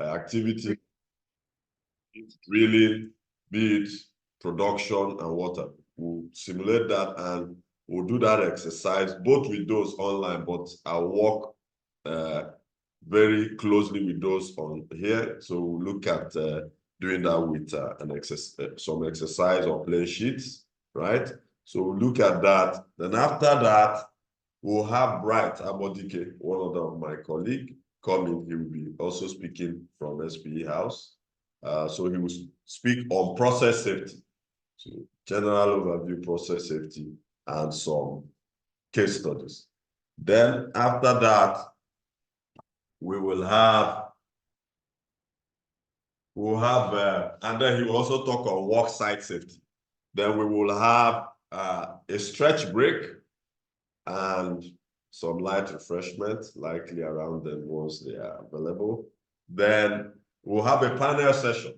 activity, drilling, be it production and water. We'll simulate that and we'll do that exercise, both with those online, but I'll work very closely with those on here. So we'll look at doing that with some exercise or play sheets, right? So we'll look at that. Then after that, we'll have Bright Abodike, one of my colleagues, come in. He will be also speaking from SPE House. So he will speak on process safety. So general overview, process safety, and some case studies. Then after that, we will have, and then he will also talk on work site safety. Then we will have a stretch break and some light refreshment, likely around them once they are available. Then we'll have a panel session.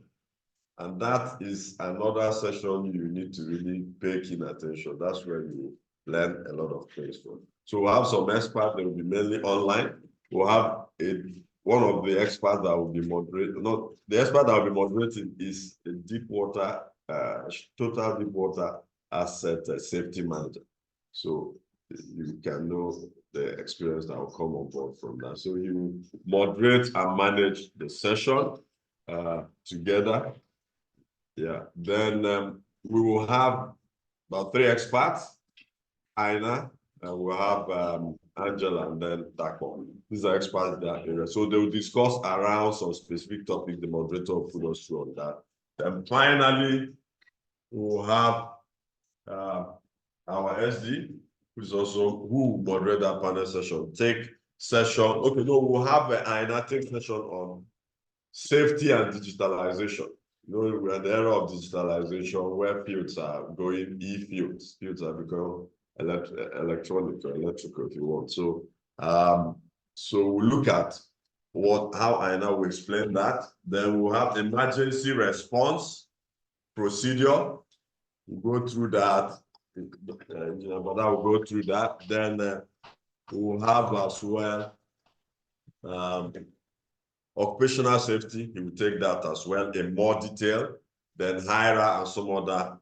And that is another session you need to really pay keen attention. That's where you learn a lot of things from. So we'll have some experts that will be mainly online. We'll have one of the experts that will be moderating. The expert that will be moderating is a total deep water asset safety manager. So you can know the experience that will come on board from that. So he will moderate and manage the session together. Yeah, then we will have about 3 experts, Aina, and we'll have Angela, and then Dako. These are experts in that area. So they will discuss around some specific topic. The moderator will put us through on that. Then finally, we'll have our SD, who will moderate that panel session. We'll have an Aina take session on safety and digitalization. You know, we're in the era of digitalization where fields are going e-fields. Fields are becoming electronic or electrical, if you want. So, so we'll look at how Aina will explain that. Then we'll have emergency response procedure. We'll go through that. But I will go through that. Then we'll have as well occupational safety. He will take that as well in more detail. Then HIRA and some other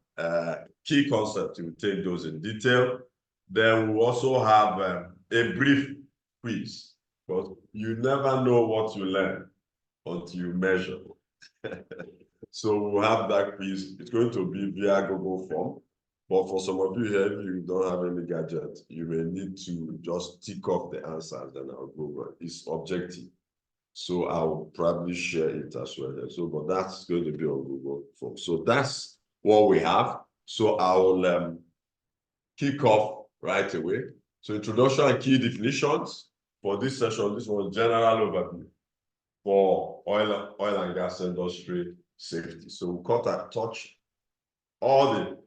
key concepts, he will take those in detail. Then we'll also have a brief quiz, because you never know what you learn until you measure. So we'll have that quiz. It's going to be via Google form. But for some of you here, if you don't have any gadget, you may need to just tick off the answers, then I'll go over. It's objective. So I'll probably share it as well. So, but that's going to be on Google form. So that's what we have. So I will kick off right away. So introduction and key definitions for this session. This was general overview for oil and gas industry safety. So we'll touch all the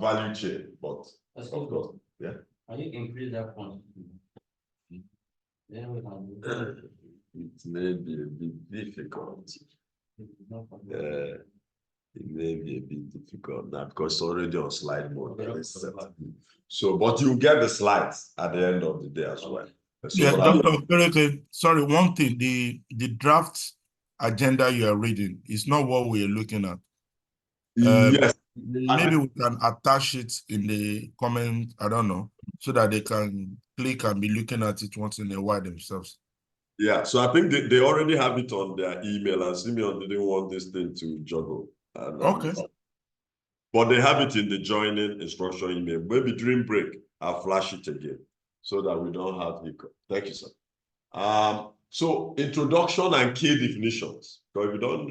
value chain, but of course, yeah. Can you increase that one? Then we can do it may be a bit difficult. It may be a bit difficult now because it's already on slide mode. So, but you get the slides at the end of the day as well. So yeah, Dr. Sorry, one thing, the draft agenda you are reading is not what we are looking at. Yes. Maybe we can attach it in the comment, I don't know, so that they can click and be looking at it once in a while themselves. Yeah, so I think they already have it on their email, and Simeon didn't want this thing to juggle. And, okay. But they have it in the joining instruction email. Maybe during break, I'll flash it again so that we don't have hiccup. Thank you, sir. So introduction and key definitions. So if you don't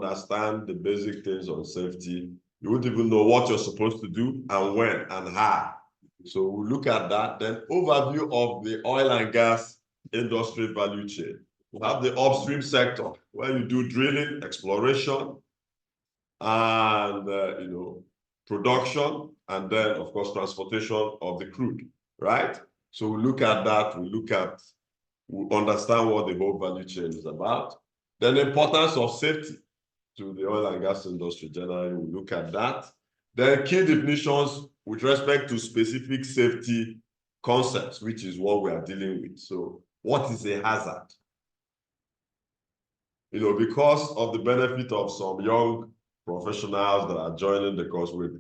understand the basic things on safety, you wouldn't even know what you're supposed to do and when and how. So we'll look at that. Then overview of the oil and gas industry value chain. We'll have the upstream sector where you do drilling, exploration, and production, and then of course transportation of the crude, right? So we look at that. We understand what the whole value chain is about. Then the importance of safety to the oil and gas industry generally, we look at that. Then key definitions with respect to specific safety concepts, which is what we are dealing with. So what is a hazard? because of the benefit of some young professionals that are joining the course with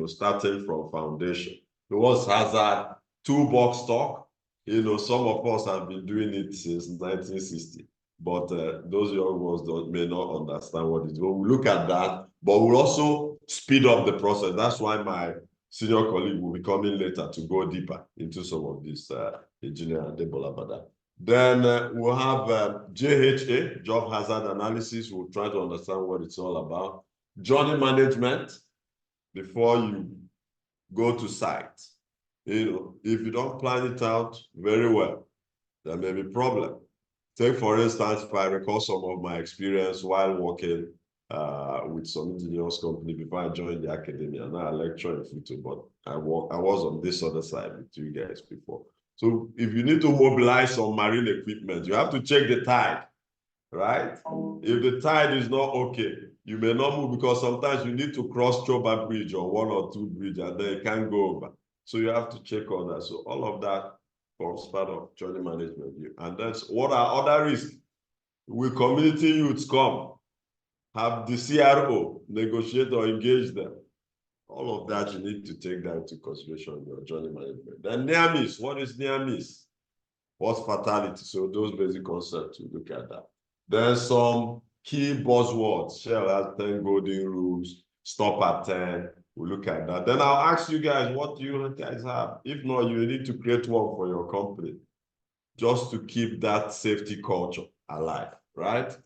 starting from foundation. The OOS hazard toolbox talk. Some of us have been doing it since 1960, but those young ones may not understand what it is. We'll look at that, but we'll also speed up the process. That's why my senior colleague will be coming later to go deeper into some of this engineer and Debola. Then we'll have JHA, job hazard analysis. We'll try to understand what it's all about. Journey management before you go to site. If you don't plan it out very well, there may be problem. Take, for instance, if I recall some of my experience while working with some engineers company before I joined the academia. Now I lecture in Futo, but I was on this other side with you guys before. So if you need to mobilize some marine equipment, you have to check the tide, right? If the tide is not okay, you may not move because sometimes you need to cross Choba Bridge or 1 or 2 bridges and then you can't go over. So you have to check all that. So all of that forms part of journey management. And that's what are other risks. Will community youths come? Have the CRO negotiate or engage them? All of that you need to take that into consideration in your journey management. Then near miss. What is near miss? What's fatality? So those basic concepts, you look at that. There's some key buzzwords. Shell has 10 golden rules. Stop at 10. We'll look at that. Then I'll ask you guys, what do you guys have? If not, you need to create one for your company just to keep that safety culture alive, right?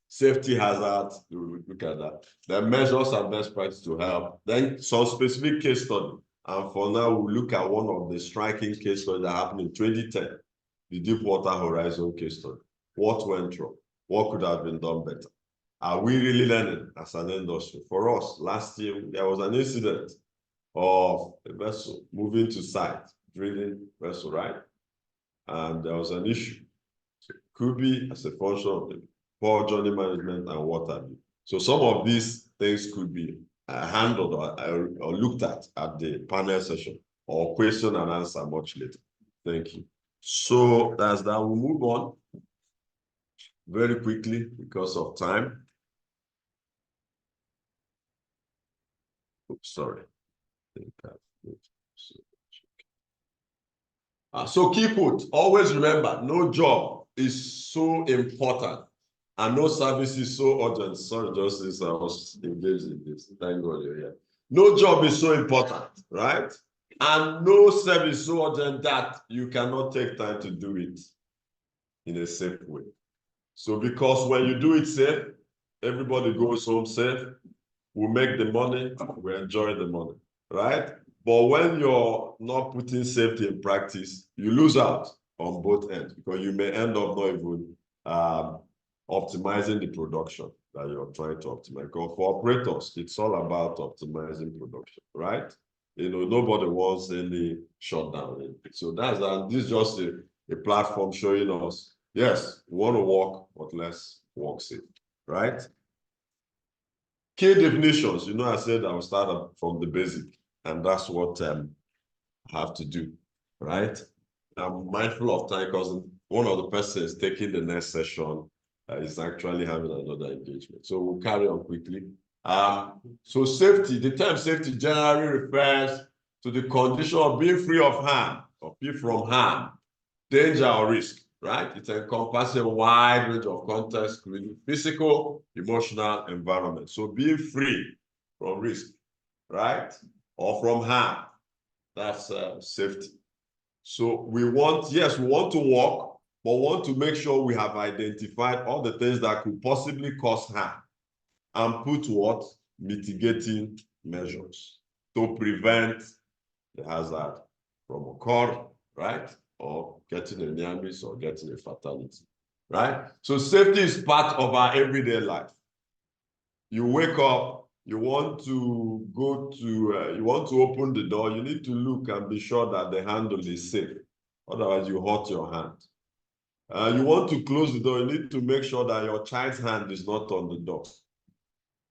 Safety hazards, you look at that. Then measures and best practice to help. Then some specific case study. And for now, we'll look at one of the striking case studies that happened in 2010, the Deepwater Horizon case study. What went wrong? What could have been done better? Are we really learning as an industry? For us, last year, there was an incident of a vessel moving to site, drilling vessel, right? And there was an issue. So it could be as a function of the poor journey management and what have you. So some of these things could be handled or looked at the panel session or question and answer much later. Thank you. So that's that. We'll move on very quickly because of time. Oops, sorry. So key quote, always remember, no job is so important and no service is so urgent. Sorry, Justice, I was engaged in this. Thank God you're here. No job is so important, right? And no service is so urgent that you cannot take time to do it in a safe way. So because when you do it safe, everybody goes home safe, we make the money, we enjoy the money, right? But when you're not putting safety in practice, you lose out on both ends because you may end up not even optimizing the production that you're trying to optimize. Because for operators, it's all about optimizing production, right? Nobody wants any shutdown. So this is just a platform showing us, yes, we want to work, but let's work safe, right? Key definitions, I said I will start from the basic, and that's what I have to do, right? I'm mindful of time because one of the persons taking the next session is actually having another engagement. So we'll carry on quickly. So safety, the term safety generally refers to the condition of being free of harm or free from harm, danger or risk, right? It encompasses a wide range of contexts, including physical, emotional, environment. So being free from risk, right? Or from harm, that's safety. So we want to work, but want to make sure we have identified all the things that could possibly cause harm and put what? Mitigating measures to prevent the hazard from occurring, right? Or getting a near miss or getting a fatality, right? So safety is part of our everyday life. You wake up, you want to open the door, you need to look and be sure that the handle is safe. Otherwise, you hurt your hand. You want to close the door, you need to make sure that your child's hand is not on the door.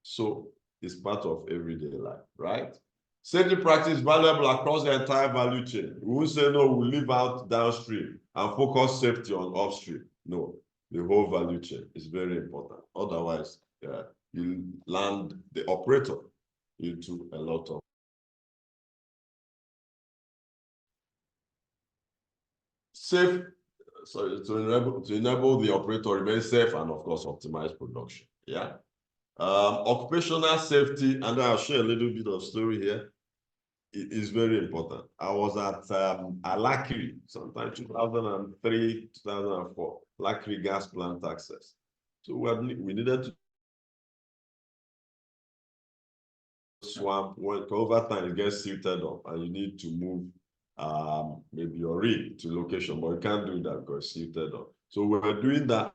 So it's part of everyday life, right? Safety practice is valuable across the entire value chain. We won't say, no, we'll leave out downstream and focus safety on upstream. No, the whole value chain is very important. Otherwise, you land the operator into a lot of safe, so to enable the operator to remain safe and of course optimize production. Yeah. Occupational safety, and I'll share a little bit of story here. It is very important. I was at Alakiri sometime 2003, 2004, Alakiri gas plant access. So we needed to swamp when over time it gets silted up and you need to move maybe your rig to location, but you can't do that because it's silted up. So we're doing that.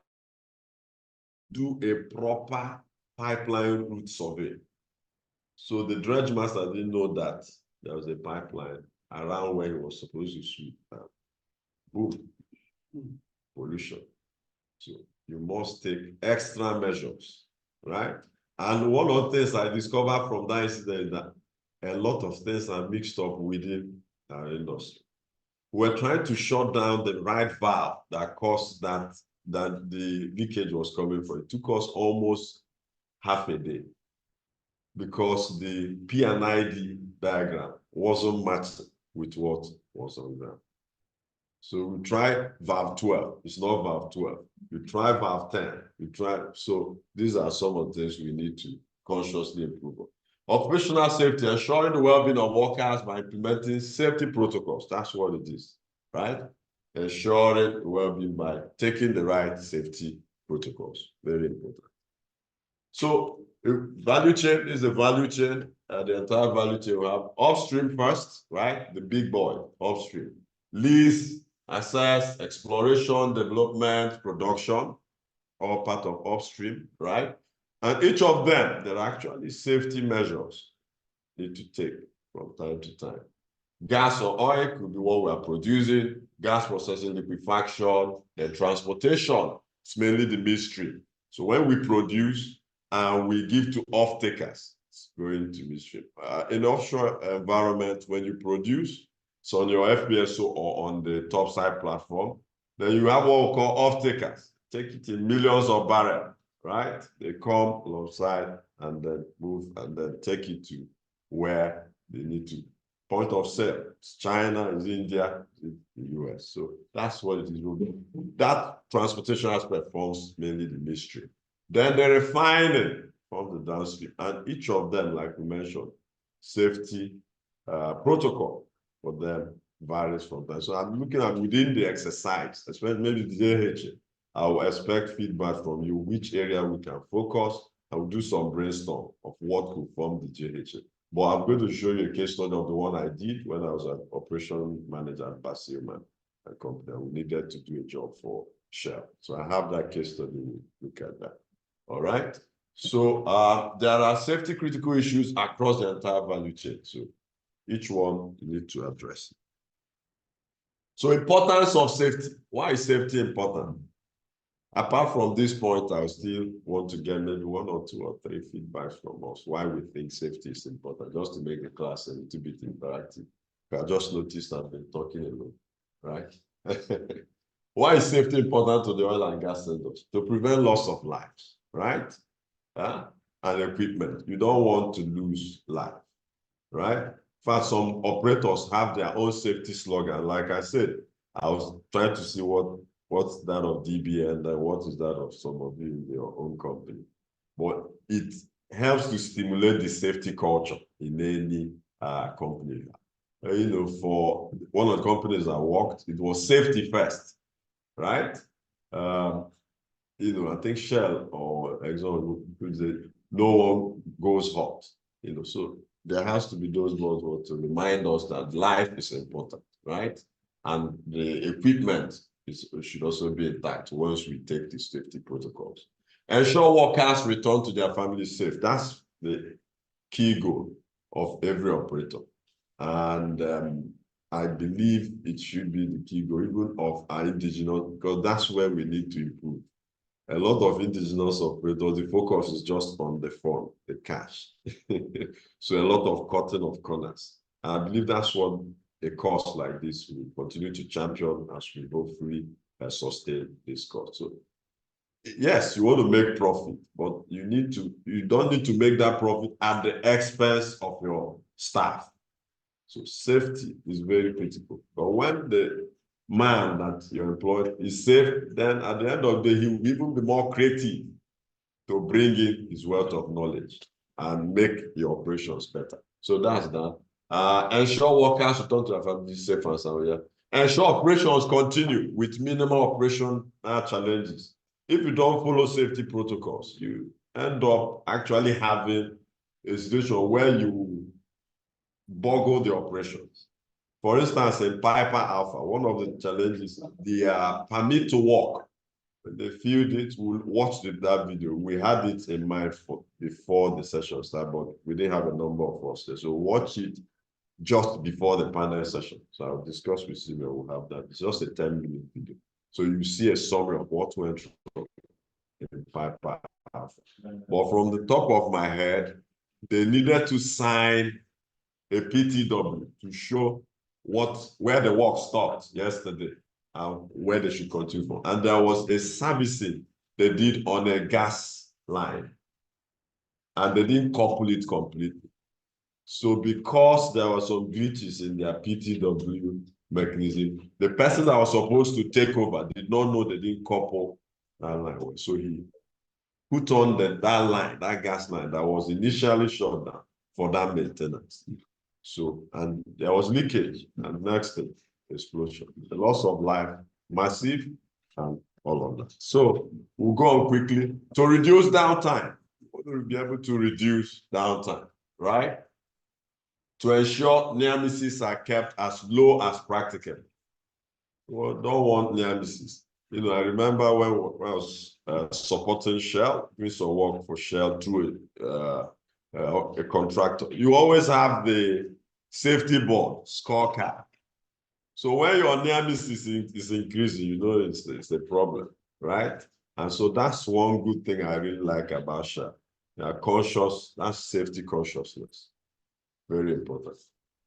Do a proper pipeline route survey. So the dredge master didn't know that there was a pipeline around where he was supposed to sweep. Boom, pollution. So you must take extra measures, right? And one of the things I discovered from that incident is that a lot of things are mixed up within our industry. We're trying to shut down the right valve that caused that the leakage was coming from. It took us almost half a day because the P&ID diagram wasn't matched with what was on ground. So we try valve 12. It's not valve 12. We try valve 10. We try. So these are some of the things we need to consciously improve on. Occupational safety, ensuring the well-being of workers by implementing safety protocols. That's what it is, right? Ensuring the well-being by taking the right safety protocols. Very important. So value chain is a value chain. The entire value chain will have upstream first, right? The big boy, upstream. Lease, access, exploration, development, production, all part of upstream, right? And each of them, there are actually safety measures need to take from time to time. Gas or oil could be what we are producing, gas processing, liquefaction, then transportation. It's mainly the midstream. So when we produce and we give to off-takers, it's going to midstream. In offshore environment, when you produce, so on your FPSO or on the topside platform, then you have what we call off-takers. Take it in millions of barrels, right? They come alongside and then move and then take it to where they need to. Point of sale, it's China, it's India, it's the US. So that's what it is. That transportation aspect forms mainly the midstream. Then the refining from the downstream. And each of them, like we mentioned, safety protocol for them varies from that. So I'm looking at within the exercise, especially maybe the JHA, I will expect feedback from you, which area we can focus. I will do some brainstorm of what could form the JHA. But I'm going to show you a case study of the one I did when I was an operation manager at Basilman, a company. We needed to do a job for Shell. So I have that case study. We'll look at that. All right. So there are safety critical issues across the entire value chain. So each one you need to address. So importance of safety. Why is safety important? Apart from this point, I still want to get maybe 1 or 2 or 3 feedbacks from us why we think safety is important, just to make the class a little bit interactive. I just noticed I've been talking alone, right? Why is safety important to the oil and gas industry? To prevent loss of lives, right? And equipment. You don't want to lose life, right? In fact, some operators have their own safety slogan. Like I said, I was trying to see what's that of DBN and what is that of some of you in your own company. But it helps to stimulate the safety culture in any company. For one of the companies I worked, it was safety first, right? I think Shell or Exxon would say no one goes hot, so there has to be those buzzwords to remind us that life is important, right? And the equipment should also be intact once we take the safety protocols. Ensure workers return to their families safe. That's the key goal of every operator. And I believe it should be the key goal even of our indigenous, because that's where we need to improve. A lot of indigenous operators, the focus is just on the fund, the cash. So a lot of cutting of corners. And I believe that's what a course like this will continue to champion as we hopefully sustain this course. So yes, you want to make profit, but you don't need to make that profit at the expense of your staff. So safety is very critical. But when the man that you employed is safe, then at the end of the day, he will even be more creative to bring in his wealth of knowledge and make your operations better. So that's that. Ensure workers return to their families safe and sound. Yeah. Ensure operations continue with minimal operational challenges. If you don't follow safety protocols, you end up actually having a situation where you boggle the operations. For instance, in Piper Alpha, one of the challenges, the permit to work. When they filled it, we'll watch that video. We had it in mind before the session started, but we didn't have a number of us there. So watch it just before the panel session. So I'll discuss with you, we'll have that. It's just a 10-minute video. So you see a summary of what went wrong in Piper Alpha. But from the top of my head, they needed to sign a PTW to show where the work stopped yesterday and where they should continue from. And there was a servicing they did on a gas line, and they didn't couple it completely. So because there were some glitches in their PTW mechanism, the person that was supposed to take over did not know they didn't couple that line. So he put on that gas line that was initially shut down for that maintenance. So, and there was leakage, and next thing, explosion. The loss of life, massive, and all of that. So, we'll go on quickly. To reduce downtime, we'll be able to reduce downtime, right? To ensure near misses are kept as low as practical. We don't want near misses. You know, I remember when I was supporting Shell, doing some work for Shell through a contractor. You always have the safety board scorecard. So when your near miss is increasing, you know it's a problem, right? And so that's one good thing I really like about Shell. They are conscious, that's safety consciousness. Very important,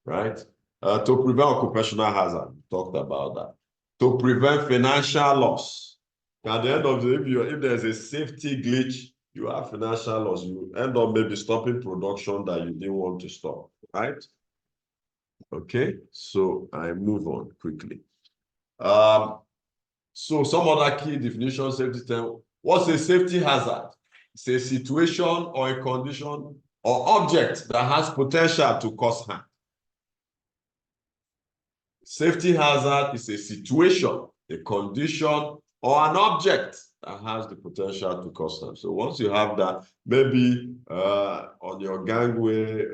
right? To prevent occupational hazard, we talked about that. To prevent financial loss. At the end of the day, if there's a safety glitch, you have financial loss. You end up maybe stopping production that you didn't want to stop, right? Okay, so I move on quickly. So some other key definitions, safety term. What's a safety hazard? It's a situation or a condition or object that has potential to cause harm. Safety hazard is a situation, a condition, or an object that has the potential to cause harm. So once you have that, maybe on your gangway,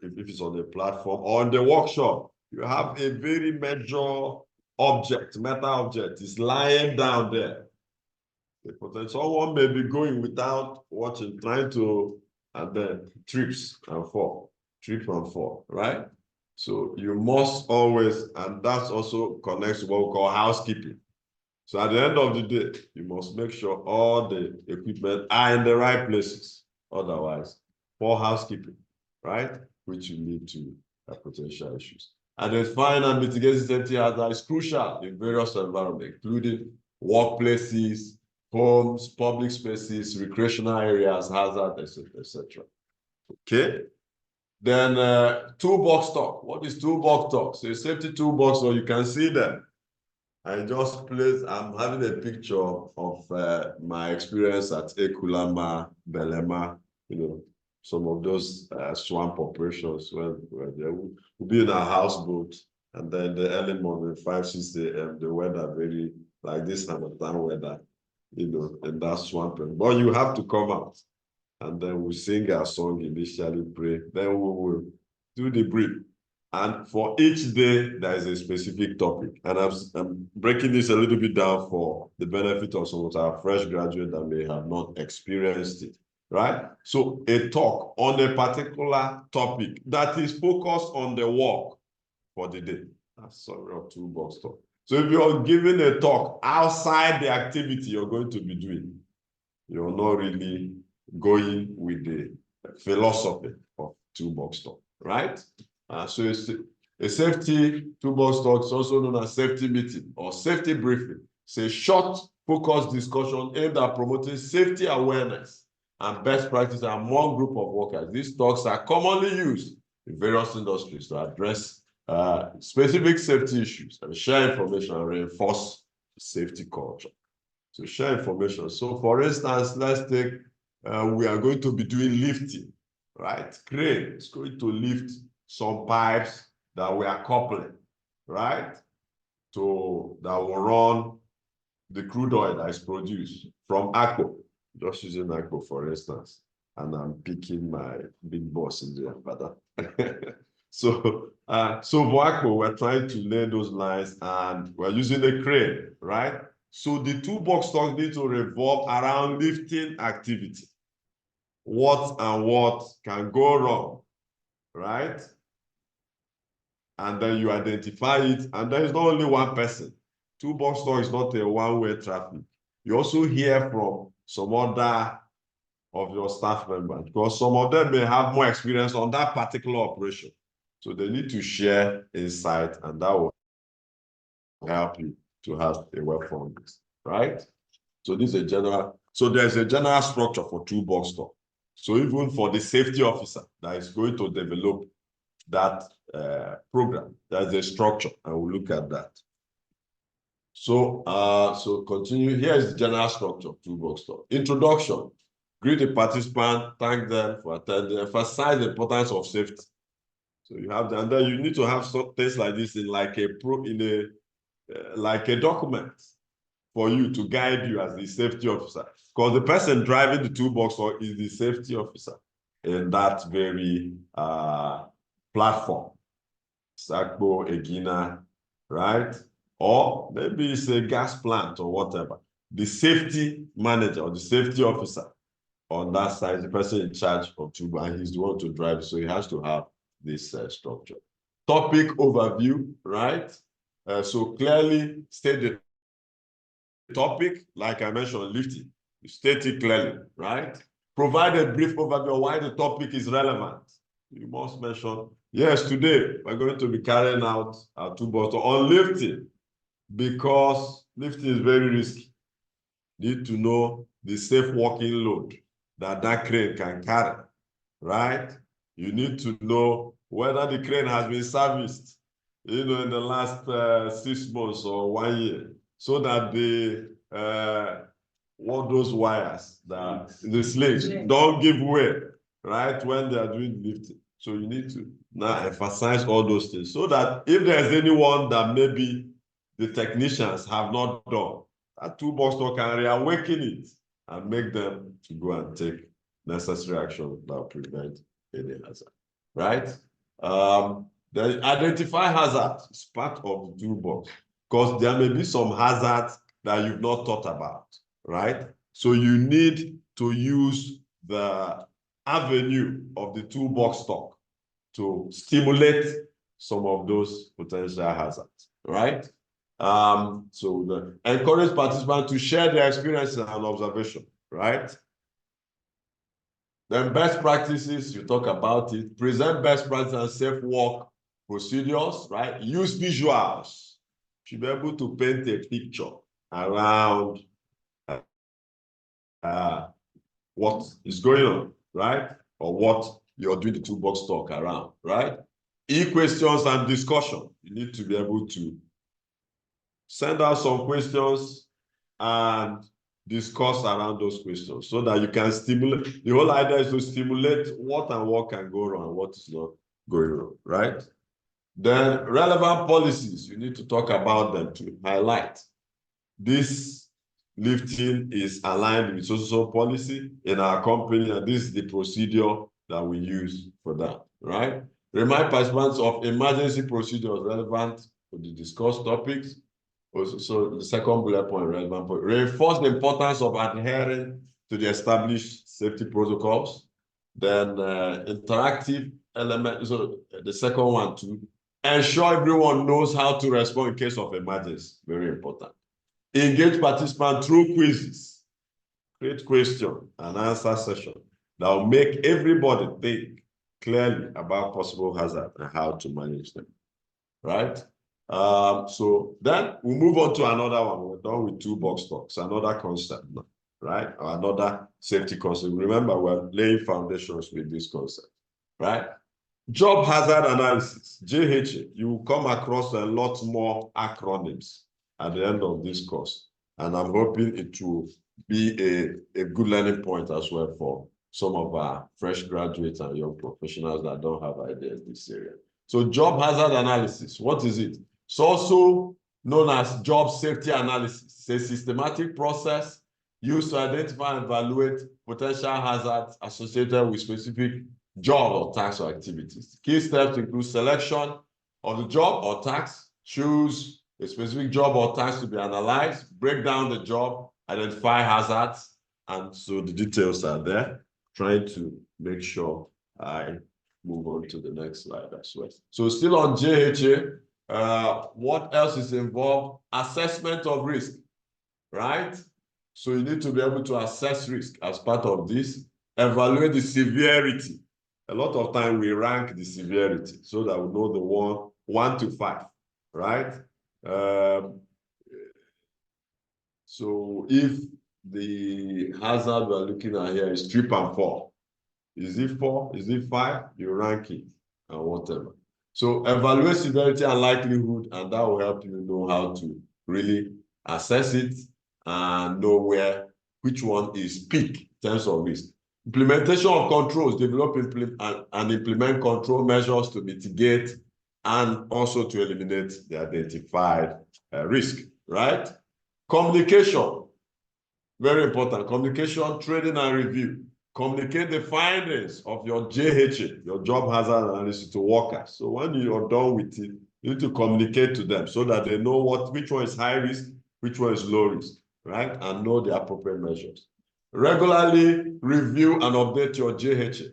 if it's on a platform, or in the workshop, you have a very major object, metal object, is lying down there. Someone may be going without watching, trying to, and then trips and fall, right? So you must always, and that also connects to what we call housekeeping. So at the end of the day, you must make sure all the equipment are in the right places. Otherwise, poor housekeeping, right? Which will lead to potential issues. And then and mitigating safety hazard is crucial in various environments, including workplaces, homes, public spaces, recreational areas, hazards, etc. Okay. Then toolbox talk. What is toolbox talk? So a safety toolbox, so you can see them. I just placed, I'm having a picture of my experience at Ekulama, Belema, you know, some of those swamp operations where they will be in a houseboat, and then the early morning, 5, 6 a.m., the weather very, like this Hamatan weather, you know, in that swamp. But you have to come out, and then we sing our song initially, pray, then we will do the brief. And for each day, there is a specific topic. And I'm breaking this a little bit down for the benefit of some of our fresh graduates that may have not experienced it, right? So a talk on a particular topic that is focused on the work for the day. That's sort of toolbox talk. So if you're giving a talk outside the activity you're going to be doing, you're not really going with the philosophy of toolbox talk, right? So it's a safety toolbox talk is also known as safety meeting or safety briefing. It's a short, focused discussion aimed at promoting safety awareness and best practice among group of workers. These talks are commonly used in various industries to address specific safety issues and share information and reinforce safety culture. So share information. So for instance, let's take, we are going to be doing lifting, right? Crane is going to lift some pipes that we are coupling, right? That will run the crude oil that is produced from Akpo, just using Akpo for instance. And I'm picking my big boss in there, but so for Akpo, we're trying to lay those lines and we're using a crane, right? So the toolbox talk need to revolve around lifting activity. What can go wrong, right? And then you identify it, and there is not only one person. Toolbox talk is not a one-way traffic. You also hear from some other of your staff members, because some of them may have more experience on that particular operation. So they need to share insight, and that will help you to have a well-formed list, right? So this is a general, so there's a general structure for toolbox talk. So even for the safety officer that is going to develop that program, there's a structure, and we'll look at that. So, so continue. Here is the general structure of toolbox talk. Introduction. Greet the participant, thank them for attending, emphasize the importance of safety. So you have that, and then you need to have some things like this in like a document for you to guide you as the safety officer, because the person driving the toolbox talk is the safety officer in that very platform. Sakbo, Egina, right? Or maybe it's a gas plant or whatever. The safety manager or the safety officer on that side, the person in charge of toolbox, and he's the one to drive, so he has to have this structure. Topic overview, right? So clearly state the topic, like I mentioned, lifting. You state it clearly, right? Provide a brief overview of why the topic is relevant. You must mention, yes, today we're going to be carrying out our toolbox on lifting, because lifting is very risky. Need to know the safe working load that crane can carry, right? You need to know whether the crane has been serviced, in the last 6 months or 1 year, so that those wires, the slings don't give way, right, when they are doing lifting. So you need to now emphasize all those things, so that if there's anyone that maybe the technicians have not done, that toolbox talk can reawaken it and make them to go and take necessary action that will prevent any hazard, right? Then identify hazards. It's part of the toolbox, because there may be some hazards that you've not thought about, right? So you need to use the avenue of the toolbox talk to stimulate some of those potential hazards, right? So encourage participants to share their experiences and observation, right? Then best practices, you talk about it. Present best practices and safe work procedures, right? Use visuals. You should be able to paint a picture around what is going on, right? Or what you're doing the toolbox talk around, right? E-questions and discussion. You need to be able to send out some questions and discuss around those questions, so that you can stimulate. The whole idea is to stimulate what can go wrong and what is not going wrong, right? Then relevant policies, you need to talk about them to highlight. This lifting is aligned with social policy in our company, and this is the procedure that we use for that, right? Remind participants of emergency procedures relevant to the discussed topics. So the second bullet point, relevant point. Reinforce the importance of adhering to the established safety protocols. Then interactive element, so the second one too. Ensure everyone knows how to respond in case of emergency, very important. Engage participants through quizzes. Create question and answer session that will make everybody think clearly about possible hazard and how to manage them, right? So then we move on to another one. We're done with two box stocks, another concept now, right? Or another safety concept. Remember, we're laying foundations with this concept, right? Job hazard analysis, JHA. You will come across a lot more acronyms at the end of this course. And I'm hoping it will be a good learning point as well for some of our fresh graduates and young professionals that don't have ideas in this area. So job hazard analysis, what is it? It's also known as job safety analysis. It's a systematic process used to identify and evaluate potential hazards associated with specific job or task or activities. Key steps include selection of the job or task, choose a specific job or task to be analyzed, break down the job, identify hazards, and so the details are there. Trying to make sure I move on to the next slide as well. So still on JHA, what else is involved? Assessment of risk, right? So you need to be able to assess risk as part of this, evaluate the severity. A lot of time we rank the severity so that we know the one to 5, right? So if the hazard we're looking at here is trip and fall, is it 4? Is it 5? You rank it and whatever. So evaluate severity and likelihood, and that will help you know how to really assess it and know which one is peak in terms of risk. Implementation of controls, develop and implement control measures to mitigate and also to eliminate the identified risk, right? Communication, very important. Communication, training and review. Communicate the findings of your JHA, your job hazard analysis, to workers. So when you're done with it, you need to communicate to them so that they know which one is high risk, which one is low risk, right? And know the appropriate measures. Regularly review and update your JHA.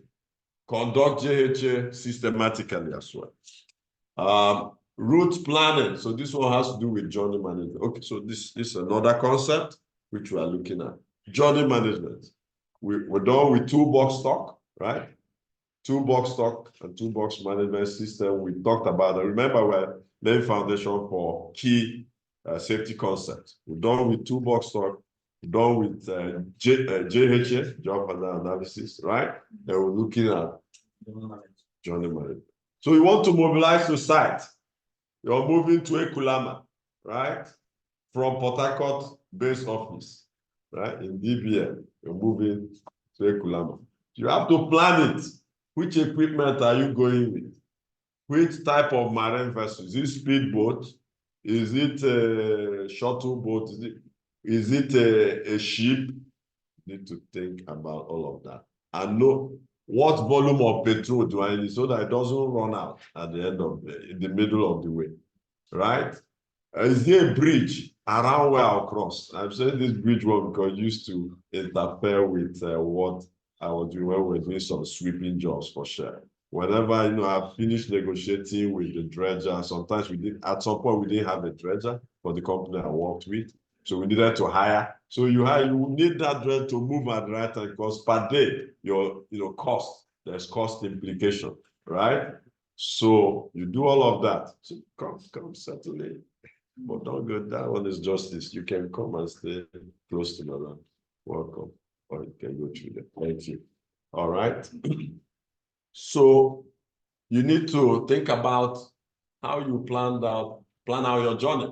Conduct JHA systematically as well. Route planning. So this one has to do with journey management. Okay, so this is another concept which we are looking at. Journey management. We're done with toolbox stock, right? Toolbox stock and toolbox management system. We talked about that. Remember, we're laying foundation for key safety concepts. We're done with toolbox stock. We're done with JHA, job hazard analysis, right? And we're looking at journey management. So you want to mobilize to site. You're moving to Ekulama, right? From Port Harcourt base office, right? In DBM, you're moving to Ekulama. You have to plan it. Which equipment are you going with? Which type of marine vessel? Is it speedboat? Is it a shuttle boat? Is it a ship? You need to think about all of that and know what volume of petrol do I need so that it doesn't run out at the end of in the middle of the way, right? Is there a bridge around where I'll cross? I'm saying this bridge one because it used to interfere with what I was doing when we were doing some sweeping jobs for sure. Whenever I finished negotiating with the dredger, sometimes at some point we didn't have a dredger for the company I worked with. So we needed to hire. So you need that dredger to move at the right time because per day, your there's cost implication, right? So you do all of that. So come settle in. But don't go, that one is justice. You can come and stay close to the land. Welcome. Or you can go through there. Thank you. All right. So you need to think about how you plan out your journey.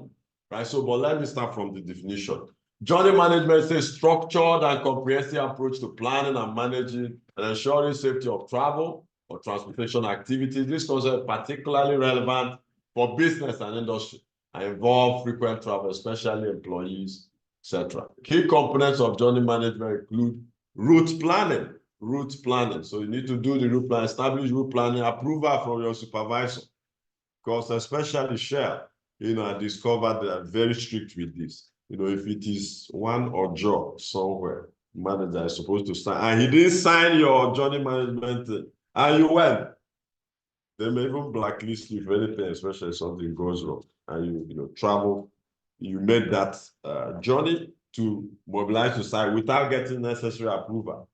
Right. So, but let me start from the definition. Journey management is a structured and comprehensive approach to planning and managing and ensuring safety of travel or transportation activities. This concept is particularly relevant for business and industry and involve frequent travel, especially employees, etc. Key components of journey management include route planning. Route planning. So you need to do the route plan, establish route planning, approval from your supervisor, because especially Shell, I discovered they are very strict with this. If it is one or job somewhere, manager is supposed to sign, and he didn't sign your journey management, and you went, they may even blacklist you if anything, especially if something goes wrong, and you travel, you made that journey to mobilize to site without getting necessary approval.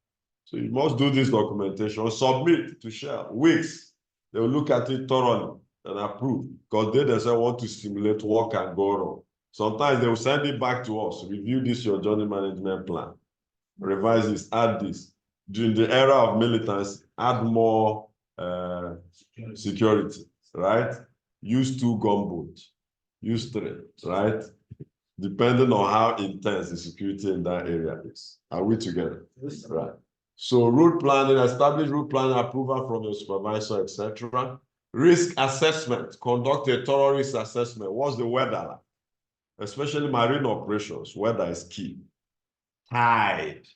So you must do this documentation, submit to Shell, weeks. They will look at it thoroughly. and approve, because they themselves want to stimulate what can go wrong. Sometimes they will send it back to us. Review this, your journey management plan. Revise this, add this. During the era of militancy, add more security, right? Use 2 gunboats, use 3, right? Depending on how intense the security in that area is. Are we together? Yes, right. So route planning, establish route planning approval from your supervisor, etc. Risk assessment, conduct a thorough risk assessment. What's the weather like? Especially marine operations, weather is key. Tide,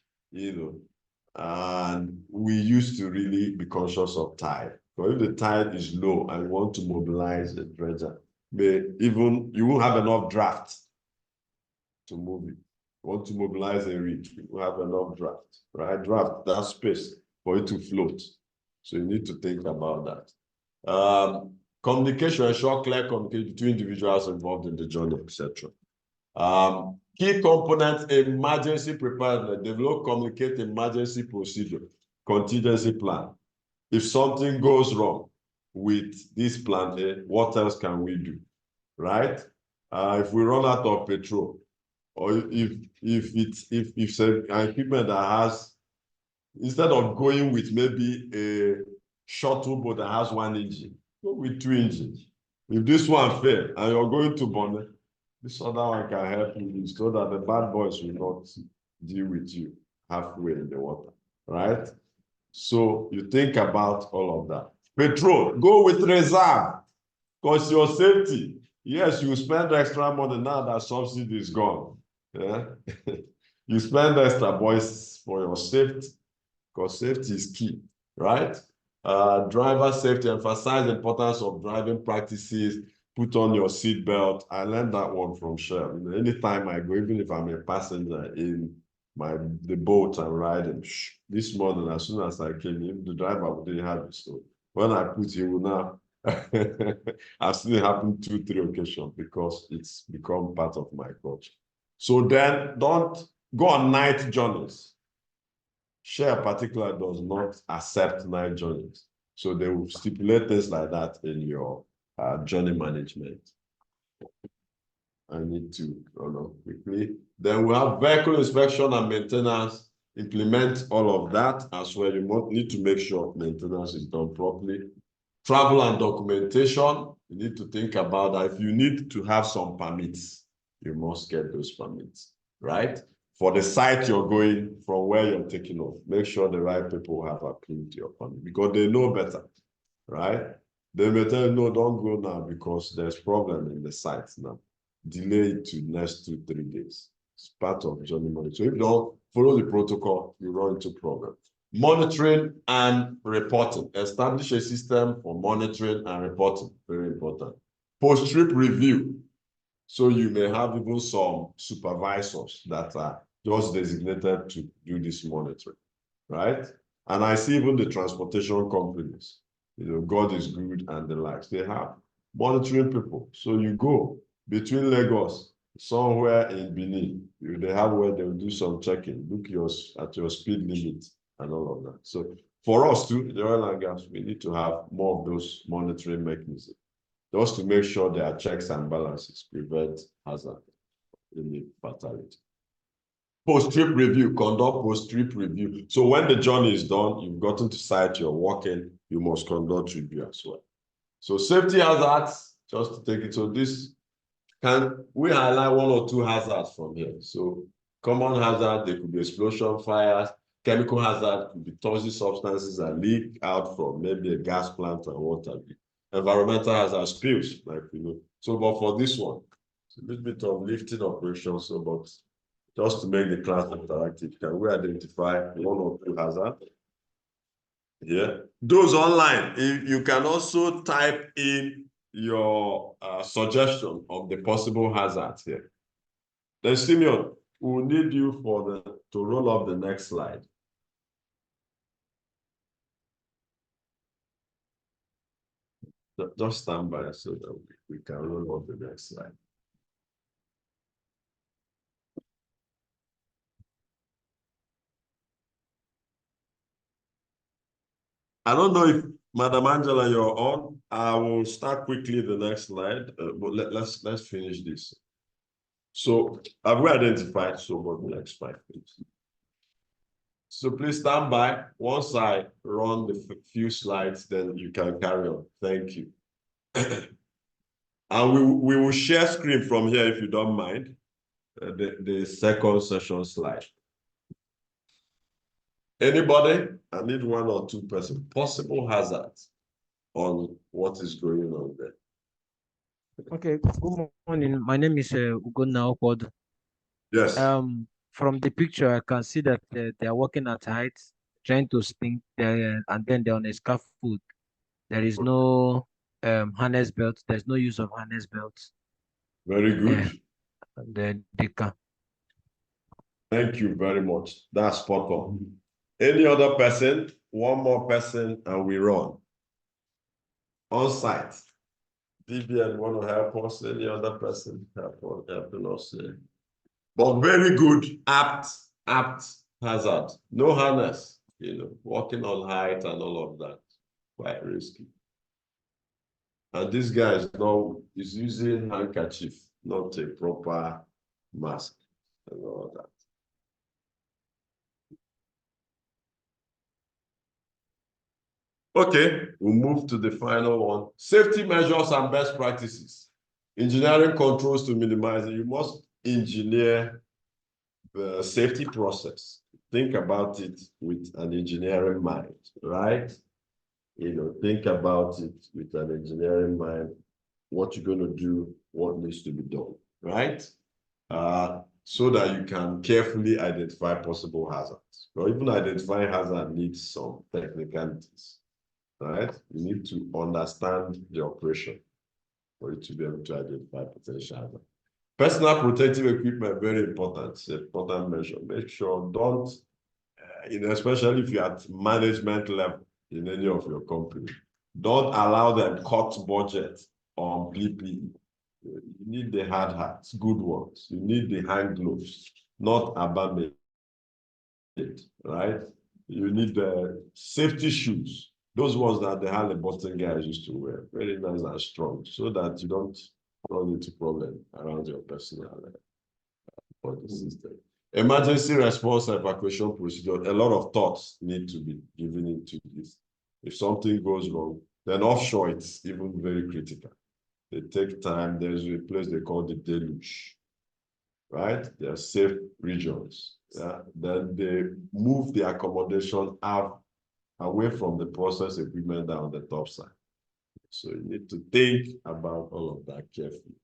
and we used to really be conscious of tide. But if the tide is low and you want to mobilize a dredger, you won't have enough draft to move it. You want to mobilize a rig, you won't have enough draft, right? Draft, that space for it to float. So you need to think about that. Communication, ensure clear communication between individuals involved in the journey, etc. Key components, emergency preparedness. Develop, communicate emergency procedure, contingency plan. If something goes wrong with this plan, what else can we do, right? If we run out of petrol, or if it's an equipment that has, instead of going with maybe a shuttle boat that has 1 engine, go with 2 engines. If this one fails and you're going to Bonnet, this other one can help you so that the bad boys will not deal with you halfway in the water, right? So you think about all of that. Petrol, go with reserve, because your safety. Yes, you spend extra money now that subsidy is gone. Yeah, you spend extra, boys, for your safety, because safety is key, right? Driver safety, emphasize the importance of driving practices. Put on your seatbelt. I learned that one from Shell. Anytime I go, even if I'm a passenger in the boat I'm riding, this morning, as soon as I came in, the driver didn't have it. So when I put you now, I've seen it happen 2, 3 occasions because it's become part of my culture. So then don't go on night journeys. Share particular does not accept night journeys. So they will stipulate things like that in your journey management. I need to run on quickly. Then we have vehicle inspection and maintenance. Implement all of that as well. You need to make sure maintenance is done properly. Travel and documentation. You need to think about that. If you need to have some permits, you must get those permits, right? For the site you're going, from where you're taking off, make sure the right people have approved your permit because they know better, right? They may tell you, no, don't go now because there's problem in the site now. Delay it to next 2, 3 days. It's part of journey monitoring. So if you don't follow the protocol, you run into problems. Monitoring and reporting. Establish a system for monitoring and reporting. Very important. Post-trip review. So you may have even some supervisors that are just designated to do this monitoring, right? And I see even the transportation companies, God is good and the likes, they have monitoring people. So you go between Lagos, somewhere in Benin, they have where they'll do some checking, look at your speed limit and all of that. So for us too, the oil and gas, we need to have more of those monitoring mechanisms, just to make sure there are checks and balances, prevent hazard in the fatality. Post-trip review, conduct post-trip review. So when the journey is done, you've gotten to site, you're working, you must conduct review as well. So safety hazards, just to take it. So this, can we highlight 1 or 2 hazards from here? So common hazard, there could be explosion, fires, chemical hazard, could be toxic substances that leak out from maybe a gas plant or water. Environmental hazard, spills, like So, but for this one, it's a little bit of lifting operation. So, but just to make the class interactive, can we identify 1 or 2 hazards? Yeah. Those online, you can also type in your suggestion of the possible hazards here. Then Simeon, we'll need you to roll up the next slide. Just stand by so that we can roll up the next slide. I don't know if Madam Angela, you're on. I will start quickly the next slide, but let's finish this. So have we identified so what the next 5 minutes? So please stand by. Once I run the few slides, then you can carry on. Thank you. And we will share screen from here if you don't mind. The second session slide. Anybody? I need 1 or 2 persons. Possible hazards on what is going on there. Okay, good morning. My name is Ugonna Okwod. Yes. From the picture, I can see that they are working at height, trying to spin there, and then they're on a scaffold. There is no harness belt. There's no use of harness belt. Very good. And then they can. Thank you very much. That's spot on. Any other person? 1 more person, and we run. On site. DBN want to help us? Any other person helping us? But very good, apt hazard. No harness, walking on height and all of that. Quite risky. And this guy is using handkerchief, not a proper mask and all that. Okay, we'll move to the final one. Safety measures and best practices. Engineering controls to minimize it. You must engineer the safety process. Think about it with an engineering mind, right? Think about it with an engineering mind, what you're going to do, what needs to be done, right? So that you can carefully identify possible hazards. Or even identifying hazard needs some technicalities. Right? You need to understand the operation for you to be able to identify potential hazard. Personal protective equipment, very important. It's an important measure. Make sure don't, especially if you're at management level in any of your company, don't allow them cut budget on PPE. You need the hard hats, good ones. You need the hand gloves, not abandon it, right? You need the safety shoes. Those ones that the Halliburton guys used to wear, very nice and strong, so that you don't run into problem around your personal body system. Emergency response evacuation procedure, a lot of thoughts need to be given into this. If something goes wrong, then offshore, it's even very critical. They take time. There's a place they call the deluge, right? There are safe regions. Yeah? Then they move the accommodation out away from the process equipment down the top side. So you need to think about all of that carefully.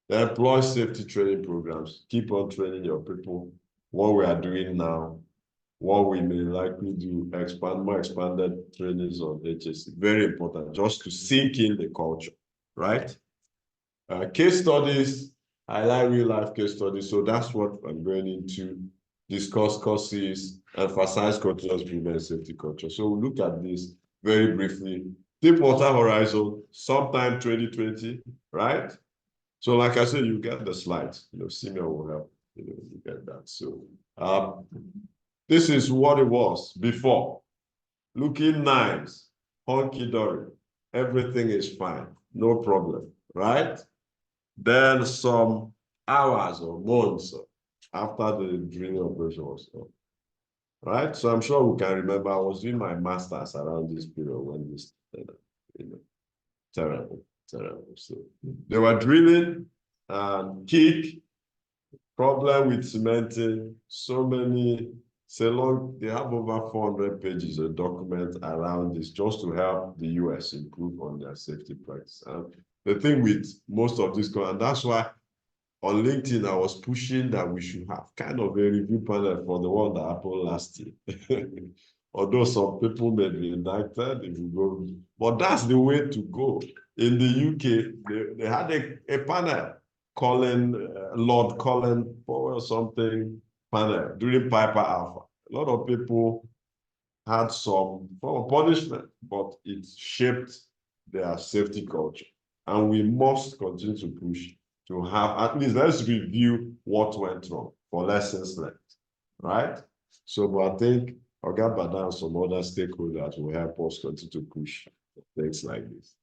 The employee safety training programs, keep on training your people. What we are doing now, what we may likely do, more expanded trainings on HSC, very important, just to sink in the culture, right? Case studies, I like real life case studies, so that's what I'm going into. Discuss courses, emphasize continuous improvement safety culture. So we'll look at this very briefly. Deepwater Horizon, sometime 2020, right? So like I said, you get the slides, Simeon will help, you get that. So this is what it was before. Looking nice, hunky-dory, everything is fine, no problem, right? Then some hours or months after the drilling operation was done. Right? So I'm sure we can remember I was doing my master's around this period when this, terrible. So they were drilling and kick, problem with cementing, so many, they have over 400 pages of document around this just to help the US improve on their safety practice. And the thing with most of this, and that's why on LinkedIn, I was pushing that we should have kind of a review panel for the one that happened last year. Although some people may be indicted if you go, but that's the way to go. In the UK, they had a panel, Lord Colin or something panel during Piper Alpha. A lot of people had some form of punishment, but it shaped their safety culture. And we must continue to push to have, at least let's review what went wrong for lessons learned, right? So, but I think Oga Bada and some other stakeholders will help us continue to push things like this.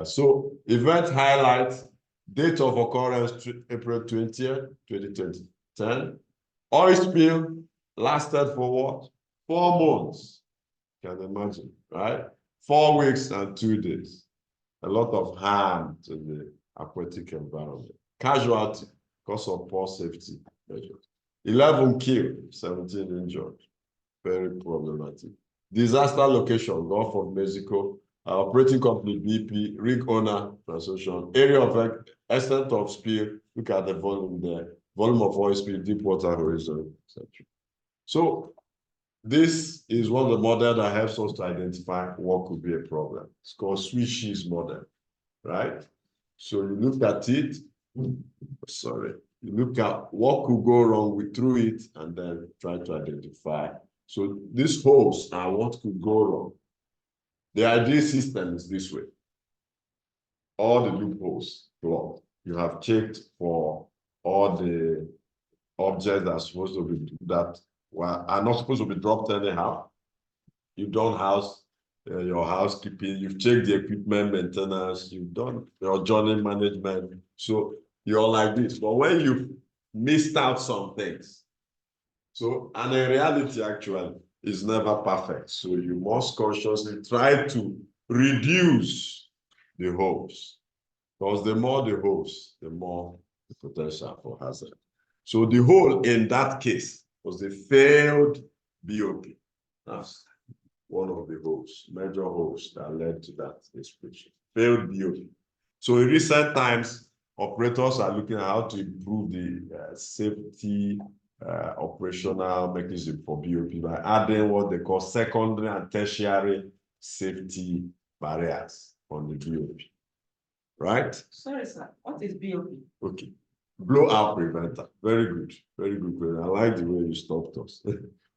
So event highlights, date of occurrence, April 20th, 2010. Oil spill lasted for what? 4 months. Can imagine, right? 4 weeks and 2 days. A lot of harm to the aquatic environment. Casualty because of poor safety measures. 11 killed, 17 injured. Very problematic. Disaster location, Gulf of Mexico. Operating company BP, rig owner, transition. Area of extent of spill. Look at the volume there. Volume of oil spill, deep water horizon, etc. So this is one of the models that helps us to identify what could be a problem. It's called Swishi's model, right? So you look at it, sorry, you look at what could go wrong through it and then try to identify. So these holes are what could go wrong. The ideal system is this way. All the loopholes blocked. You have checked for all the objects that are supposed to be are not supposed to be dropped anyhow. You've done your housekeeping, you've checked the equipment maintenance, you've done your journey management. So you're like this. But when you've missed out some things, and in reality, actually, is never perfect. So you must consciously try to reduce the holes. Because the more the holes, the more the potential for hazard. So the hole in that case was the failed BOP. That's one of the holes, major holes that led to that explosion. Failed BOP. So in recent times, operators are looking at how to improve the safety operational mechanism for BOP by adding what they call secondary and tertiary safety barriers on the BOP. Right? Sorry, sir. What is BOP? Okay. Blowout preventer. Very good. Very good. I like the way you stopped us.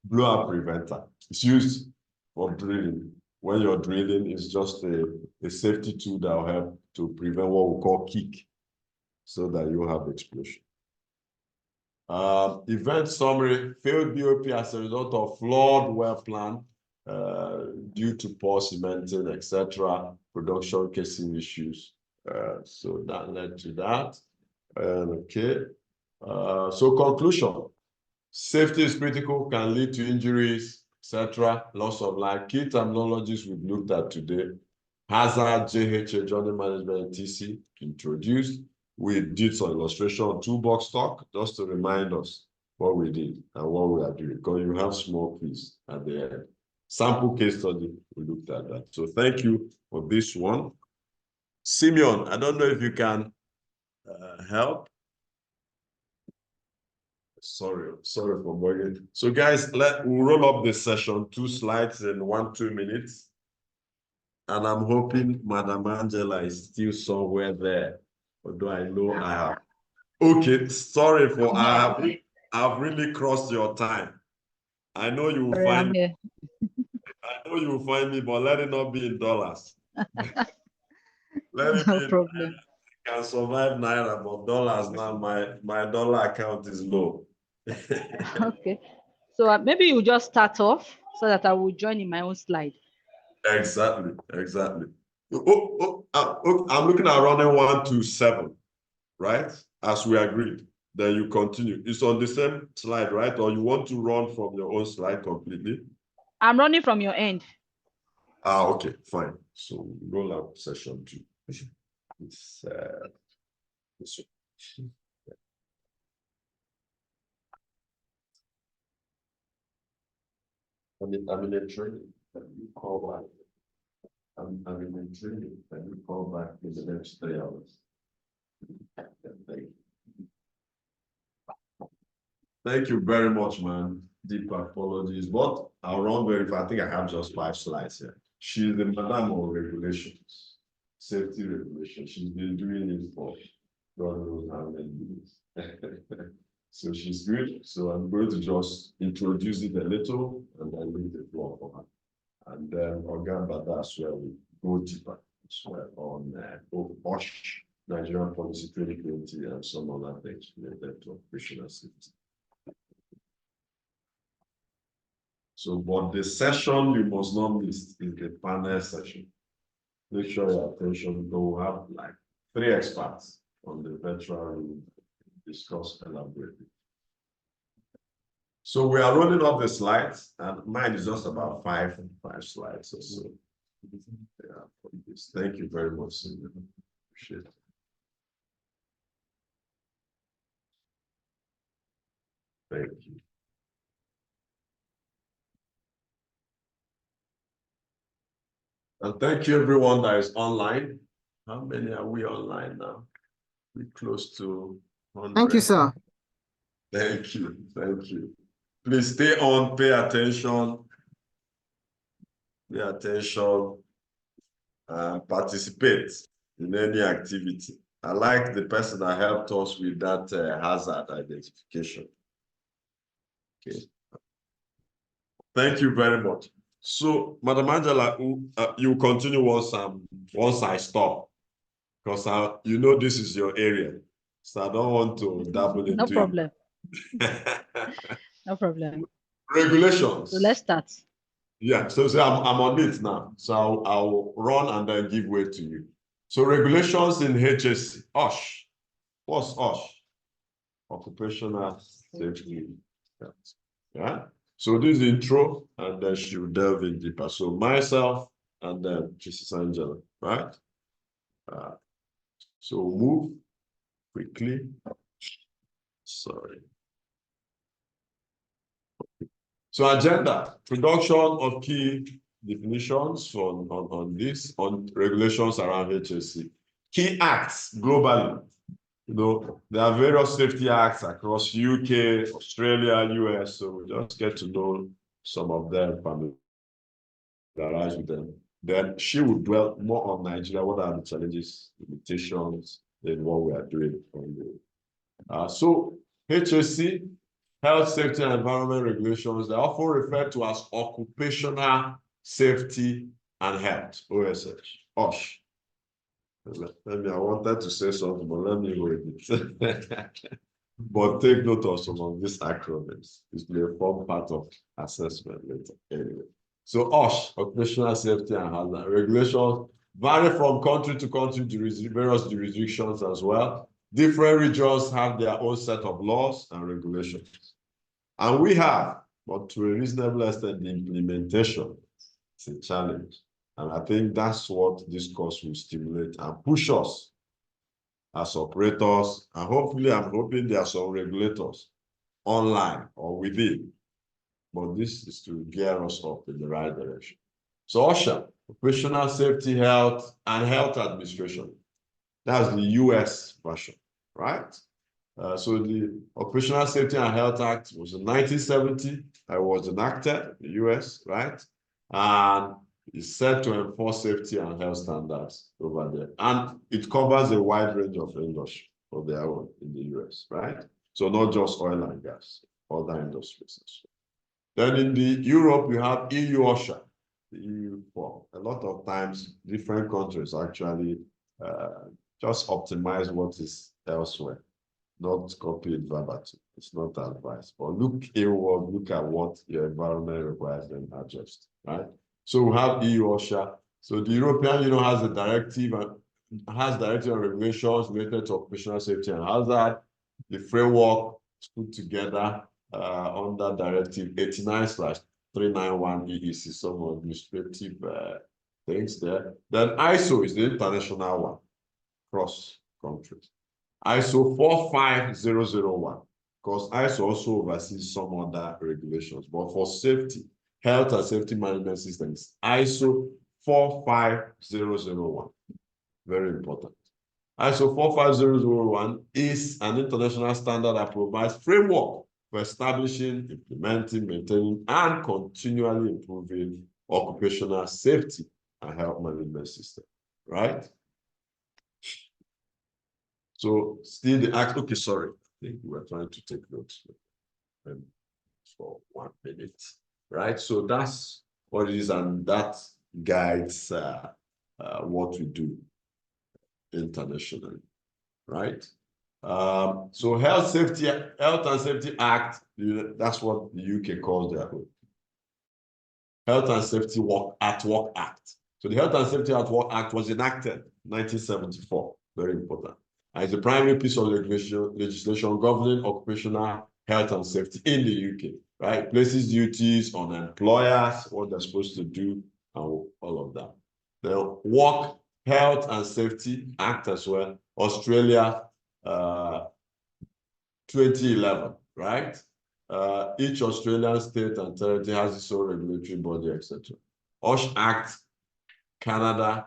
Blowout preventer. It's used for drilling. When you're drilling, it's just a safety tool that will help to prevent what we call kick so that you have explosion. Event summary, failed BOP as a result of flawed well plan due to poor cementing, etc., production casing issues. So that led to that. Okay. So conclusion, safety is critical, can lead to injuries, etc., loss of life. Key terminologies we've looked at today: hazard, JHA, journey management, TC, introduced. We did some illustration on toolbox talk, just to remind us what we did and what we are doing, because you have small quiz at the end. Sample case study, we looked at that. So thank you for this one. Simeon, I don't know if you can help. Sorry for bugging. So guys, we'll roll up this session, 2 slides in 1-2 minutes. And I'm hoping Madam Angela is still somewhere there. Although I know I have. Okay, sorry for I've really crossed your time. I know you will find me. I know you will find me, but let it not be in dollars. Let it No be problem. I can survive Naira, but dollars now, my dollar account is low. Okay. So maybe you just start off so that I will join in my own slide. Exactly. I'm looking at running 1 to 7, right? As we agreed. Then you continue. It's on the same slide, right? Or you want to run from your own slide completely? I'm running from your end. Okay, fine. So roll out session 2. It's this one. I'm in a training. Can you call back? I'm in a training. Can you call back in the next 3 hours? Thank you very much, man. Deep apologies, but I'll run very fast. I think I have just 5 slides here. She's the madam of regulations, safety regulations. She's been doing it for God knows how many years. So she's good. So I'm going to just introduce it a little and then leave the floor for her. And then Ogamba, that's where we go deeper as well on OSH, Nigerian Policy 2020, and some other things related to operational safety. So, but the session you must not miss is the panel session. make sure your attention. We'll have like 3 experts on the virtual room discuss elaborately. So we are rolling up the slides, and mine is just about five slides or so. Yeah, for this. Thank you very much. Appreciate it. Thank you. And thank you everyone that is online. How many are we online now? We're close to 100. Thank you, sir. Thank you. Thank you. Please stay on, pay attention. Pay attention. Participate in any activity. I like the person that helped us with that hazard identification. Okay. Thank you very much. So, Madam Angela, you continue once I stop, because you know this is your area, so I don't want to dabble into No it. problem. No problem. Regulations. So let's start. Yeah, so I'm on it now. So I'll run and then give way to you. So regulations in HSC. OSH. What's OSH? Occupational Safety. Yeah. So this is the intro, and then she will delve in deeper. So myself and then Mrs. Angela, right? So move quickly. Sorry. So agenda, production of key definitions on regulations around HSC. Key acts globally. You know, there are various safety acts across UK, Australia, US. So we just get to know some of them, familiarize with them. Then she will dwell more on Nigeria. What are the challenges, limitations, in what we are doing on the so HSC, Health, Safety, and Environment Regulations, they're often referred to as Occupational Safety and Health, OSH. Let me, I wanted to say something, but let me wait it. But take note of some of these acronyms. This will form part of assessment later. Anyway. So OSH, Occupational Safety and Health Regulations, vary from country to country, various jurisdictions as well. Different regions have their own set of laws and regulations. And we have, but to a reasonable extent, the implementation is a challenge. And I think that's what this course will stimulate and push us as operators. And hopefully, I'm hoping there are some regulators online or within. But this is to gear us up in the right direction. So OSHA, Occupational Safety, Health, and Health Administration. That's the US version, right? So the Occupational Safety and Health Act was in 1970. It was enacted in the US, right? And it's set to enforce safety and health standards over there. And it covers a wide range of industry of their own in the US, right? So not just oil and gas, other industries. Then in the Europe, you have EU OSHA, the EU form. A lot of times, different countries actually just optimize what is elsewhere, not copy it verbatim. It's not advice. But look inward, look at what your environment requires and adjust, right? So we have EU OSHA. So the European Union has a directive and regulations related to occupational safety and hazard. The framework is put together under Directive 89/391 EEC, some administrative things there. Then ISO is the international one, cross countries. ISO 45001, because ISO also oversees some other regulations, but for safety, health and safety management systems, ISO 45001, very important. ISO 45001 is an international standard that provides framework for establishing, implementing, maintaining, and continually improving occupational safety and health management system, right? So still the act, okay, sorry. I think we were trying to take notes for 1 minute, right? So that's what it is, and that guides what we do internationally, right? So Health and Safety Act, that's what the UK calls their own. Health and Safety Work Act. So the Health and Safety at Work Act was enacted in 1974. Very important. And it's the primary piece of legislation governing occupational health and safety in the UK, right? It places duties on employers, what they're supposed to do, and all of that. The Work Health and Safety Act as well, Australia, 2011, right? Each Australian state and territory has its own regulatory body, etc. OSH Act, Canada,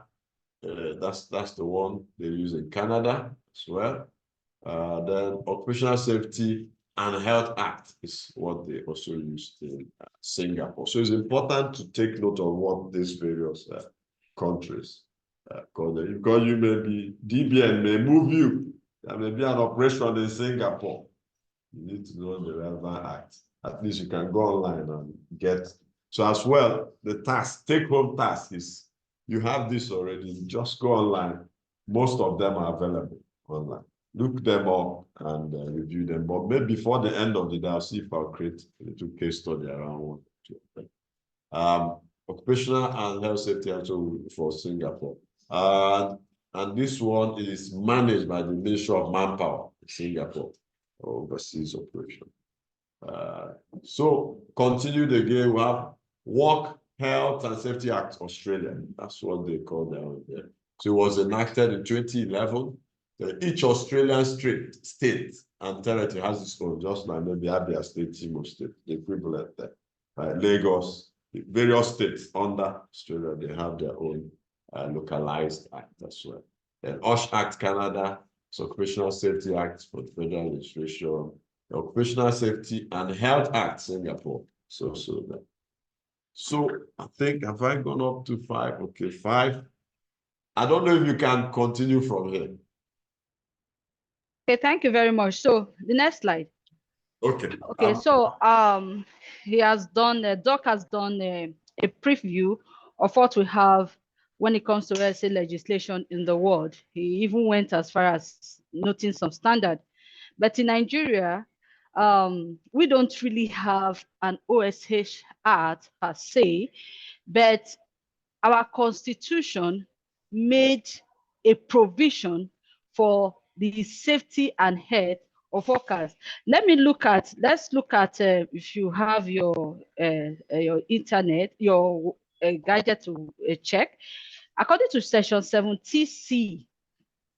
that's the one they use in Canada as well. Then Occupational Safety and Health Act is what they also used in Singapore. So it's important to take note of what these various countries because you may be DBN may move you. There may be an operation in Singapore. You need to know the relevant act. At least you can go online and get. So as well, the task, take-home task is you have this already. Just go online. Most of them are available online. Look them up and review them. But maybe before the end of the day, I'll see if I'll create a little case study around one or two. Occupational and health safety also for Singapore. And this one is managed by the Ministry of Manpower in Singapore, overseas operation. So continued again, we have Work Health and Safety Act Australia. That's what they call that. So it was enacted in 2011. Each Australian state and territory has its own, just like maybe Abia State, Imo State, the equivalent there. Lagos, various states under Australia, they have their own localized act as well. Then OSH Act Canada, so Occupational Safety Act for the federal legislation, the Occupational Safety and Health Act Singapore. So I think, have I gone up to 5? Okay, 5. I don't know if you can continue from here. Okay, thank you very much. So the next slide. Okay. Okay, so he has done, Doc has done a preview of what we have when it comes to OSA legislation in the world. He even went as far as noting some standard. But in Nigeria, we don't really have an OSH Act per se, but our constitution made a provision for the safety and health of workers. Let's look at, if you have your internet, your gadget to check. According to section 70C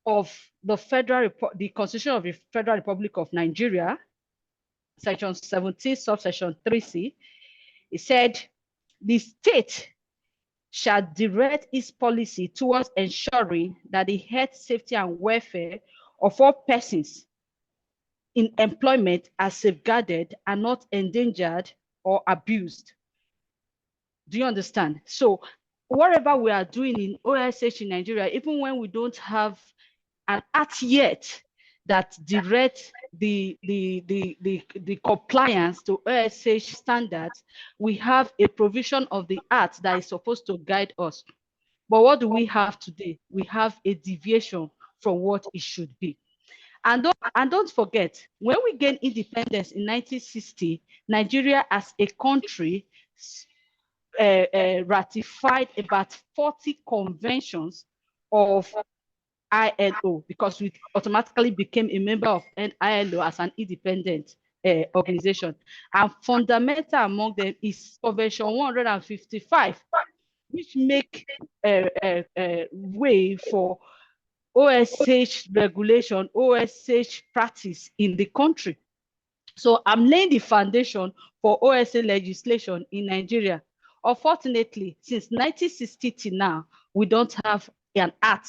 of the the Constitution of the Federal Republic of Nigeria, section 70, subsection 3C, it said the state shall direct its policy towards ensuring that the health, safety, and welfare of all persons in employment are safeguarded and not endangered or abused. Do you understand? So whatever we are doing in OSH in Nigeria, even when we don't have an act yet that directs the compliance to OSH standards, we have a provision of the act that is supposed to guide us. But what do we have today? We have a deviation from what it should be. And don't forget, when we gained independence in 1960, Nigeria as a country ratified about 40 conventions of ILO, because we automatically became a member of ILO as an independent organization. And fundamental among them is Convention 155, which make way for OSH regulation, OSH practice in the country. So I'm laying the foundation for OSA legislation in Nigeria. Unfortunately, since 1960 till now, we don't have an act,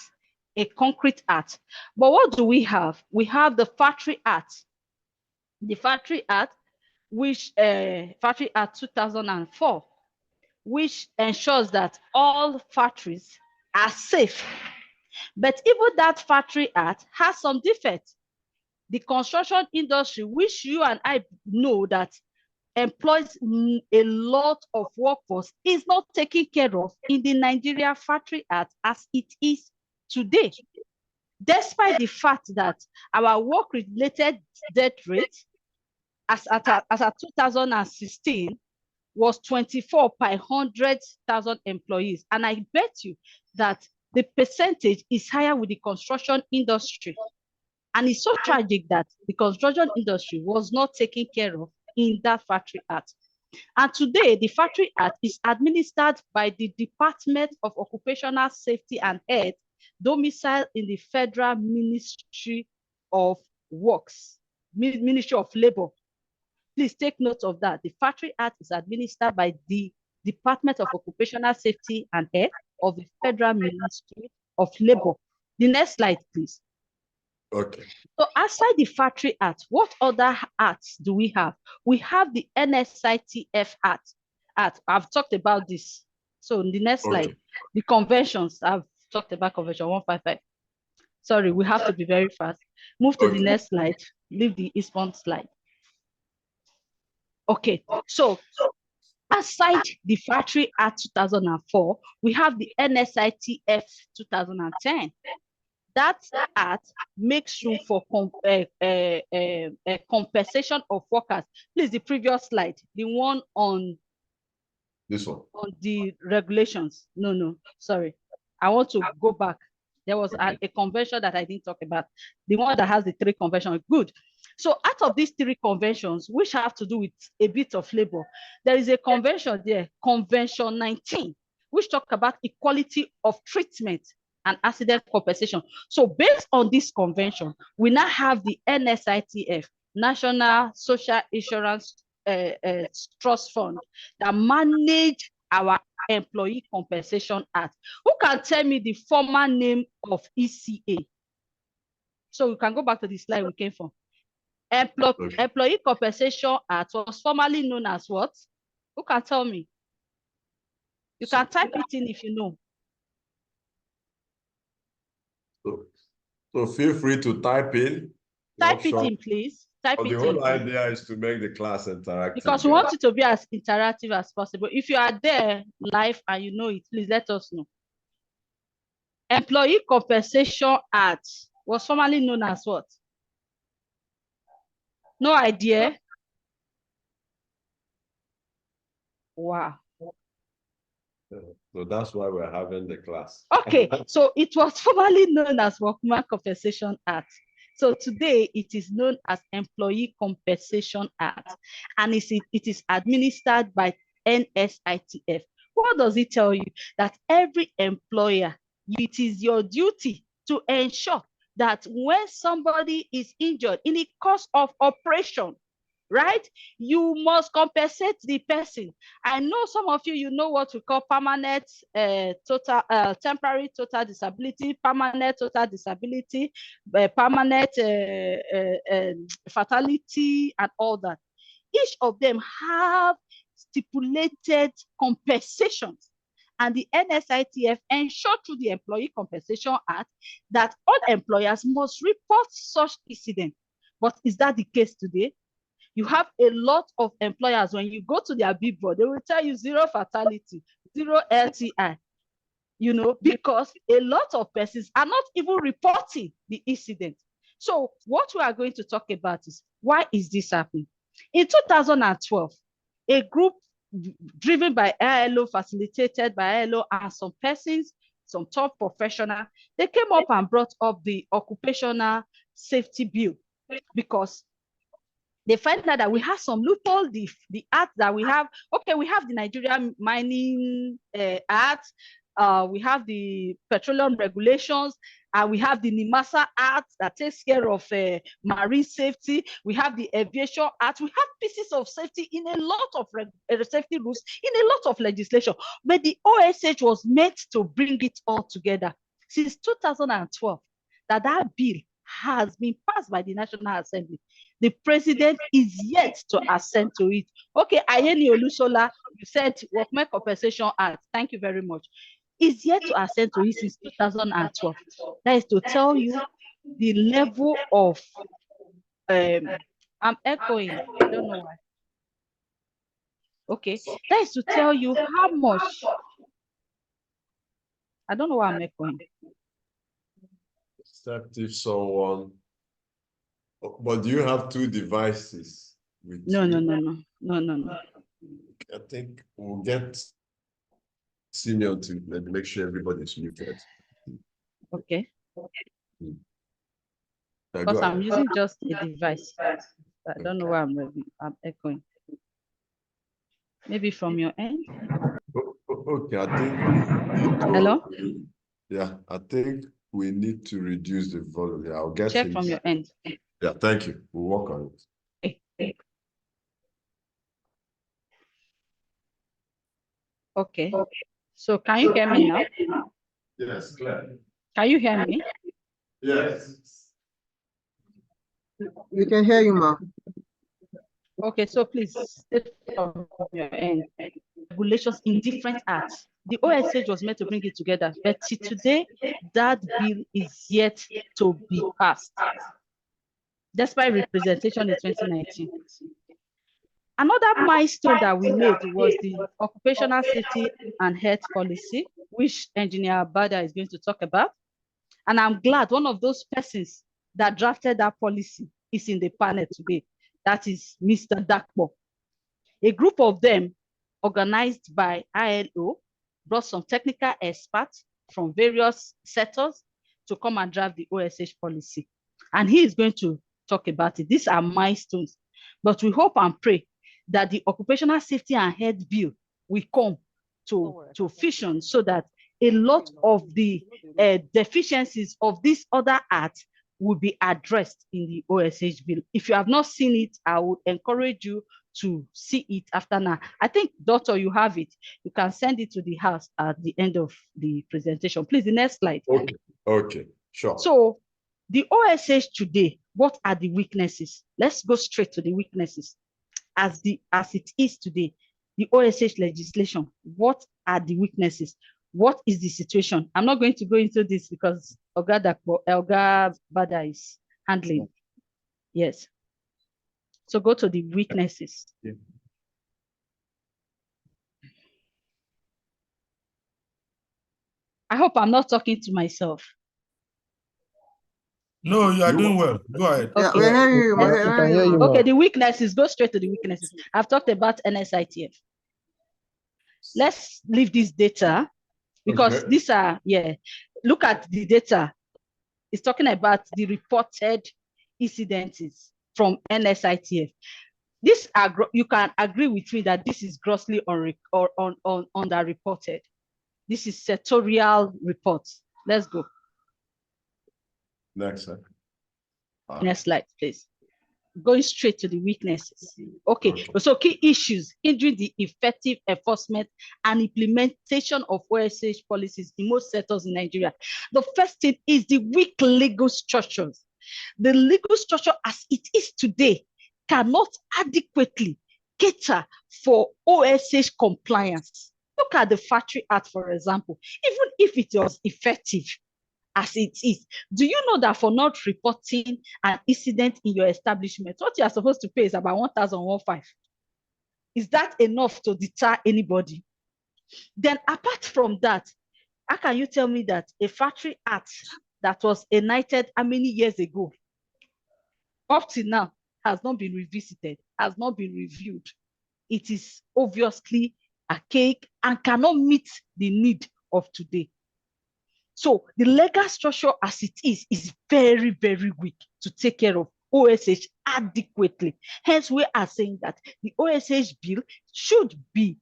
a concrete act. But what do we have? We have the Factory Act. The Factory Act, which Factory Act 2004, which ensures that all factories are safe. But even that Factory Act has some defects. The construction industry, which you and I know that employs a lot of workforce, is not taken care of in the Nigeria Factory Act as it is today. Despite the fact that our work-related death rate as at 2016 was 24 per 100,000 employees. And I bet you that the percentage is higher with the construction industry. And it's so tragic that the construction industry was not taken care of in that Factory Act. And today, the Factory Act is administered by the Department of Occupational Safety and Health, domiciled in the Federal Ministry of Works, Ministry of Labor. Please take note of that. The Factory Act is administered by the Department of Occupational Safety and Health of the Federal Ministry of Labor. The next slide, please. Okay. So outside the Factory Act, what other acts do we have? We have the NSITF Act. I've talked about this. So in the next slide, the conventions, I've talked about Convention 155. Sorry, we have to be very fast. Move to the next slide. Leave the Eastbourne slide. Okay, so aside the Factory Act 2004, we have the NSITF 2010. That act makes room for compensation of workers. Please, the previous slide, the one on this one, on the regulations. No, sorry. I want to go back. There was a convention that I didn't talk about. The one that has the 3 conventions. Good. So out of these 3 conventions, which have to do with a bit of labor, there is a convention there, Convention 19, which talk about equality of treatment and accident compensation. So based on this convention, we now have the NSITF, National Social Insurance Trust Fund, that manage our Employee Compensation Act. Who can tell me the former name of ECA? So we can go back to the slide we came from. Employee Compensation Act was formerly known as what? Who can tell me? You can type it in if you know. So feel free to type in. Type it in, please. Type it in. The whole idea is to make the class interactive. Because we want it to be as interactive as possible. If you are there live and you know it, please let us know. Employee Compensation Act was formerly known as what? No idea? Wow. So that's why we're having the class. Okay, so it was formerly known as Workman Compensation Act. So today it is known as Employee Compensation Act, and it is administered by NSITF. What does it tell you? That every employer, it is your duty to ensure that when somebody is injured in the course of operation, right, you must compensate the person. I know some of you know what we call permanent temporary total disability, permanent total disability, permanent fatality, and all that. Each of them have stipulated compensations, and the NSITF ensure through the Employee Compensation Act that all employers must report such incident. But is that the case today? You have a lot of employers, when you go to their billboard, they will tell you 0 fatality, 0 LTI, because a lot of persons are not even reporting the incident. So what we are going to talk about is, why is this happening? In 2012, a group driven by ILO, facilitated by ILO, and some persons, some top professionals, they came up and brought up the Occupational Safety Bill, because they find out that we have some loophole, the act that we have. Okay, we have the Nigerian Mining Act, we have the Petroleum Regulations, and we have the NIMASA Act that takes care of marine safety. We have the Aviation Act. We have pieces of safety in a lot of safety rules, in a lot of legislation. But the OSH was meant to bring it all together. Since 2012, that bill has been passed by the National Assembly. The president is yet to assent to it. Okay, Ayeni Olusola, you said Workmen Compensation Act. Thank you very much. Is yet to assent to it since 2012. That is to tell you the level of, I'm echoing, I don't know why. Okay, that is to tell you how much, I don't know why I'm echoing. Except if someone, but do you have 2 devices? No. I think we'll get Simeon to make sure everybody's muted. Okay. Go Because I'm ahead. using just a device. I don't know why I'm echoing. Maybe from your end. Okay, I think. Hello? Yeah, I think we need to reduce the volume. Yeah, I'll get Check him. from your end. Yeah, thank you. We'll work on it. Okay. So can you hear me now? Yes, clear. Can you hear me? Yes. We can hear you, ma. Okay, so please state from your end. Regulations in different acts. The OSH was meant to bring it together, but today that bill is yet to be passed, despite representation in 2019. Another milestone that we made was the occupational safety and health policy, which Engineer Bada is going to talk about. And I'm glad one of those persons that drafted that policy is in the panel today. That is Mr. Dakpo. A group of them, organized by ILO, brought some technical experts from various sectors to come and draft the OSH policy. And he is going to talk about it. These are milestones. But we hope and pray that the occupational safety and health bill will come to fruition so that a lot of the deficiencies of this other act will be addressed in the OSH bill. If you have not seen it, I would encourage you to see it after now. I think, Doctor, you have it. You can send it to the house at the end of the presentation. Please, the next slide. Okay, sure. So the OSH today, what are the weaknesses? Let's go straight to the weaknesses. As it is today, the OSH legislation, what are the weaknesses? What is the situation? I'm not going to go into this because Elga Bada is handling. Yes. So go to the weaknesses. Yeah. I hope I'm not talking to myself. No, you are doing well. Go ahead. Yeah, Okay. we're hearing you, ma. Yes, we can hear you, ma. Okay, the weaknesses, go straight to the weaknesses. I've talked about NSITF. Let's leave this data because Okay. these are, look at the data. It's talking about the reported incidences from NSITF. This you can agree with me that this is grossly underreported. This is sectorial reports. Let's go. Next slide. Next slide, please. Going straight to the weaknesses. Okay, so key issues hindering the effective enforcement and implementation of OSH policies in most sectors in Nigeria. The first thing is the weak legal structures. The legal structure as it is today cannot adequately cater for OSH compliance. Look at the Factory Act, for example. Even if it was effective, as it is, do you know that for not reporting an incident in your establishment, what you are supposed to pay is about 1,115? Is that enough to deter anybody? Then apart from that, how can you tell me that a Factory Act that was enacted how many years ago, up to now, has not been revisited, has not been reviewed? It is obviously archaic and cannot meet the need of today. So the legal structure as it is very, very weak to take care of OSH adequately. Hence, we are saying that the OSH bill should be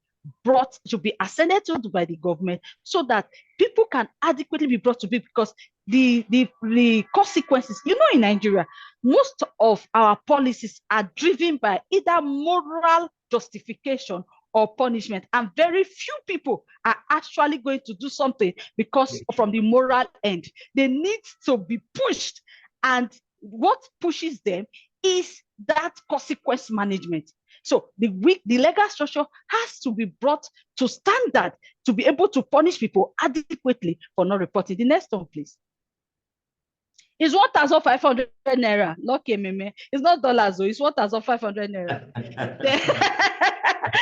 ascended to by the government so that people can adequately be brought to be, because the consequences, in Nigeria, most of our policies are driven by either moral justification or punishment, and very few people are actually going to do something because from the moral end. They need to be pushed, and what pushes them is that consequence management. So the legal structure has to be brought to standard to be able to punish people adequately for not reporting. The next one, please. It's 1,500 naira. Lucky meme. It's not dollars, though. It's 1,500 naira.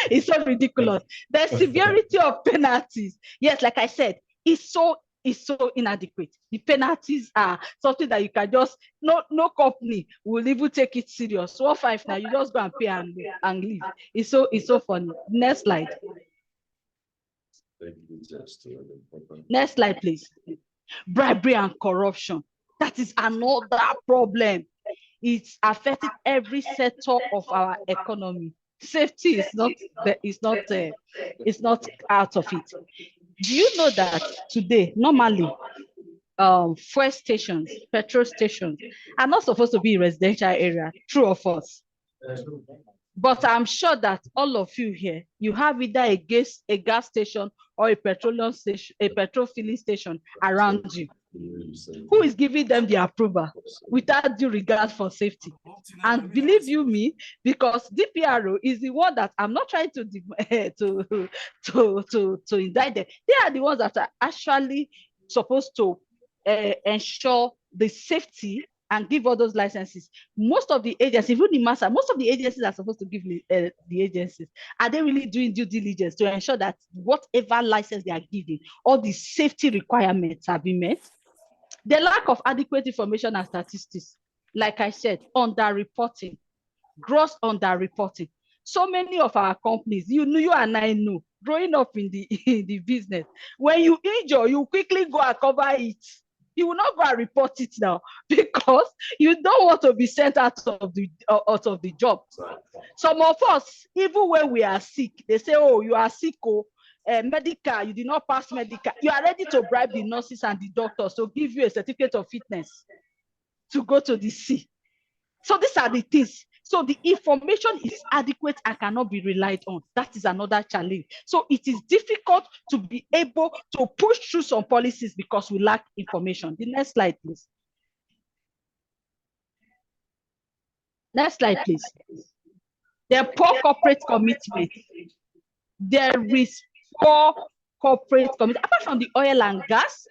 It's so ridiculous. The severity of penalties, yes, like I said, is so is so inadequate. The penalties are something that you can just, no company will even take it serious. 1.5 now, you just go and pay and leave. It's so funny. Next slide. Next slide, please. Bribery and corruption. That is another problem. It's affecting every sector of our economy. Safety is not out of it. Do you know that today, normally, fuel stations, petrol stations are not supposed to be in residential area, true or false? But I'm sure that all of you here, you have either a gas station or a petroleum station, a petrol filling station around you. Who is giving them the approval without due regard for safety? And believe you me, because DPRO is the one that I'm not trying to indict them. They are the ones that are actually supposed to ensure the safety and give all those licenses. Most of the agencies, even the master, most of the agencies are supposed to give the agencies. Are they really doing due diligence to ensure that whatever license they are giving, all the safety requirements are being met? The lack of adequate information and statistics, like I said, underreporting, gross underreporting. So many of our companies, you and I know, growing up in the business, when you injure, you quickly go and cover it. You will not go and report it now because you don't want to be sent out of the job. Some of us, even when we are sick, they say, oh, you are sick, oh, medical, you did not pass medical. You are ready to bribe the nurses and the doctors to give you a certificate of fitness to go to the sea. So these are the things. So the information is adequate and cannot be relied on. That is another challenge. So it is difficult to be able to push through some policies because we lack information. The next slide, please. Next slide, please. There are poor corporate commitment. There is poor corporate commitment. Apart from the oil and gas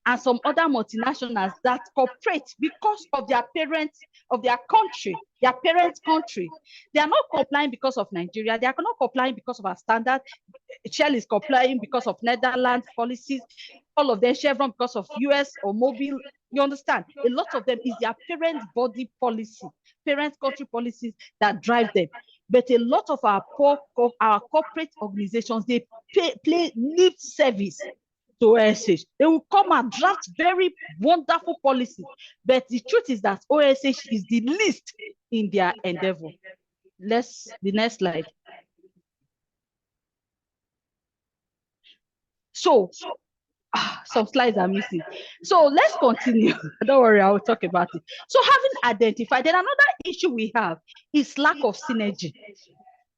and some other multinationals that cooperate because of their parents, of their country, their parent country. They are not complying because of Nigeria. They are not complying because of our standard. Shell is complying because of Netherlands policies. All of them, Chevron because of US or Mobil. You understand? A lot of them is their parent body policy, parent country policies that drive them. But a lot of our corporate organizations, they play lip service to OSH. They will come and draft very wonderful policies. But the truth is that OSH is the least in their endeavor. The next slide. So, some slides are missing. So let's continue. Don't worry, I will talk about it. So having identified, then another issue we have is lack of synergy.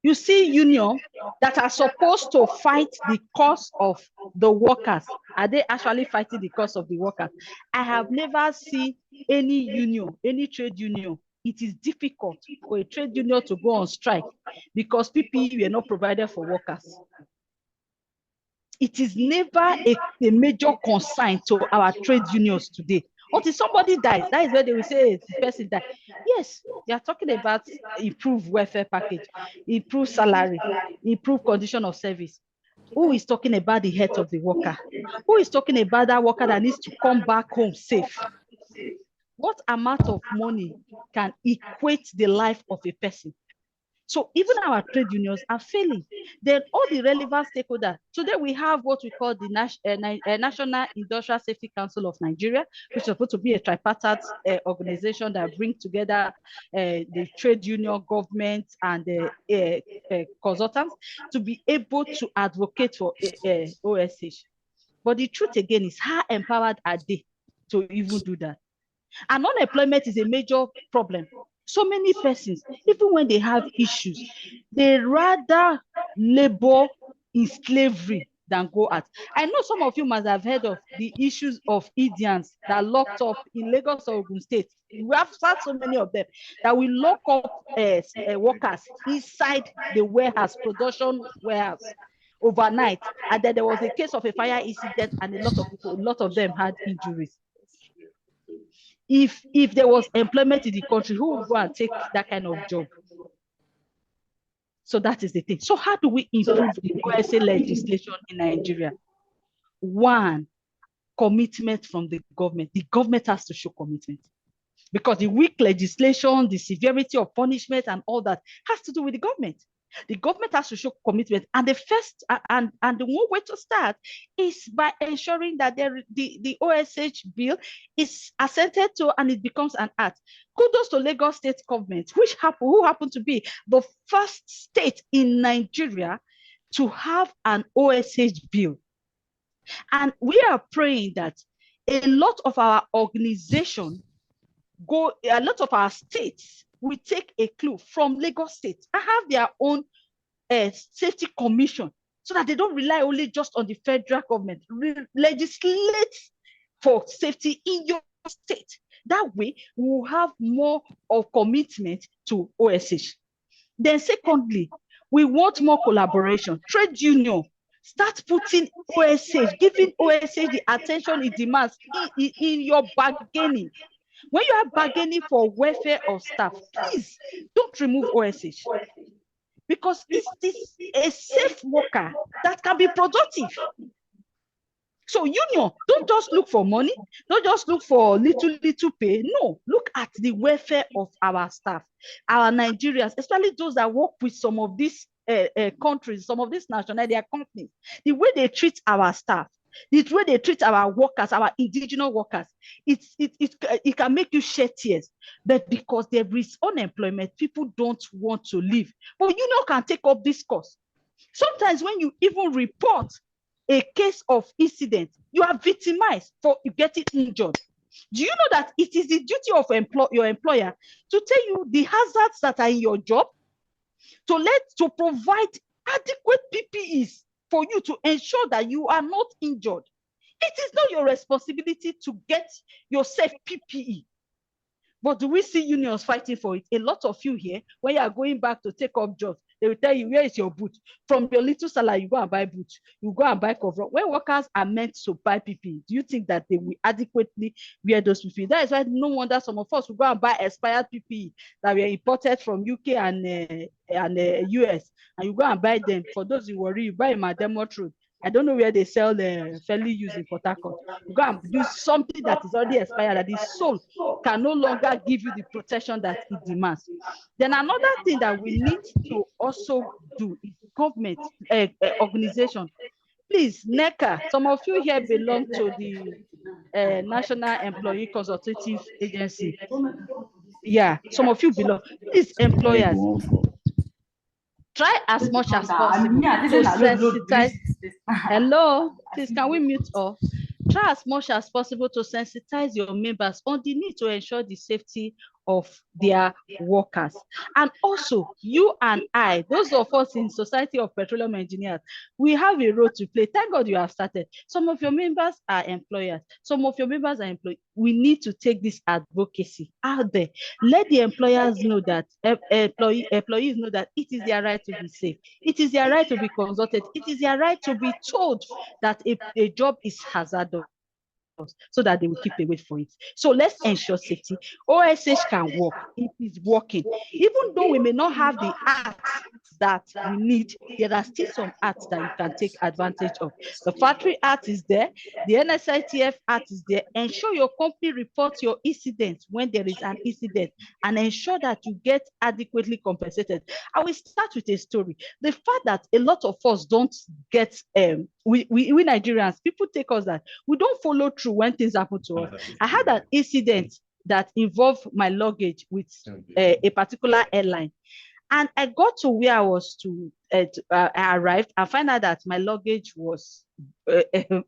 You see unions that are supposed to fight the cause of the workers. Are they actually fighting the cause of the workers? I have never seen any union, any trade union. It is difficult for a trade union to go on strike because PPE were not provided for workers. It is never a major concern to our trade unions today. Until somebody dies, that is where they will say the person died. Yes, they are talking about improved welfare package, improved salary, improved condition of service. Who is talking about the health of the worker? Who is talking about that worker that needs to come back home safe? What amount of money can equate the life of a person? So even our trade unions are failing. Then all the relevant stakeholders. Today we have what we call the National Industrial Safety Council of Nigeria, which is supposed to be a tripartite organization that brings together the trade union, government, and consultants to be able to advocate for OSH. But the truth again is, how empowered are they to even do that? And unemployment is a major problem. So many persons, even when they have issues, they rather labor in slavery than go out. I know some of you must have heard of the issues of Indians that are locked up in Lagos or Ogun State. We have had so many of them that will lock up workers inside the warehouse, production warehouse, overnight. And then there was a case of a fire incident, and a lot of them had injuries. If there was employment in the country, who would go and take that kind of job? So that is the thing. So how do we improve the OSA legislation in Nigeria? One, commitment from the government. The government has to show commitment, because the weak legislation, the severity of punishment and all that has to do with the government. The government has to show commitment, and the first and the one way to start is by ensuring that the OSH bill is assented to and it becomes an act. Kudos to Lagos State government, who happened to be the first state in Nigeria to have an OSH bill. And we are praying that a lot of our organization a lot of our states will take a clue from Lagos State and have their own safety commission, so that they don't rely only just on the federal government. Legislate for safety in your state. That way, we will have more of commitment to OSH. Then secondly, we want more collaboration. Trade union, start putting OSH, giving OSH the attention it demands in your bargaining. When you are bargaining for welfare of staff, please don't remove OSH, because it's a safe worker that can be productive. So union, don't just look for money, don't just look for little pay. No, look at the welfare of our staff, our Nigerians, especially those that work with some of these countries, some of these nationality companies. The way they treat our staff, the way they treat our workers, our indigenous workers, it can make you shed tears. But because there is unemployment, people don't want to leave. But union can take up this course. Sometimes when you even report a case of incident, you are victimized for getting injured. Do you know that it is the duty of your employer to tell you the hazards that are in your job, to provide adequate PPEs for you to ensure that you are not injured? It is not your responsibility to get yourself PPE. But do we see unions fighting for it? A lot of you here, when you are going back to take up jobs, they will tell you, where is your boot? From your little salary, you go and buy boots. You go and buy cover. When workers are meant to buy PPE, do you think that they will adequately wear those PPE? That is why no wonder some of us will go and buy expired PPE that were imported from UK and US, and you go and buy them. For those who worry, you buy in my demo truth. I don't know where they sell the fairly used in Port Harcourt. You go and do something that is already expired, that is sold, can no longer give you the protection that it demands. Then another thing that we need to also do is government organization. Please, NECA, some of you here belong to the National Employee Consultative Agency. Yeah, some of you belong. Please, employers, try as much as possible to sensitize. Hello, please, can we mute off? Try as much as possible to sensitize your members on the need to ensure the safety of their workers. And also, you and I, those of us in Society of Petroleum Engineers, we have a role to play. Thank God you have started. Some of your members are employers. Some of your members are employees. We need to take this advocacy out there. Let the employers know that, employees know that it is their right to be safe. It is their right to be consulted. It is their right to be told that a job is hazardous, so that they will keep away for it. So let's ensure safety. OSH can work. It is working. Even though we may not have the acts that we need, there are still some acts that you can take advantage of. The Factory Act is there. The NSITF Act is there. Ensure your company reports your incidents when there is an incident, and ensure that you get adequately compensated. I will start with a story. The fact that a lot of us don't get, we Nigerians, people take us that we don't follow through when things happen to us. I had an incident that involved my luggage with a particular airline, and I got to where I was I arrived and find out that my luggage was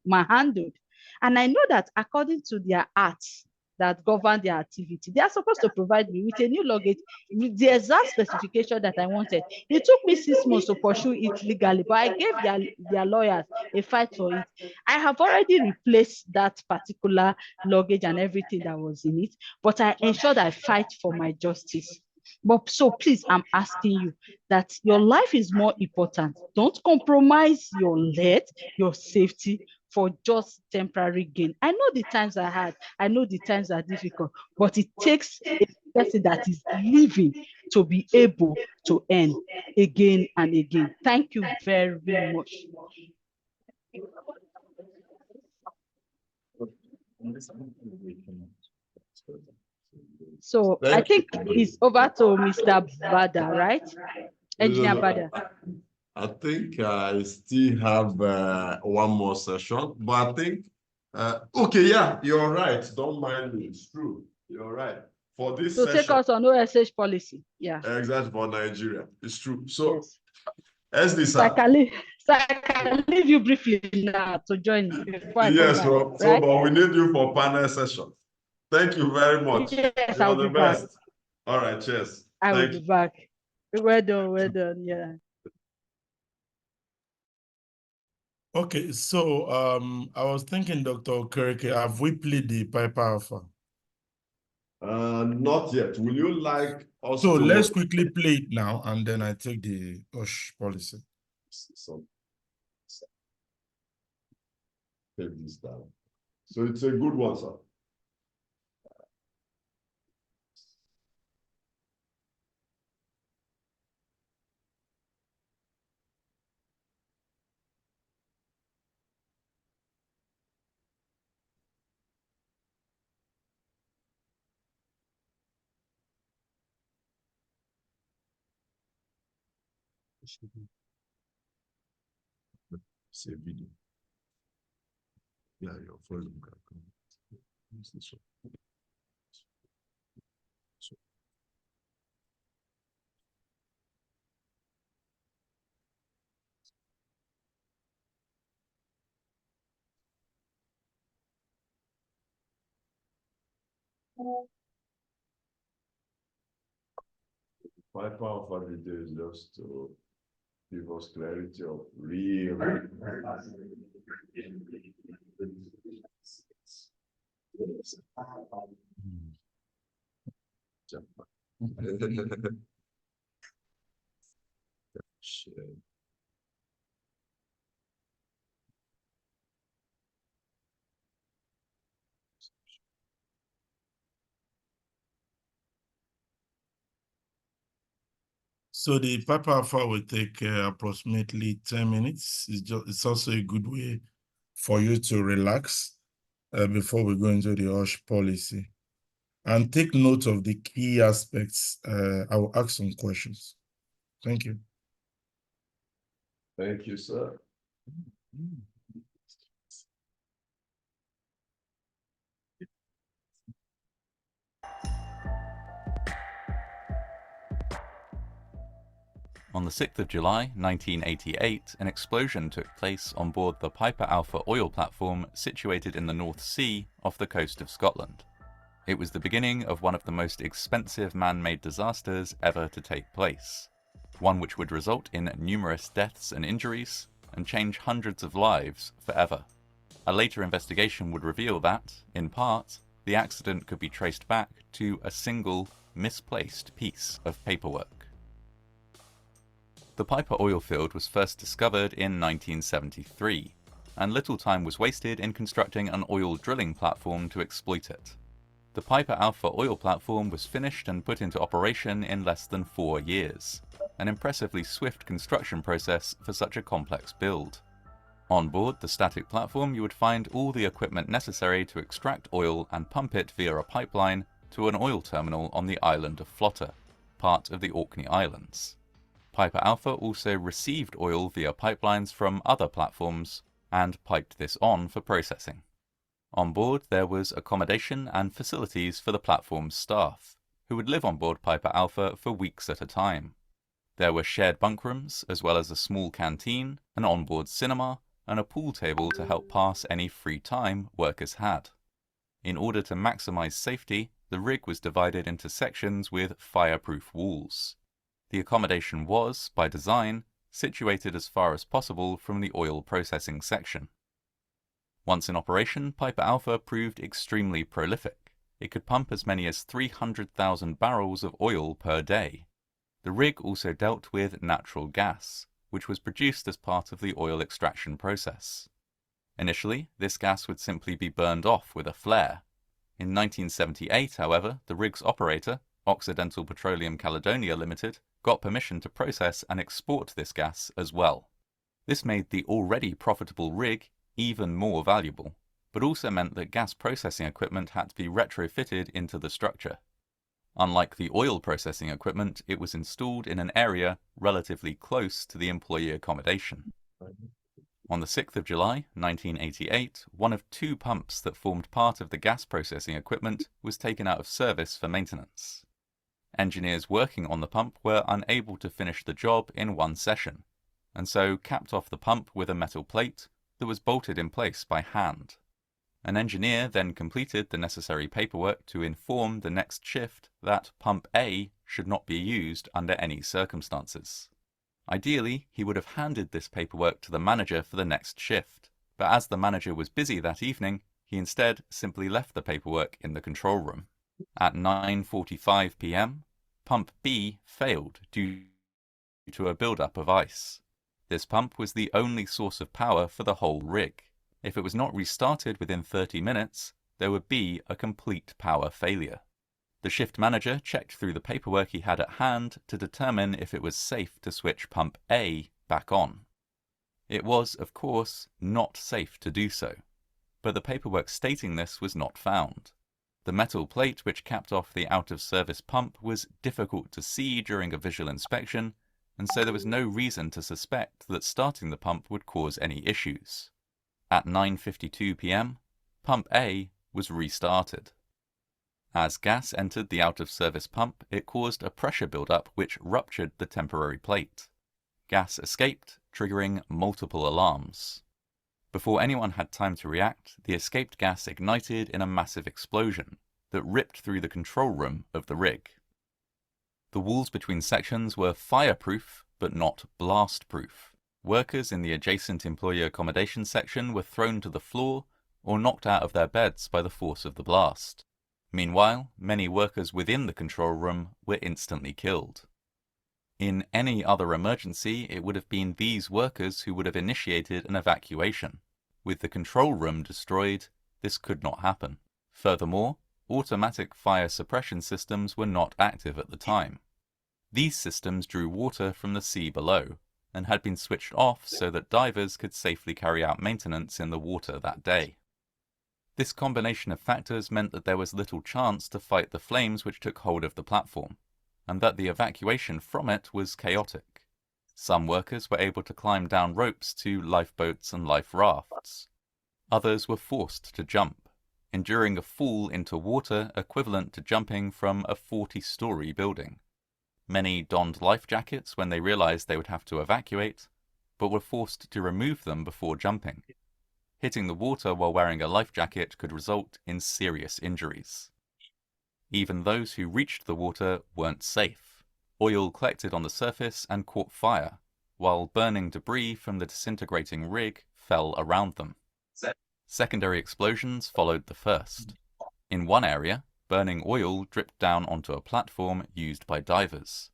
manhandled. And I know that according to their acts that govern their activity, they are supposed to provide me with a new luggage with the exact specification that I wanted. It took me 6 months to pursue it legally, but I gave their lawyers a fight for it. I have already replaced that particular luggage and everything that was in it, but I ensured I fight for my justice. But so please, I'm asking you that your life is more important. Don't compromise your health, your safety for just temporary gain. I know the times are hard. I know the times are difficult, but it takes a person that is living to be able to earn again and again. Thank you very much. So I Thank think you. it's over to Mr. Bada, right? Engineer Bada. I think I still have one more session, but I think, okay, yeah, you're right. Don't mind me. It's true. You're right. For this To take session, us on OSH policy. Yeah. exactly for Nigeria. It's true. So, Yes. SD, So I sir. can leave you briefly now to join before I come Yes, back, so right? but we need you for panel session. Thank you very much. Yes, You're I'll the be back. best. All right, cheers. I will Thank be you. back. Well done, yeah. Okay, so I was thinking, Dr. Okereke, have we played the Piper Alpha? Not yet. Will you like us So to let's quickly play it now, and then I take the OSH policy. Take this down? So it's a good one, sir. It's a video. Yeah, your phone can come. Use this one. My power for the day is just to give us clarity of real. Shit. So the Piper Alpha will take approximately 10 minutes. It's also a good way for you to relax before we go into the OSH policy. And take note of the key aspects. I will ask some questions. Thank you. Thank you, sir. On the 6th of July 1988, an explosion took place on board the Piper Alpha oil platform situated in the North Sea off the coast of Scotland. It was the beginning of one of the most expensive man-made disasters ever to take place, one which would result in numerous deaths and injuries and change hundreds of lives forever. A later investigation would reveal that, in part, the accident could be traced back to a single, misplaced piece of paperwork. The Piper oil field was first discovered in 1973, and little time was wasted in constructing an oil drilling platform to exploit it. The Piper Alpha oil platform was finished and put into operation in less than 4 years, an impressively swift construction process for such a complex build. On board the static platform you would find all the equipment necessary to extract oil and pump it via a pipeline to an oil terminal on the island of Flotta, part of the Orkney Islands. Piper Alpha also received oil via pipelines from other platforms and piped this on for processing. On board there was accommodation and facilities for the platform's staff, who would live on board Piper Alpha for weeks at a time. There were shared bunk rooms, as well as a small canteen, an onboard cinema, and a pool table to help pass any free time workers had. In order to maximize safety, the rig was divided into sections with fireproof walls. The accommodation was, by design, situated as far as possible from the oil processing section. Once in operation, Piper Alpha proved extremely prolific. It could pump as many as 300,000 barrels of oil per day. The rig also dealt with natural gas, which was produced as part of the oil extraction process. Initially, this gas would simply be burned off with a flare. In 1978, however, the rig's operator, Occidental Petroleum Caledonia Limited, got permission to process and export this gas as well. This made the already profitable rig even more valuable. but also meant that gas processing equipment had to be retrofitted into the structure. Unlike the oil processing equipment, it was installed in an area relatively close to the employee accommodation. On the 6th of July, 1988, one of two pumps that formed part of the gas processing equipment was taken out of service for maintenance. Engineers working on the pump were unable to finish the job in one session, and so capped off the pump with a metal plate that was bolted in place by hand. An engineer then completed the necessary paperwork to inform the next shift that pump A should not be used under any circumstances. Ideally, he would have handed this paperwork to the manager for the next shift, but as the manager was busy that evening, he instead simply left the paperwork in the control room. At 9:45 p.m., pump B failed due to a buildup of ice. This pump was the only source of power for the whole rig. If it was not restarted within 30 minutes, there would be a complete power failure. The shift manager checked through the paperwork he had at hand to determine if it was safe to switch pump A back on. It was, of course, not safe to do so, but the paperwork stating this was not found. The metal plate which capped off the out-of-service pump was difficult to see during a visual inspection, and so there was no reason to suspect that starting the pump would cause any issues. At 9:52 p.m., pump A was restarted. As gas entered the out-of-service pump, it caused a pressure buildup which ruptured the temporary plate. Gas escaped, triggering multiple alarms. Before anyone had time to react, the escaped gas ignited in a massive explosion that ripped through the control room of the rig. The walls between sections were fireproof, but not blast-proof. Workers in the adjacent employee accommodation section were thrown to the floor or knocked out of their beds by the force of the blast. Meanwhile, many workers within the control room were instantly killed. In any other emergency, it would have been these workers who would have initiated an evacuation. With the control room destroyed, this could not happen. Furthermore, automatic fire suppression systems were not active at the time. These systems drew water from the sea below, and had been switched off so that divers could safely carry out maintenance in the water that day. This combination of factors meant that there was little chance to fight the flames which took hold of the platform, and that the evacuation from it was chaotic. Some workers were able to climb down ropes to lifeboats and life rafts. Others were forced to jump, enduring a fall into water equivalent to jumping from a 40-story building. Many donned life jackets when they realized they would have to evacuate, but were forced to remove them before jumping. Hitting the water while wearing a life jacket could result in serious injuries. Even those who reached the water weren't safe. Oil collected on the surface and caught fire, while burning debris from the disintegrating rig fell around them. Secondary explosions followed the first. In one area, burning oil dripped down onto a platform used by divers.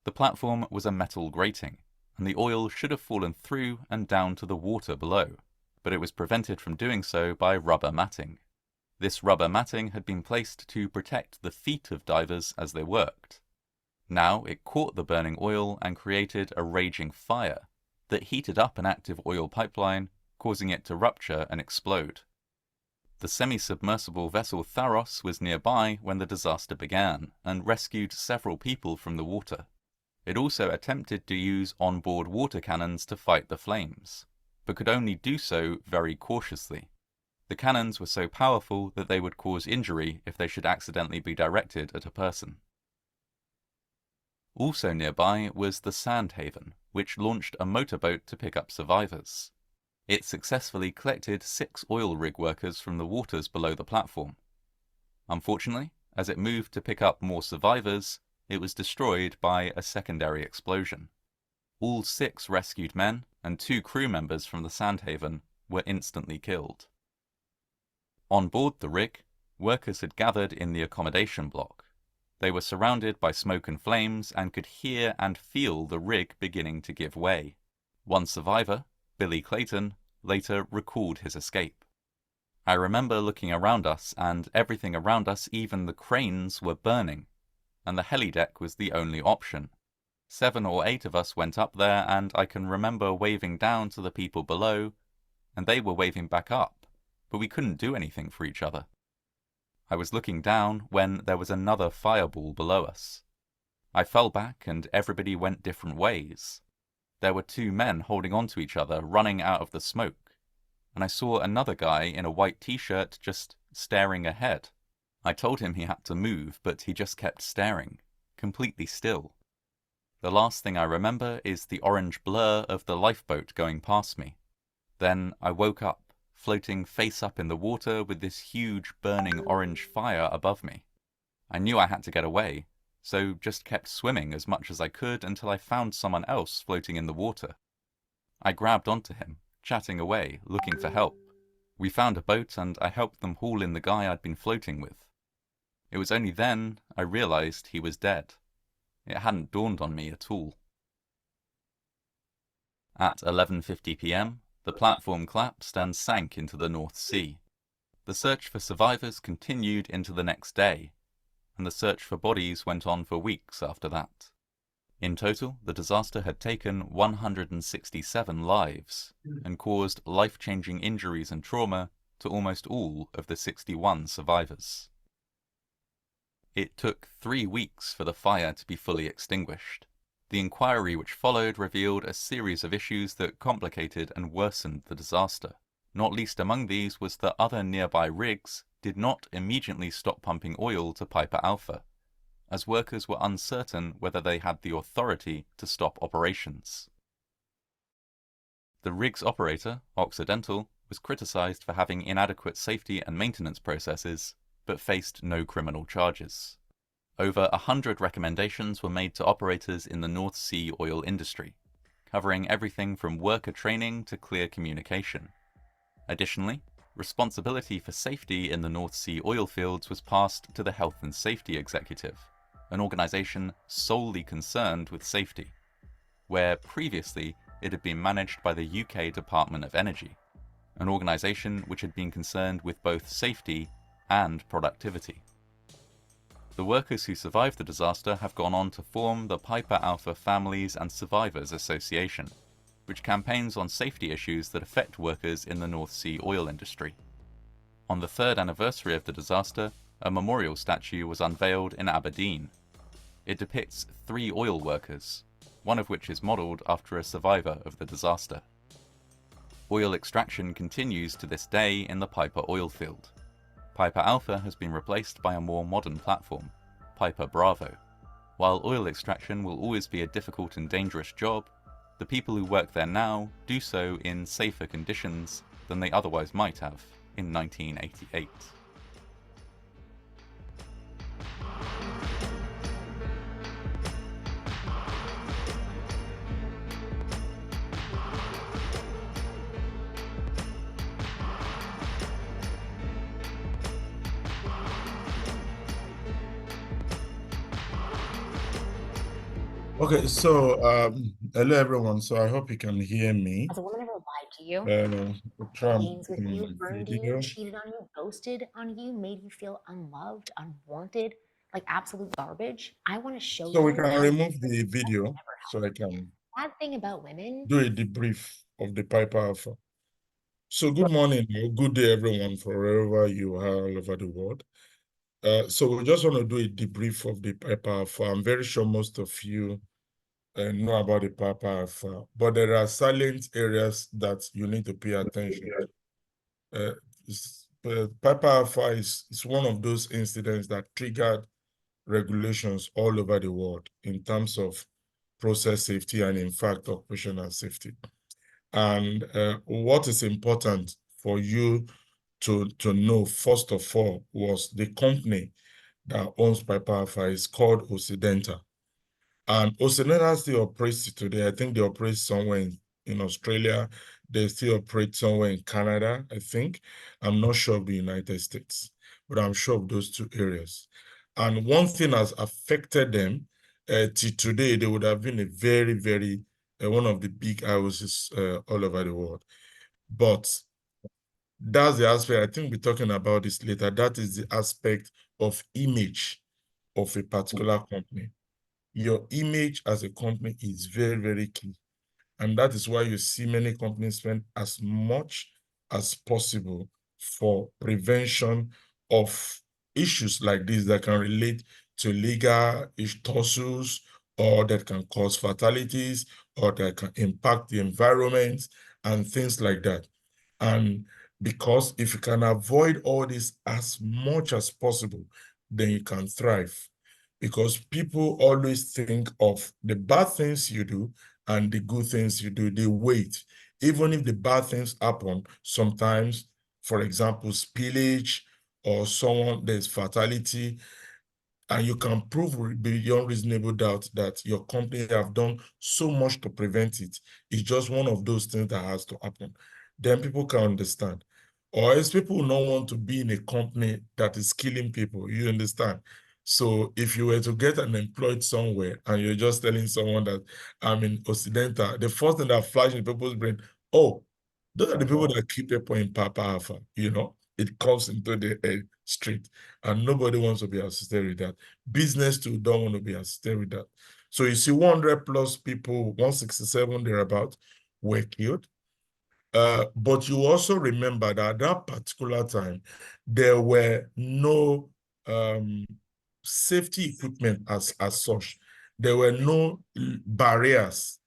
The platform was a metal grating, and the oil should have fallen through and down to the water below, but it was prevented from doing so by rubber matting. This rubber matting had been placed to protect the feet of divers as they worked. Now it caught the burning oil and created a raging fire that heated up an active oil pipeline, causing it to rupture and explode. The semi-submersible vessel Tharos was nearby when the disaster began and rescued several people from the water. It also attempted to use onboard water cannons to fight the flames, but could only do so very cautiously. The cannons were so powerful that they would cause injury if they should accidentally be directed at a person. Also nearby was the Sandhaven, which launched a motorboat to pick up survivors. It successfully collected 6 oil rig workers from the waters below the platform. Unfortunately, as it moved to pick up more survivors, it was destroyed by a secondary explosion. All 6 rescued men and 2 crew members from the Sandhaven were instantly killed. On board the rig, workers had gathered in the accommodation block. They were surrounded by smoke and flames and could hear and feel the rig beginning to give way. One survivor, Billy Clayton, later recalled his escape. I remember looking around us, and everything around us, even the cranes, were burning, and the helideck was the only option. 7 or 8 of us went up there, and I can remember waving down to the people below, and they were waving back up, but we couldn't do anything for each other. I was looking down when there was another fireball below us. I fell back and everybody went different ways. There were two men holding on to each other, running out of the smoke, and I saw another guy in a white t-shirt just staring ahead. I told him he had to move, but he just kept staring, completely still. The last thing I remember is the orange blur of the lifeboat going past me. Then I woke up, floating face up in the water with this huge burning orange fire above me. I knew I had to get away, so just kept swimming as much as I could until I found someone else floating in the water. I grabbed onto him, chatting away, looking for help. We found a boat and I helped them haul in the guy I'd been floating with. It was only then I realized he was dead. It hadn't dawned on me at all. At 11:50 p.m, the platform collapsed and sank into the North Sea. The search for survivors continued into the next day, and the search for bodies went on for weeks after that. In total, the disaster had taken 167 lives and caused life-changing injuries and trauma to almost all of the 61 survivors. It took 3 weeks for the fire to be fully extinguished. The inquiry which followed revealed a series of issues that complicated and worsened the disaster. Not least among these was that other nearby rigs did not immediately stop pumping oil to Piper Alpha, as workers were uncertain whether they had the authority to stop operations. The rig's operator, Occidental, was criticized for having inadequate safety and maintenance processes, but faced no criminal charges. Over 100 recommendations were made to operators in the North Sea oil industry, covering everything from worker training to clear communication. Additionally, responsibility for safety in the North Sea oil fields was passed to the Health and Safety Executive, an organization solely concerned with safety, where previously it had been managed by the UK Department of Energy, an organization which had been concerned with both safety and productivity. The workers who survived the disaster have gone on to form the Piper Alpha Families and Survivors Association, which campaigns on safety issues that affect workers in the North Sea oil industry. On the 3rd anniversary of the disaster, a memorial statue was unveiled in Aberdeen. It depicts 3 oil workers, one of which is modelled after a survivor of the disaster. Oil extraction continues to this day in the Piper oil field. Piper Alpha has been replaced by a more modern platform, Piper Bravo. While oil extraction will always be a difficult and dangerous job, the people who work there now do so in safer conditions than they otherwise might have in 1988. Okay, so hello everyone. So I hope you can hear me. Has a woman ever lied to you? We'll try and Games with open you, my burned video. you, cheated on you, ghosted on you, made you feel unloved, unwanted, like absolute garbage? I want to show So you. we can how remove the video never so I can bad thing about women. do a debrief of the Piper Alpha. So good morning or good day everyone from wherever you are all over the world. So we just want to do a debrief of the Piper Alpha. I'm very sure most of you know about the Piper Alpha, but there are silent areas that you need to pay attention to. Piper Alpha is one of those incidents that triggered regulations all over the world in terms of process safety and in fact operational safety. And what is important for you to know first of all was the company that owns Piper Alpha is called Occidental. And Occidental still operates today. I think they operate somewhere in Australia. They still operate somewhere in Canada, I think. I'm not sure of the United States, but I'm sure of those 2 areas. And one thing has affected them till today, they would have been a very, very, one of the big IOCs all over the world. But that's the aspect, I think we're talking about this later, that is the aspect of image of a particular company. Your image as a company is very, very key. And that is why you see many companies spend as much as possible for prevention of issues like this that can relate to legal issues, or that can cause fatalities, or that can impact the environment and things like that. And because if you can avoid all this as much as possible, then you can thrive. Because people always think of the bad things you do and the good things you do. They wait. Even if the bad things happen, sometimes, for example, spillage or there's fatality, and you can prove beyond reasonable doubt that your company have done so much to prevent it. It's just one of those things that has to happen. Then people can understand. Or else people will not want to be in a company that is killing people, you understand? So if you were to get unemployed somewhere and you're just telling someone that I'm in Occidental, the first thing that flashes in people's brain, oh, those are the people that keep people in Papa Alpha, you know? It comes into the street, and nobody wants to be associated with that. Business too don't want to be associated with that. So you see 100 plus people, 167 thereabout, were killed. But you also remember that at that particular time, there were no safety equipment as such. There were no barriers,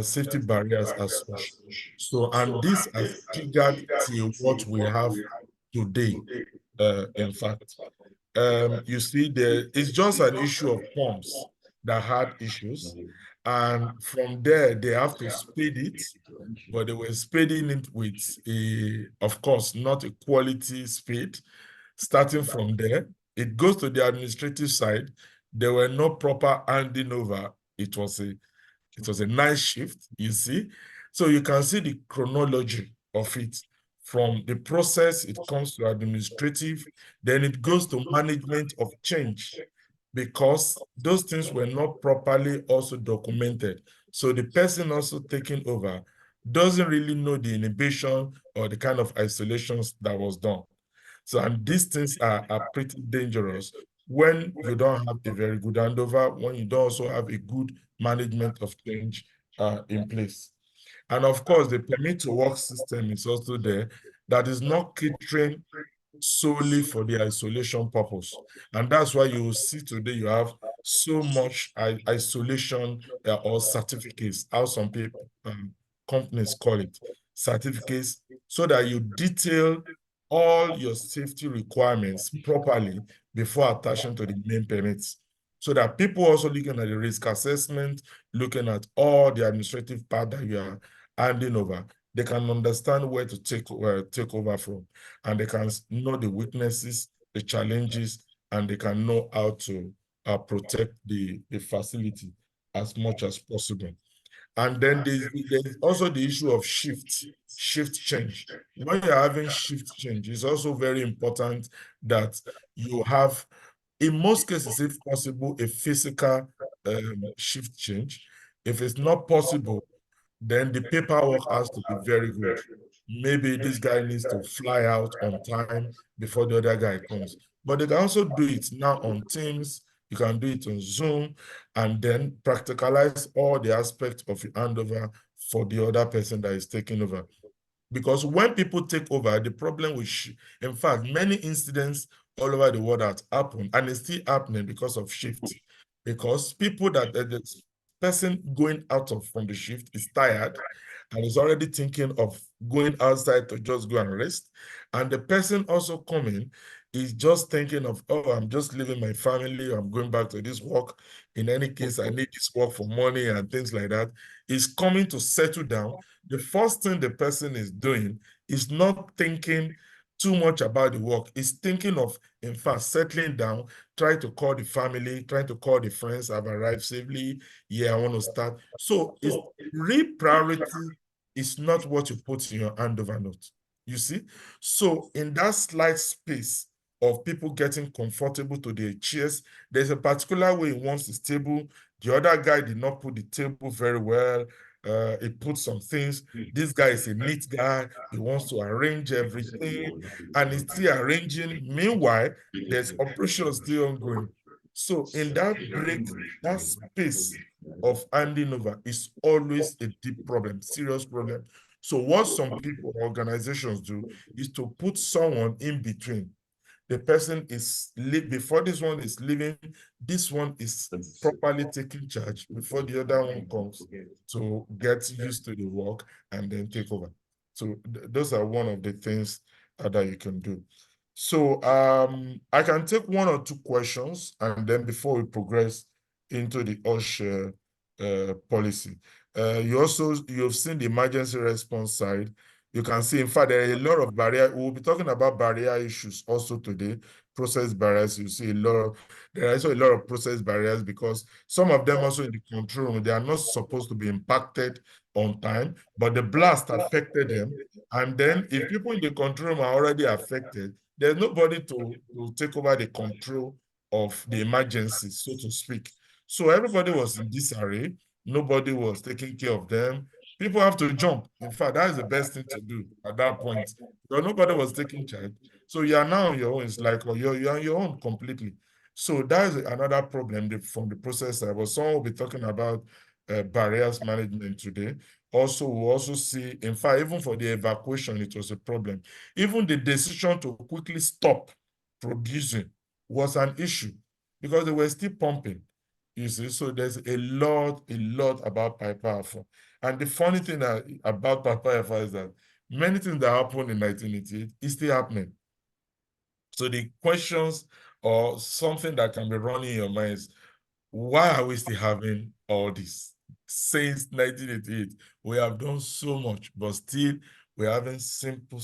safety barriers as such. So, and this has triggered to what we have today, in fact. You see, it's just an issue of pumps that had issues. And from there, they have to speed it, but they were speeding it with of course, not a quality speed. Starting from there, it goes to the administrative side. There were no proper handing over. It was a nice shift, you see. So you can see the chronology of it. From the process, it comes to administrative, then it goes to management of change, because those things were not properly also documented. So the person also taking over doesn't really know the inhibition or the kind of isolations that was done. So, and these things are pretty dangerous when you don't have a very good handover, when you don't also have a good management of change in place. And of course, the permit to work system is also there, that is not catering solely for the isolation purpose. And that's why you will see today you have so much isolation or certificates, how some people, companies call it, certificates, so that you detail all your safety requirements properly before attaching to the main permits. So that people also looking at the risk assessment, looking at all the administrative part that you are handing over, they can understand where to take over from, and they can know the weaknesses, the challenges, and they can know how to protect the facility as much as possible. And then there's also the issue of shift change. When you're having shift change, it's also very important that you have, in most cases, if possible, a physical shift change. If it's not possible, then the paperwork has to be very good. Maybe this guy needs to fly out on time before the other guy comes. But they can also do it now on Teams. You can do it on Zoom, and then practicalize all the aspects of the handover for the other person that is taking over. Because when people take over, the problem with, in fact, many incidents all over the world that happen, and it's still happening because of shift. Because people the person going out from the shift is tired and is already thinking of going outside to just go and rest. And the person also coming is just thinking of, oh, I'm just leaving my family, I'm going back to this work. In any case, I need this work for money and things like that. Is coming to settle down. The first thing the person is doing is not thinking too much about the work. Is thinking of, in fact, settling down, try to call the family, trying to call the friends, I've arrived safely, yeah, I want to start. So it's real priority is not what you put in your handover note, you see? So in that slight space of people getting comfortable to their chairs, there's a particular way he wants his table. The other guy did not put the table very well. He put some things. This guy is a neat guy. He wants to arrange everything, and he's still arranging. Meanwhile, there's operation still ongoing. So in that break, that space of handing over is always a deep problem, serious problem. So what some people, organizations do is to put someone in between. The person is before this one is leaving, this one is properly taking charge before the other one comes to get used to the work and then take over. So those are one of the things that you can do. So I can take one or two questions, and then before we progress into the OSH policy. You've seen the emergency response side. You can see, in fact, there are a lot of barrier. We'll be talking about barrier issues also today, process barriers. You see there are also a lot of process barriers because some of them also in the control room, they are not supposed to be impacted on time, but the blast affected them. And then if people in the control room are already affected, there's nobody to take over the control of the emergency, so to speak. So everybody was in disarray. Nobody was taking care of them. People have to jump. In fact, that is the best thing to do at that point. Because nobody was taking charge. So you are now on your own. It's like, oh, you're on your own completely. So that is another problem from the process side. But someone will be talking about barriers management today. Also, we'll also see, in fact, even for the evacuation, it was a problem. Even the decision to quickly stop producing was an issue because they were still pumping. You see, so there's a lot about Piper Alpha. And the funny thing about Piper Alpha is that many things that happened in 1988 is still happening. So the questions or something that can be running in your mind is, why are we still having all this? Since 1988, we have done so much, but still we're having simple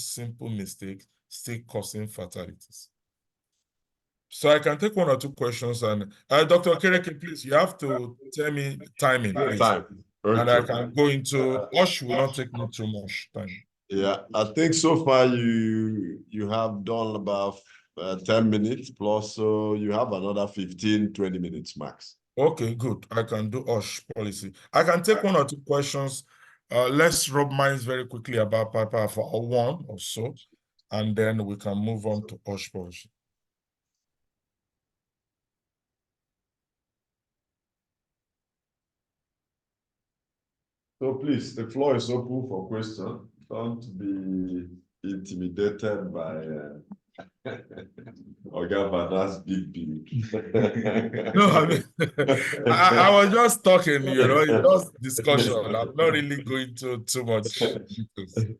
mistakes, still causing fatalities. So I can take one or two questions, and Dr. Kereke, please, you have to tell me timing, please. Time. Okay. And I can go into OSH will not take me too much time. Yeah, I think so far you have done about 10 minutes plus, so you have another 15, 20 minutes max. Okay, good. I can do OSH policy. I can take one or two questions. Let's rub minds very quickly about Piper for one or so, and then we can move on to OSH policy. So please, the floor is open for questions. Don't be intimidated by That's big. No, I mean, I was just talking, it's just discussion. I'm not really going to too much details.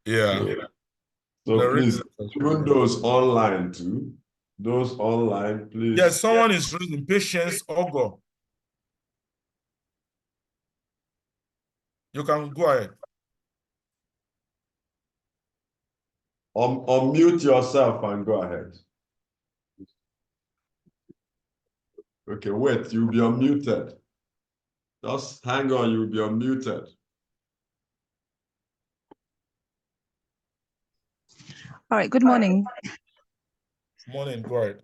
Yeah. So please, even those online too, please. Yes, someone is raising Patience Ogo. You can go ahead. Unmute yourself and go ahead. Okay, wait, you'll be unmuted. Just hang on, you'll be unmuted. All right, good morning. Morning, go ahead.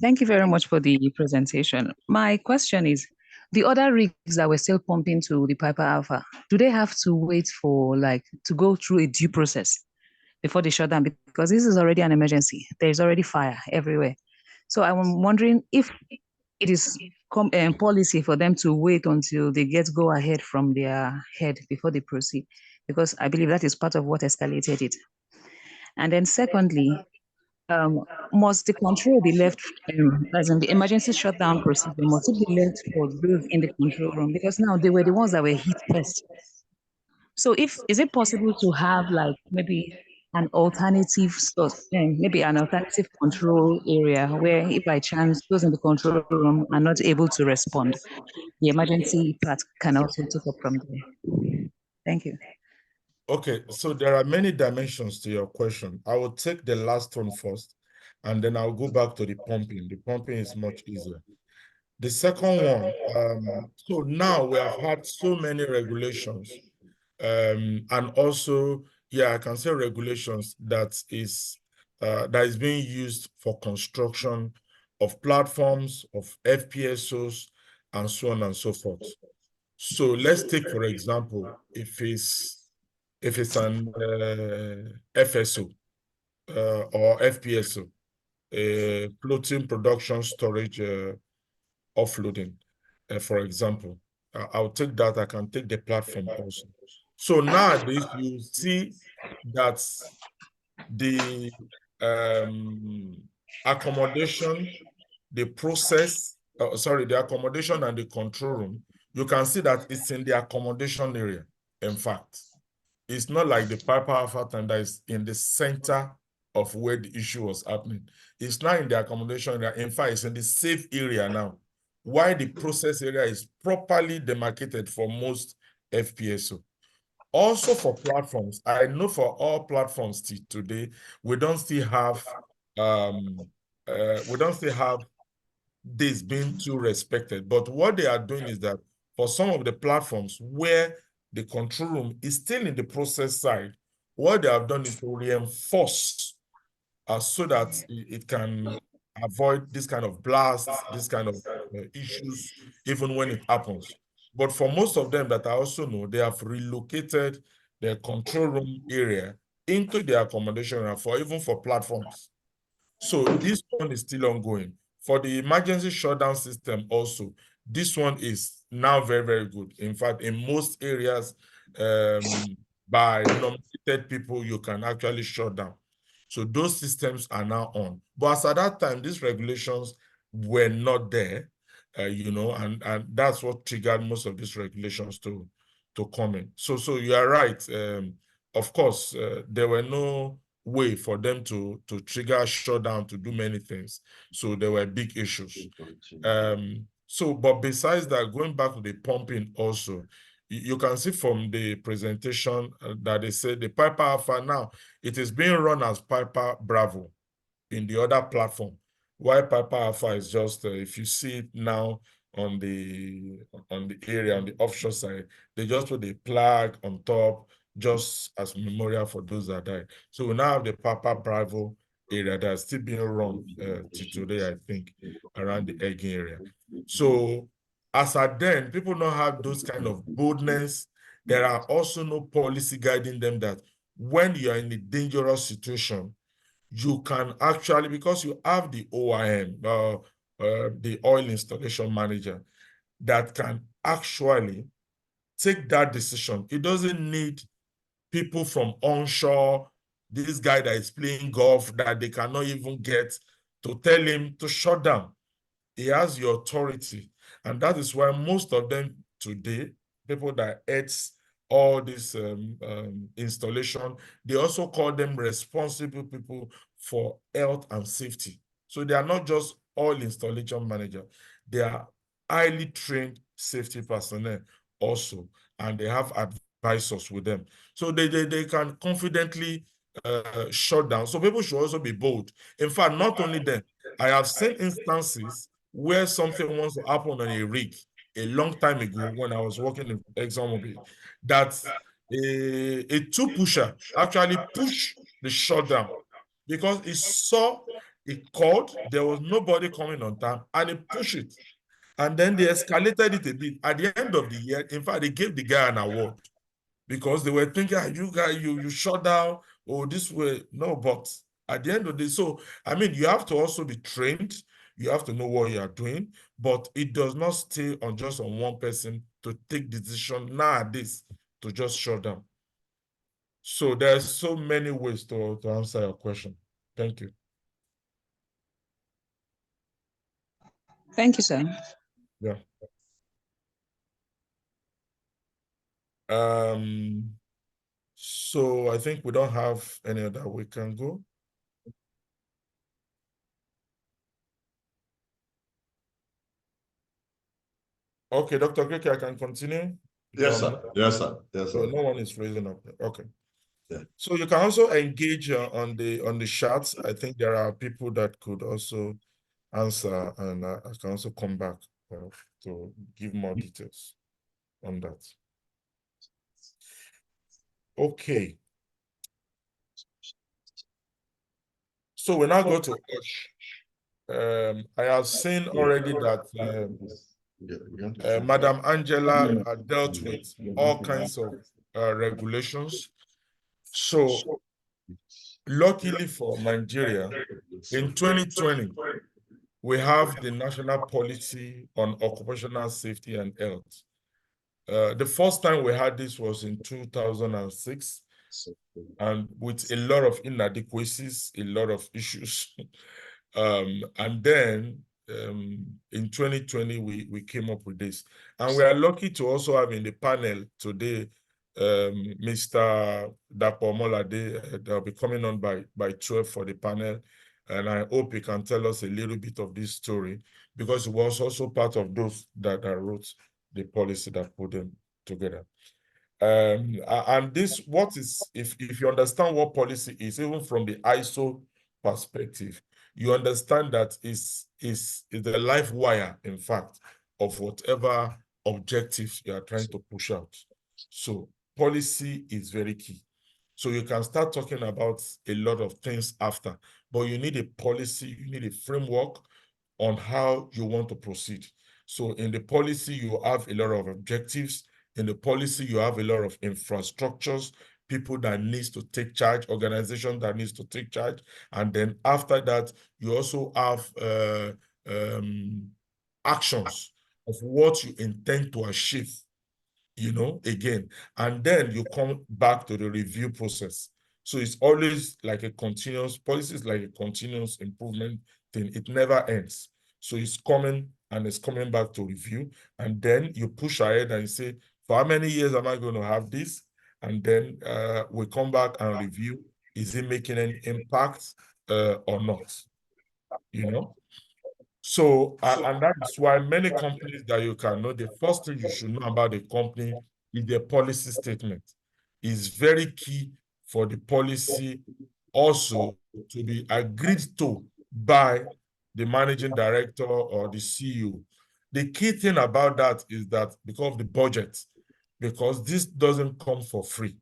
Thank you very much for the presentation. My question is, the other rigs that were still pumping to the Piper Alpha, do they have to wait for to go through a due process before they shut down? Because this is already an emergency. There's already fire everywhere. So I'm wondering if it is policy for them to wait until they get go ahead from their head before they proceed, because I believe that is part of what escalated it. And then secondly, must the control be left, as in the emergency shutdown procedure, must it be left for those in the control room? Because now they were the ones that were hit first. So is it possible to have maybe an alternative source, maybe an alternative control area where if by chance those in the control room are not able to respond, the emergency part can also take up from there? Thank you. Okay, so there are many dimensions to your question. I will take the last one first, and then I'll go back to the pumping. The pumping is much easier. The second one, so now we have had so many regulations, and also, I can say regulations that is being used for construction of platforms, of FPSOs, and so on and so forth. So let's take, for example, if it's an FSO or FPSO, floating production storage offloading, for example. I'll take that. I can take the platform also. So nowadays you see that the accommodation, the process, the accommodation and the control room, you can see that it's in the accommodation area. In fact, it's not like the Piper Alpha time that is in the center of where the issue was happening. It's not in the accommodation area. In fact, it's in the safe area now. Why the process area is properly demarcated for most FPSO. Also for platforms, I know for all platforms today, we don't still have this being too respected. But what they are doing is that for some of the platforms where the control room is still in the process side, what they have done is to reinforce so that it can avoid this kind of blasts, this kind of issues, even when it happens. But for most of them that I also know, they have relocated their control room area into their accommodation area even for platforms. So this one is still ongoing. For the emergency shutdown system also, this one is now very, very good. In fact, in most areas, by nominated people, you can actually shut down. So those systems are now on. But as at that time, these regulations were not there, and that's what triggered most of these regulations to come in. So you are right. Of course, there were no way for them to trigger a shutdown to do many things. So there were big issues. But besides that, going back to the pumping also, you can see from the presentation that they said the Piper Alpha now, it is being run as Piper Bravo in the other platform. Why Piper Alpha is just, if you see it now on the area, on the offshore side, they just put the flag on top, just as memorial for those that died. So we now have the Piper Bravo area that's still being run till today, I think, around the Egging area. So as at then, people don't have those kind of boldness. There are also no policy guiding them that when you are in a dangerous situation, you can actually, because you have the OIM, the oil installation manager, that can actually take that decision. It doesn't need people from onshore, this guy that is playing golf that they cannot even get to tell him to shut down. He has the authority. And that is why most of them today, people that heads all this installation, they also call them responsible people for health and safety. So they are not just oil installation manager. They are highly trained safety personnel also, and they have advisors with them. So they can confidently shut down. So people should also be bold. In fact, not only them, I have seen instances where something wants to happen on a rig a long time ago when I was working in ExxonMobil, that a two-pusher actually pushed the shutdown because he saw it called, there was nobody coming on time, and he pushed it. And then they escalated it a bit. At the end of the year, in fact, they gave the guy an award because they were thinking, you guys, you shut down, or this way. No, but at the end of the day, so, I mean, you have to also be trained. You have to know what you are doing, but it does not stay on just on one person to take decision nowadays to just shut down. So there's so many ways to answer your question. Thank you. Thank you, sir. Yeah. So I think we don't have any other we can go. Okay, Dr. Keke, I can continue? Yes, sir. Yes, sir. Yes, sir. So no one is raising up. Okay. Yeah. So you can also engage on the chats. I think there are people that could also answer, and I can also come back to give more details on that. Okay. So we now go to OSH. I have seen already that Madam Angela dealt with all kinds of regulations. So luckily for Nigeria, in 2020, we have the National Policy on Occupational Safety and Health. The first time we had this was in 2006, and with a lot of inadequacies, a lot of issues. And then in 2020, we came up with this. And we are lucky to also have in the panel today Mr. Dapo Molade. They'll be coming on by 12 for the panel. And I hope he can tell us a little bit of this story, because he was also part of those that wrote the policy that put them together. And this, what is, if you understand what policy is, even from the ISO perspective, you understand that is the life wire, in fact, of whatever objectives you are trying to push out. So policy is very key. So you can start talking about a lot of things after, but you need a policy, you need a framework on how you want to proceed. So in the policy, you have a lot of objectives. In the policy, you have a lot of infrastructures, people that needs to take charge, organizations that needs to take charge. And then after that, you also have actions of what you intend to achieve, you know, again. And then you come back to the review process. So it's always like a continuous, policy is like a continuous improvement thing. It never ends. So it's coming and it's coming back to review. And then you push ahead and you say, for how many years am I going to have this? And then we come back and review, is it making any impact or not? You know? So, and that's why many companies that you can know, the first thing you should know about the company is their policy statement. It's very key for the policy also to be agreed to by the managing director or the CEO. The key thing about that is that because of the budget, because this doesn't come for free.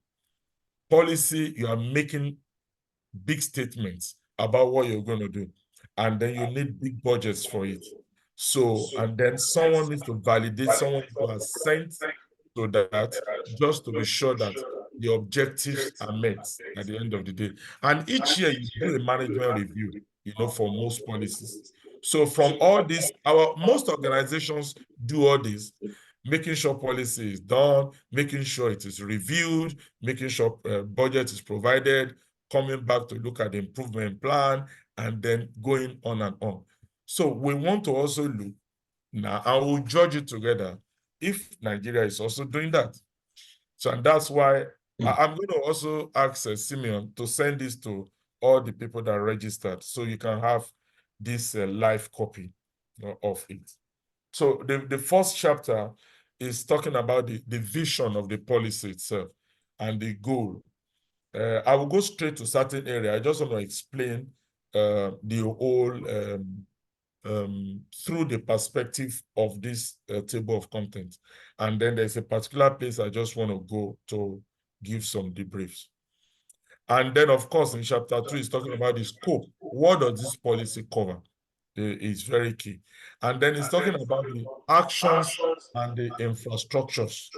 Policy, you are making big statements about what you're going to do, and then you need big budgets for it. So, and then someone needs to validate, someone needs to assent to that, just to be sure that the objectives are met at the end of the day. And each year you do a management review, you know, for most policies. So from all this, most organizations do all this, making sure policy is done, making sure it is reviewed, making sure budget is provided, coming back to look at the improvement plan, and then going on and on. So we want to also look now, and we'll judge it together if Nigeria is also doing that. So, and that's why I'm going to also ask Simeon to send this to all the people that registered, so you can have this live copy of it. So the first chapter is talking about the vision of the policy itself and the goal. I will go straight to certain area. I just want to explain the whole through the perspective of this table of contents. And then there's a particular place I just want to go to give some debriefs. And then, of course, in chapter 2, it's talking about the scope. What does this policy cover? It's very key. And then it's talking about the actions and the infrastructures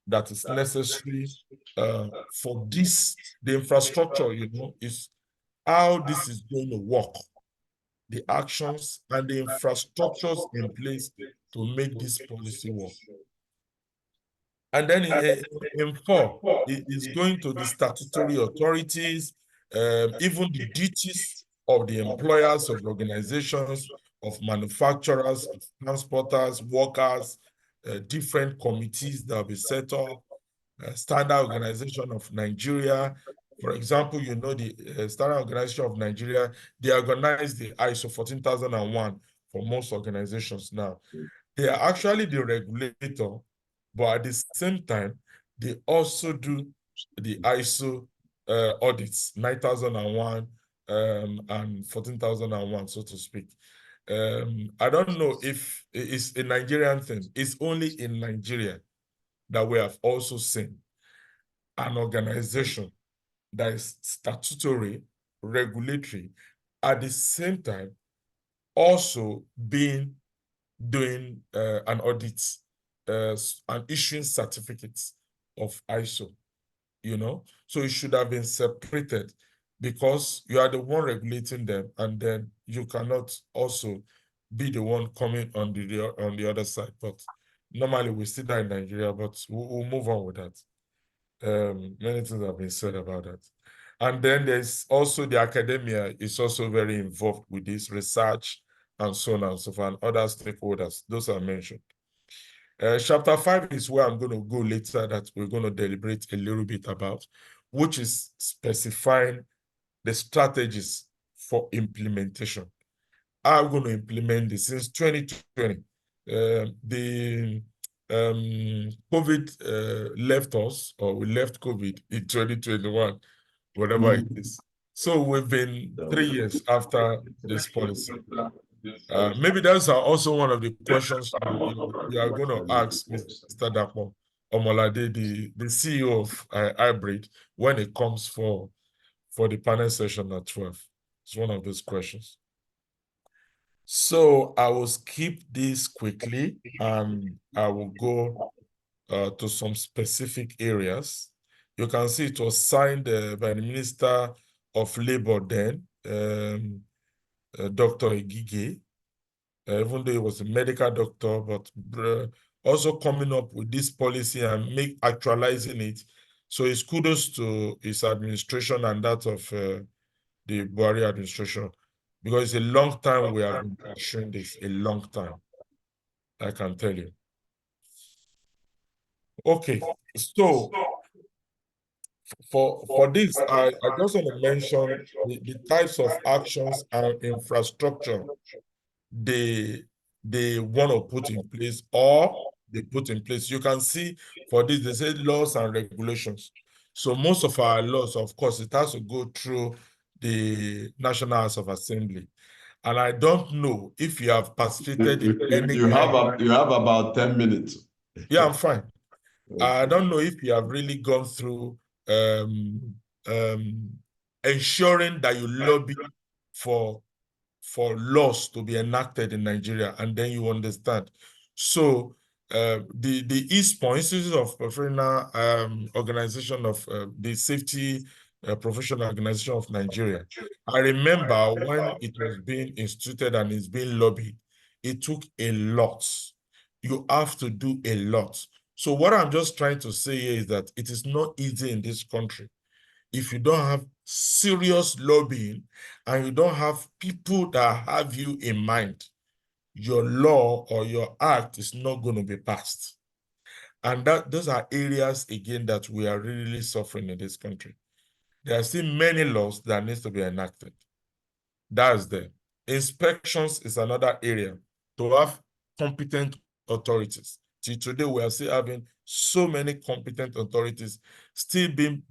that is necessary for this. The infrastructure, you know, is how this is going to work, the actions and the infrastructures in place to make this policy work. And then in 4, it is going to the statutory authorities, even the duties of the employers of organizations, of manufacturers, of transporters, workers, different committees that will be set up, Standard Organization of Nigeria. For example, you know, the Standard Organization of Nigeria, they organize the ISO 14001 for most organizations now. They are actually the regulator, but at the same time, they also do the ISO audits, 9001 and 14001, so to speak. I don't know if it's a Nigerian thing. It's only in Nigeria that we have also seen an organization that is statutory, regulatory, at the same time also doing an audit and issuing certificates of ISO, you know? So it should have been separated, because you are the one regulating them, and then you cannot also be the one coming on the other side. But normally we see that in Nigeria, but we'll move on with that. Many things have been said about that. And then there's also the academia is also very involved with this research and so on and so forth, and other stakeholders. Those are mentioned. Chapter 5 is where I'm going to go later that we're going to deliberate a little bit about, which is specifying the strategies for implementation. How are we going to implement this? Since 2020, the COVID left us, or we left COVID in 2021, whatever it is. So we've been 3 years after this policy. Maybe that's also one of the questions you are going to ask Mr. Dapo Omolade, the CEO of Hybrid, when it comes for the panel session at 12. It's one of those questions. So I will skip this quickly and I will go to some specific areas. You can see it was signed by the Minister of Labor then, Dr. Igige, even though he was a medical doctor, but also coming up with this policy and actualizing it. So it's kudos to his administration and that of the Buhari administration, because it's a long time we have been pursuing this, a long time, I can tell you. Okay, so for this, I just want to mention the types of actions and infrastructure they want to put in place or they put in place. You can see for this, they say laws and regulations. So most of our laws, of course, it has to go through the National House of Assembly. And I don't know if you have participated in any... You have about 10 minutes. Yeah, I'm fine. I don't know if you have really gone through ensuring that you lobby for laws to be enacted in Nigeria, and then you understand. So the ISPON, Institute of Professional Organization of the Safety Professional Organization of Nigeria, I remember when it was being instituted and it's being lobbied, it took a lot. You have to do a lot. So what I'm just trying to say here is that it is not easy in this country if you don't have serious lobbying and you don't have people that have you in mind. Your law or your act is not going to be passed. And those are areas, again, that we are really suffering in this country. There are still many laws that needs to be enacted. That's there. Inspections is another area, to have competent authorities. Till today, we are still having so many competent authorities still being,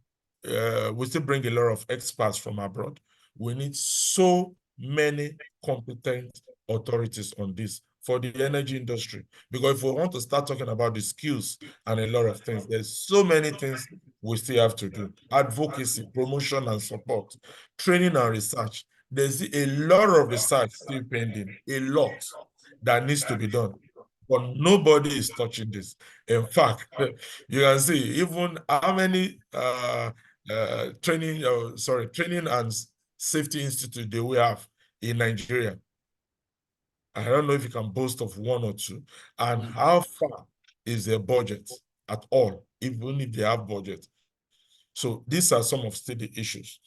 we still bring a lot of experts from abroad. We need so many competent authorities on this for the energy industry. Because if we want to start talking about the skills and a lot of things, there's so many things we still have to do. Advocacy, promotion and support, training and research. There's a lot of research still pending, a lot that needs to be done. But nobody is touching this. In fact, you can see even how many training and safety institute do we have in Nigeria. I don't know if you can boast of one or two. And how far is their budget at all, even if they have budget? So these are some of the issues.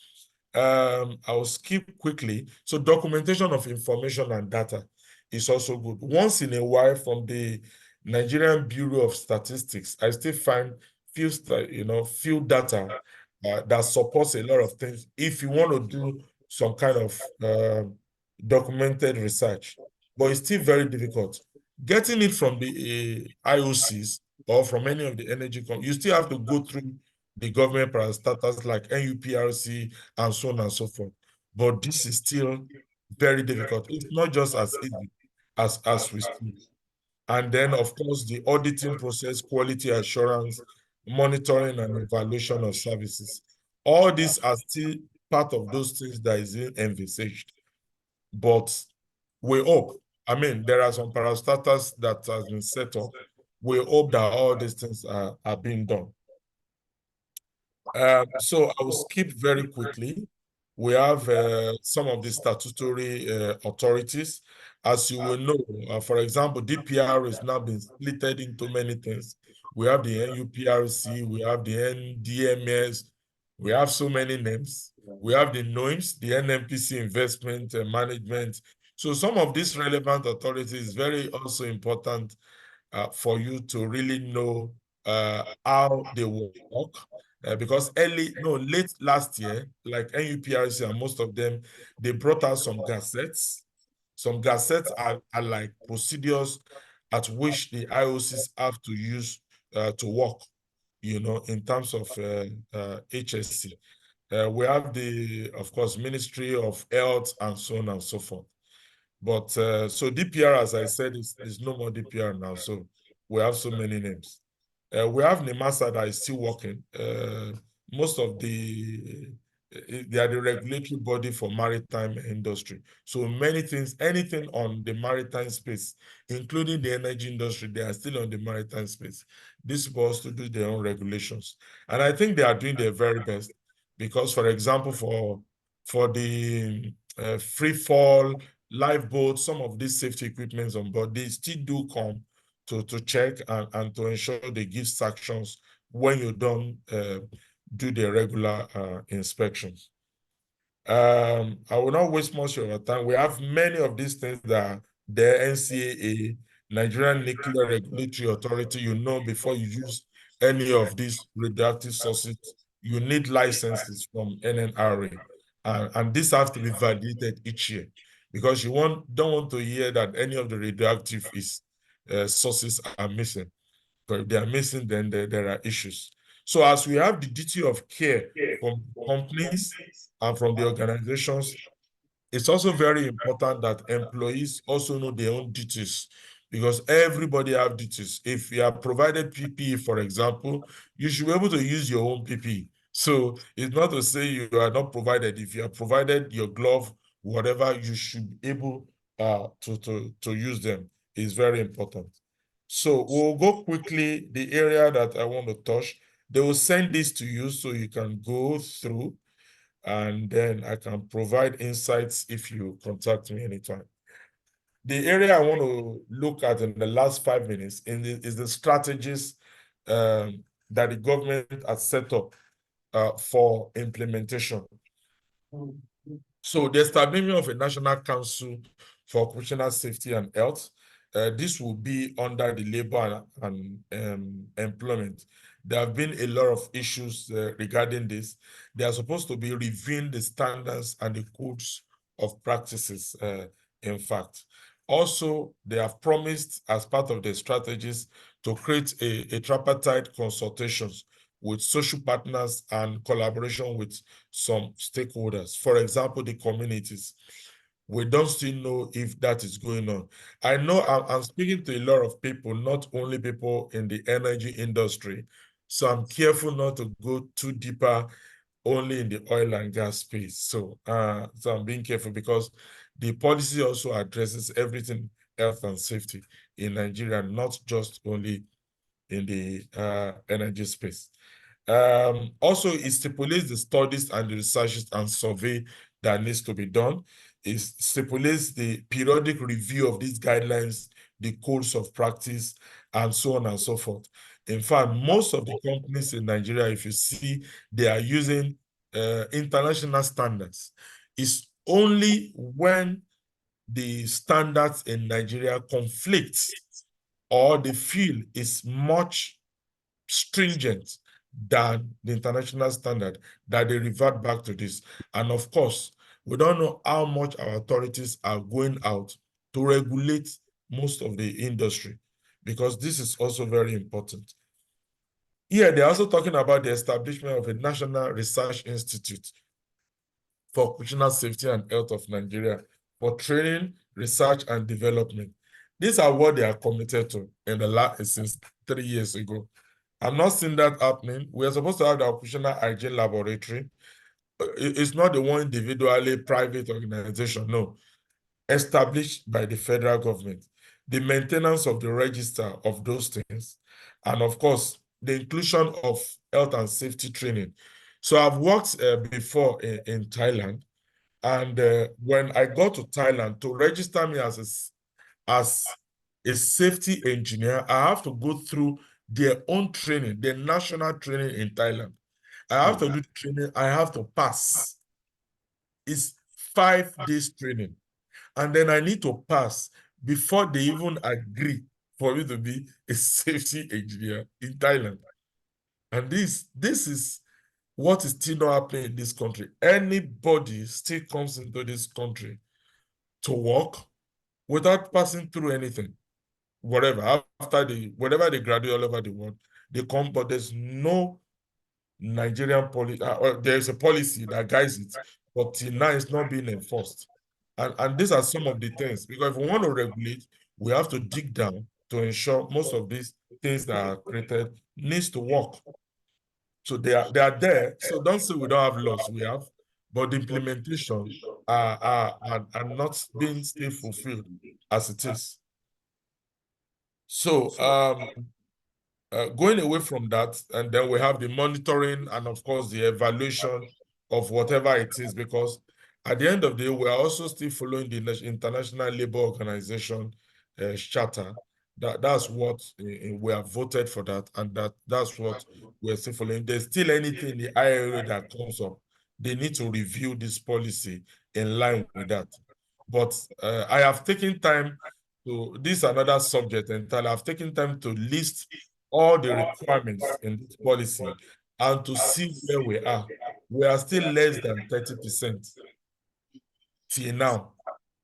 I'll skip quickly. So documentation of information and data is also good. Once in a while from the Nigerian Bureau of Statistics, I still find few data that supports a lot of things. If you want to do some kind of documented research, but it's still very difficult. Getting it from the IOCs or from any of the energy companies, you still have to go through the government parastatals like NUPRC and so on and so forth. But this is still very difficult. It's not just as easy as we speak. And then, of course, the auditing process, quality assurance, monitoring and evaluation of services. All these are still part of those things that is envisaged. But we hope, I mean, there are some parastatals that has been set up. We hope that all these things are being done. So I will skip very quickly. We have some of the statutory authorities. As you will know, for example, DPR has now been split into many things. We have the NUPRC, we have the NDMS, we have so many names. We have the NOIMS, the NMPC Investment Management. So some of these relevant authorities is very also important for you to really know how they work. Because late last year, like NUPRC and most of them, they brought out some gazettes. Some gazettes are like procedures at which the IOCs have to use to work, in terms of HSC. We have of course, Ministry of Health and so on and so forth. But so DPR, as I said, is no more DPR now. So we have so many names. We have NIMASA that is still working. Most of they are the regulatory body for maritime industry. So many things, anything on the maritime space, including the energy industry, they are still on the maritime space. This was to do their own regulations. And I think they are doing their very best because, for example, for the free fall, lifeboats, some of these safety equipments on board, they still do come to check and to ensure they give sanctions when you don't do the regular inspections. I will not waste much of your time. We have many of these things that the NCAA, Nigerian Nuclear Regulatory Authority, before you use any of these radioactive sources, you need licenses from NNRA. And this has to be validated each year because you don't want to hear that any of the radioactive sources are missing. But if they are missing, then there are issues. So as we have the duty of care from companies and from the organizations, it's also very important that employees also know their own duties because everybody have duties. If you are provided PPE, for example, you should be able to use your own PPE. So it's not to say you are not provided. If you are provided your glove, whatever, you should be able to use them. It's very important. So we'll go quickly the area that I want to touch. They will send this to you so you can go through and then I can provide insights if you contact me anytime. The area I want to look at in the last 5 minutes is the strategies that the government has set up for implementation. So the establishment of a National Council for Occupational Safety and Health, this will be under the Labor and Employment. There have been a lot of issues regarding this. They are supposed to be reviewing the standards and the codes of practices, in fact. Also, they have promised as part of their strategies to create a tripartite consultations with social partners and collaboration with some stakeholders. For example, the communities. We don't still know if that is going on. I know I'm speaking to a lot of people, not only people in the energy industry. So I'm careful not to go too deeper only in the oil and gas space. So, so I'm being careful because the policy also addresses everything health and safety in Nigeria, not just only in the energy space. Also, it stipulates the studies and the researches and survey that needs to be done. It stipulates the periodic review of these guidelines, the codes of practice, and so on and so forth. In fact, most of the companies in Nigeria, if you see, they are using international standards. It's only when the standards in Nigeria conflicts or the field is much stringent than the international standard that they revert back to this. And of course, we don't know how much our authorities are going out to regulate most of the industry because this is also very important. Here, they're also talking about the establishment of a National Research Institute for Occupational Safety and Health of Nigeria for training, research, and development. These are what they are committed to since 3 years ago. I'm not seeing that happening. We are supposed to have the occupational hygiene laboratory. It's not the one individually private organization, no. Established by the federal government. The maintenance of the register of those things. And of course, the inclusion of health and safety training. So I've worked before in Thailand, and when I got to Thailand to register me as a safety engineer, I have to go through their own training, their national training in Thailand. I have to do training. I have to pass. It's 5 days training, and then I need to pass before they even agree for me to be a safety engineer in Thailand. And this is what is still not happening in this country. Anybody still comes into this country to work without passing through anything, whatever. Whenever they graduate all over the world, they come, but there's no Nigerian policy. There's a policy that guides it, but till now it's not being enforced. And these are some of the things, because if we want to regulate, we have to dig down to ensure most of these things that are created needs to work. So they are there. So don't say we don't have laws, we have, but the implementation are not being still fulfilled as it is. So going away from that, and then we have the monitoring and of course the evaluation of whatever it is, because at the end of the day, we are also still following the International Labour Organization charter. That's what we have voted for, that, and that's what we're still following. If there's still anything in the ILO that comes up, they need to review this policy in line with that. But I have taken time to, this is another subject entirely, I've taken time to list all the requirements in this policy and to see where we are. We are still less than 30% till now,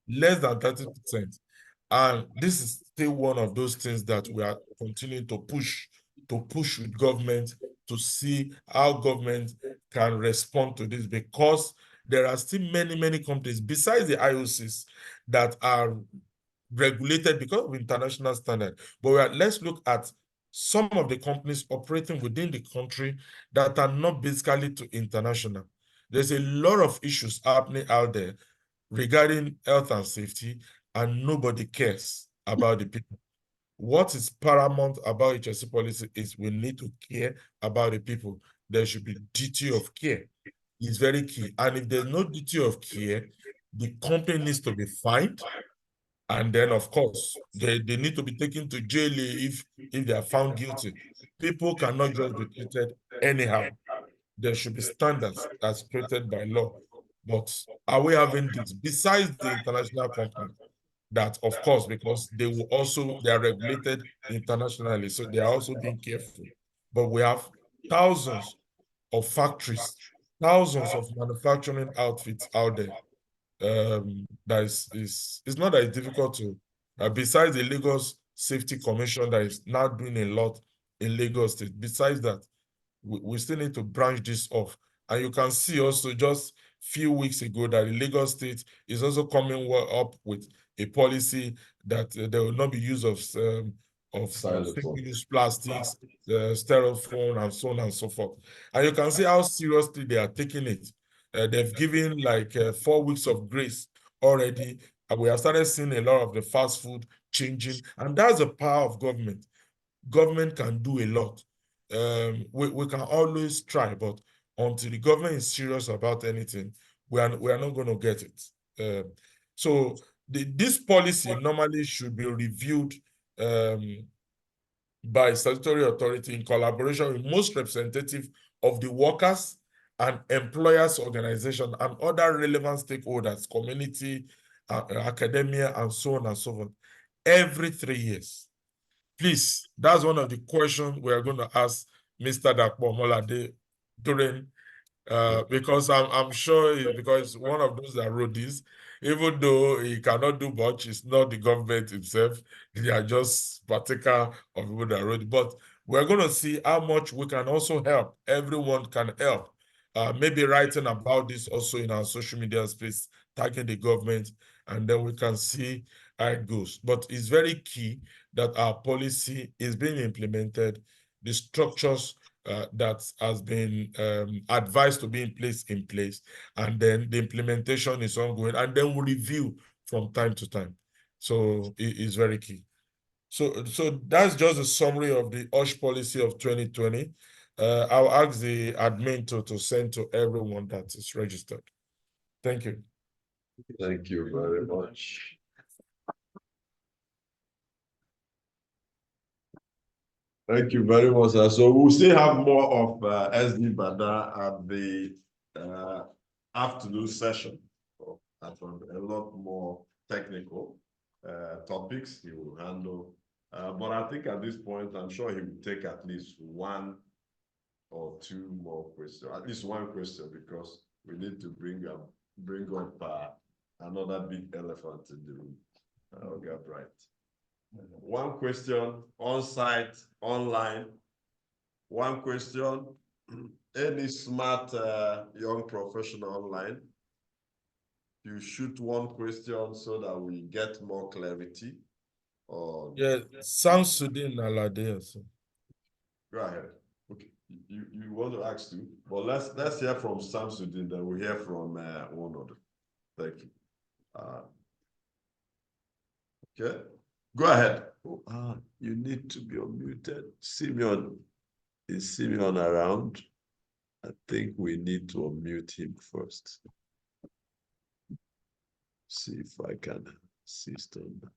less than 30%. And this is still one of those things that we are continuing to push with government to see how government can respond to this, because there are still many companies besides the IOCs that are regulated because of international standard. But let's look at some of the companies operating within the country that are not basically to international. There's a lot of issues happening out there regarding health and safety, and nobody cares about the people. What is paramount about HSE policy is we need to care about the people. There should be duty of care. It's very key. And if there's no duty of care, the company needs to be fined. And then, of course, they need to be taken to jail if they are found guilty. People cannot just be treated anyhow. There should be standards as created by law. But are we having this? Besides the international company, that, of course, because they are regulated internationally, so they are also being careful. But we have thousands of factories, thousands of manufacturing outfits out there. That it's not that it's difficult to, besides the Lagos Safety Commission that is now doing a lot in Lagos State, besides that, we still need to branch this off. And you can see also just few weeks ago that the Lagos State is also coming up with a policy that there will not be use of single-use plastics, styrofoam, and so on and so forth. And you can see how seriously they are taking it. They've given like 4 weeks of grace already, and we have started seeing a lot of the fast food changing, and that's the power of government. Government can do a lot. We can always try, but until the government is serious about anything, we are not going to get it. So this policy normally should be reviewed by statutory authority in collaboration with most representative of the workers and employers organization and other relevant stakeholders, community, academia, and so on and so forth, every 3 years. Please, that's one of the questions we are going to ask Mr. Dakpo Molade during, because I'm sure, because one of those that wrote this, even though he cannot do much, it's not the government himself, they are just particular of people that wrote it. But we're going to see how much we can also help. Everyone can help. Maybe writing about this also in our social media space, tagging the government, and then we can see how it goes. But it's very key that our policy is being implemented, the structures that has been advised to be in place, and then the implementation is ongoing, and then we review from time to time. So it is very key. So that's just a summary of the OSH policy of 2020. I'll ask the admin to send to everyone that is registered. Thank you. Thank you very much. Thank you very much, sir. So we'll still have more of SD Bada at the afternoon session. So that was a lot more technical topics he will handle. But I think at this point, I'm sure he will take at least one or two more questions, at least one question, because we need to bring up another big elephant in the room. Okay, right. One question on site, online. One question. Any smart young professional online? You shoot one question so that we get more clarity. Or Yeah, Samsudin Alade also. go ahead. Okay, you want to ask too? Well, let's hear from Samsudin, then we'll hear from one other. Thank you. Okay, go ahead. Oh, you need to be unmuted. Simeon, is Simeon around? I think we need to unmute him first. See if I can assist on that.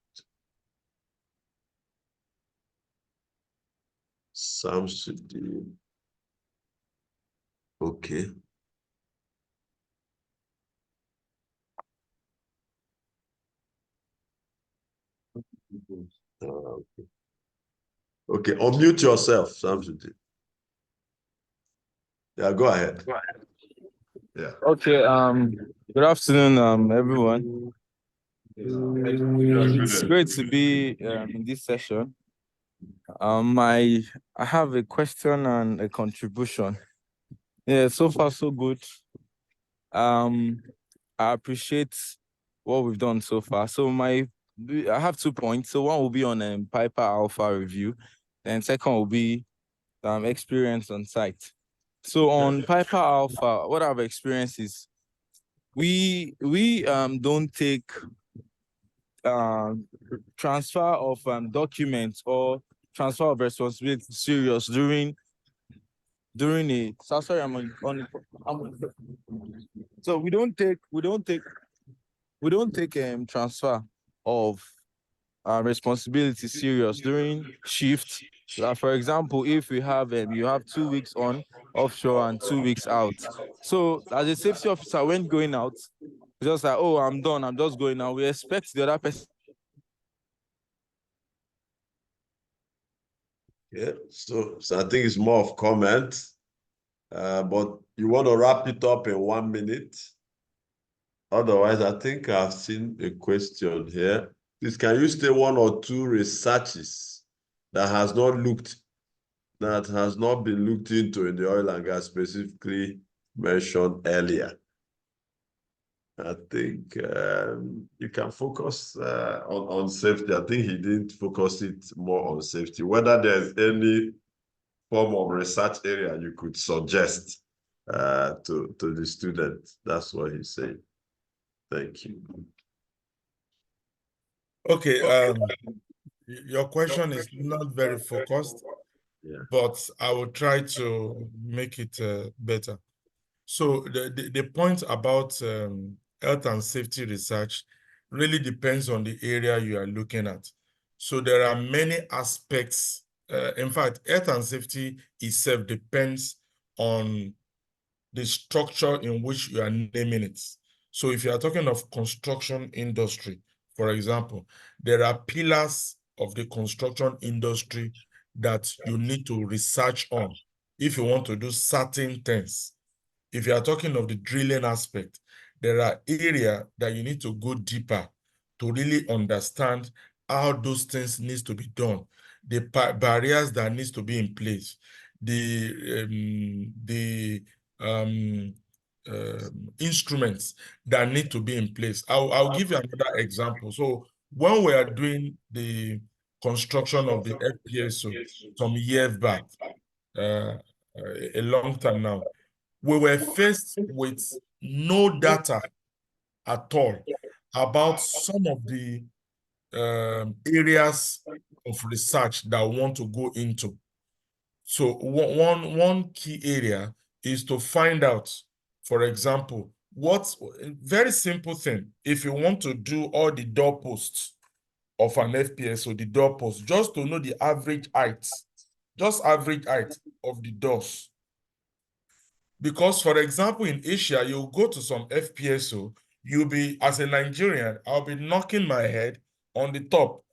Samsudin. Okay. Okay. Okay, unmute yourself, Samsudin. Yeah, go ahead. Yeah. Okay, good afternoon, everyone. It's great to be in this session. I have a question and a contribution. Yeah, so far so good. I appreciate what we've done so far. So I have 2 points. So one will be on Piper Alpha review, and second will be experience on site. So on Piper Alpha, what I've experienced is we don't take transfer of documents or transfer of responsibility serious during a sorry, so we don't take transfer of responsibility serious during shift. For example, if we have you have 2 weeks on offshore and 2 weeks out. So as a safety officer, when going out, just like, oh, I'm done, I'm just going out. We expect the other person. Yeah, so I think it's more of comment, but you want to wrap it up in 1 minute. Otherwise, I think I've seen a question here. Please, can you state 1 or 2 researches that has not been looked into in the oil and gas, specifically mentioned earlier? I think you can focus on safety. I think he didn't focus it more on safety. Whether there's any form of research area you could suggest to the student. That's what he's saying. Thank you. Okay, your question is not very focused, Yeah. but I will try to make it better. So the point about health and safety research really depends on the area you are looking at. So there are many aspects. In fact, health and safety itself depends on the structure in which you are naming it. So if you are talking of construction industry, for example, there are pillars of the construction industry that you need to research on if you want to do certain things. If you are talking of the drilling aspect, there are areas that you need to go deeper to really understand how those things need to be done, the barriers that needs to be in place, the instruments that need to be in place. I'll give you another example. So when we are doing the construction of the FPSO some years back, a long time now, we were faced with no data at all about some of the areas of research that we want to go into. So one key area is to find out, for example, what's very simple thing. If you want to do all the doorposts of an FPS or the doorpost, just to know the average height, just average height of the doors. Because, for example, in Asia, you go to some FPSO, you'll be, as a Nigerian, I'll be knocking my head on the top.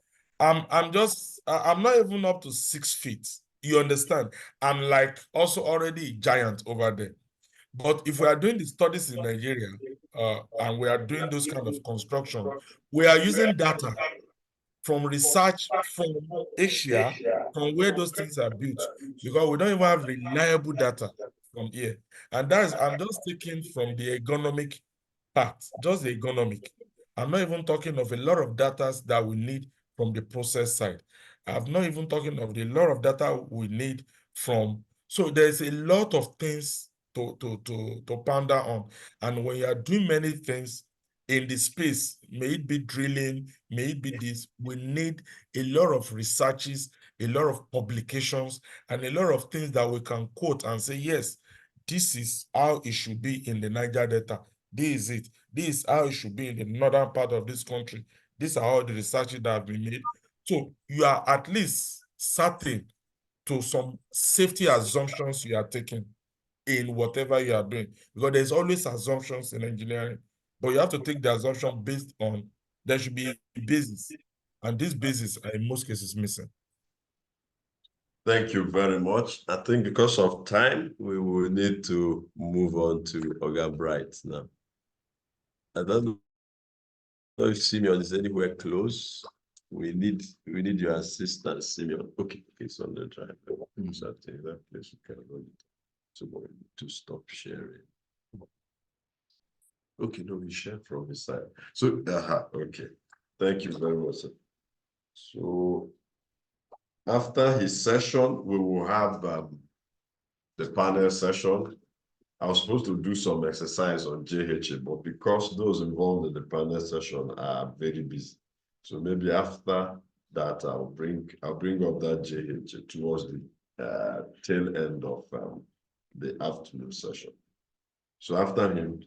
I'm not even up to 6 feet. You understand? I'm like also already a giant over there. But if we are doing the studies in Nigeria, and we are doing those kind of construction, we are using data from research from Asia, from where those things are built, because we don't even have reliable data from here. And that's, I'm just taking from the economic part, just the economic. I'm not even talking of a lot of data that we need from the process side. I'm not even talking of the lot of data we need from, so there's a lot of things to ponder on. And when you are doing many things in the space, may it be drilling, may it be this, we need a lot of researches, a lot of publications, and a lot of things that we can quote and say, yes, this is how it should be in the Niger Delta. This is it. This is how it should be in the northern part of this country. These are all the researches that have been made. So you are at least certain to some safety assumptions you are taking in whatever you are doing, because there's always assumptions in engineering, but you have to take the assumption based on, there should be a basis, and this basis are in most cases missing. Thank you very much. I think because of time, we will need to move on to Oga Bright now. I don't know if Simeon is anywhere close. We need your assistance, Simeon. Okay, it's on the drive. So I think that place we can run it. So we need to stop sharing. Okay, no, we share from his side. So, okay. Thank you very much, sir. So after his session, we will have the panel session. I was supposed to do some exercise on JHA, but because those involved in the panel session are very busy, so maybe after that I'll bring up that JHA towards the tail end of the afternoon session. So after him,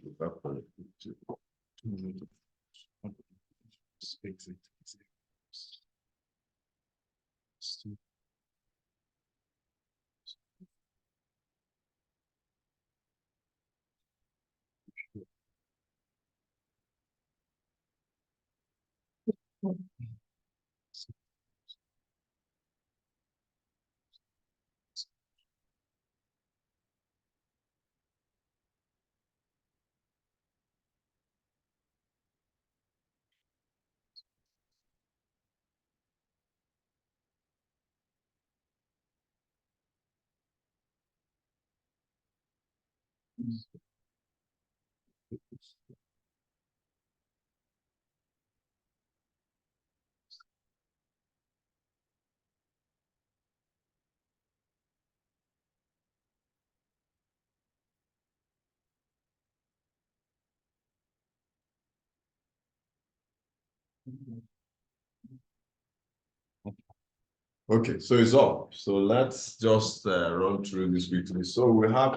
okay, so it's all. So let's just run through this quickly. So we have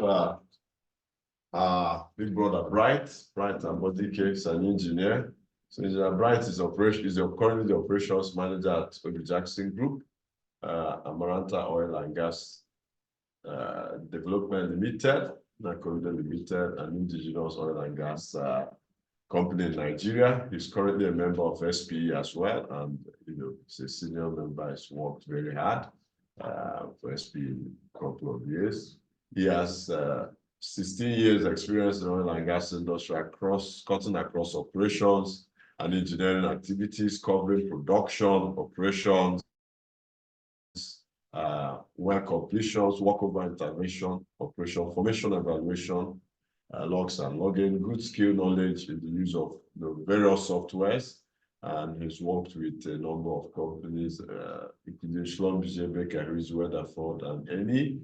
big brother Bright and Body Cakes, an engineer. So Engineer Bright is currently the operations manager at Obi Jackson Group, Amaranta Oil and Gas Development Limited, Nakovido Limited, an indigenous oil and gas company in Nigeria. He's currently a member of SPE as well, and he's a senior member. He's worked very hard for SPE in a couple of years. He has 16 years experience in oil and gas industry cutting across operations and engineering activities, covering production, operations, well completions, workover intervention, operation formation evaluation, logs and logging, good skill knowledge in the use of various softwares, and he's worked with a number of companies, including Schlumberger, Baker Hughes, Weatherford, and Eni.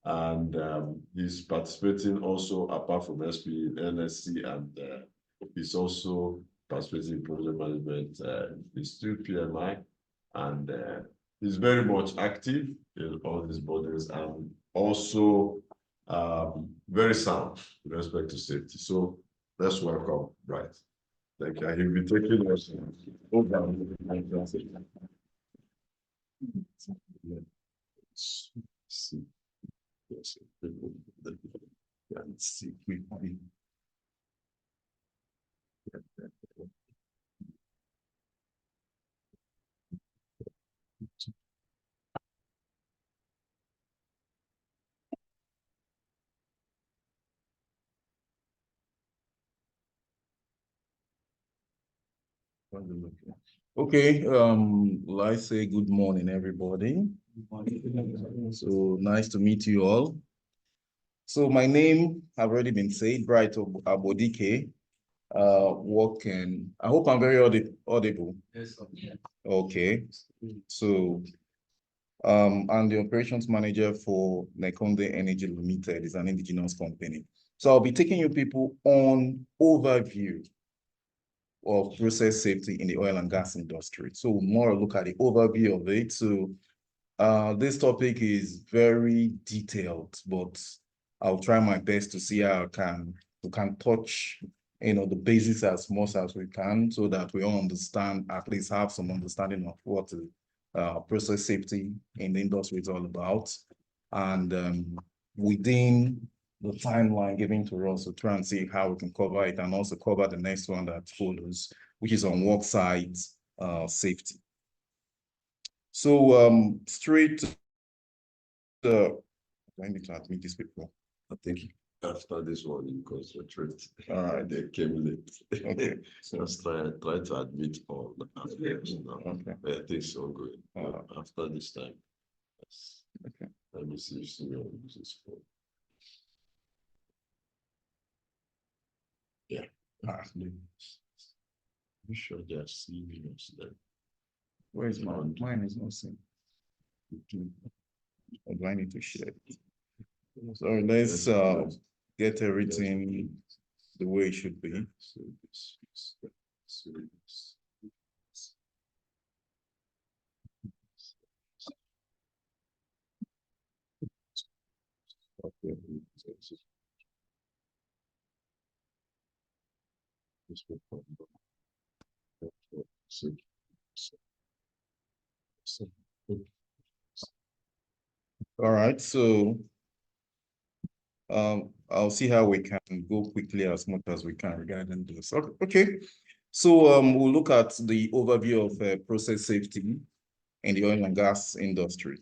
And he's participating also, apart from SPE, in NSC, and he's also participating in project management Institute, PMI, and is very much active in all these bodies and also very sound with respect to safety. So let's welcome Bright. Thank you. He'll be taking us over. See. Yes, people can see quickly. Okay, let's say good morning, everybody. So nice to meet you all. So my name have already been said, Bright Abodike. Working. I hope I'm very audible. Yes, sir. Okay. So I'm the operations manager for Nekonde Energy Limited. It's an indigenous company. So I'll be taking you people on overview of process safety in the oil and gas industry. So more look at the overview of it. So this topic is very detailed, but I'll try my best to see how we can touch, the basics as much as we can, so that we all understand, at least have some understanding of what process safety in the industry is all about. And within the timeline given to us, to try and see how we can cover it and also cover the next one that follows, which is on work site safety. So straight I need to admit these people. I think after this one you concentrate. All right, they came late. Okay. So let's try to admit all the aspects now. Okay. I think so good. After this time. Yes. Okay. Let me see if you use this phone. Yeah. You sure just see me there. Where is mine? Mine is not seen. Or do I need to share it? So let's get everything the way it should be. Okay. All right, so I'll see how we can go quickly as much as we can regarding this. Okay. So we'll look at the overview of process safety in the oil and gas industry.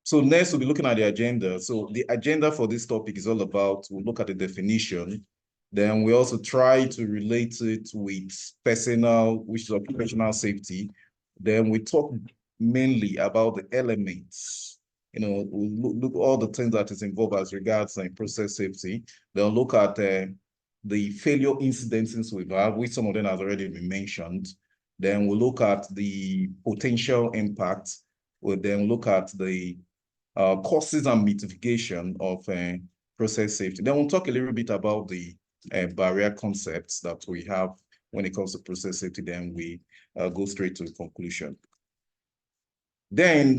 So next we'll be looking at the agenda. So the agenda for this topic is all about, we'll look at the definition. Then we also try to relate it with personal, which is occupational safety. Then we talk mainly about the elements. We'll look all the things that is involved as regards process safety. Then look at the failure incidences we've had, which some of them has already been mentioned. Then we'll look at the potential impact. We'll then look at the causes and mitigation of process safety. Then we'll talk a little bit about the barrier concepts that we have when it comes to process safety. Then we go straight to the conclusion. Then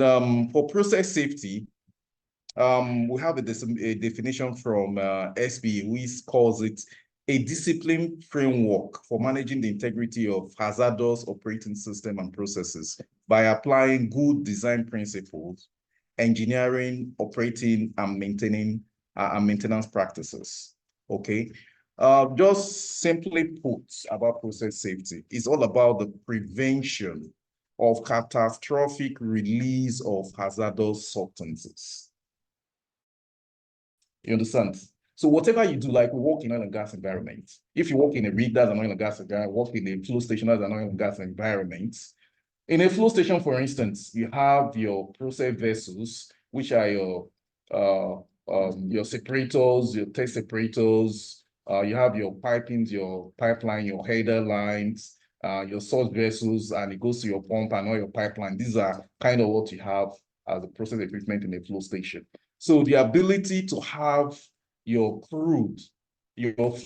for process safety, we have a definition from SB, which calls it a discipline framework for managing the integrity of hazardous operating system and processes by applying good design principles, engineering, operating, and maintaining and maintenance practices. Okay. Just simply put about process safety, it's all about the prevention of catastrophic release of hazardous substances. You understand? So whatever you do, like we work in oil and gas environment. If you work in a rig, that's an oil and gas environment. Work in a flow station, that's an oil and gas environment. In a flow station, for instance, you have your process vessels, which are your separators, your test separators. You have your pipings, your pipeline, your header lines, your source vessels, and it goes to your pump and all your pipeline. These are kind of what you have as a process equipment in a flow station. So the ability to have your crude, your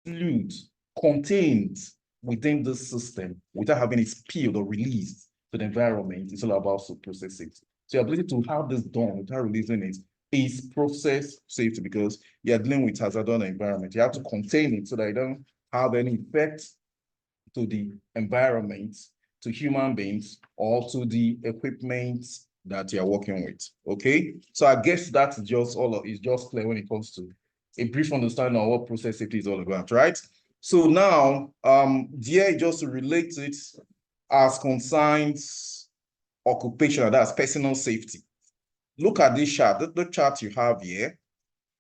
fluid contained within this system without having it spilled or released to the environment, it's all about process safety. So your ability to have this done without releasing it is process safety, because you're dealing with hazardous environment. You have to contain it so that you don't have any effect to the environment, to human beings, or to the equipment that you're working with. Okay, so I guess that's just is just clear when it comes to a brief understanding of what process safety is all about, right? So now, there just to relate it as concerns occupational, that's personal safety. Look at this chart, the chart you have here.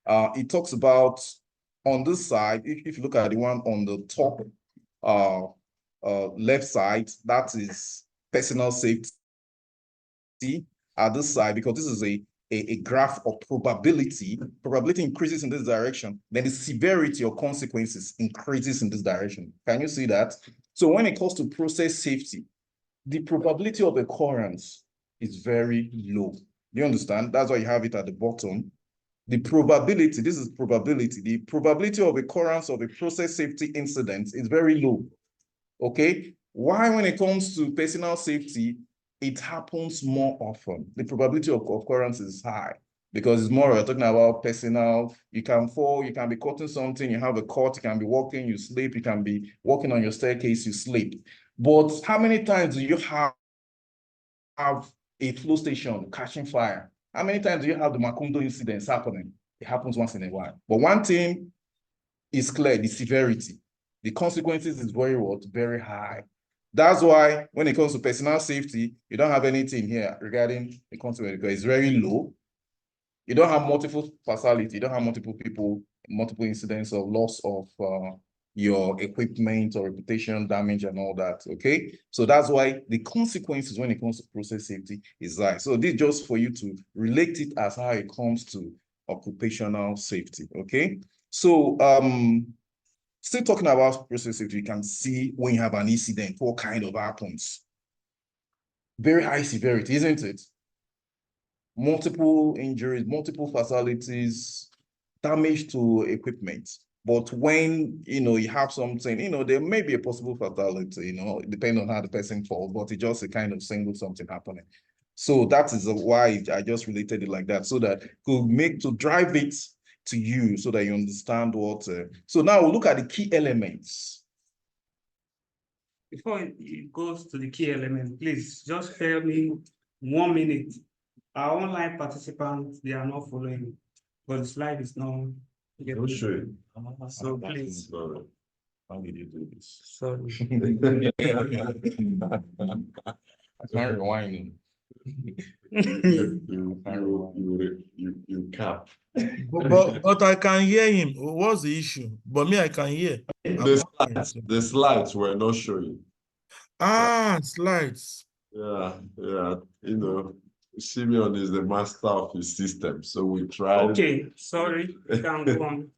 It talks about on this side, if you look at the one on the top left side, that is personal safety at this side, because this is a graph of probability. Probability increases in this direction, then the severity or consequences increases in this direction. Can you see that? So when it comes to process safety, the probability of occurrence is very low. Do you understand? That's why you have it at the bottom. The probability, this is probability, the probability of occurrence of a process safety incident is very low. Okay? Why, when it comes to personal safety, it happens more often. The probability of occurrence is high because it's more, we're talking about personal. You can fall, you can be cutting something, you have a cut, you can be walking, you sleep, you can be walking on your staircase, you sleep. But how many times do you have a flow station catching fire? How many times do you have the Macondo incidents happening? It happens once in a while. But one thing is clear, the severity. The consequences is very high. That's why when it comes to personal safety, you don't have anything here regarding the consequence because it's very low. You don't have multiple fatalities, you don't have multiple people, multiple incidents of loss of your equipment or reputation damage and all that, okay? So that's why the consequences when it comes to process safety is high. So this is just for you to relate it as how it comes to occupational safety, okay? So still talking about process safety, you can see when you have an incident, what kind of happens. Very high severity, isn't it? Multiple injuries, multiple fatalities, damage to equipment. But when, you have something, there may be a possible fatality, depending on how the person falls, but it's just a kind of single something happening. So that is why I just related it like that, so that to drive it to you so that you understand what. So now we'll look at the key elements. Before it goes to the key elements, please just tell me 1 minute. Our online participants, they are not following, but the slide is not. I'll show you. So please. Sorry. How did you do this? Sorry. I can't rewind. You cap. But I can hear him. What's the issue? But me, I can hear. The slides were not showing. Slides. Yeah. Simeon is the master of his system, so we tried. Okay, sorry, you can go on.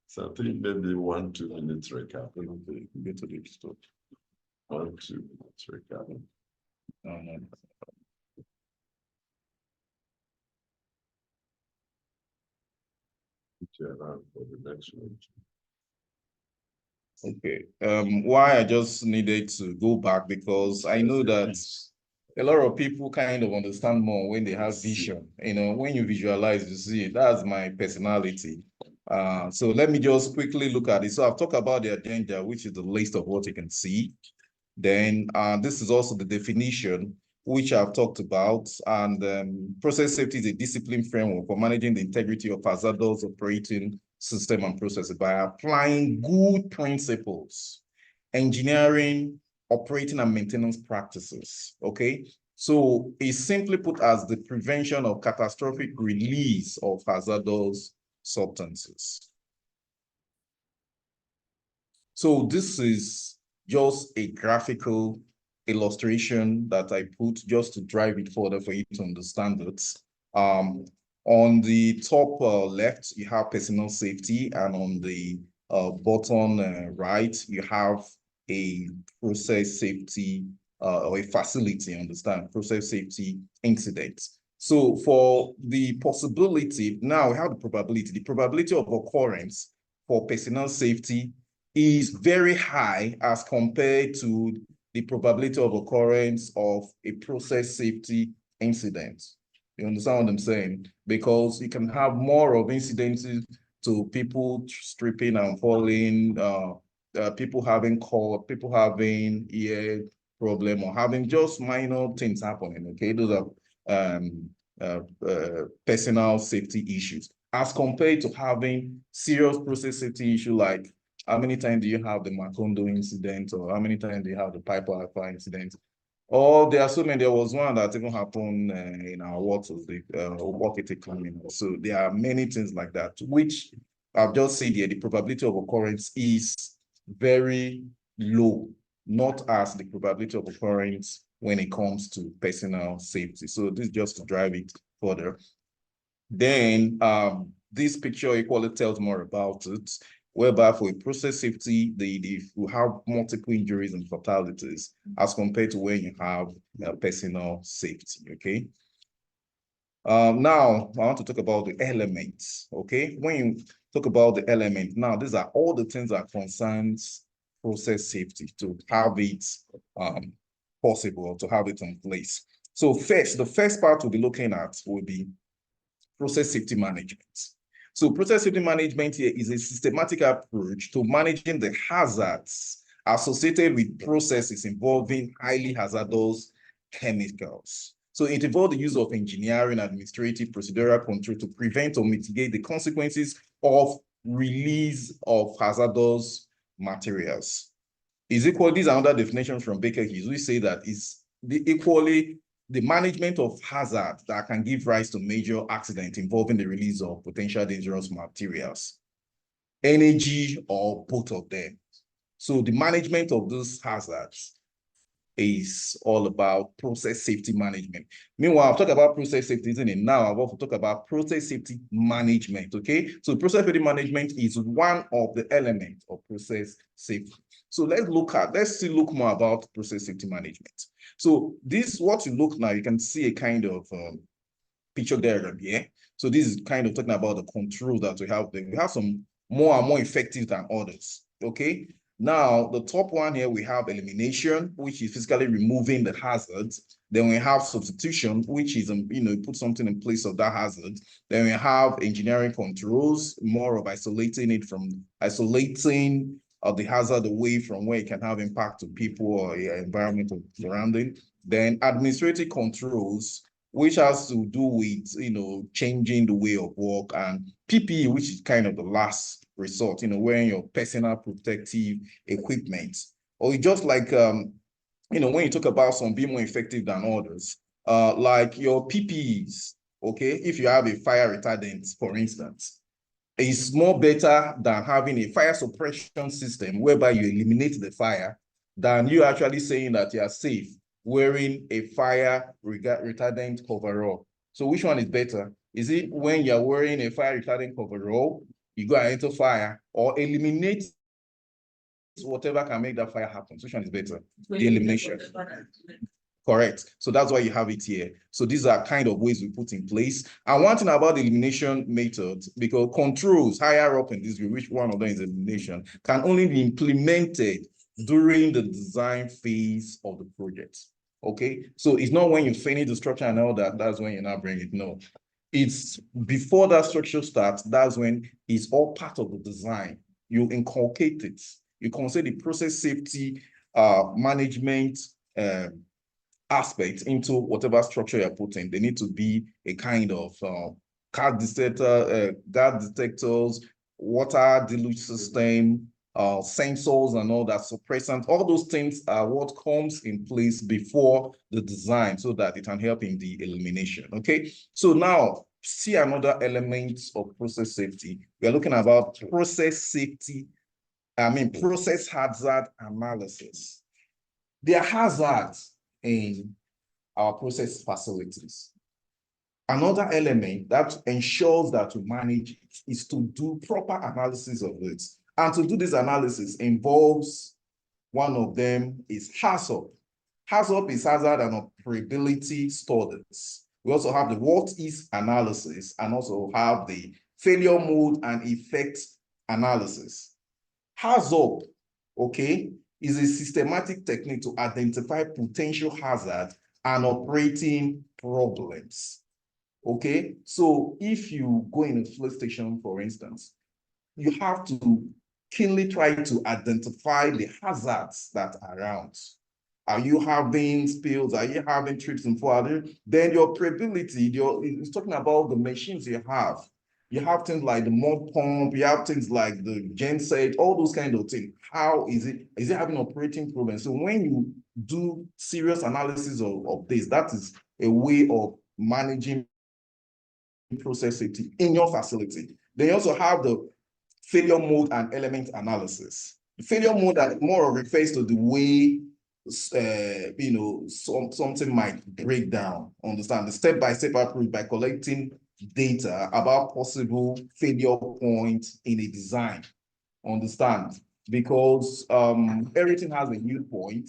So I think maybe 1-2 minutes recap. Get to the start. 1-2 minutes recap. No. For the next one. Okay. Why I just needed to go back, because I know that a lot of people kind of understand more when they have vision. When you visualize, you see it. That's my personality. So let me just quickly look at it. So I've talked about the agenda, which is the list of what you can see. Then this is also the definition, which I've talked about. And process safety is a discipline framework for managing the integrity of hazardous operating system and processes by applying good principles, engineering, operating and maintenance practices, okay? So it's simply put as the prevention of catastrophic release of hazardous substances. So this is just a graphical illustration that I put just to drive it further for you to understand it. On the top left, you have personal safety, and on the bottom right, you have a process safety or a facility, understand, process safety incident. So for the possibility, now we have the probability. The probability of occurrence for personnel safety is very high as compared to the probability of occurrence of a process safety incident. You understand what I'm saying? Because you can have more of incidences to people stripping and falling, people having caught, people having ear problem, or having just minor things happening. Okay, those are personal safety issues, as compared to having serious process safety issue like how many times do you have the Macondo incident, or how many times do you have the Piper Alpha incident? Or there are so many. There was one that even happened in our waters, the Wakete Criminal. So there are many things like that, which I've just said here, the probability of occurrence is very low, not as the probability of occurrence when it comes to personal safety. So this is just to drive it further. Then this picture equally tells more about it, whereby for a process safety, you have multiple injuries and fatalities as compared to when you have personal safety, okay? Now, I want to talk about the elements, okay? When you talk about the element, now these are all the things that concerns process safety to have it possible, to have it in place. So first, the first part we'll be looking at will be process safety management. So process safety management here is a systematic approach to managing the hazards associated with processes involving highly hazardous chemicals. So it involves the use of engineering, administrative, procedural control to prevent or mitigate the consequences of release of hazardous materials. These are other definitions from Baker Hughes. We say that is equally the management of hazard that can give rise to major accident involving the release of potential dangerous materials, energy, or both of them. So the management of those hazards is all about process safety management. Meanwhile, I've talked about process safety, isn't it? Now I've also talked about process safety management, okay? So process safety management is one of the elements of process safety. So let's still look more about process safety management. So this, what you look now, you can see a kind of picture diagram here. So this is kind of talking about the control that we have there. We have some more and more effective than others, okay? Now, the top one here, we have elimination, which is physically removing the hazards. Then we have substitution, which is, put something in place of that hazard. Then we have engineering controls, more of isolating the hazard away from where it can have impact to people or environmental surrounding. Then administrative controls, which has to do with, changing the way of work, and PPE, which is kind of the last resort, wearing your personal protective equipment. Or just like, when you talk about some being more effective than others, like your PPEs, okay? If you have a fire retardant, for instance, it's more better than having a fire suppression system whereby you eliminate the fire than you actually saying that you are safe wearing a fire retardant coverall. So which one is better? Is it when you're wearing a fire retardant coverall, you go and enter fire, or eliminate whatever can make that fire happen? Which one is better? The elimination. Correct. So that's why you have it here. So these are kind of ways we put in place. And one thing about the elimination method, because controls higher up in this group, which one of them is elimination, can only be implemented during the design phase of the project. Okay. So it's not when you finish the structure and all that, that's when you now bring it. No. It's before that structure starts, that's when it's all part of the design. You inculcate it. You consider the process safety management aspect into whatever structure you're putting. They need to be a kind of gas detectors, water deluge system, sensors and all that, suppressant. All those things are what comes in place before the design so that it can help in the elimination, okay? So now, see another element of process safety. We are looking about process safety, process hazard analysis. There are hazards in our process facilities. Another element that ensures that we manage it is to do proper analysis of it. And to do this analysis involves, one of them is HAZOP. HAZOP is hazard and operability studies. We also have the what is analysis and also have the failure mode and effect analysis. HAZOP, okay, is a systematic technique to identify potential hazards and operating problems. Okay, so if you go in a fuel station, for instance, you have to keenly try to identify the hazards that are around. Are you having spills? Are you having trips and forward? Then your operability, it's talking about the machines you have. You have things like the mud pump, you have things like the genset, all those kind of things. How is it having operating problems? So when you do serious analysis of this, that is a way of managing process safety in your facility. They also have the failure mode and element analysis. The failure mode that more refers to the way something might break down. Understand the step-by-step approach by collecting data about possible failure points in a design. Understand? Because everything has a yield point.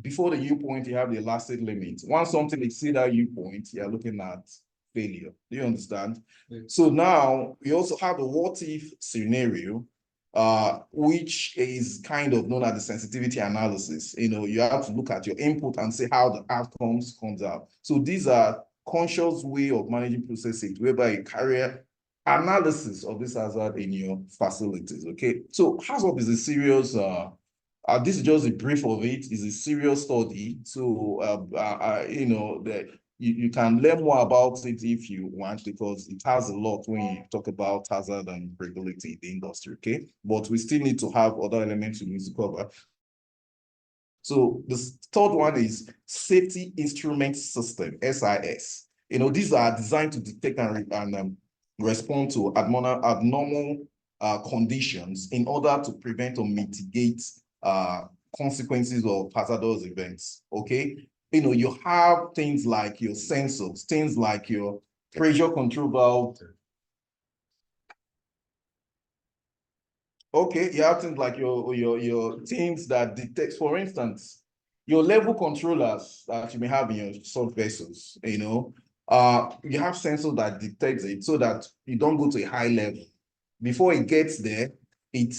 Before the yield point, you have the elastic limit. Once something exceeds that yield point, you're looking at failure. Do you understand? Yeah. So now we also have the what if scenario, which is kind of known as the sensitivity analysis. You have to look at your input and see how the outcomes comes out. So these are conscious way of managing process safety, whereby you carry analysis of this hazard in your facilities. Okay, so hazard is a serious this is just a brief of it. It's a serious study. So that you can learn more about it if you want, because it has a lot when you talk about hazard and regularity in the industry. Okay, but we still need to have other elements we need to cover. So the third one is safety instrument system, SIS. These are designed to detect and respond to abnormal conditions in order to prevent or mitigate consequences of hazardous events. Okay, you have things like your sensors, things like your pressure control valve. Okay, you have things like your things that detect, for instance, your level controllers that you may have in your sub vessels. You have sensors that detect it so that you don't go to a high level. Before it gets there, it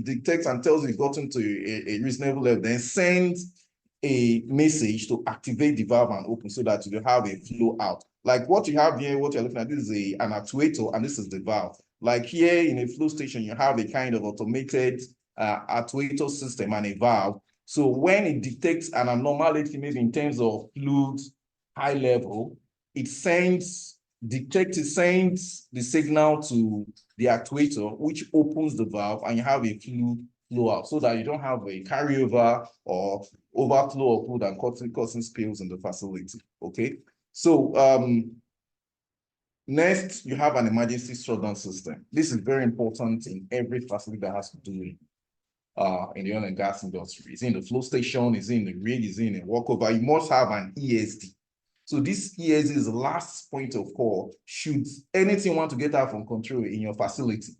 detects and tells it gotten to a reasonable level, then sends a message to activate the valve and open so that you have a flow out. Like what you have here, what you're looking at, this is an actuator and this is the valve. Like here in a flow station, you have a kind of automated actuator system and a valve. So when it detects an abnormality, maybe in terms of fluid, high level, it sends the signal to the actuator, which opens the valve, and you have a fluid flow out so that you don't have a carryover or overflow of fluid and causing spills in the facility. Okay, so next, you have an emergency shutdown system. This is very important in every facility that has to do in the oil and gas industry. Is in the flow station, is in the rig, is in a walkover. You must have an ESD. So this ESD is the last point of call should anything want to get out from control in your facility.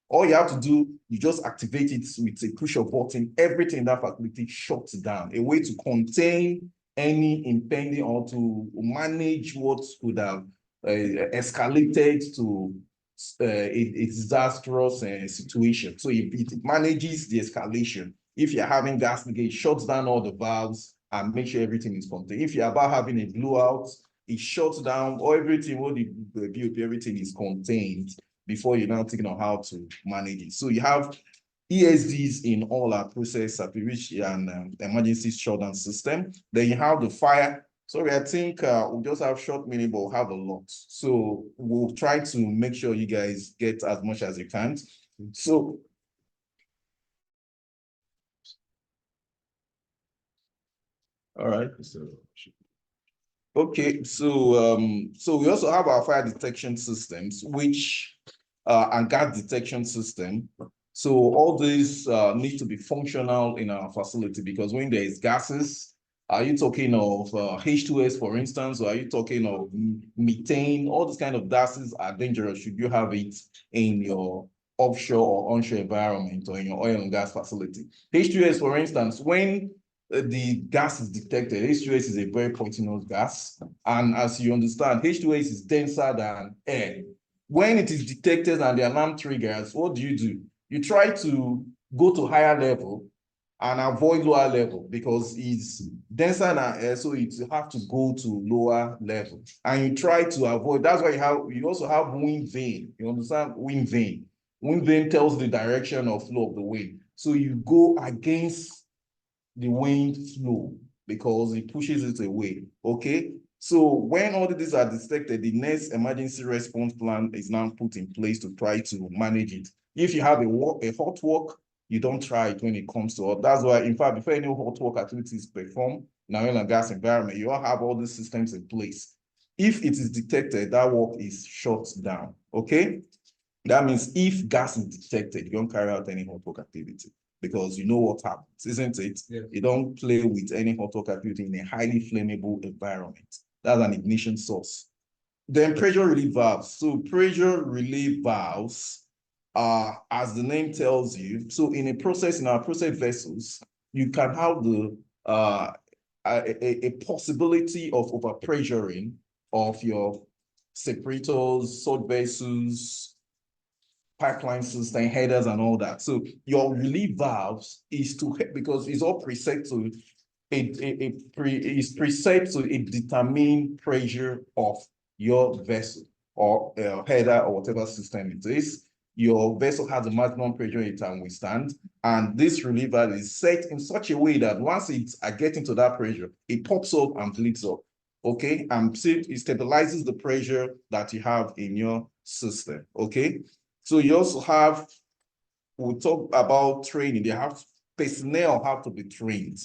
All you have to do, you just activate it with a push of button. Everything in that facility shuts down. A way to contain any impending or to manage what could have escalated to a disastrous situation. So it manages the escalation. If you're having gas leakage, it shuts down all the valves and make sure everything is contained. If you're about having a blowout, it shuts down or everything, all the BOP, everything is contained before you're now thinking of how to manage it. So you have ESDs in all our process, which and emergency shutdown system. Then you have the fire. Sorry, I think we'll just have short minute, but we'll have a lot. So we'll try to make sure you guys get as much as you can. So all right. Okay, so so we also have our fire detection systems, which and gas detection system. So all these need to be functional in our facility, because when there is gases, are you talking of H2S, for instance, or are you talking of methane? All these kind of gases are dangerous should you have it in your offshore or onshore environment or in your oil and gas facility. H2S, for instance, when the gas is detected, H2S is a very poisonous gas. And as you understand, H2S is denser than air. When it is detected and the alarm triggers, what do? You try to go to higher level and avoid lower level because it's denser than air, so you have to go to lower level. And you try to avoid, that's why you also have wind vane. You understand? Wind vane. Wind vane tells the direction of flow of the wind. So you go against the wind flow because it pushes it away. Okay. So when all of these are detected, the next emergency response plan is now put in place to try to manage it. If you have a hot work, you don't try it when it comes to it. That's why, in fact, before any hot work activities performed in an oil and gas environment, you all have all these systems in place. If it is detected, that work is shut down. Okay. That means if gas is detected, you don't carry out any hot work activity because you know what happens, isn't it? Yeah. You don't play with any hot work activity in a highly flammable environment. That's an ignition source. Then pressure relief valves. So pressure relief valves are, as the name tells you, so in our process vessels, you can have a possibility of overpressuring of your separators, salt vessels, pipeline system, headers, and all that. So your relief valves is to, because it's all preset to preset to a determined pressure of your vessel or header or whatever system it is. Your vessel has a maximum pressure it can withstand, and this relief valve is set in such a way that once it's getting to that pressure, it pops up and bleeds up. Okay, and it stabilizes the pressure that you have in your system. Okay, so you also have, we'll talk about training. Personnel have to be trained,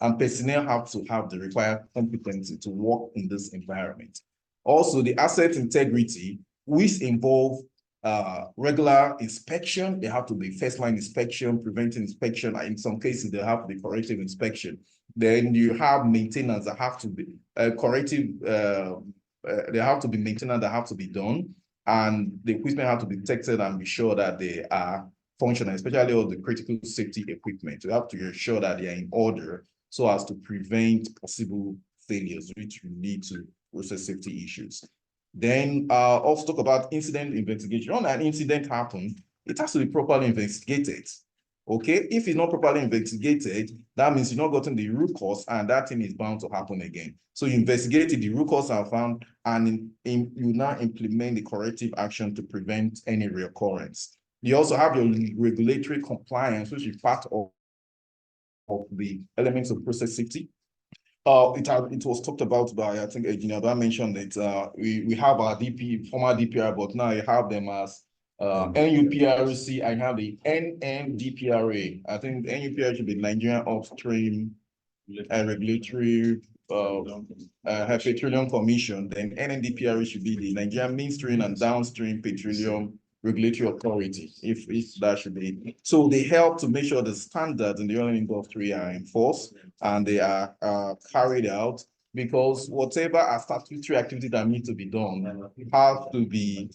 and personnel have to have the required competency to work in this environment. Also, the asset integrity, which involve regular inspection. They have to be first line inspection, preventive inspection. In some cases, they have to be corrective inspection. Then you have maintenance that have to be corrective. They have to be maintenance that have to be done, and the equipment have to be detected and be sure that they are functional, especially all the critical safety equipment. You have to ensure that they are in order so as to prevent possible failures which will lead to process safety issues. Then also talk about incident investigation. When an incident happens, it has to be properly investigated. Okay, if it's not properly investigated, that means you've not gotten the root cause, and that thing is bound to happen again. So you investigate it, the root cause are found, and you now implement the corrective action to prevent any reoccurrence. You also have your regulatory compliance, which is part of the elements of process safety. It was talked about by, I think, Engineer mentioned that we have our former DPR, but now you have them as NUPRC. I have the NMDPRA. I think NUPRA should be Nigerian Upstream Regulatory Petroleum Commission. Then NMDPRA should be the Nigerian Midstream and Downstream Petroleum Regulatory Authority, if that should be. So they help to make sure the standards in the oil industry are enforced and they are carried out, because whatever statutory activity that need to be done have to be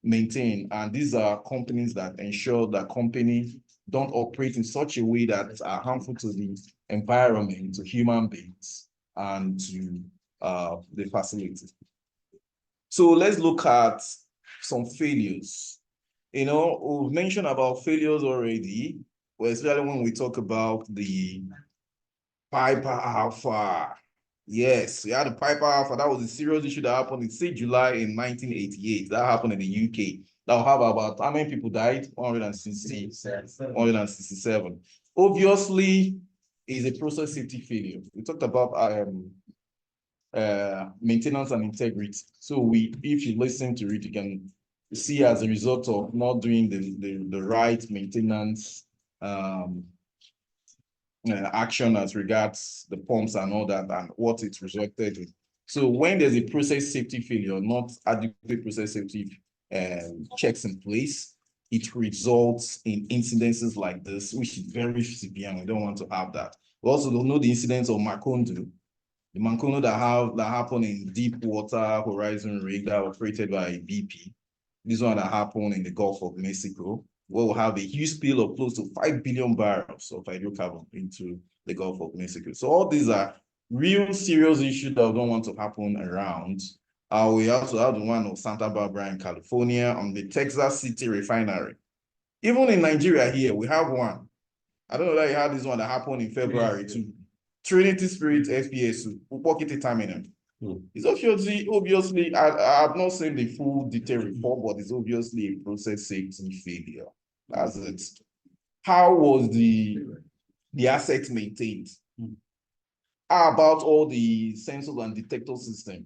maintained. And these are companies that ensure that companies don't operate in such a way that are harmful to the environment, to human beings, and to the facility. So let's look at some failures. You know, we've mentioned about failures already, especially when we talk about the Piper Alpha. Yes, we had the Piper Alpha. That was a serious issue that happened in 6 July in 1988. That happened in the UK. That will have about, how many people died? 167. Obviously, is a process safety failure. We talked about maintenance and integrity. So if you listen to it, you can see as a result of not doing the right maintenance action as regards the pumps and all that, and what it resulted in. So when there's a process safety failure, not adequate process safety checks in place, it results in incidences like this, which is very severe, and we don't want to have that. We also don't know the incidents of Macondo. The Macondo that happened in deep water horizon rig that operated by BP. This one that happened in the Gulf of Mexico, where we'll have a huge spill of close to 5 billion barrels of hydrocarbon into the Gulf of Mexico. So all these are real serious issues that we don't want to happen around. We also have the one of Santa Barbara in California, on the Texas City refinery. Even in Nigeria here, we have one. I don't know that you had this one that happened in February too. Trinity Spirit FPSU, Upokiti Terminal. It's obviously, I have not seen the full detailed report, but it's obviously a process safety failure. That's it. How was the asset maintained? How about all the sensors and detector system?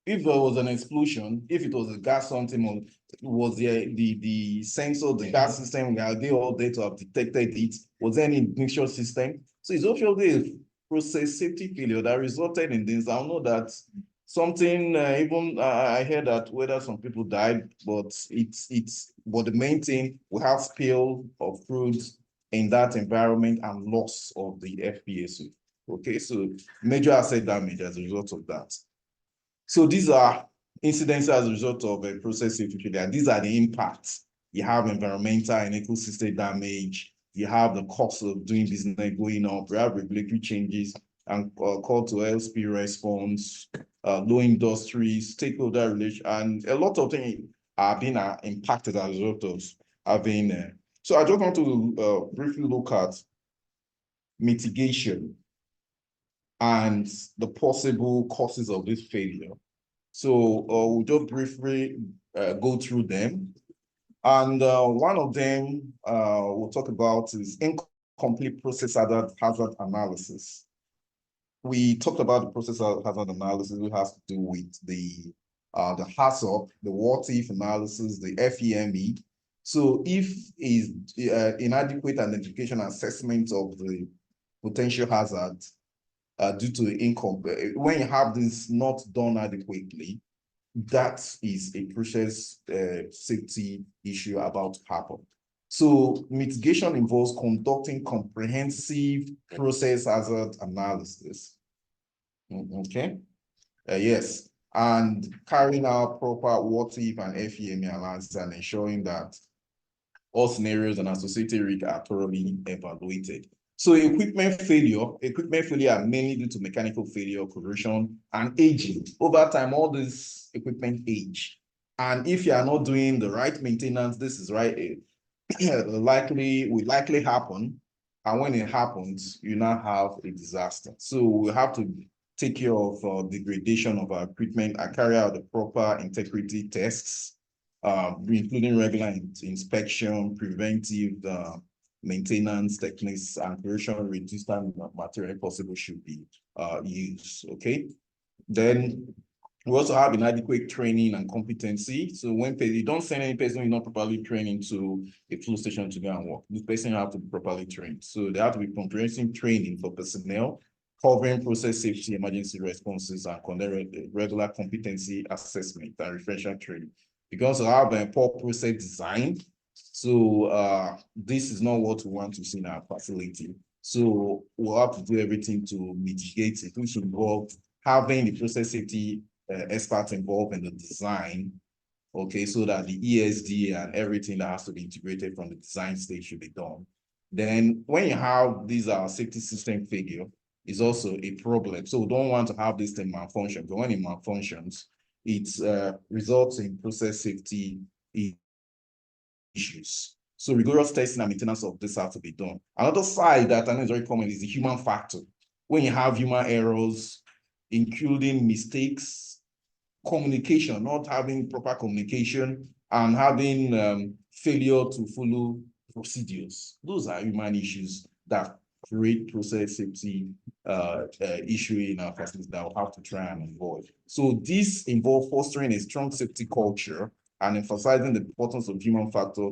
If there was an explosion, if it was a gas something, was the sensor, the gas system, are they all there to have detected it? Was there any ignition system? So it's obviously a process safety failure that resulted in this. I know that something, I heard that whether some people died, but but the main thing, we have spill of crude in that environment and loss of the FPSO. Okay, so major asset damage as a result of that. So these are incidents as a result of a process safety failure. These are the impacts. You have environmental and ecosystem damage. You have the cost of doing business going up. You have regulatory changes and call to LSP response, low industry, stakeholder relation, and a lot of things are being impacted as a result of having. So I just want to briefly look at mitigation and the possible causes of this failure. So we'll just briefly go through them. And one of them we'll talk about is incomplete process hazard analysis. We talked about the process hazard analysis, which has to do with the HACCP, the what if analysis, the FEME. So if is inadequate identification assessment of the potential hazard due to incomplete, when you have this not done adequately, that is a process safety issue about to happen. So mitigation involves conducting comprehensive process hazard analysis. Okay, yes, and carrying out proper what if and FEME analysis and ensuring that all scenarios and associated risks are thoroughly evaluated. So equipment failure are mainly due to mechanical failure, corrosion, and aging. Over time, all this equipment age. And if you are not doing the right maintenance, this is right, will likely happen. And when it happens, you now have a disaster. So we have to take care of degradation of our equipment and carry out the proper integrity tests, including regular inspection, preventive maintenance techniques, and corrosion resistant material possible should be used. Okay. Then we also have inadequate training and competency. So when you don't send any person who is not properly trained into a flow station to go and work, this person have to be properly trained. So there have to be comprehensive training for personnel, covering process safety, emergency responses, and conduct regular competency assessment and refresher training. Because we have a poor process design, so this is not what we want to see in our facility. So we'll have to do everything to mitigate it, which involves having the process safety experts involved in the design, okay, so that the ESD and everything that has to be integrated from the design stage should be done. Then when you have these safety system failure, is also a problem. So we don't want to have this thing malfunction, but when it malfunctions, it results in process safety issues. So rigorous testing and maintenance of this have to be done. Another side that I know is very common is the human factor. When you have human errors, including mistakes, communication, not having proper communication, and having failure to follow procedures. Those are human issues that create process safety issue in our facilities that we'll have to try and avoid. So this involves fostering a strong safety culture and emphasizing the importance of human factor,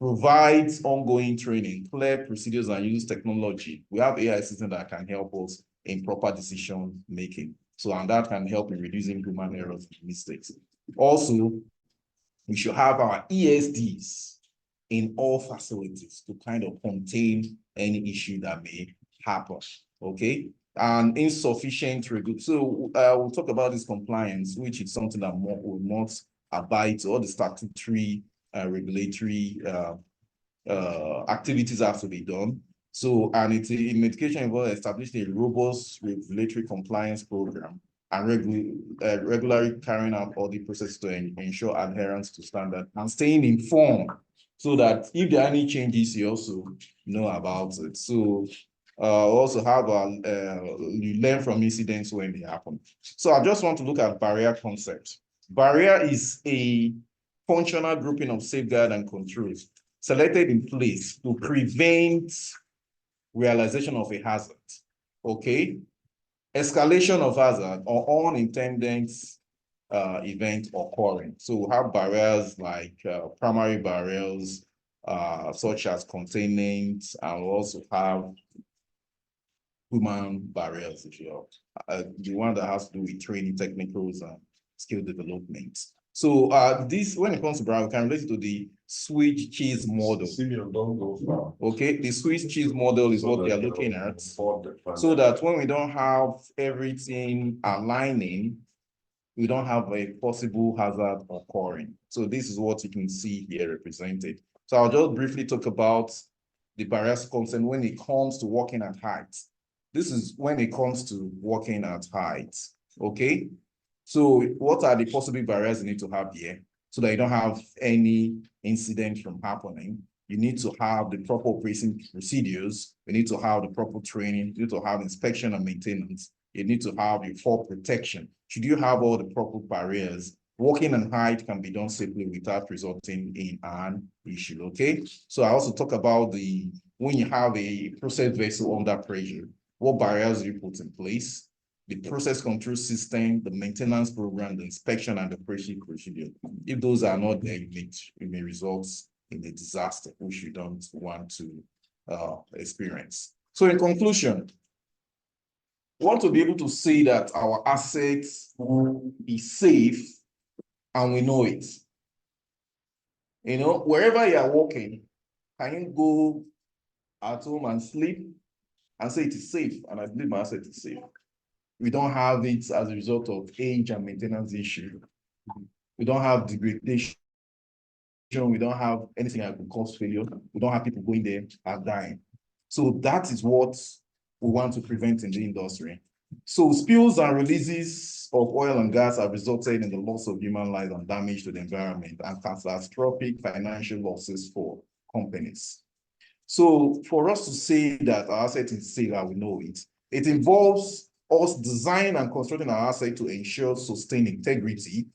provides ongoing training, clear procedures, and use technology. We have AI systems that can help us in proper decision making. So, and that can help in reducing human errors and mistakes. Also, we should have our ESDs in all facilities to kind of contain any issue that may happen, okay? And insufficient regulation. So we'll talk about this compliance, which is something that will not abide to all the statutory regulatory activities have to be done. So, and it's in mitigation involves establishing a robust regulatory compliance program and regularly carrying out all the processes to ensure adherence to standard and staying informed so that if there are any changes, you also know about it. So also have you learn from incidents when they happen. So I just want to look at barrier concept. Barrier is a functional grouping of safeguard and controls selected in place to prevent realization of a hazard. Okay, escalation of hazard or unintended event occurring. So we have barriers like primary barriers, such as containment, and we also have human barriers, if you will. The one that has to do with training, technicals, and skill development. So this, when it comes to barrier, we can relate it to the Swiss cheese model. Simeon, don't go far. Okay, the Swiss cheese model is what we are looking at. So that when we don't have everything aligning, we don't have a possible hazard occurring. So this is what you can see here represented. So I'll just briefly talk about the barriers concerned when it comes to working at height. This is when it comes to working at height, okay? So what are the possible barriers you need to have here so that you don't have any incident from happening? You need to have the proper operating procedures. You need to have the proper training. You need to have inspection and maintenance. You need to have your fall protection. Should you have all the proper barriers, walking on height can be done safely without resulting in an issue, okay? So I also talk about when you have a process vessel under pressure, what barriers do you put in place? The process control system, the maintenance program, the inspection and the operation procedure. If those are not there, it may result in a disaster, which you don't want to experience. So in conclusion, we want to be able to say that our assets is safe and we know it. You know, wherever you are working, can you go at home and sleep and say it is safe, and I believe my asset is safe? We don't have it as a result of age and maintenance issue. We don't have degradation. We don't have anything that could cause failure. We don't have people going there and dying. So that is what we want to prevent in the industry. So spills and releases of oil and gas have resulted in the loss of human lives and damage to the environment and catastrophic financial losses for companies. So for us to say that our asset is safe and we know it, it involves us designing and constructing our asset to ensure sustained integrity,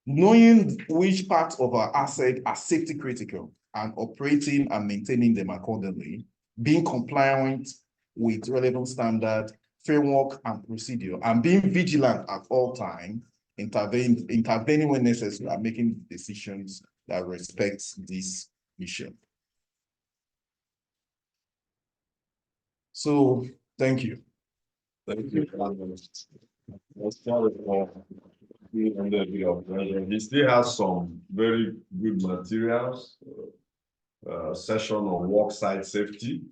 knowing which parts of our asset are safety critical and operating and maintaining them accordingly, being compliant with relevant standard, framework, and procedure, and being vigilant at all times, intervening when necessary, and making decisions that respect this mission. So, thank you. Thank you. He still has some very good materials, session on worksite safety,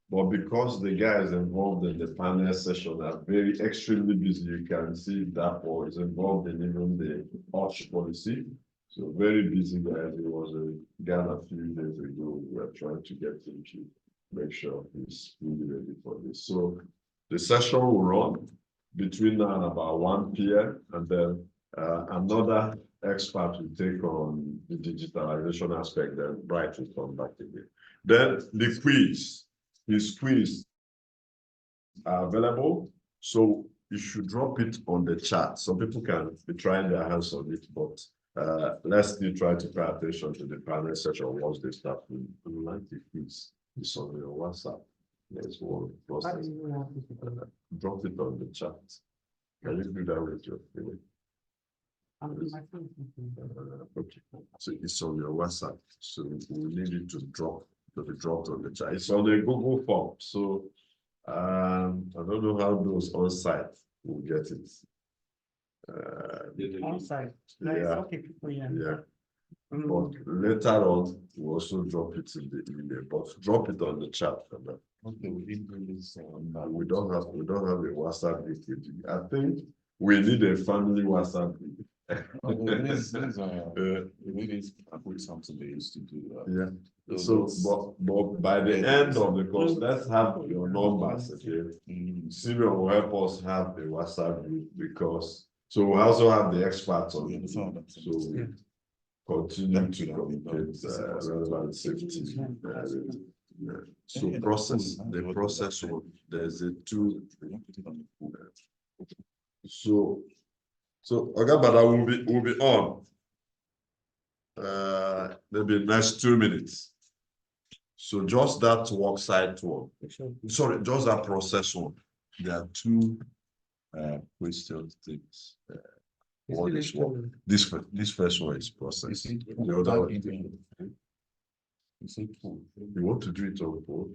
but because the guys involved in the panel session are very extremely busy, you can see that or is involved in even the OFF policy. So very busy guys. He was in Ghana a few days ago. We were trying to get him to make sure he's really ready for this. So the session will run between now and about 1 p.m. and then another expert will take on the digitalization aspect, then Bright will come back again. Then the quiz, his quiz are available. So you should drop it on the chat. Some people can be trying their hands on it, but let's still try to pay attention to the panel session once they start. We like the quiz. It's on your WhatsApp. There's one process. Drop it on the chat. Can you do that with your phone? Okay, so it's on your WhatsApp. So we need it to be dropped on the chat. It's on a Google form. So I don't know how those on site will get it. On site. Yeah. Okay, people, yeah. But later on, we also drop it in the email, but drop it on the chat for that. Okay, we didn't do this. We don't have a WhatsApp group with you. I think we need a family WhatsApp group. We need to put something they used to do. Yeah. So, but by the end of the course, let's have your numbers. Okay. Simeon will help us have the WhatsApp group because so we also have the experts on it. So continue to communicate relevant safety. So process, the process one, there's a tool. So okay, but I will be on. Maybe next 2 minutes. So just that work site one. Sorry, just that process one. There are two question things. One is what? This first one is process. The other one is you want to do it on board?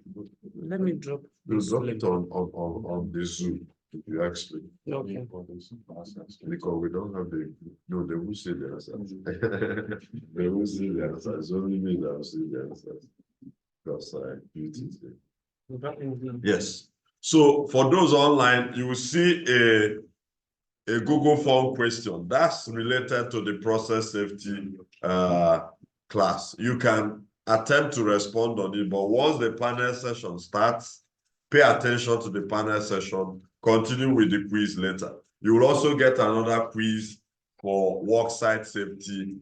Let me drop. You drop it on the Zoom. You actually. Okay. Because we don't have the no, they will say the answers. They will say the answers. It's only me that will say the answers. Because I did it. Yes. So for those online, you will see a Google form question that's related to the process safety class. You can attempt to respond on it, but once the panel session starts, pay attention to the panel session, continue with the quiz later. You will also get another quiz for worksite safety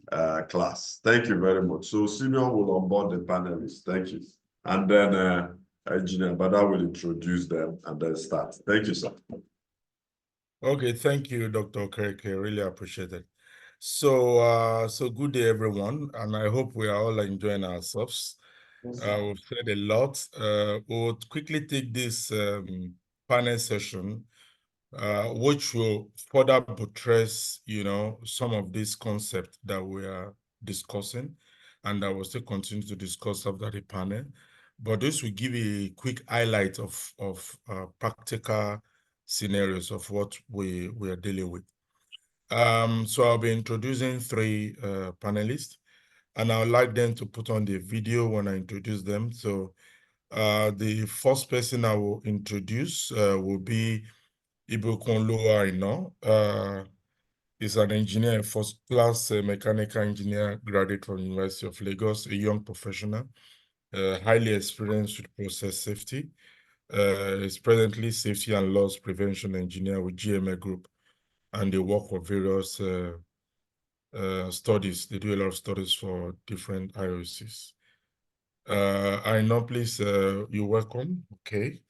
class. Thank you very much. So Simeon will onboard the panelists. Thank you. And then Engineer Bada will introduce them and then start. Thank you, sir. Okay, thank you, Dr. Okereke. Really appreciate it. So, good day, everyone, and I hope we are all enjoying ourselves. We've said a lot. We'll quickly take this panel session, which will further buttress, some of these concepts that we are discussing, and I will still continue to discuss after the panel. But this will give a quick highlight of practical scenarios of what we are dealing with. So I'll be introducing three panelists, and I would like them to put on the video when I introduce them. So the first person I will introduce will be Ibukunlo Aina. He's an engineer, first-class mechanical engineer, graduate from University of Lagos, a young professional, highly experienced with process safety. Is presently safety and loss prevention engineer with GMA Group, and they work for various studies. They do a lot of studies for different IOCs. I know, please, you're welcome. Okay.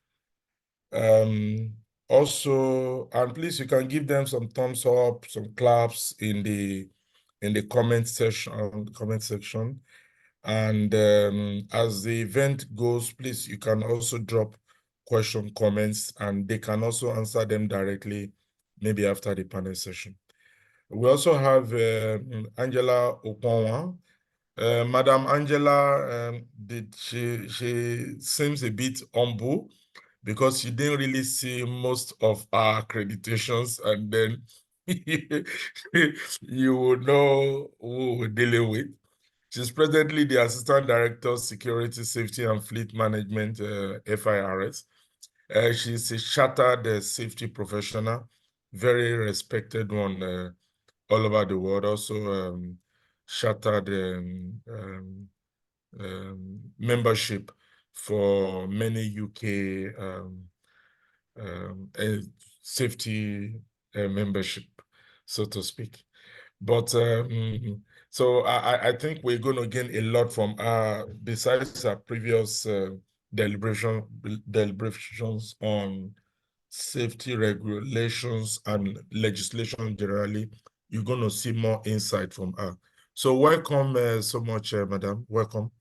Also, and please, you can give them some thumbs up, some claps in the comment section. And as the event goes, please, you can also drop comments, and they can also answer them directly, maybe after the panel session. We also have Angela Okonwa. Madam Angela, she seems a bit humble because she didn't really see most of our accreditations, and then you will know who we're dealing with. She's presently the Assistant Director, Security, Safety and Fleet Management, FIRS. She's a chartered safety professional, very respected one all over the world. Also chartered membership for many UK safety membership, so to speak. But so I think we're going to gain a lot from besides our previous deliberations on safety regulations and legislation generally. You're going to see more insight from her. So welcome so much, Madam. Welcome.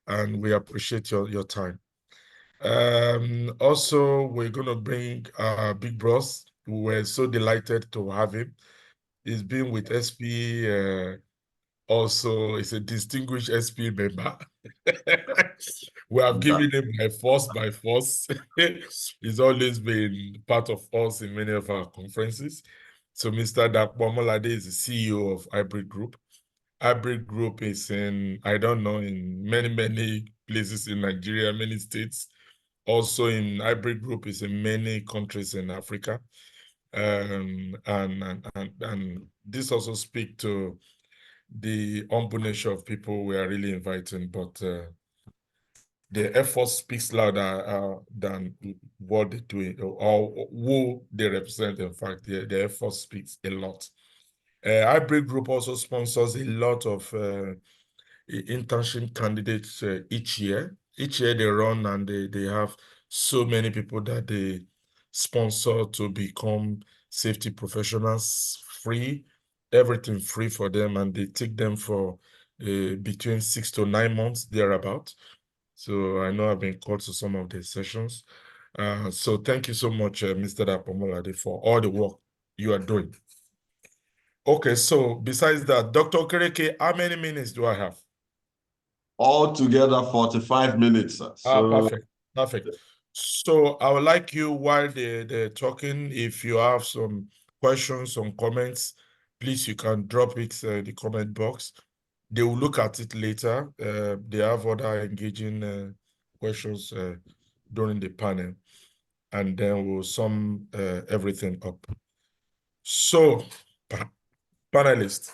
And we appreciate your time. Also, we're going to bring Big Bros. We're so delighted to have him. He's been with SP, also is a distinguished SP member. We have given him by force. He's always been part of us in many of our conferences. So Mr. Dakpo Molade is the CEO of Hybrid Group. Hybrid Group is in, I don't know, in many places in Nigeria, many states. Also in Hybrid Group is in many countries in Africa. And this also speaks to the humble nature of people we are really inviting, but the effort speaks louder than what they do or who they represent. In fact, the effort speaks a lot. Hybrid Group also sponsors a lot of internship candidates each year. Each year they run and they have so many people that they sponsor to become safety professionals, free, everything free for them, and they take them for between 6 to 9 months, thereabout. So I know I've been called to some of the sessions. So thank you so much, Mr. Dapomolade, for all the work you are doing. Okay, so besides that, Dr. Okereke, how many minutes do I have? Altogether 45 minutes, sir. So Perfect. So I would like you, while they're talking, if you have some questions, some comments, please, you can drop it in the comment box. They will look at it later. They have other engaging questions during the panel, and then we'll sum everything up. So, panelists.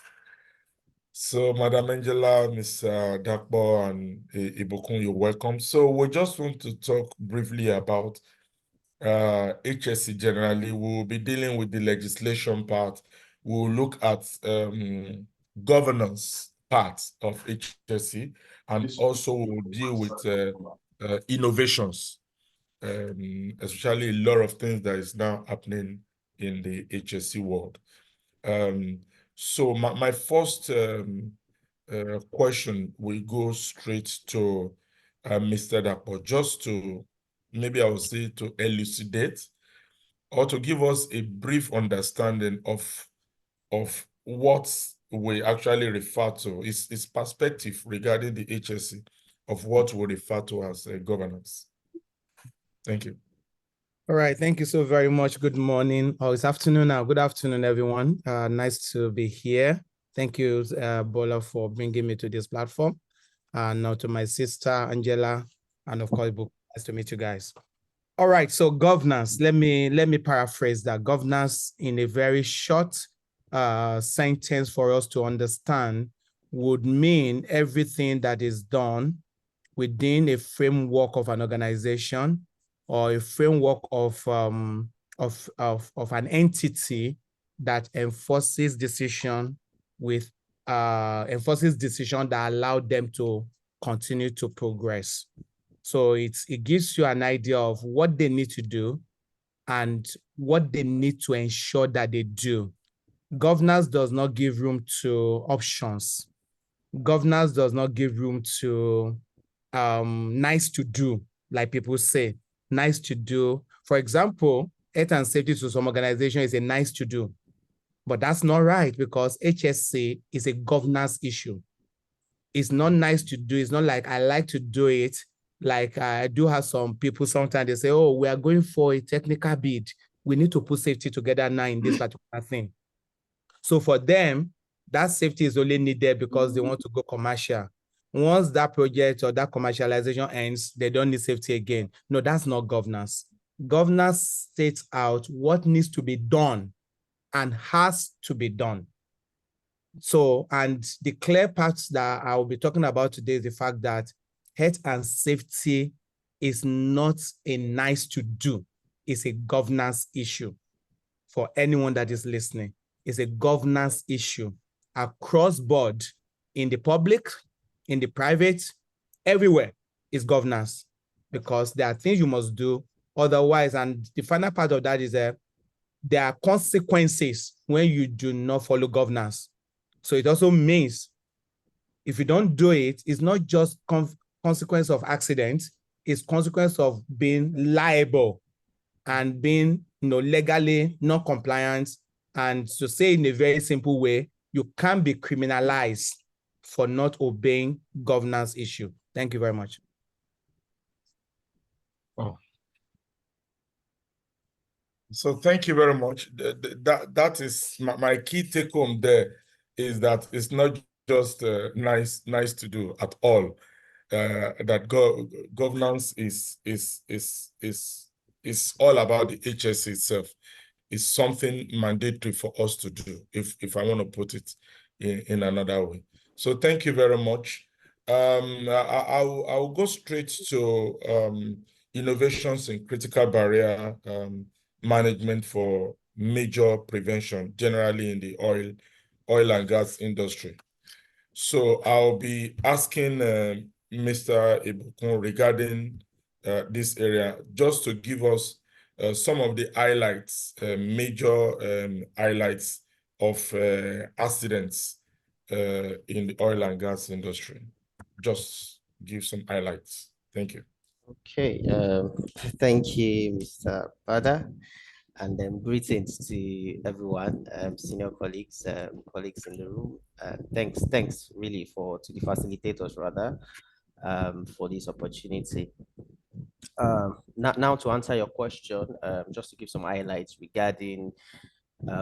So, Madam Angela, Mr. Dakbo, and Ibukun, you're welcome. So, we just want to talk briefly about HSC generally. We'll be dealing with the legislation part. We'll look at governance part of HSC, and also we'll deal with innovations, especially a lot of things that is now happening in the HSC world. So my first question will go straight to Mr. Dapo, just to, maybe I would say, to elucidate or to give us a brief understanding of what we actually refer to, is perspective regarding the HSC of what we refer to as governance. Thank you. All right, thank you so very much. Good morning, or it's afternoon now. Good afternoon, everyone. Nice to be here. Thank you, Bola, for bringing me to this platform. And now to my sister, Angela, and of course, nice to meet you guys. All right, so governance, let me paraphrase that. Governance in a very short sentence for us to understand would mean everything that is done within a framework of an organization or a framework of an entity that enforces decision that allow them to continue to progress. So it gives you an idea of what they need to do and what they need to ensure that they do. Governance does not give room to options. Governance does not give room to nice to do, like people say, nice to do. For example, health and safety to some organization is a nice to do, but that's not right because HSC is a governance issue. It's not nice to do. It's not like I like to do it. Like I do have some people sometimes they say, oh, we are going for a technical bid. We need to put safety together now in this particular thing. So for them, that safety is only needed because they want to go commercial. Once that project or that commercialization ends, they don't need safety again. No, that's not governance. Governance sets out what needs to be done and has to be done. So, and the clear parts that I will be talking about today is the fact that health and safety is not a nice to do. It's a governance issue for anyone that is listening. It's a governance issue across board in the public, in the private, everywhere is governance because there are things you must do otherwise. And the final part of that is that there are consequences when you do not follow governance. So it also means if you don't do it, it's not just consequence of accident, it's consequence of being liable and being legally not compliant. And to say in a very simple way, you can't be criminalized for not obeying governance issue. Thank you very much. Oh. So thank you very much. That is my key take home there is that it's not just nice to do at all. That governance is all about the HSC itself. It's something mandatory for us to do, if I want to put it in another way. So thank you very much. I'll go straight to innovations in critical barrier management for major prevention, generally in the oil oil and gas industry. So I'll be asking Mr. Ibukun regarding this area, just to give us some of the highlights, major highlights of accidents in the oil and gas industry. Just give some highlights. Thank you. Okay, thank you, Mr. Bada, and greetings to everyone, senior colleagues, colleagues in the room. Thanks really to the facilitators rather, for this opportunity. Now to answer your question, just to give some highlights regarding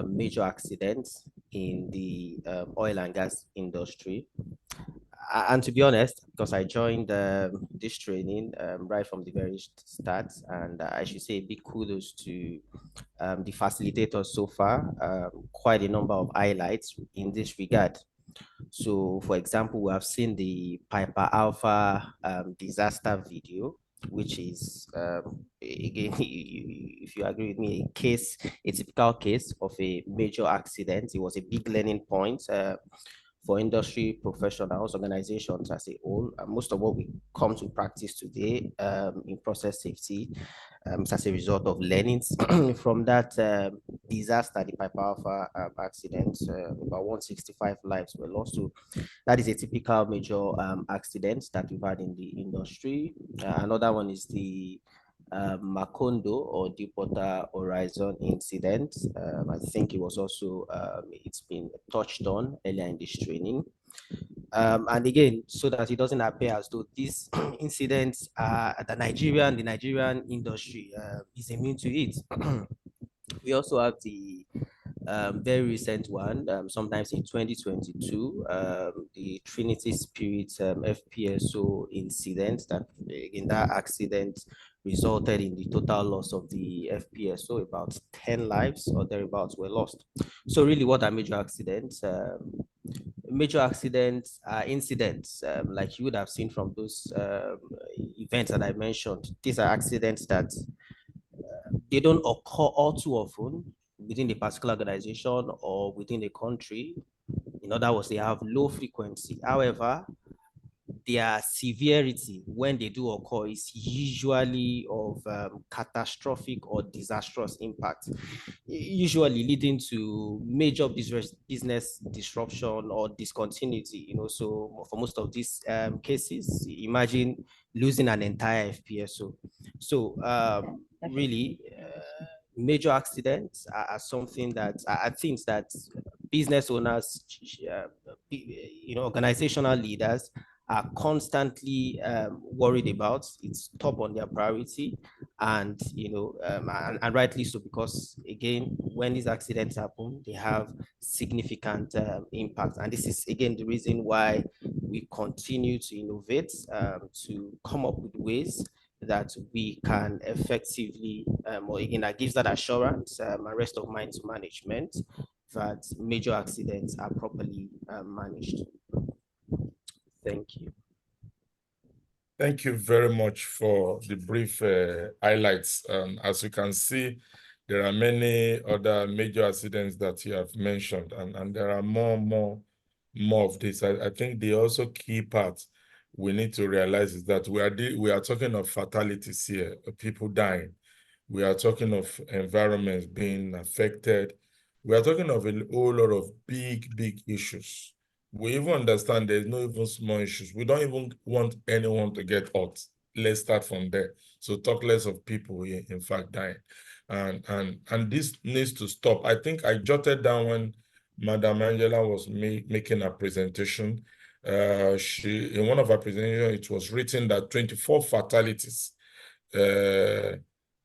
major accidents in the oil and gas industry. And to be honest, because I joined this training right from the very start, and I should say big kudos to the facilitators so far, quite a number of highlights in this regard. So, for example, we have seen the Piper Alpha disaster video, which is, again, if you agree with me, a typical case of a major accident. It was a big learning point for industry professionals, organizations as a whole. Most of what we come to practice today in process safety as a result of learnings from that disaster, the Piper Alpha accident. About 165 lives were lost. So that is a typical major accident that we've had in the industry. Another one is the Macondo or Deepwater Horizon incident. I think it was also, it's been touched on earlier in this training. And again, so that it doesn't appear as though these incidents are the Nigerian industry is immune to it. We also have the very recent one, sometimes in 2022, the Trinity Spirit FPSO incident. That in that accident resulted in the total loss of the FPSO. About 10 lives or thereabouts were lost. So really, what are major accidents? Major accidents are incidents like you would have seen from those events that I mentioned. These are accidents that they don't occur all too often within a particular organization or within a country. In other words, they have low frequency. However, their severity when they do occur is usually of catastrophic or disastrous impact, usually leading to major business disruption or discontinuity. So for most of these cases, imagine losing an entire FPSO. So really, major accidents are something that I think that business owners, organizational leaders are constantly worried about. It's top on their priority, and and rightly so, because again, when these accidents happen, they have significant impact. And this is again the reason why we continue to innovate, to come up with ways that we can effectively, or again, that gives that assurance and rest of mind to management that major accidents are properly managed. Thank you. Thank you very much for the brief highlights. As you can see, there are many other major accidents that you have mentioned, and there are more of this. I think the also key part we need to realize is that we are talking of fatalities here, people dying. We are talking of environments being affected. We are talking of a whole lot of big issues. We even understand there's no even small issues. We don't even want anyone to get hurt. Let's start from there. So talk less of people in fact dying. And this needs to stop. I think I jotted down when Madam Angela was making a presentation. In one of her presentations, it was written that 24 fatalities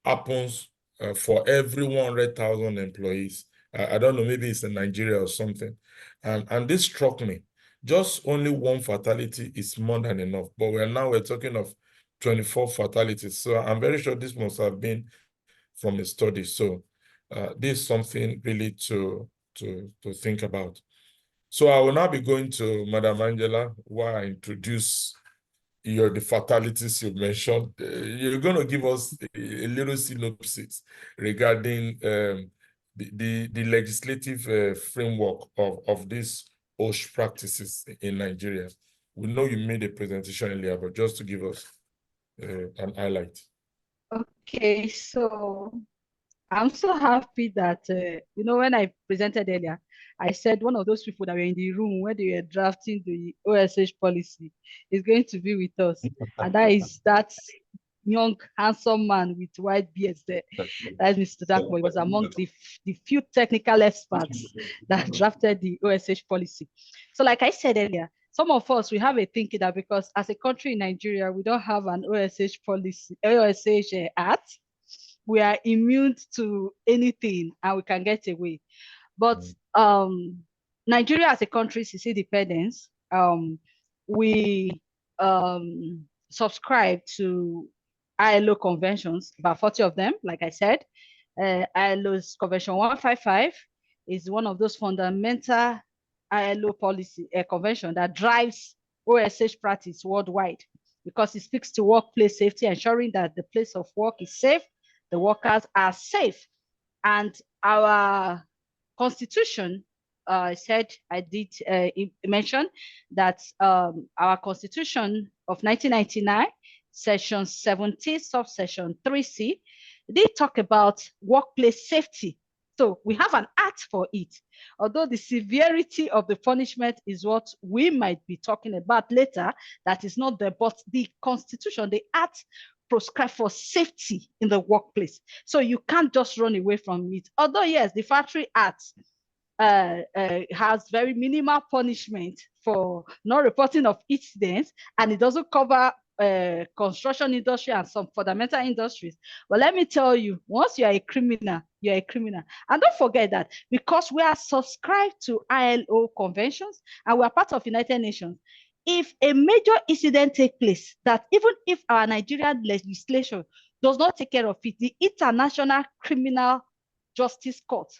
happens for every 100,000 employees. I don't know, maybe it's in Nigeria or something. And this struck me. Just only one fatality is more than enough. But we're talking of 24 fatalities. So I'm very sure this must have been from a study. So this is something really to think about. So I will now be going to Madam Angela while I introduce the fatalities you mentioned. You're going to give us a little synopsis regarding the legislative framework of these OSH practices in Nigeria. We know you made a presentation earlier, but just to give us an highlight. Okay, so I'm so happy that, when I presented earlier, I said one of those people that were in the room when they were drafting the OSH policy is going to be with us. And that is that young, handsome man with white beards there. That is Mr. Darko. He was among the few technical experts that drafted the OSH policy. So like I said earlier, some of us, we have a thinking that because as a country in Nigeria, we don't have an OSH policy, OSH act, we are immune to anything and we can get away. But Nigeria as a country, since independence, we subscribe to ILO conventions, about 40 of them, like I said. ILO's Convention 155 is one of those fundamental ILO policy convention that drives OSH practice worldwide because it speaks to workplace safety, ensuring that the place of work is safe, the workers are safe. And our constitution, I did mention that our constitution of 1999, section 17, subsection 3C, they talk about workplace safety. So we have an act for it. Although the severity of the punishment is what we might be talking about later, that is not there, but the constitution, the act prescribe for safety in the workplace. So you can't just run away from it. Although yes, the Factory Act has very minimal punishment for not reporting of incidents, and it doesn't cover construction industry and some fundamental industries. But let me tell you, once you are a criminal, you're a criminal. And don't forget that because we are subscribed to ILO conventions and we are part of United Nations, if a major incident takes place, that even if our Nigerian legislation does not take care of it, the International Criminal Justice Court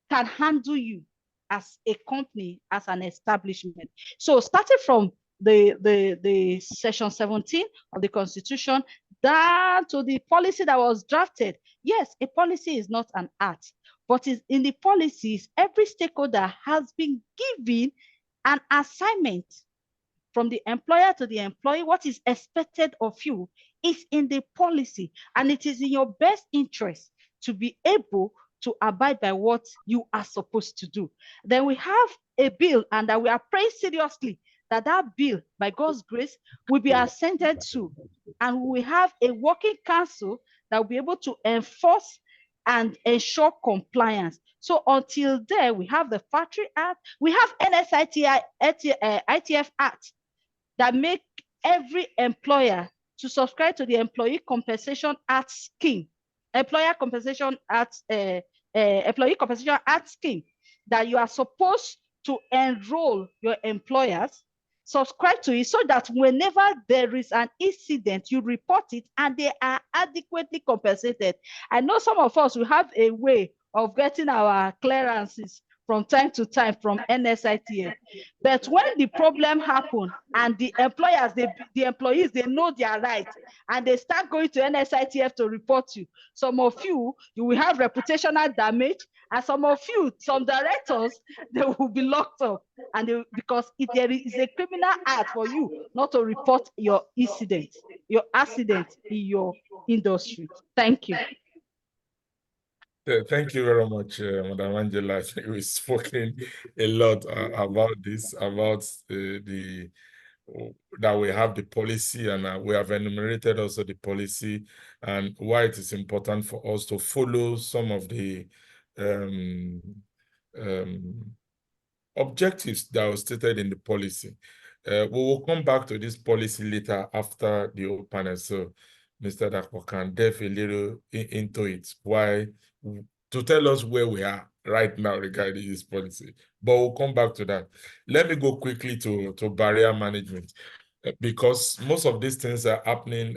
can handle you as a company, as an establishment. So starting from the section 17 of the Constitution down to the policy that was drafted. Yes, a policy is not an act, but in the policies, every stakeholder has been given an assignment from the employer to the employee. What is expected of you is in the policy, and it is in your best interest to be able to abide by what you are supposed to do. Then we have a bill, and that we are praying seriously that that bill, by God's grace, will be assented to, and we have a working council that will be able to enforce and ensure compliance. So until there, we have the Factory Act, we have ITF Act that make every employer to subscribe to the Employee Compensation Act scheme, Employee Compensation Act scheme, that you are supposed to enroll your employers, subscribe to it, so that whenever there is an incident, you report it and they are adequately compensated. I know some of us will have a way of getting our clearances from time to time from NSITF. But when the problem happens and the employers, the employees, they know their rights and they start going to NSITF to report you, some of you will have reputational damage, and some of you, some directors, they will be locked up, and because there is a criminal act for you not to report your incident, your accident in your industry. Thank you. Thank you very much, Madam Angela. We've spoken a lot about this, about that we have the policy, and we have enumerated also the policy and why it is important for us to follow some of the objectives that were stated in the policy. We will come back to this policy later after the whole panel, so Mr. Darko can delve a little into it, why, to tell us where we are right now regarding this policy. But we'll come back to that. Let me go quickly to barrier management, because most of these things are happening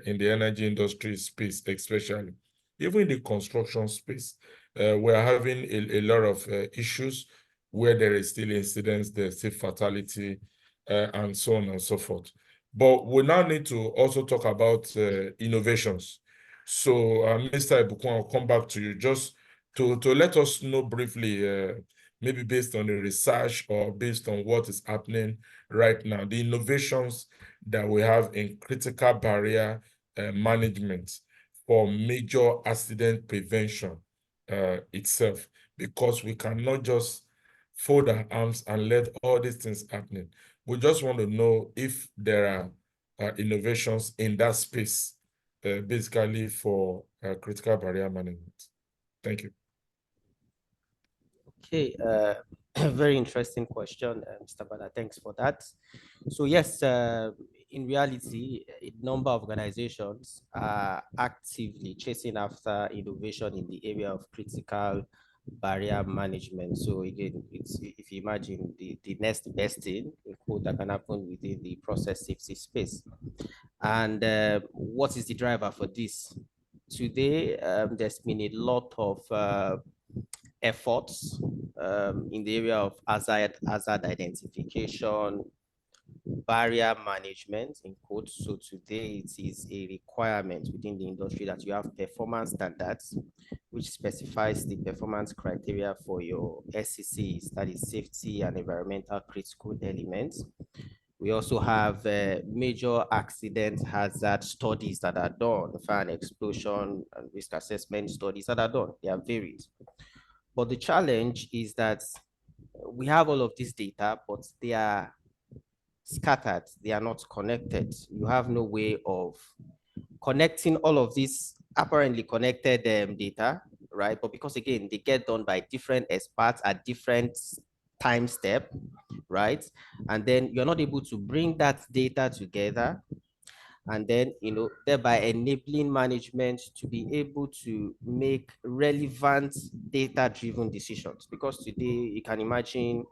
in the energy industry space, especially. Even in the construction space, we're having a lot of issues where there is still incidents, there's still fatality, and so on and so forth. But we now need to also talk about innovations. So, Mr. Ibukun, I'll come back to you. Just to let us know briefly, maybe based on the research or based on what is happening right now, the innovations that we have in critical barrier management for major accident prevention itself, because we cannot just fold our arms and let all these things happening. We just want to know if there are innovations in that space, basically for critical barrier management. Thank you. Okay, very interesting question, Mr. Bala. Thanks for that. So yes, in reality, a number of organizations are actively chasing after innovation in the area of critical barrier management. So again, it's, if you imagine the next best thing, in quote, that can happen within the process safety space. And what is the driver for this? Today, there's been a lot of efforts in the area of hazard identification, barrier management, in quotes. So today it is a requirement within the industry that you have performance standards, which specifies the performance criteria for your SCCs, that is safety and environmental critical elements. We also have major accident hazard studies that are done, fire and explosion and risk assessment studies that are done. They are varied. But the challenge is that we have all of this data, but they are scattered. They are not connected. You have no way of connecting all of these apparently connected data, right? But because again, they get done by different experts at different time step, right? And then you're not able to bring that data together and then, thereby enabling management to be able to make relevant data-driven decisions. Because today you can imagine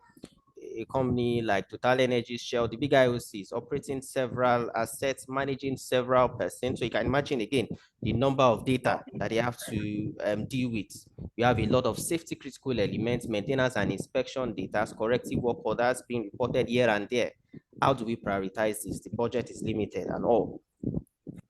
a company like Total Energy, Shell, the big IOCs operating several assets, managing several persons. So you can imagine again the number of data that they have to deal with. You have a lot of safety critical elements, maintenance and inspection data, corrective work orders being reported here and there. How do we prioritize this? The budget is limited and all.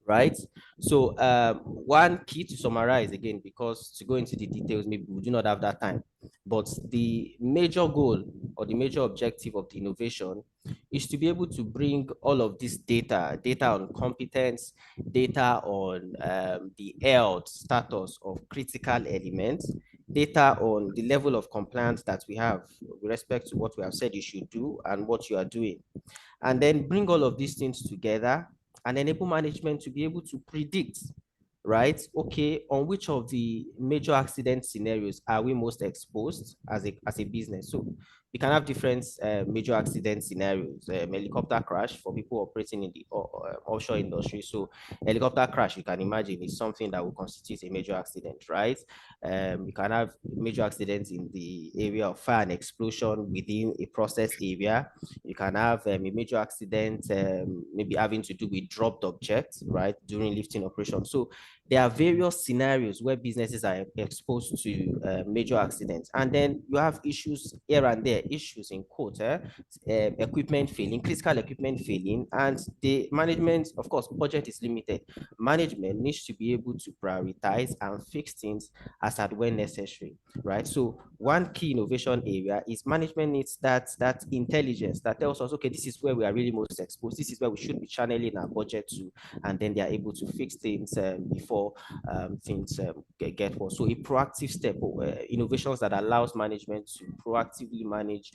Right? So one key to summarize again, because to go into the details, maybe we do not have that time, but the major goal or the major objective of the innovation is to be able to bring all of this data on competence, data on the health status of critical elements, data on the level of compliance that we have with respect to what we have said you should do and what you are doing, and then bring all of these things together and enable management to be able to predict, right? Okay, on which of the major accident scenarios are we most exposed as a business? So you can have different major accident scenarios. Helicopter crash for people operating in the offshore industry. So helicopter crash, you can imagine, is something that will constitute a major accident, right? You can have major accidents in the area of fire and explosion within a process area. You can have a major accident maybe having to do with dropped objects, right, during lifting operation. So there are various scenarios where businesses are exposed to major accidents. And then you have issues here and there, issues in quote, equipment failing, critical equipment failing, and the management, of course, budget is limited. Management needs to be able to prioritize and fix things as and when necessary, right? So one key innovation area is management needs that intelligence that tells us, okay, this is where we are really most exposed. This is where we should be channeling our budget to, and then they are able to fix things before things get worse. So a proactive step, innovations that allows management to proactively manage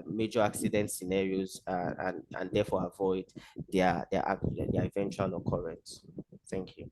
major accident scenarios and therefore avoid their eventual occurrence. Thank you.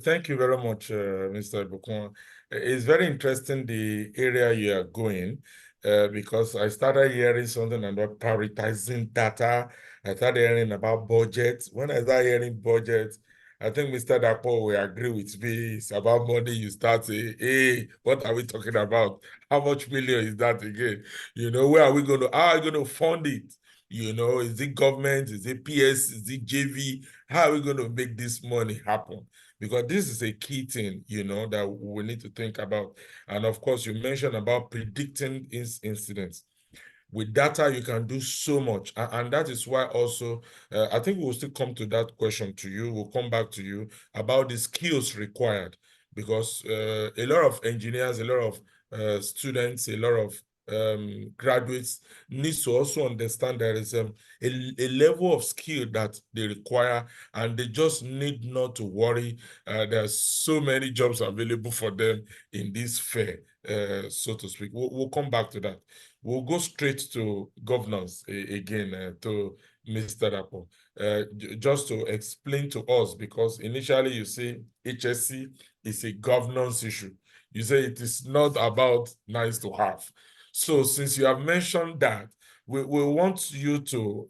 Thank you very much, Mr. Bukwan. It's very interesting the area you are going, because I started hearing something about prioritizing data. I started hearing about budget. When I started hearing budget, I think Mr. Dapo will agree with me. It's about money. You start saying, hey, what are we talking about? How much million is that again? Where are we going to, how are we going to fund it? Is it government? Is it PS? Is it JV? How are we going to make this money happen? Because this is a key thing, that we need to think about. And of course, you mentioned about predicting incidents. With data, you can do so much. And that is why also, I think we'll still come to that question to you. We'll come back to you about the skills required. because a lot of engineers, a lot of students, a lot of graduates needs to also understand there is a level of skill that they require, and they just need not to worry. There's so many jobs available for them in this fair, so to speak. We'll come back to that. We'll go straight to governance again, to Mr. Dapo, just to explain to us, because initially you say HSC is a governance issue. You say it is not about nice to have. So since you have mentioned that, we want you to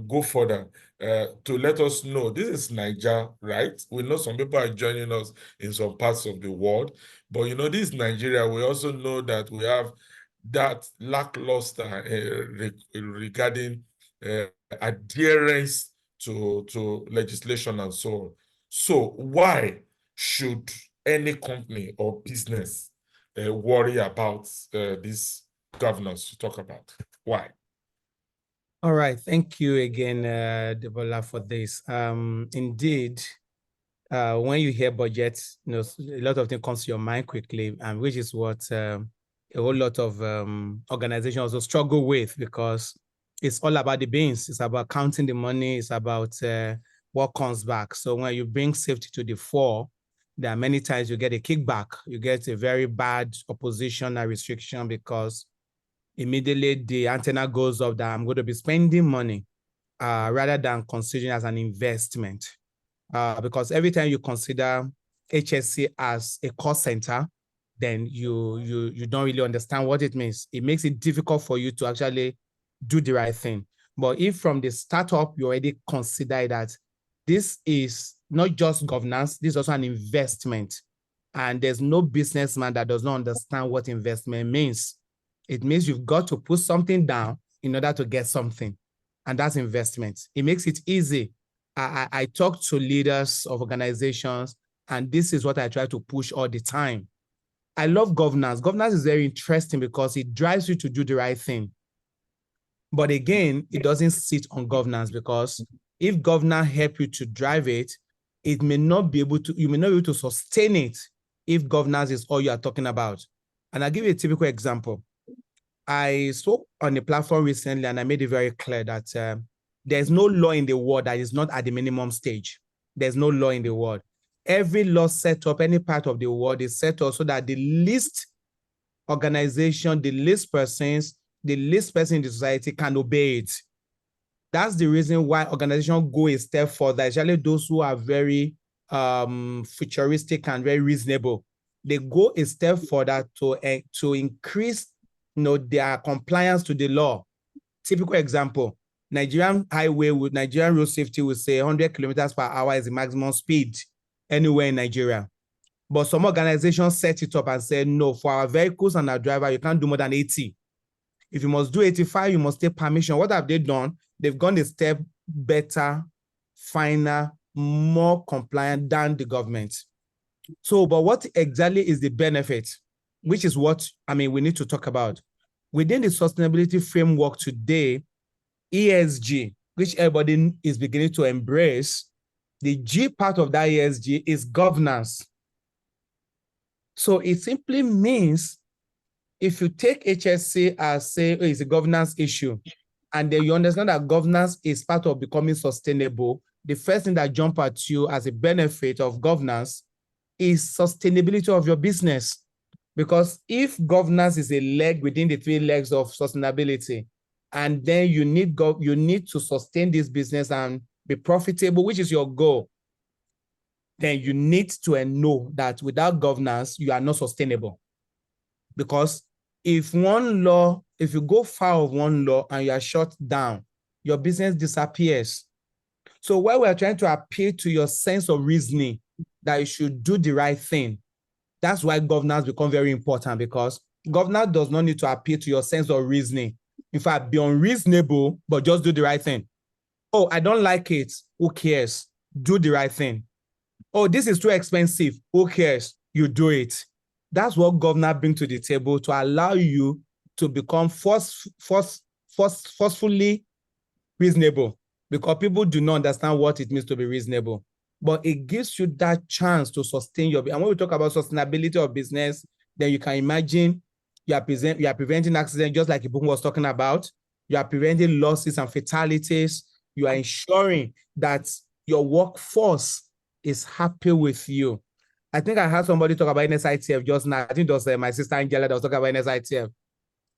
go further to let us know. This is Nigeria, right? We know some people are joining us in some parts of the world, but you know, this is Nigeria. We also know that we have that lackluster regarding adherence to legislation and so on. So why should any company or business worry about this governance to talk about? Why? All right, thank you again, Debola, for this. Indeed, when you hear budget, you know, a lot of things comes to your mind quickly, and which is what a whole lot of organizations also struggle with, because it's all about the beans. It's about counting the money. It's about what comes back. So when you bring safety to the fore, there are many times you get a kickback. You get a very bad opposition and restriction, because immediately the antenna goes up that I'm going to be spending money rather than considering as an investment. Because every time you consider HSC as a cost center, then you don't really understand what it means. It makes it difficult for you to actually do the right thing. But if from the startup, you already consider that this is not just governance, this is also an investment. And there's no businessman that does not understand what investment means. It means you've got to put something down in order to get something. And that's investment. It makes it easy. I talk to leaders of organizations, and this is what I try to push all the time. I love governance. Governance is very interesting because it drives you to do the right thing. But again, it doesn't sit on governance, because if governance help you to drive it, it may not be able to, you may not be able to sustain it if governance is all you are talking about. And I'll give you a typical example. I spoke on a platform recently, and I made it very clear that there's no law in the world that is not at the minimum stage. There's no law in the world. Every law set up, any part of the world is set up so that the least organization, the least person in the society can obey it. That's the reason why organizations go a step further, especially those who are very futuristic and very reasonable. They go a step further to increase, you know, their compliance to the law. Typical example, Nigerian highway with Nigerian road safety will say 100 kilometers per hour is the maximum speed anywhere in Nigeria. But some organizations set it up and said, no, for our vehicles and our driver, you can't do more than 80. If you must do 85, you must take permission. What have they done? They've gone a step better, finer, more compliant than the government. So, but what exactly is the benefit? Which is what, I mean, we need to talk about. Within the sustainability framework today, ESG, which everybody is beginning to embrace, the G part of that ESG is governance. So it simply means if you take HSC as, say, it's a governance issue, and then you understand that governance is part of becoming sustainable, the first thing that jumps at you as a benefit of governance is sustainability of your business. Because if governance is a leg within the 3 legs of sustainability, and then you need to sustain this business and be profitable, which is your goal, then you need to know that without governance, you are not sustainable. Because if you go far of one law and you are shut down, your business disappears. So while we are trying to appeal to your sense of reasoning that you should do the right thing, that's why governance becomes very important, because governance does not need to appeal to your sense of reasoning. In fact, be unreasonable, but just do the right thing. Oh, I don't like it. Who cares? Do the right thing. Oh, this is too expensive. Who cares? You do it. That's what governance brings to the table, to allow you to become forcefully reasonable, because people do not understand what it means to be reasonable. but it gives you that chance to sustain your, and when we talk about sustainability of business, then you can imagine you are preventing accidents, just like Ibukun was talking about. You are preventing losses and fatalities. You are ensuring that your workforce is happy with you. I think I heard somebody talk about NSITF just now. I think it was my sister Angela that was talking about NSITF.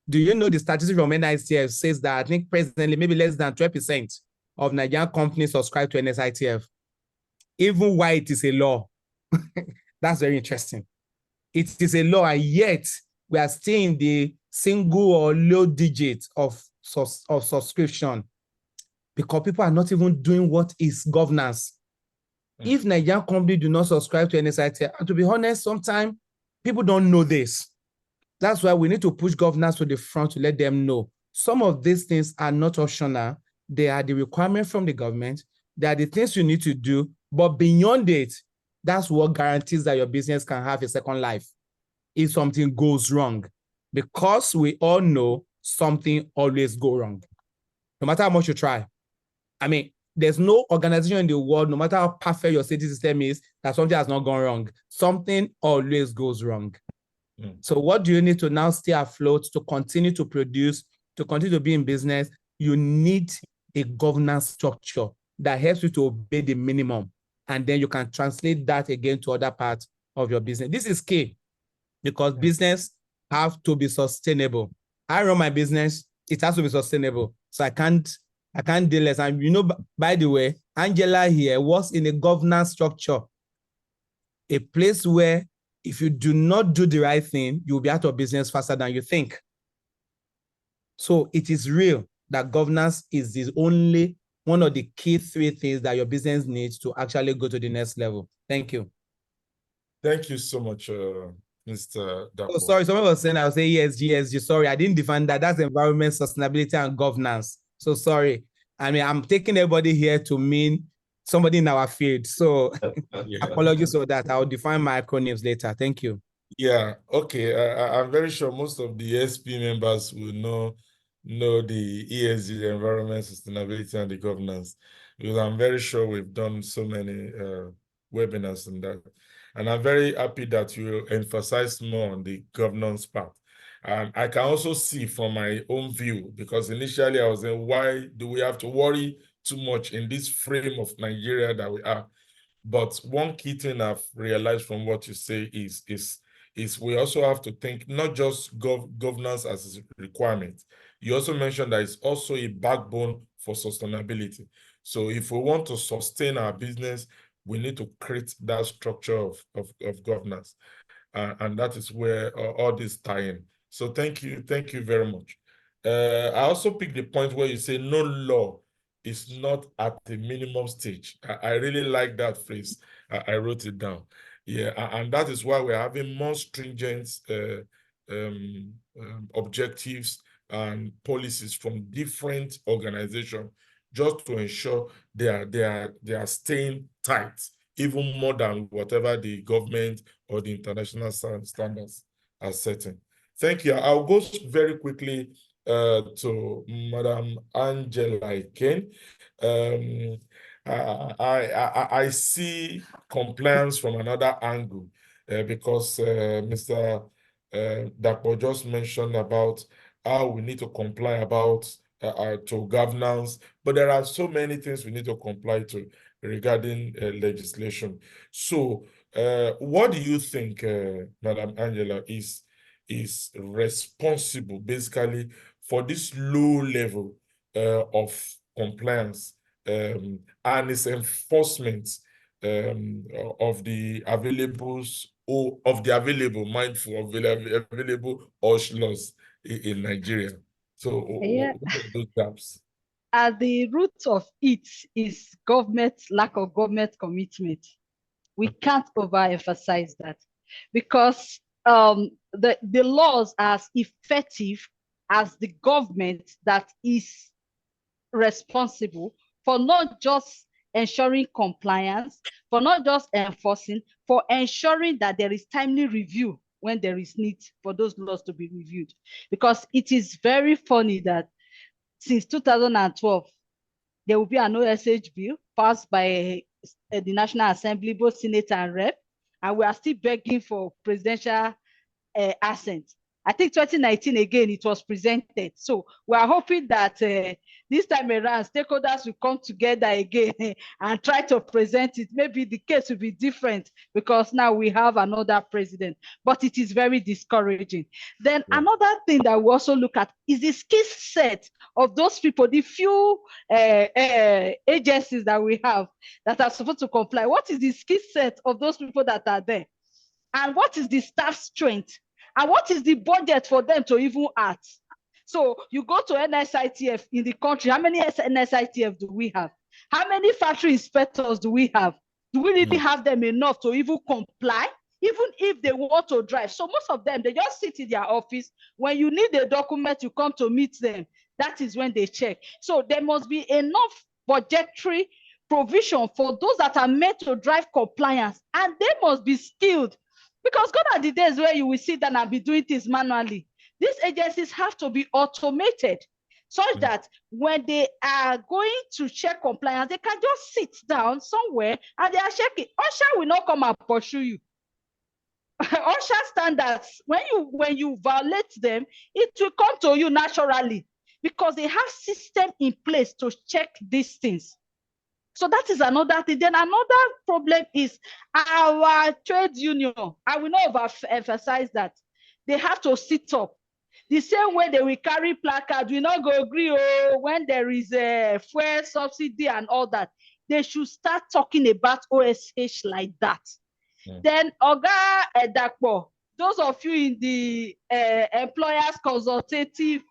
Do you know the statistics from NSITF says that I think presently maybe less than 12% of Nigerian companies subscribe to NSITF, even while it is a law. That's very interesting. It is a law, and yet we are still in the single or low digits of subscription because people are not even doing what is governance. If Nigerian companies do not subscribe to NSITF, and to be honest, sometimes people don't know this. That's why we need to push governance to the front to let them know. Some of these things are not optional. They are the requirement from the government. They are the things you need to do. But beyond it, that's what guarantees that your business can have a second life if something goes wrong. Because we all know something always goes wrong, no matter how much you try. I mean, there's no organization in the world, no matter how perfect your safety system is, that something has not gone wrong. Something always goes wrong. So what do you need to now stay afloat, to continue to produce, to continue to be in business? You need a governance structure that helps you to obey the minimum. And then you can translate that again to other parts of your business. This is key because business have to be sustainable. I run my business, it has to be sustainable. So I can't do less. And you know, by the way, Angela here was in a governance structure, a place where if you do not do the right thing, you'll be out of business faster than you think. So it is real that governance is the only one of the key 3 things that your business needs to actually go to the next level. Thank you. Thank you so much, Mr. Dapo. Oh, sorry, someone was saying I was saying ESG. Sorry, I didn't define that. That's environment, sustainability, and governance. So sorry. I mean, I'm taking everybody here to mean somebody in our field. So apologies for that. I'll define my acronyms later. Thank you. Yeah, okay. I'm very sure most of the SP members will know the ESG, the environment, sustainability, and the governance, because I'm very sure we've done so many webinars on that. And I'm very happy that you emphasize more on the governance part. I can also see from my own view, because initially I was saying, why do we have to worry too much in this frame of Nigeria that we are? But one key thing I've realized from what you say is we also have to think not just governance as a requirement. You also mentioned that it's also a backbone for sustainability. So if we want to sustain our business, we need to create that structure of governance. And that is where all this tie in. So thank you very much. I also picked the point where you say no law is not at the minimum stage. I really like that phrase. I wrote it down. Yeah, and that is why we're having more stringent objectives and policies from different organizations, just to ensure they are staying tight, even more than whatever the government or the international standards are setting. Thank you. I'll go very quickly to Madam Angela again. I see compliance from another angle because Mr. Dapo just mentioned about how we need to comply about to governance, but there are so many things we need to comply to regarding legislation. So what do you think, Madam Angela, is responsible basically for this low level of compliance and its enforcement of the available available OSH laws in Nigeria? So Yeah. what are those gaps? At the root of it is lack of government commitment. We can't overemphasize that, because the laws are as effective as the government that is responsible for not just ensuring compliance, for not just enforcing, for ensuring that there is timely review when there is need for those laws to be reviewed. Because it is very funny that since 2012, there will be an OSH bill passed by the National Assembly, both Senate and Rep, and we are still begging for presidential assent. I think 2019 again, it was presented. So we are hoping that this time around, stakeholders will come together again and try to present it. Maybe the case will be different because now we have another president, but it is very discouraging. Then another thing that we also look at is the skill set of those people, the few agencies that we have that are supposed to comply. What is the skill set of those people that are there? And what is the staff strength? And what is the budget for them to even act? So you go to NSITF in the country, how many NSITF do we have? How many factory inspectors do we have? Do we really have them enough to even comply? Even if they want to drive. So most of them, they just sit in their office. When you need a document, you come to meet them. That is when they check. So there must be enough budgetary provision for those that are meant to drive compliance, and they must be skilled. Because gone are the days where you will sit down and be doing things manually. These agencies have to be automated such that when they are going to check compliance, they can just sit down somewhere and they are checking. OSHA will not come and pursue you. OSHA standards, when you violate them, it will come to you naturally because they have system in place to check these things. So that is another thing. Then another problem is our trade union. I will not overemphasize that. They have to sit up. The same way they will carry placards, we not go agree when there is a fuel subsidy and all that. They should start talking about OSH like that. Then Oga Edakpo, those of you in the employers consultative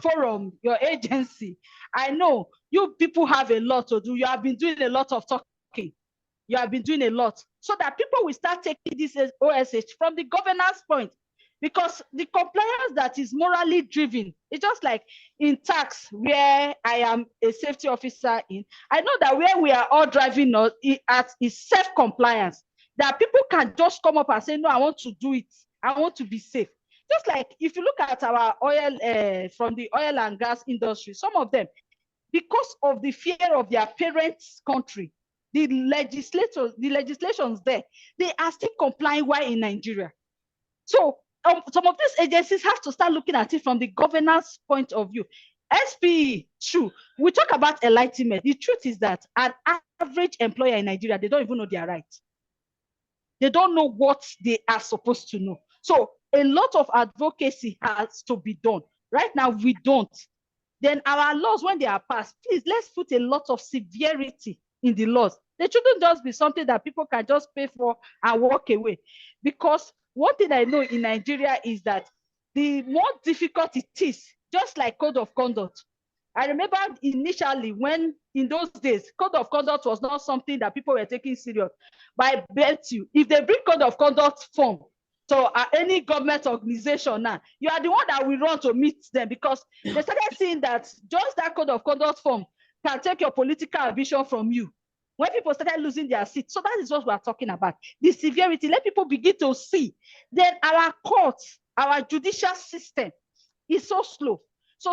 forum, your agency, I know you people have a lot to do. You have been doing a lot of talking. You have been doing a lot so that people will start taking this OSH from the governance point, because the compliance that is morally driven, it's just like in tax where I am a safety officer in. I know that where we are all driving at is self-compliance, that people can just come up and say, no, I want to do it. I want to be safe. Just like if you look at our oil from the oil and gas industry, some of them, because of the fear of their parents' country, the legislations there, they are still complying while in Nigeria. So some of these agencies have to start looking at it from the governance point of view. SPE, true. We talk about enlightenment. The truth is that an average employer in Nigeria, they don't even know their rights. They don't know what they are supposed to know. So a lot of advocacy has to be done. Right now, we don't. Then our laws, when they are passed, please, let's put a lot of severity in the laws. They shouldn't just be something that people can just pay for and walk away. Because one thing I know in Nigeria is that the more difficult it is, just like code of conduct. I remember initially when in those days, code of conduct was not something that people were taking serious. But I bet you, if they bring code of conduct form to any government organization now, you are the one that will run to meet them, because they started seeing that just that code of conduct form can take your political ambition from you. When people started losing their seats. So that is what we are talking about. The severity, let people begin to see. Then our courts, our judicial system is so slow. So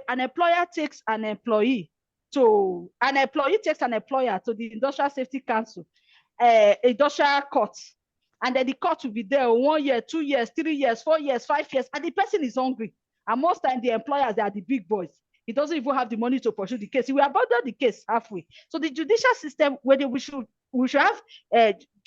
an employer takes an employee to the Industrial Safety Council, industrial court. And then the court will be there 1 year, 2 years, 3 years, 4 years, 5 years, and the person is hungry. And most times the employers, they are the big boys. He doesn't even have the money to pursue the case. He will abandon the case halfway. So the judicial system, where we should have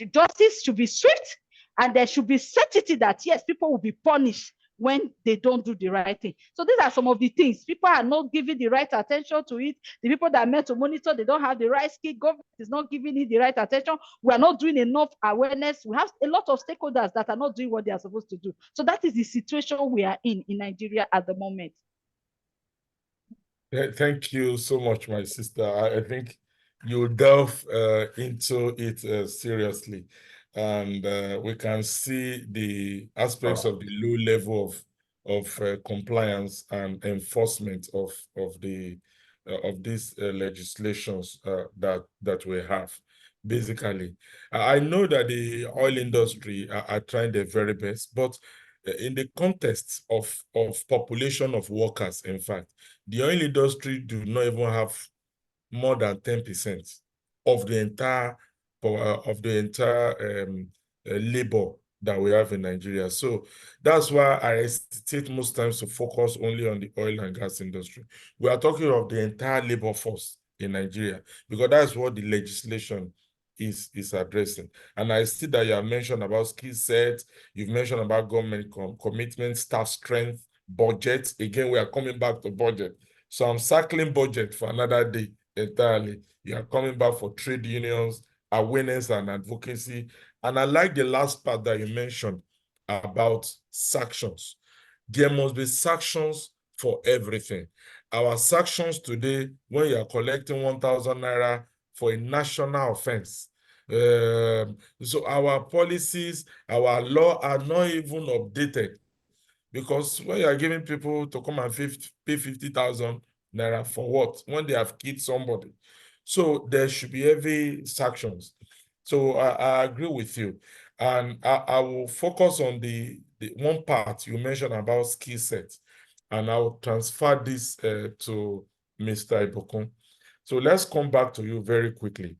justice should be swift, and there should be certainty that yes, people will be punished when they don't do the right thing. So these are some of the things. People are not giving the right attention to it. The people that are meant to monitor, they don't have the right skill. Government is not giving it the right attention. We are not doing enough awareness. We have a lot of stakeholders that are not doing what they are supposed to do. So that is the situation we are in Nigeria at the moment. Thank you so much, my sister. I think you delve into it seriously. And we can see the aspects of the low level of compliance and enforcement of these legislations that we have. Basically, I know that the oil industry are trying their very best, but in the context of population of workers, in fact, the oil industry do not even have more than 10% of the entire labor that we have in Nigeria. So that's why I hesitate most times to focus only on the oil and gas industry. We are talking of the entire labor force in Nigeria, because that's what the legislation is addressing. And I see that you have mentioned about skill sets, you've mentioned about government commitment, staff strength, budget. Again, we are coming back to budget. So I'm circling budget for another day entirely. You are coming back for trade unions, awareness and advocacy. And I like the last part that you mentioned about sanctions. There must be sanctions for everything. Our sanctions today, when you are collecting 1,000 naira for a national offense, so our policies, our law are not even updated, because when you are giving people to come and pay 50,000 naira for what? When they have killed somebody. So there should be heavy sanctions. So I agree with you. And I will focus on the one part you mentioned about skill sets. And I'll transfer this to Mr. Ibukun. So let's come back to you very quickly.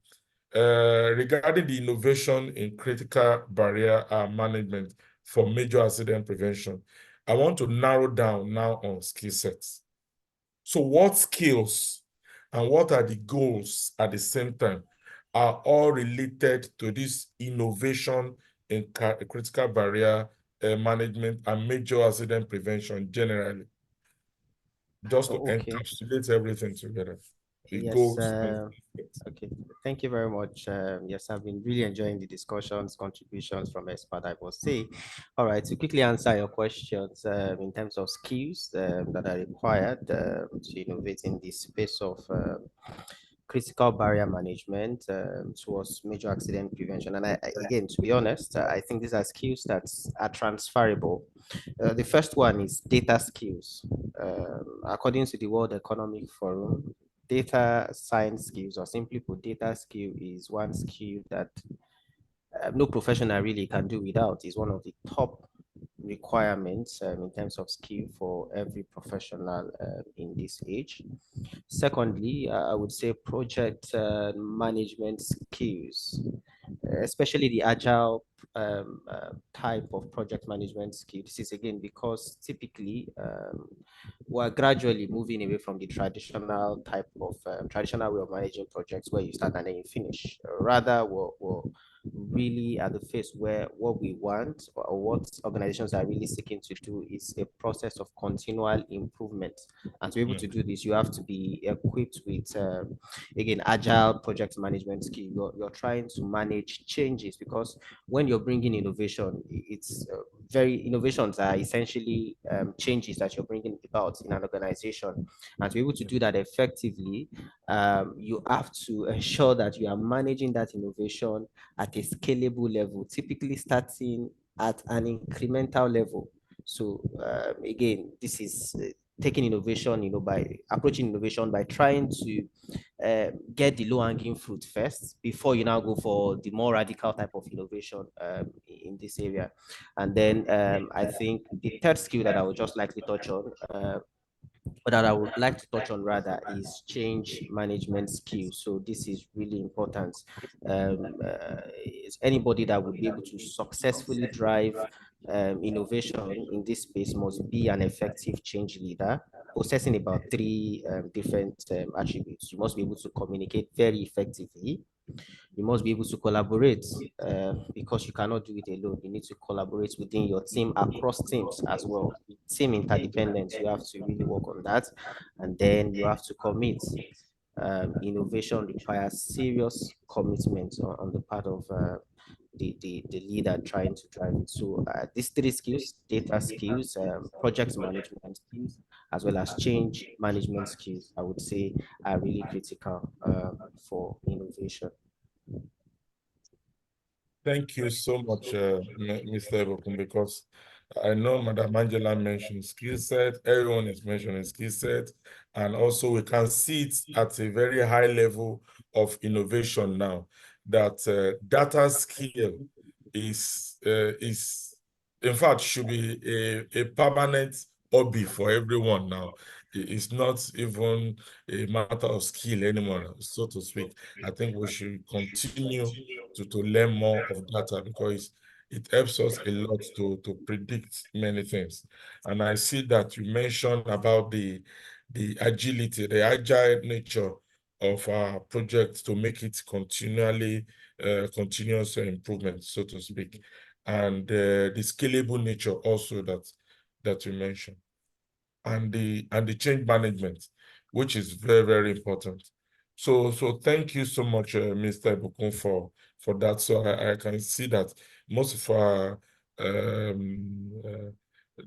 Regarding the innovation in critical barrier management for major accident prevention, I want to narrow down now on skill sets. So what skills and what are the goals at the same time are all related to this innovation in critical barrier management and major accident prevention generally? Just to encapsulate everything together. Yes, okay. Thank you very much. Yes, I've been really enjoying the discussions, contributions from experts, I must say. All right, to quickly answer your questions in terms of skills that are required to innovate in the space of critical barrier management towards major accident prevention. And again, to be honest, I think these are skills that are transferable. The first one is data skills. According to the World Economic Forum, data science skills, or simply put, data skill is one skill that no professional really can do without. It's one of the top requirements in terms of skill for every professional in this age. Secondly, I would say project management skills, especially the agile type of project management skill. This is again because typically we're gradually moving away from the traditional type of traditional way of managing projects where you start and then you finish. Rather, we're really at the phase where what we want or what organizations are really seeking to do is a process of continual improvement. And to be able to do this, you have to be equipped with, again, agile project management skill. You're trying to manage changes, because when you're bringing innovation, it's innovations are essentially changes that you're bringing about in an organization. And to be able to do that effectively, you have to ensure that you are managing that innovation at a scalable level, typically starting at an incremental level. So again, this is taking innovation, by approaching innovation by trying to get the low-hanging fruit first before you now go for the more radical type of innovation in this area. And then I think the third skill that I would just like to touch on, or that I would like to touch on rather, is change management skills. So this is really important. Is anybody that would be able to successfully drive innovation in this space must be an effective change leader, possessing about three different attributes. You must be able to communicate very effectively. You must be able to collaborate because you cannot do it alone. You need to collaborate within your team, across teams as well. Team interdependence, you have to really work on that. And then you have to commit. Innovation requires serious commitment on the part of the leader trying to drive it. So these three skills, data skills, project management skills, as well as change management skills, I would say are really critical for innovation. Thank you so much, Mr. Ibukun, because I know Madam Angela mentioned skill set, everyone is mentioning skill set, and also we can see it at a very high level of innovation now, that data skill is in fact, should be a permanent hobby for everyone now. It's not even a matter of skill anymore, so to speak. I think we should continue to learn more of data because it helps us a lot to predict many things. And I see that you mentioned about the agility, the agile nature of our project to make it continually continuous improvement, so to speak, and the scalable nature also that you mentioned, and the change management, which is very, very important. So thank you so much, Mr. Ibukun, for that. So I can see that most of our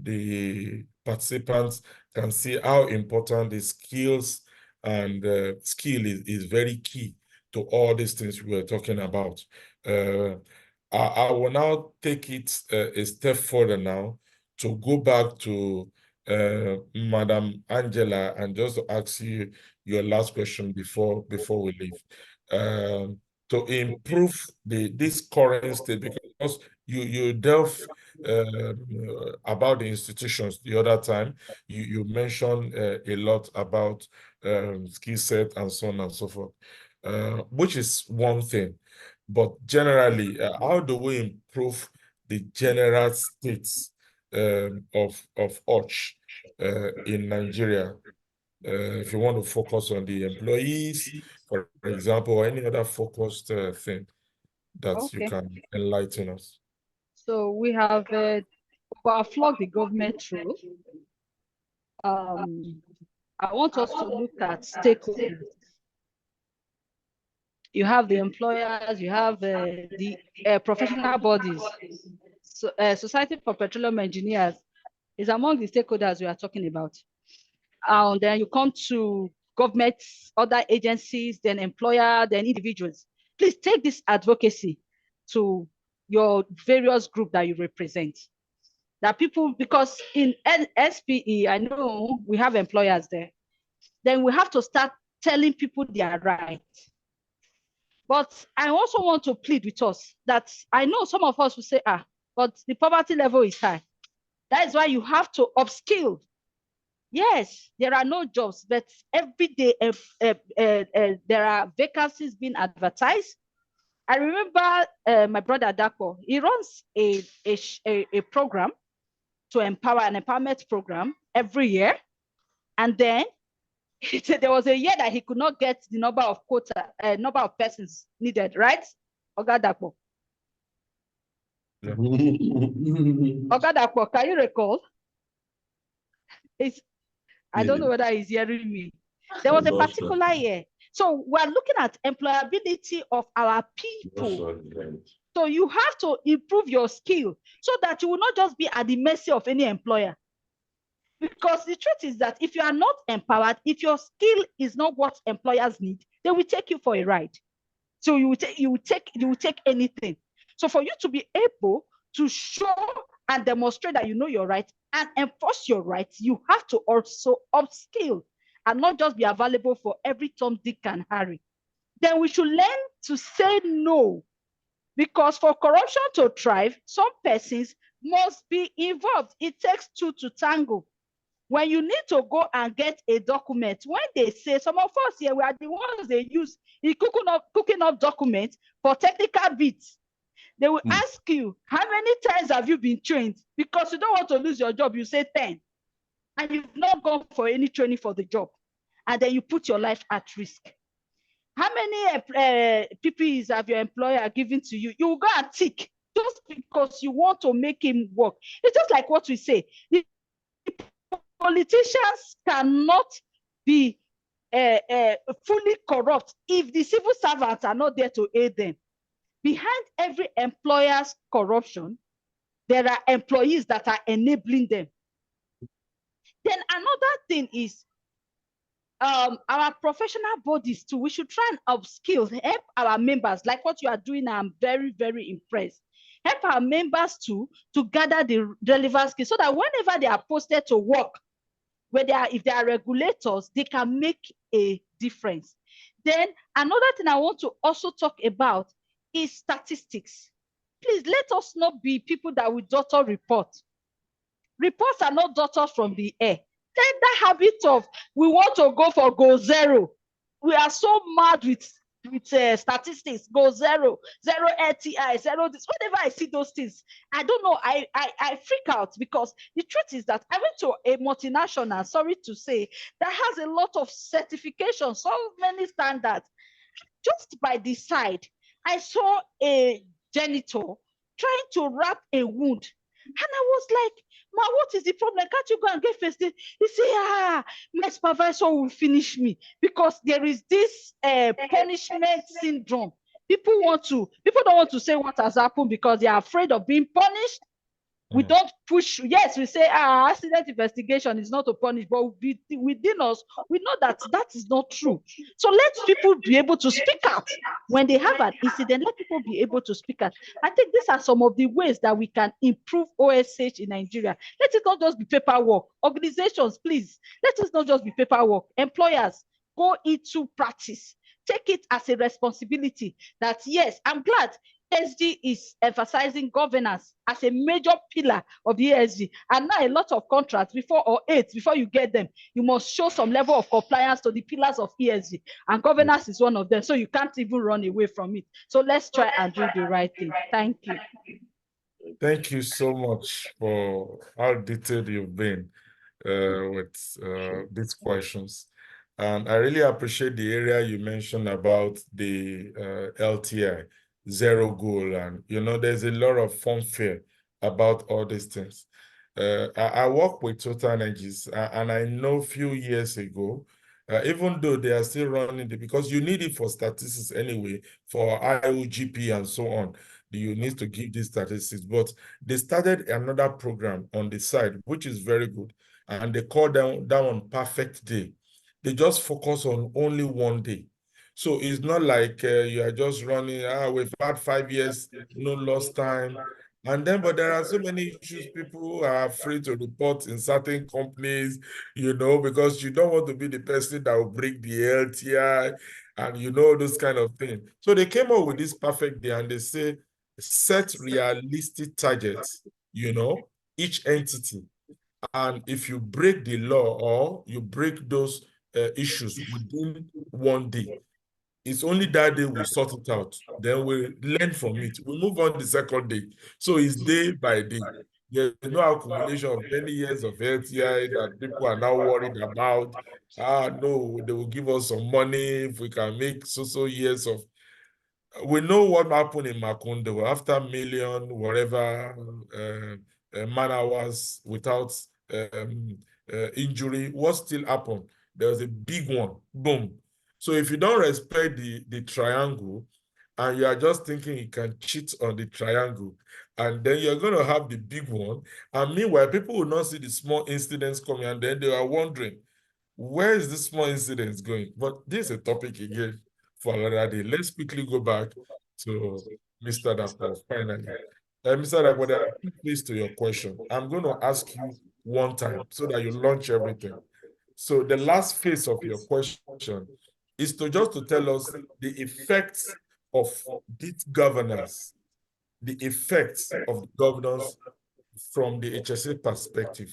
the participants can see how important the skills and skill is very key to all these things we are talking about. I will now take it a step further now to go back to Madam Angela and just ask you your last question before we leave. To improve this current state, because you delve about the institutions the other time, you mentioned a lot about skill set and so on and so forth, which is one thing. But generally, how do we improve the general states of OSH in Nigeria? If you want to focus on the employees, for example, or any other focused thing that you can enlighten us. So we have overflogged the government role. I want us to look at stakeholders. You have the employers, you have the professional bodies. So, Society for Petroleum Engineers is among the stakeholders we are talking about. And then you come to governments, other agencies, then employer, then individuals. Please take this advocacy to your various groups that you represent. That people, because in SPE, I know we have employers there. Then we have to start telling people their rights. But I also want to plead with us that I know some of us will say, but the poverty level is high. That is why you have to upskill. Yes, there are no jobs, but every day there are vacancies being advertised. I remember my brother Dako, he runs a program to empower, an empowerment program every year. And then there was a year that he could not get the number of number of persons needed, right? Oga Dako. Oga Dako, can you recall? I don't know whether he's hearing me. There was a particular year. So we're looking at employability of our people. So you have to improve your skill so that you will not just be at the mercy of any employer. Because the truth is that if you are not empowered, if your skill is not what employers need, they will take you for a ride. So you will take anything. So for you to be able to show and demonstrate that you know your rights and enforce your rights, you have to also upskill and not just be available for every Tom, Dick, and Harry. Then we should learn to say no, because for corruption to thrive, some persons must be involved. It takes two to tango. When you need to go and get a document, when they say, some of us here, we are the ones they use in cooking up documents for technical bits. They will ask you, how many times have you been trained? Because you don't want to lose your job, you say 10. And you've not gone for any training for the job. And then you put your life at risk. How many PPEs have your employer given to you? You will go and tick just because you want to make him work. It's just like what we say. The politicians cannot be fully corrupt if the civil servants are not there to aid them. Behind every employer's corruption, there are employees that are enabling them. Then another thing is our professional bodies too. We should try and upskill, help our members, like what you are doing. I'm very, very impressed. Help our members to gather the relevant skills so that whenever they are posted to work, if they are regulators, they can make a difference. Then another thing I want to also talk about is statistics. Please let us not be people that will daughter report. Reports are not daughters from the air. Then that habit of we want to go for goal zero. We are so mad with statistics, goal zero, zero LTI, zero this. Whenever I see those things, I don't know. I freak out because the truth is that I went to a multinational, sorry to say, that has a lot of certifications, so many standards. Just by the side, I saw a janitor trying to wrap a wound. And I was like, Ma, what is the problem? Can't you go and get first aid? He said, my supervisor will finish me because there is this punishment syndrome. People don't want to say what has happened because they are afraid of being punished. We don't push. Yes, we say accident investigation is not to punish, but within us, we know that that is not true. So let people be able to speak out when they have an incident. Let people be able to speak out. I think these are some of the ways that we can improve OSH in Nigeria. Let it not just be paperwork. Organizations, please, let it not just be paperwork. Employers, go into practice. Take it as a responsibility that yes, I'm glad ESG is emphasizing governance as a major pillar of the ESG. And now a lot of contracts before you get them, you must show some level of compliance to the pillars of ESG. And governance is one of them. So you can't even run away from it. So let's try and do the right thing. Thank you. Thank you so much for how detailed you've been with these questions. And I really appreciate the area you mentioned about the LTI, zero goal. And, there's a lot of fanfare about all these things. I work with Total Energies, and I know a few years ago, even though they are still running because you need it for statistics anyway, for IOGP and so on, you need to give these statistics. But they started another program on the side, which is very good. And they call that one Perfect Day. They just focus on only one day. So it's not like you are just running, we've had 5 years, no lost time. And then, but there are so many issues people are afraid to report in certain companies, because you don't want to be the person that will break the LTI and, those kind of things. So they came up with this Perfect Day and they say, set realistic targets, each entity. And if you break the law or you break those issues within one day, it's only that day we sort it out. Then we learn from it. We move on the second day. So it's day by day. There's no accumulation of many years of LTI that people are now worried about. No, they will give us some money if we can make so years of. We know what happened in Macondo after million, whatever, man hours without injury. What still happened? There was a big one, boom. So if you don't respect the triangle and you are just thinking you can cheat on the triangle, and then you're going to have the big one, and meanwhile, people will not see the small incidents coming, and then they are wondering, where is this small incidents going? But this is a topic again for another day. Let's quickly go back to Mr. Dapo, finally. Mr. Dapo, please to your question. I'm going to ask you one time so that you launch everything. So the last phase of your question is to tell us the effects of this governance, the effects of the governance from the HSA perspective.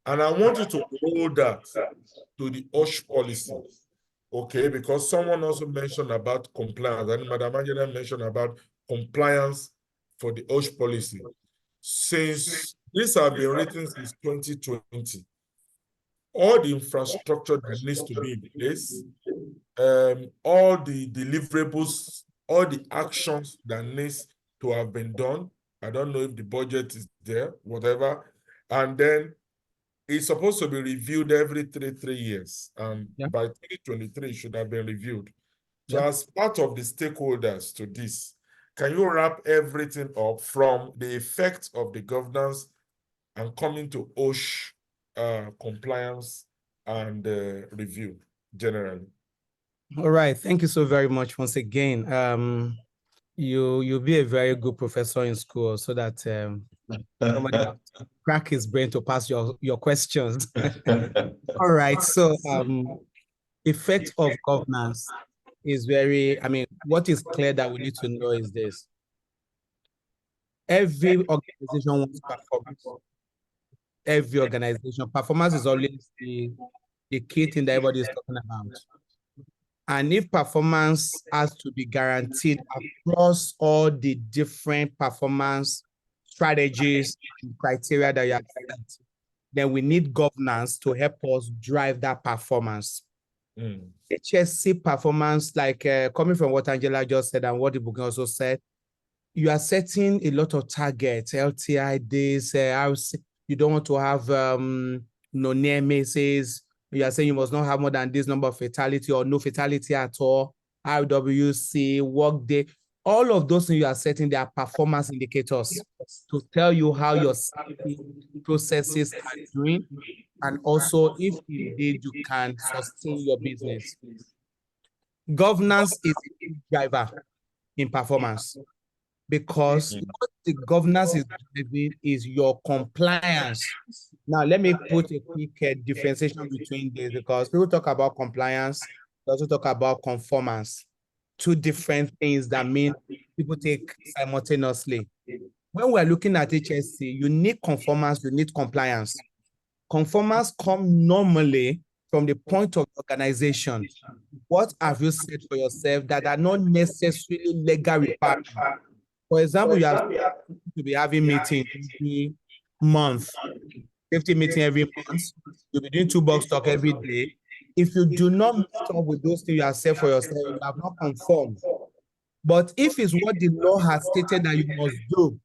And I want you to hold that to the OSH policy, okay? Because someone also mentioned about compliance, and Madam Angela mentioned about compliance for the OSH policy. Since these have been written since 2020, all the infrastructure that needs to be in place, all the deliverables, all the actions that needs to have been done. I don't know if the budget is there, whatever. And then it's supposed to be reviewed every three years. By 2023, it should have been reviewed. So as part of the stakeholders to this, can you wrap everything up from the effect of the governance and coming to OSH compliance and review generally? All right, thank you so very much once again. You'll be a very good professor in school so that somebody crack his brain to pass your questions. All right, so effect of governance is what is clear that we need to know is this. Every organization wants performance. every organization. Performance is always the key thing that everybody is talking about. And if performance has to be guaranteed across all the different performance strategies and criteria that you have set, then we need governance to help us drive that performance. HSC performance, like coming from what Angela just said and what the book also said, you are setting a lot of targets, LTI days, you don't want to have no near misses. You are saying you must not have more than this number of fatality or no fatality at all, RWC, work day. All of those things you are setting, they are performance indicators to tell you how your safety processes are doing, and also if indeed you can sustain your business. Governance is a key driver in performance, because what the governance is driving is your compliance. Now, let me put a quick differentiation between these, because people talk about compliance, they also talk about conformance. Two different things that mean people take simultaneously. When we're looking at HSC, you need conformance, you need compliance. Conformance come normally from the point of organization. What have you said for yourself that are not necessarily legal requirements? For example, you have to be having meetings every month, 50 meetings every month. You'll be doing 2 box talk every day. If you do not meet up with those things you have set for yourself, you have not conformed. But if it's what the law has stated that you must do,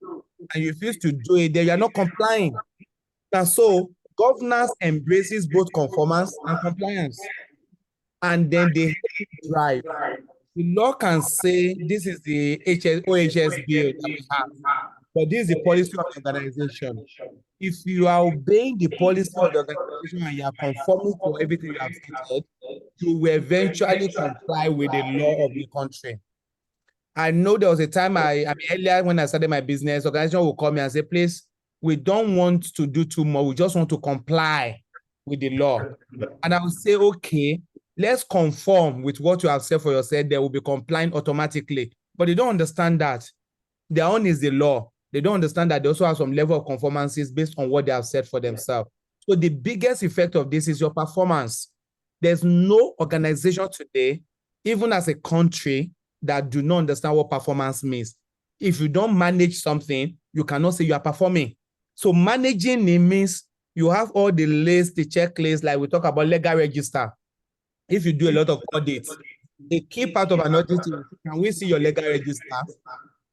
and you refuse to do it, then you are not complying. And so governance embraces both conformance and compliance. And then they drive. The law can say this is the OHS bill that we have, but this is the policy of the organization. If you are obeying the policy of the organization and you are conforming to everything you have stated, you will eventually comply with the law of the country. I know there was a time earlier when I started my business, organization will call me and say, please, we don't want to do too much. We just want to comply with the law. And I will say, okay, let's conform with what you have said for yourself. They will be complying automatically. But they don't understand that. Their own is the law. They don't understand that they also have some level of conformances based on what they have said for themselves. So the biggest effect of this is your performance. There's no organization today, even as a country, that do not understand what performance means. If you don't manage something, you cannot say you are performing. So managing it means you have all the lists, the checklists, like we talk about legal register. If you do a lot of audits, a key part of an audit is, can we see your legal register?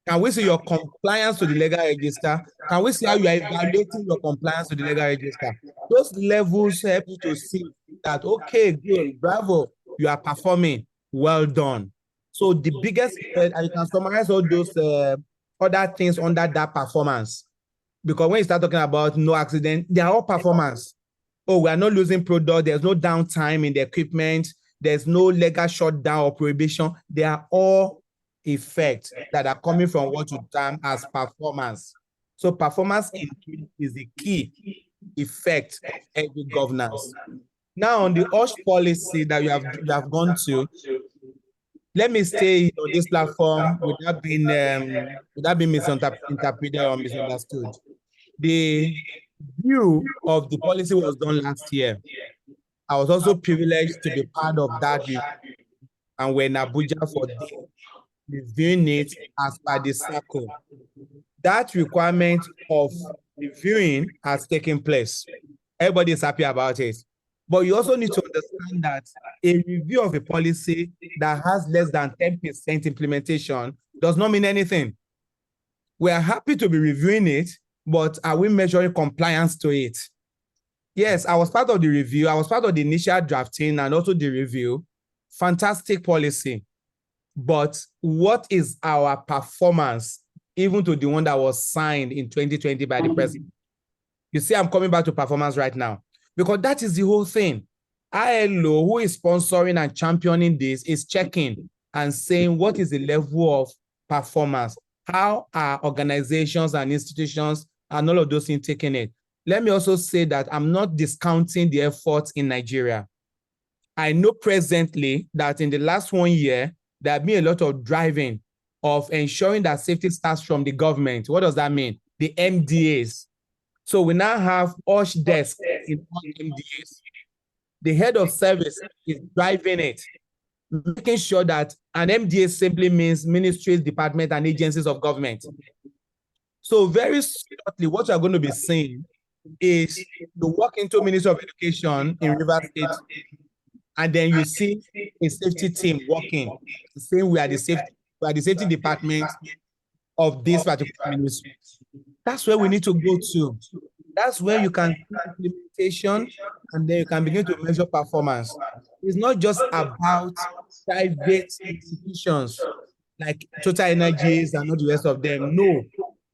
Can we see your compliance to the legal register? Can we see how you are evaluating your compliance to the legal register? Those levels help you to see that, okay, good, bravo, you are performing, well done. So the biggest, and you can summarize all those other things under that performance. Because when you start talking about no accident, they are all performance. Oh, we are not losing product. There's no downtime in the equipment. There's no legal shutdown or prohibition. They are all effects that are coming from what you term as performance. So performance is the key effect of every governance. Now on the OSH policy that you have gone to, let me stay on this platform without being misinterpreted or misunderstood. The view of the policy was done last year. I was also privileged to be part of that review, and we're in Abuja for reviewing it as per the circle. That requirement of reviewing has taken place. Everybody is happy about it. But you also need to understand that a review of a policy that has less than 10% implementation does not mean anything. We are happy to be reviewing it, but are we measuring compliance to it? Yes, I was part of the review. I was part of the initial drafting and also the review. Fantastic policy. But what is our performance, even to the one that was signed in 2020 by the president? You see, I'm coming back to performance right now, because that is the whole thing. ILO, who is sponsoring and championing this, is checking and saying what is the level of performance? How are organizations and institutions and all of those things taking it? Let me also say that I'm not discounting the efforts in Nigeria. I know presently that in the last 1 year, there have been a lot of driving of ensuring that safety starts from the government. What does that mean? The MDAs. So we now have OSH desk in all MDAs. The head of service is driving it, making sure that an MDA simply means ministries, departments, and agencies of government. So very shortly, what you're going to be seeing is you walk into Ministry of Education in Rivers State, and then you see a safety team working, saying we are the safety department of this particular ministry. That's where we need to go to. That's where you can see implementation, and then you can begin to measure performance. It's not just about private institutions like Total Energies and all the rest of them. No,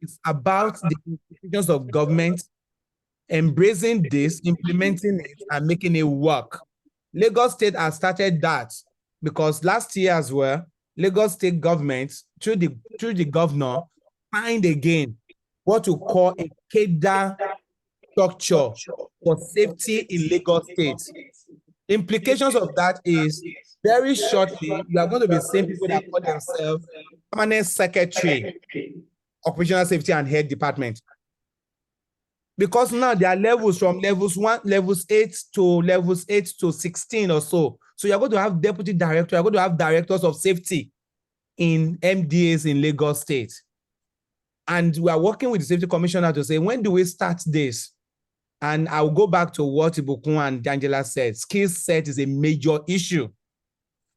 it's about the institutions of government embracing this, implementing it, and making it work. Lagos State has started that because last year as well, Lagos State government, through the governor, find again what we call a cadre structure for safety in Lagos State. The implications of that is very shortly, you are going to be seeing people that call themselves permanent secretary, occupational safety and health department. Because now there are levels from levels 8 to 16 or so. So you're going to have deputy director, you're going to have directors of safety in MDAs in Lagos State. And we are working with the safety commissioner to say, when do we start this? And I'll go back to what Ibukun and Angela said. Skill set is a major issue.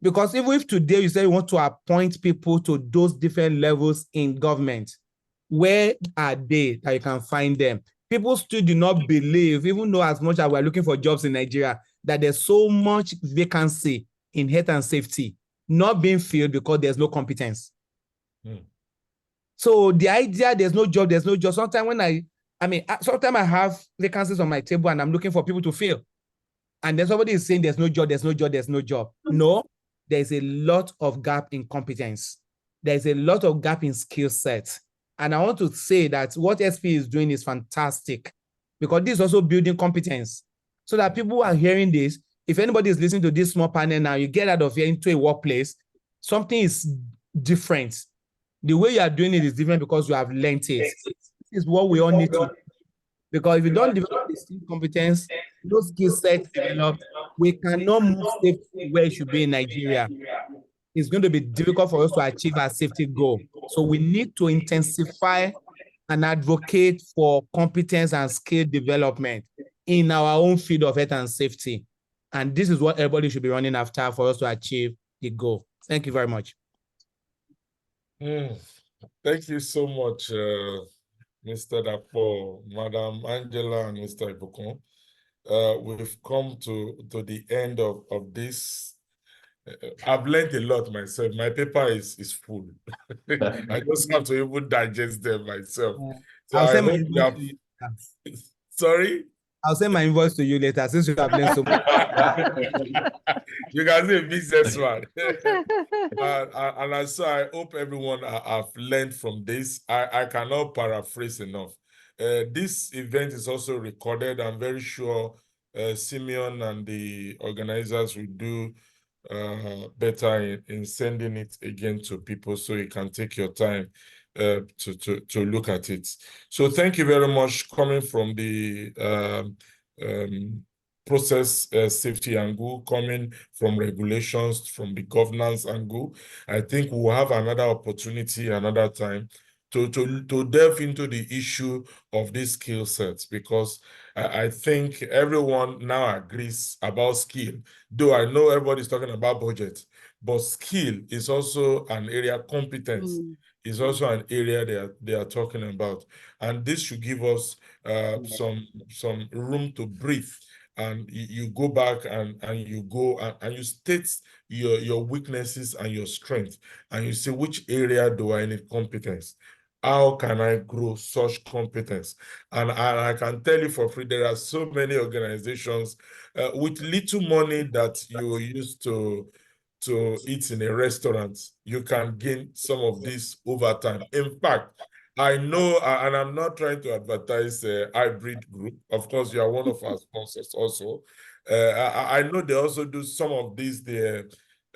Because even if today you say you want to appoint people to those different levels in government, where are they that you can find them? People still do not believe, even though as much as we're looking for jobs in Nigeria, that there's so much vacancy in health and safety not being filled because there's no competence. So the idea there's no job, sometimes when sometimes I have vacancies on my table and I'm looking for people to fill. And then somebody is saying there's no job. No, there's a lot of gap in competence. There's a lot of gap in skill set. And I want to say that what SP is doing is fantastic because this is also building competence so that people who are hearing this, if anybody is listening to this small panel now, you get out of here into a workplace, something is different. The way you are doing it is different because you have learned it. This is what we all need to do. Because if you don't develop the skill competence, those skill sets developed, we cannot move safety where it should be in Nigeria. It's going to be difficult for us to achieve our safety goal. So we need to intensify and advocate for competence and skill development in our own field of health and safety. And this is what everybody should be running after for us to achieve the goal. Thank you very much. Thank you so much, Mr. Dapo, Madam Angela, and Mr. Ibukun. We've come to the end of this. I've learned a lot myself. My paper is full. I just have to even digest them myself. So I'll send my hope invoice to you. Sorry? I'll send my invoice to you later since you have learned so much. You can say businessman. And so I hope everyone have learned from this. I cannot paraphrase enough. This event is also recorded. I'm very sure Simeon and the organizers will do better in sending it again to people so you can take your time to look at it. So thank you very much coming from the process safety angle, coming from regulations, from the governance angle. I think we'll have another opportunity another time to delve into the issue of these skill sets, because I think everyone now agrees about skill. Though I know everybody's talking about budget, but skill is also an area, competence is also an area they are talking about. And this should give us some room to breathe. And you go back and you go and you state your weaknesses and your strength, and you say, which area do I need competence? How can I grow such competence? And I can tell you for free, there are so many organizations with little money that you used to eat in a restaurant. You can gain some of this over time. In fact, I know, and I'm not trying to advertise a hybrid group. Of course, you are one of our sponsors also. I know they also do some of these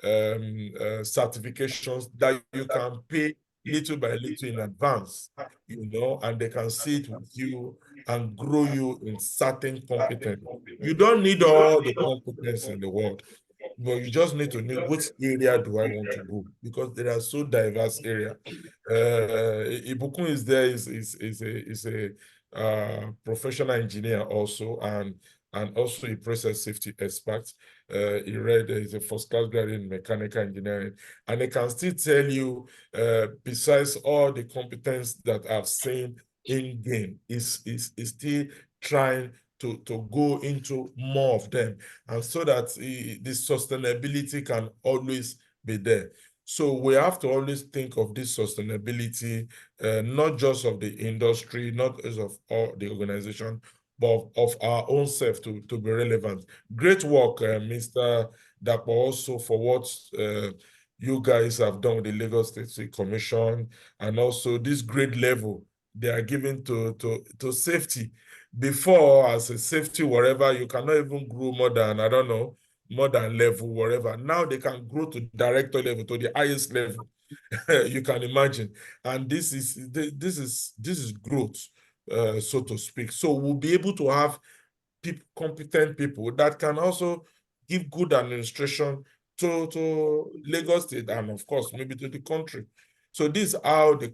certifications that you can pay little by little in advance, and they can see it with you and grow you in certain competence. You don't need all the competence in the world, but you just need to know which area do I want to go, because there are so diverse area. Ibukun is there, is a professional engineer also, and also a process safety expert. He read, is a first class graduate in mechanical engineering, and I can still tell you, besides all the competence that I've seen in game, is still trying to go into more of them, and so that the sustainability can always be there. So we have to always think of this sustainability, not just of the industry, not just of all the organization, but of our own self to be relevant. Great work, Mr. Dapo, also for what you guys have done with the Lagos State Commission, and also this grade level they are giving to safety. Before, as a safety, wherever, you cannot even grow more than, I don't know, more than level, whatever. Now they can grow to director level, to the highest level. You can imagine. And this is growth, so to speak. So we'll be able to have competent people that can also give good administration to Lagos State, and of course maybe to the country. So this is how the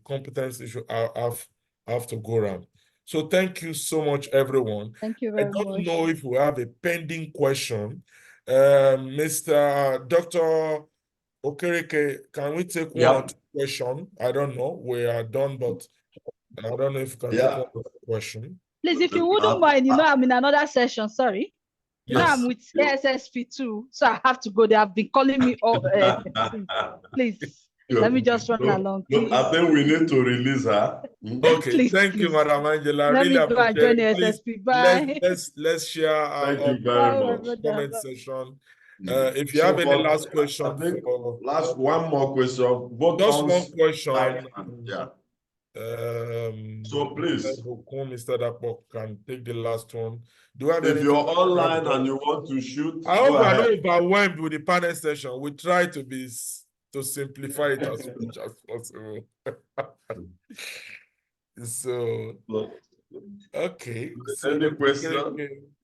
competence issue have to go around. So thank you so much, everyone. Thank you I very don't much. know if we have a pending question. Mr. Dr. Okereke, can we take one or two questions? I don't know. We are done, but I don't know if you can take one or two question. Please, if you wouldn't mind, I'm in another session. Sorry. Yes. I'm with ASSP too, so I have to go. They have been calling me. Please, let me just run along. Look, I think we need to release her. Okay, Please, thank you, please. Madam Angela. I Let really me go and appreciate join the it. Please, SSP. Bye. let's share Thank our you very much. comment section. If you have any last question, I think last one more question. Both just one question. Yeah. So please, Mr. Dapo can take the last one. Do you have if you're anything online and you want to shoot, I hope go we're ahead. not overwhelmed with the panel session. We try to simplify it as much as possible. So, okay. So, Any question?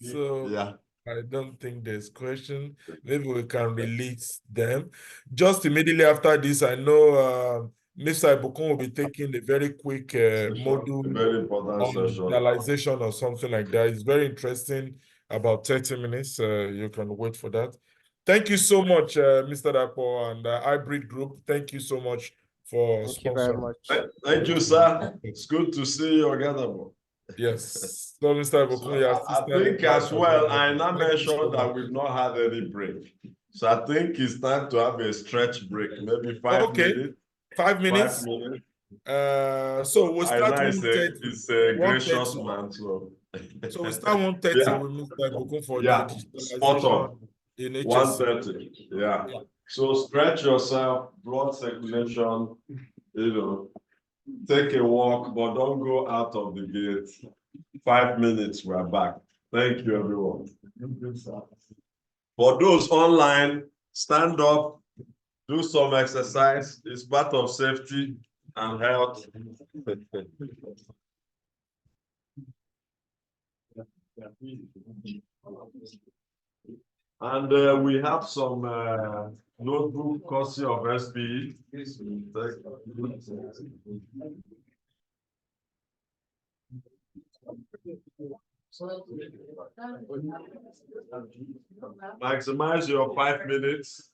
So yeah. I don't think there's question. Maybe we can release them. Just immediately after this, I know Mr. Ibukun will be taking a very quick module on digitalization or something like that. It's very interesting, about 30 minutes. You can wait for that. Thank you so much, Mr. Dapo and Hybrid Group. Thank you so much for sponsoring. Thank you very much. Thank you, sir. It's good to see you again. Yes. So, Mr. Ibukun, I think as well, I now mentioned that we've not had any break. So I think it's time to have a stretch break, maybe 5 minutes. 5 minutes? 5 minutes. So we'll start I know 1:30. it's a gracious man. So we start 1:30 with Mr. Ibukun for the spot on. in HSC. 1:30. Yeah. So stretch yourself, blood circulation, take a walk, but don't go out of the gate. 5 minutes, we're back. Thank you, everyone. For those online, stand up, do some exercise. It's part of safety and health. And we have some notebook courtesy of SPE. Maximize your 5 minutes.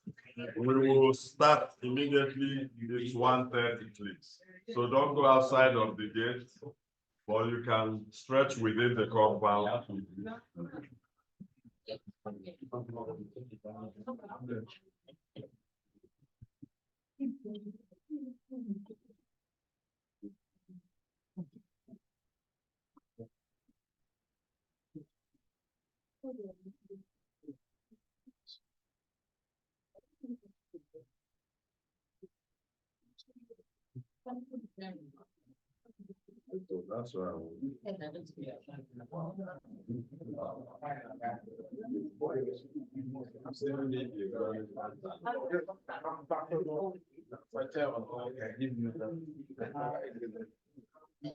We will start immediately. It's 1:30, please. So don't go outside of the gate, but you can stretch within the compound. That's what I I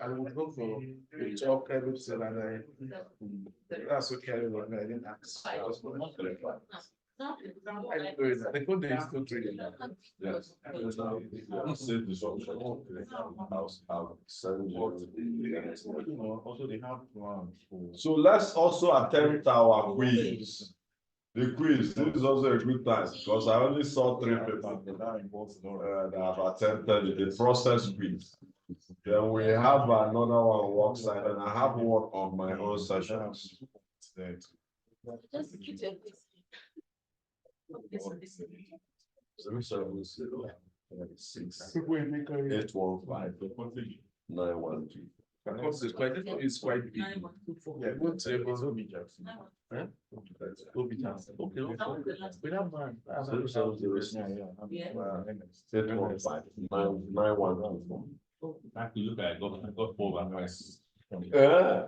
would go for a job credit sale and that's okay. I didn't ask. I was not the code is still trading. Yes. Also, they have So let's also attempt our quiz. The quiz, this is also a good time because I only saw 3 people that have attempted the process quiz. Then we have another one workside, and I have one on my own sessions. Because it's quite big. Yeah, go to Obi Jackson. Obi Jackson. Okay, we have man. I got 4 yeah,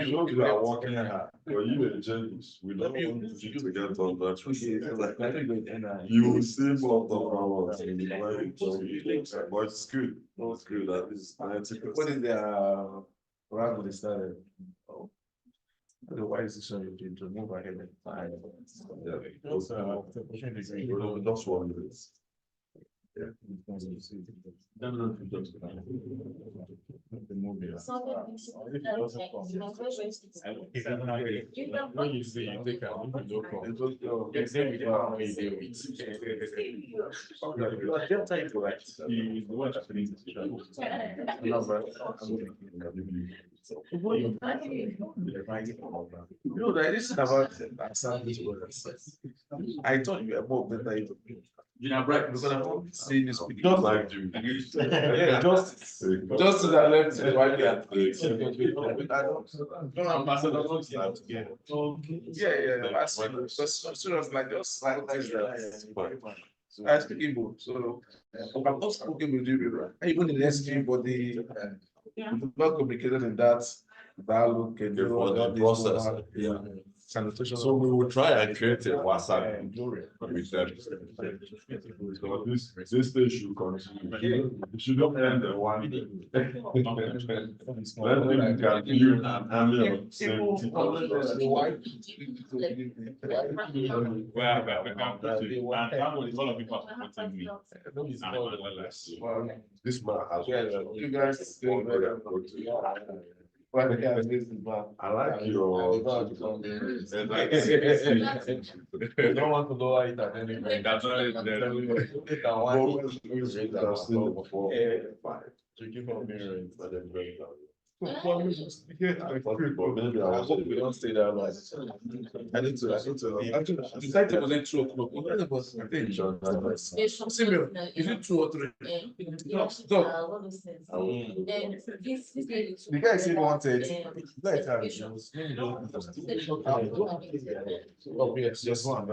you are working hard. But you and James, we don't want you to get on that. You will see more of our but it's good. It's good. That is 90%. What is the round they started? Otherwise, it's to move ahead and find. That's 1 minute. Yeah. This is about I thought you were more better. You know, right? Because I'm not seeing this picture. Just like you. Yeah, just to that left. Yeah. Students like just like I speak Igbo, so I'm not speaking with you, even in SG, but the not communicated in that dialogue and the process. Yeah. Sanitation. So we will try and create a WhatsApp with them. So this day should continue. It shouldn't end the one. Then we can build an army of safety. This man has you guys I like your. I don't want to lower it at any point. That's why I hope we don't stay there long. I need to. Actually, the site wasn't 2 o'clock. I think. Simeon, is it 2 or 3? Go. The guy said 1:30. Let's have it. Oh, yes, just one.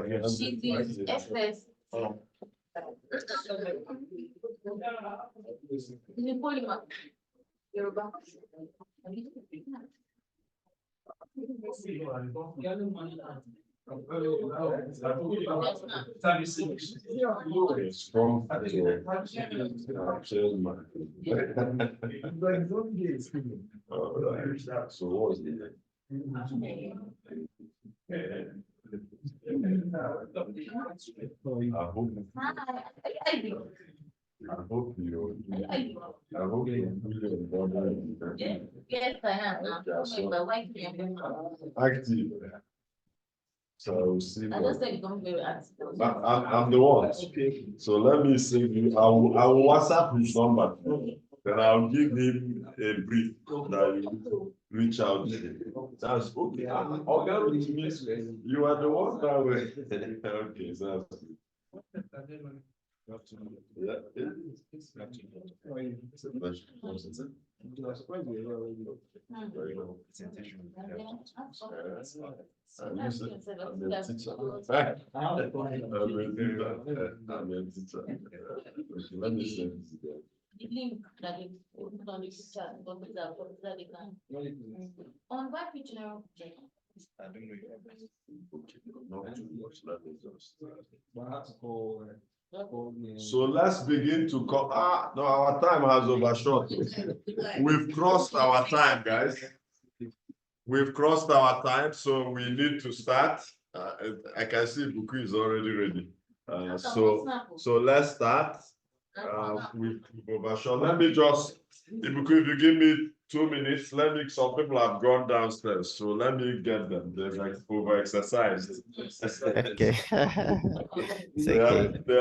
Strong. So what was it? I hope you Yes, I am. active. So see. I just said you don't very active. I'm the one. So let me save you. I will WhatsApp his number. Then I'll give him a brief that you reach out. That's okay. You are the one that way. Okay, so that's good. The link that they put on the chat, on what picture? I don't know. Not too much. Let me just. So let's begin to come. No, our time has overshot. We've crossed our time, guys. We've crossed our time, so we need to start. I can see Buku is already ready. So let's start. We've overshot. Let me just, Buku, if you give me 2 minutes, some people have gone downstairs, so let me get them. They're like over-exercised. Okay. They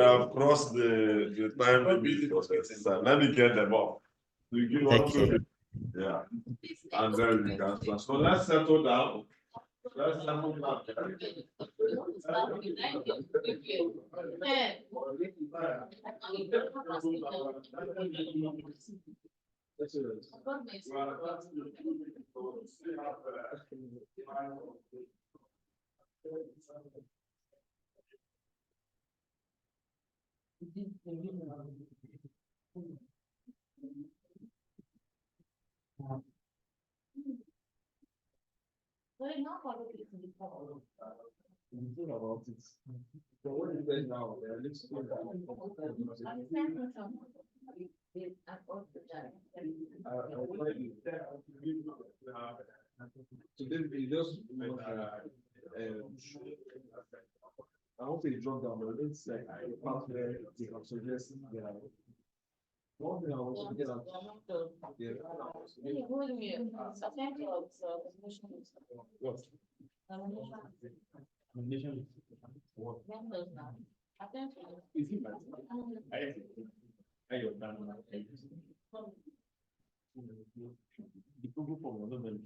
have crossed the time limit. Let me get them up. You give us 2 minutes. Yeah. And then we can start. So let's settle down. Let's settle down. I want to drop down, but it's like I found where they can suggest one thing I was to get out. The Google form was not very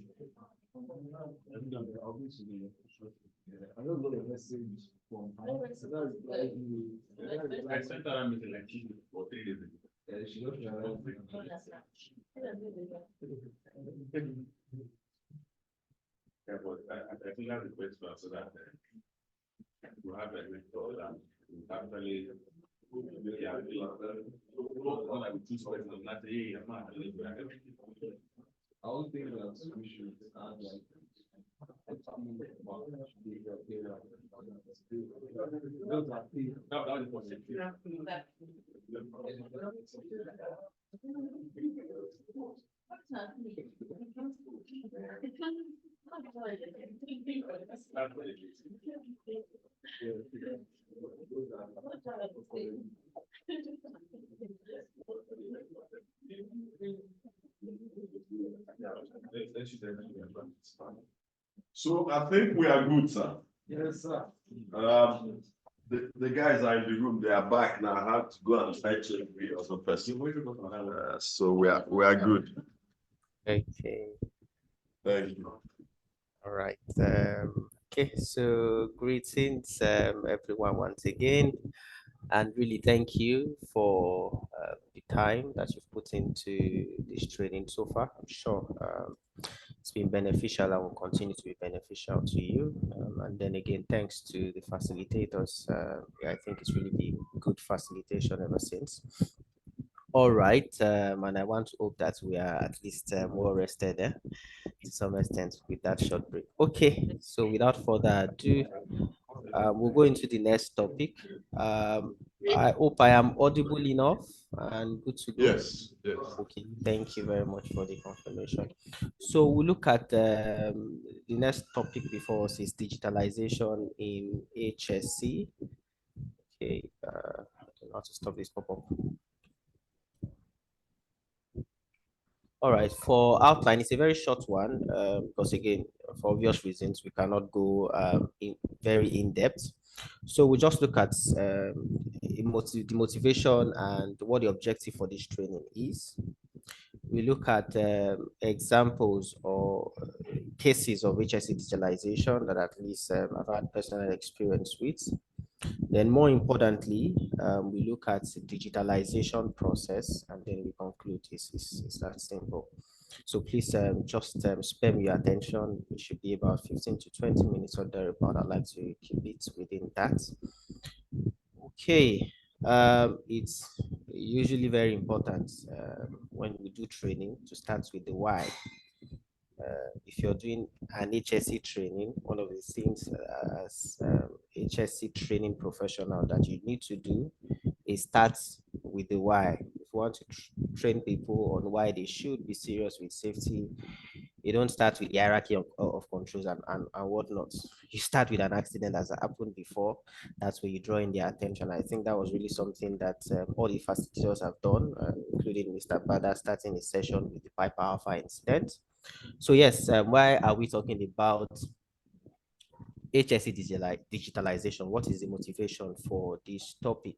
I don't know the message from I sent her a message like 2 or 3 days ago. She don't know. Yeah, but I think that's the best one so that we have a good thought and we actually I don't think that we should add like So I think we are good, sir. Yes, sir. The guys are in the room. They are back now. I have to go and fetch every other person. So we are good. Okay. Thank you. All right. Okay. So greetings, everyone, once again, and really thank you for the time that you've put into this training so far. I'm sure it's been beneficial and will continue to be beneficial to you. And then again, thanks to the facilitators. I think it's really been good facilitation ever since. All right, and I want to hope that we are at least more rested to some extent with that short break. Okay, so without further ado, we'll go into the next topic. I hope I am audible enough and good to go. Yes. Okay, thank you very much for the confirmation. So we'll look at the next topic before us is digitalization in HSC. Okay, I don't know how to stop this pop-up. All right, for outline, it's a very short one because again, for obvious reasons, we cannot go very in depth. So we'll just look at the motivation and what the objective for this training is. we look at examples or cases of HSE digitalization that at least I've had personal experience with. Then more importantly, we look at the digitalization process, and then we conclude. It's that simple. So please just spare me your attention. It should be about 15 to 20 minutes or thereabout. I'd like to keep it within that. Okay, it's usually very important when we do training to start with the why. If you're doing an HSE training, one of the things as HSE training professional that you need to do is start with the why. If you want to train people on why they should be serious with safety, you don't start with the hierarchy of controls and whatnot. You start with an accident that's happened before. That's where you draw in their attention. I think that was really something that all the facilitators have done, including Mr. Bada starting his session with the Piper Alpha incident. So yes, why are we talking about HSE digitalization? What is the motivation for this topic?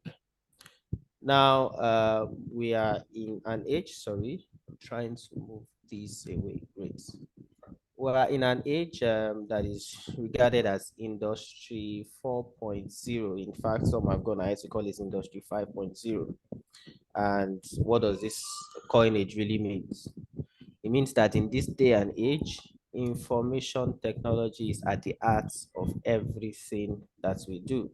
Now, we are in an age, sorry, I'm trying to move this away, great. We are in an age that is regarded as Industry 4.0. In fact, some have gone ahead to call it Industry 5.0. And what does this coinage really mean? It means that in this day and age, information technology is at the heart of everything that we do.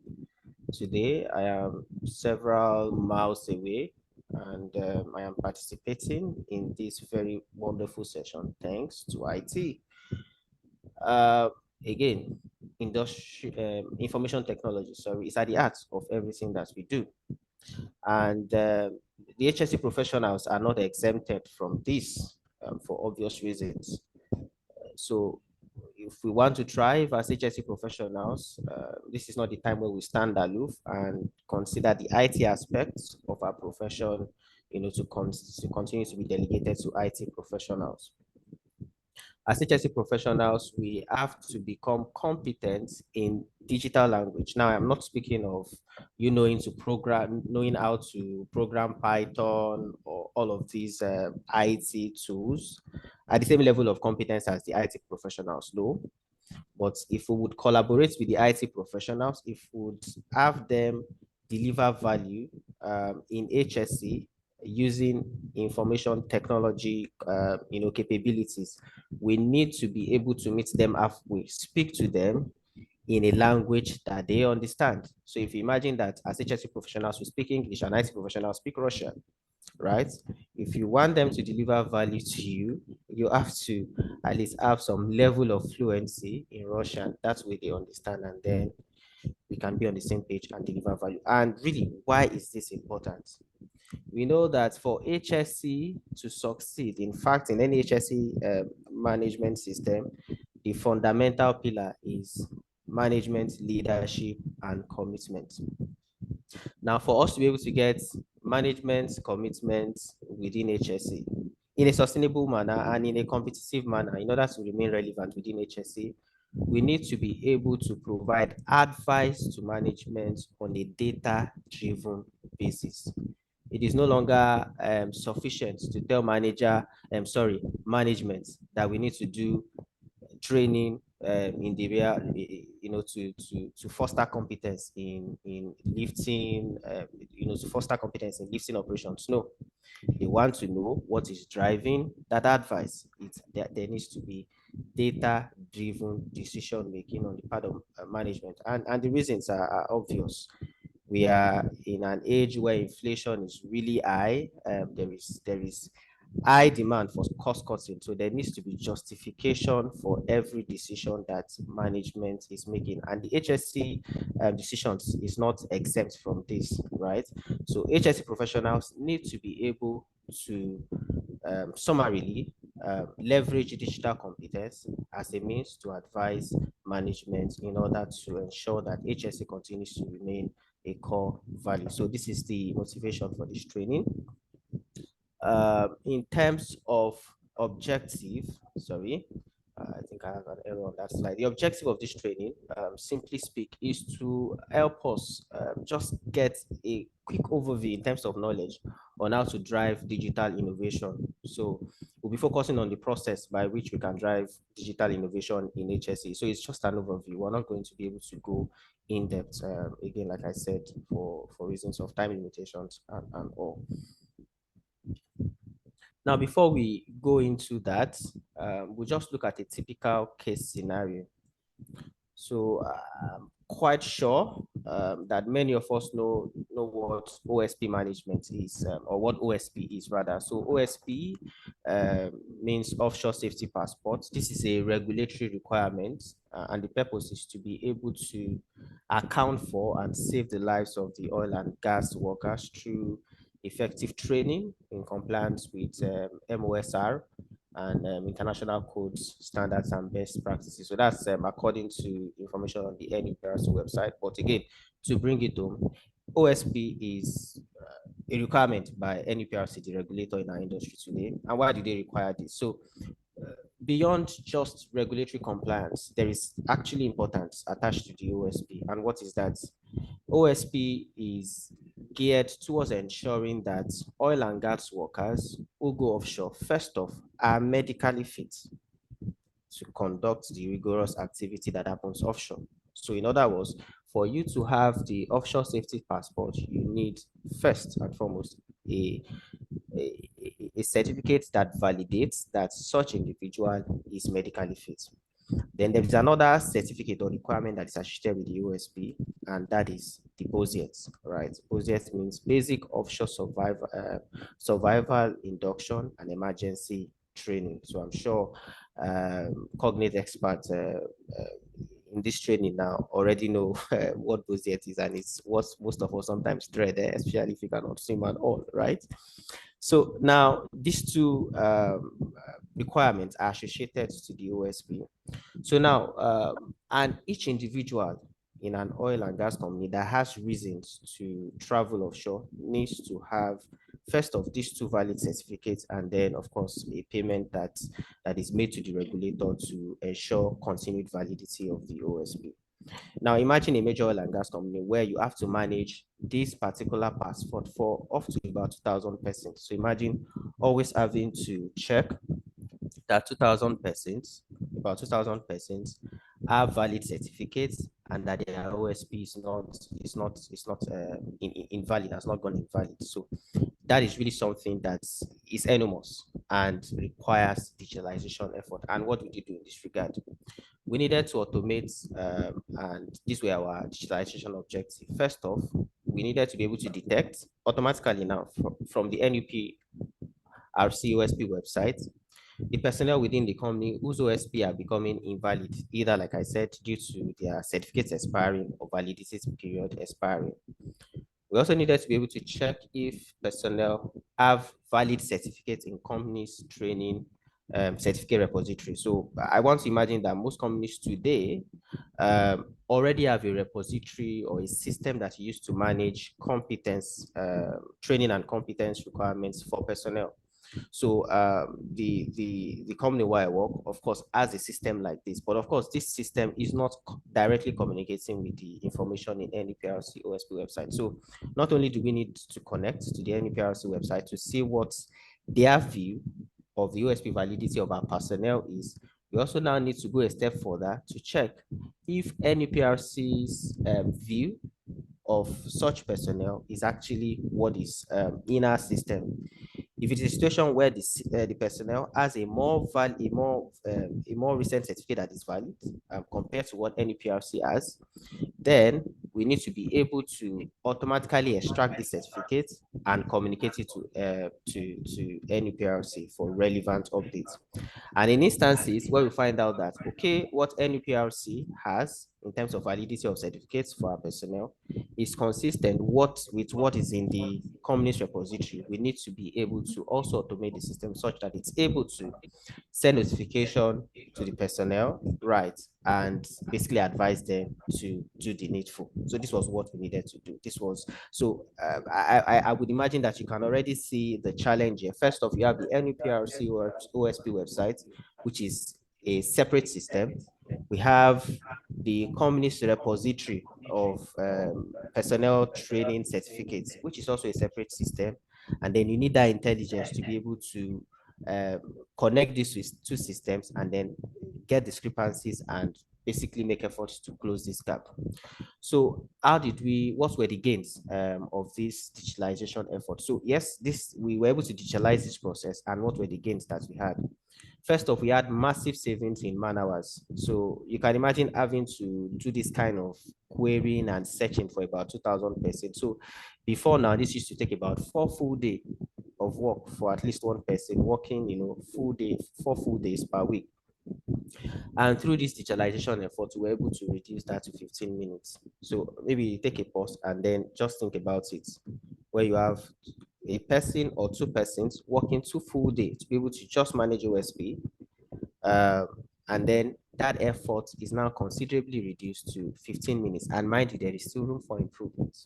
Today, I am several miles away and I am participating in this very wonderful session thanks to IT. Again, information technology, sorry, is at the heart of everything that we do. And the HSE professionals are not exempted from this for obvious reasons. So if we want to thrive as HSE professionals, this is not the time where we stand aloof and consider the IT aspects of our profession, to continue to be delegated to IT professionals. As HSE professionals, we have to become competent in digital language. Now, I'm not speaking of knowing how to program Python or all of these IT tools at the same level of competence as the IT professionals, no. But if we would collaborate with the IT professionals, if we would have them deliver value in HSE, using information technology, capabilities, we need to be able to meet them halfway, speak to them in a language that they understand. So if you imagine that as HSE professionals, we speak English and IT professionals speak Russian, right? If you want them to deliver value to you, you have to at least have some level of fluency in Russian. That's where they understand, and then we can be on the same page and deliver value. And really, why is this important? We know that for HSE to succeed, in fact, in any HSE management system, the fundamental pillar is management, leadership, and commitment. Now, for us to be able to get management commitment within HSE in a sustainable manner and in a competitive manner, in order to remain relevant within HSE, we need to be able to provide advice to management on a data-driven basis. It is no longer sufficient to tell management that we need to do training in the real, to foster competence in lifting, to foster competence in lifting operations. No, they want to know what is driving that advice. There needs to be data-driven decision making on the part of management, and the reasons are obvious. We are in an age where inflation is really high. There is high demand for cost cutting, so there needs to be justification for every decision that management is making, and the HSE decisions is not exempt from this, right? So HSE professionals need to be able to summarily leverage digital competence as a means to advise management in order to ensure that HSE continues to remain a core value. So this is the motivation for this training. In terms of objective, I think I have an error on that slide. The objective of this training, simply speak, is to help us just get a quick overview in terms of knowledge on how to drive digital innovation. So we'll be focusing on the process by which we can drive digital innovation in HSE. So it's just an overview. We're not going to be able to go in depth, again, like I said, for reasons of time limitations and all. Now, before we go into that, we'll just look at a typical case scenario. So I'm quite sure that many of us know what OSP management is, or what OSP is rather. So OSP means Offshore Safety Passport. This is a regulatory requirement, and the purpose is to be able to account for and save the lives of the oil and gas workers through effective training in compliance with MOSR and international codes, standards, and best practices. So that's according to information on the NUPRC website. But again, to bring it home, OSP is a requirement by NUPRC, the regulator in our industry today. And why do they require this? So beyond just regulatory compliance, there is actually importance attached to the OSP. And what is that? OSP is geared towards ensuring that oil and gas workers who go offshore, first off, are medically fit to conduct the rigorous activity that happens offshore. So in other words, for you to have the offshore safety passport, you need first and foremost a certificate that validates that such individual is medically fit. Then there is another certificate or requirement that is associated with the OSP, and that is the OOS, right? OOS means Basic Offshore Survival Induction and Emergency Training. So I'm sure cognate experts in this training now already know what OOS is, and it's what most of us sometimes dread, especially if you cannot swim at all, right? So now these two requirements are associated to the OSP. So now, and each individual in an oil and gas company that has reasons to travel offshore needs to have first of these two valid certificates, and then of course a payment that is made to the regulator to ensure continued validity of the OSP. Now imagine a major oil and gas company where you have to manage this particular passport for up to about 2,000 persons. So imagine always having to check that 2,000 persons, about 2,000 persons, have valid certificates, and that their OSP is not invalid, has not gone invalid. So that is really something that is enormous and requires digitalization effort. And what we did do in this regard, we needed to automate, and this were our digitalization objective. First off, we needed to be able to detect automatically now from the NUPRC OSP website the personnel within the company whose OSP are becoming invalid, either, like I said, due to their certificates expiring or validity period expiring. We also needed to be able to check if personnel have valid certificates in companies' training certificate repository. So I want to imagine that most companies today already have a repository or a system that is used to manage competence, training and competence requirements for personnel. So the company where I work, of course, has a system like this, but of course, this system is not directly communicating with the information in NUPRC OSP website. So not only do we need to connect to the NUPRC website to see what their view of the OSP validity of our personnel is, we also now need to go a step further to check if NUPRC's view of such personnel is actually what is in our system. If it is a situation where the personnel has a more recent certificate that is valid compared to what NUPRC has, then we need to be able to automatically extract the certificate and communicate it to NUPRC for relevant updates. And in instances where we find out that, okay, what NUPRC has in terms of validity of certificates for our personnel is consistent with what is in the company's repository, we need to be able to also automate the system such that it's able to send notification to the personnel, right, and basically advise them to do the needful. So this was what we needed to do. This was, so I would imagine that you can already see the challenge here. First off, you have the NUPRC or OSP website, which is a separate system. We have the company's repository of personnel training certificates, which is also a separate system. And then you need that intelligence to be able to connect these two systems and then get discrepancies and basically make efforts to close this gap. So what were the gains of this digitalization effort? So yes, we were able to digitalize this process, and what were the gains that we had? First off, we had massive savings in man hours. So you can imagine having to do this kind of querying and searching for about 2,000 persons. So before now, this used to take about 4 full days of work for at least one person working, 4 full days per week. And through this digitalization effort, we were able to reduce that to 15 minutes. So maybe take a pause and then just think about it, where you have a person or 2 persons working 2 full days to be able to just manage OSP. And then that effort is now considerably reduced to 15 minutes. And mind you, there is still room for improvement.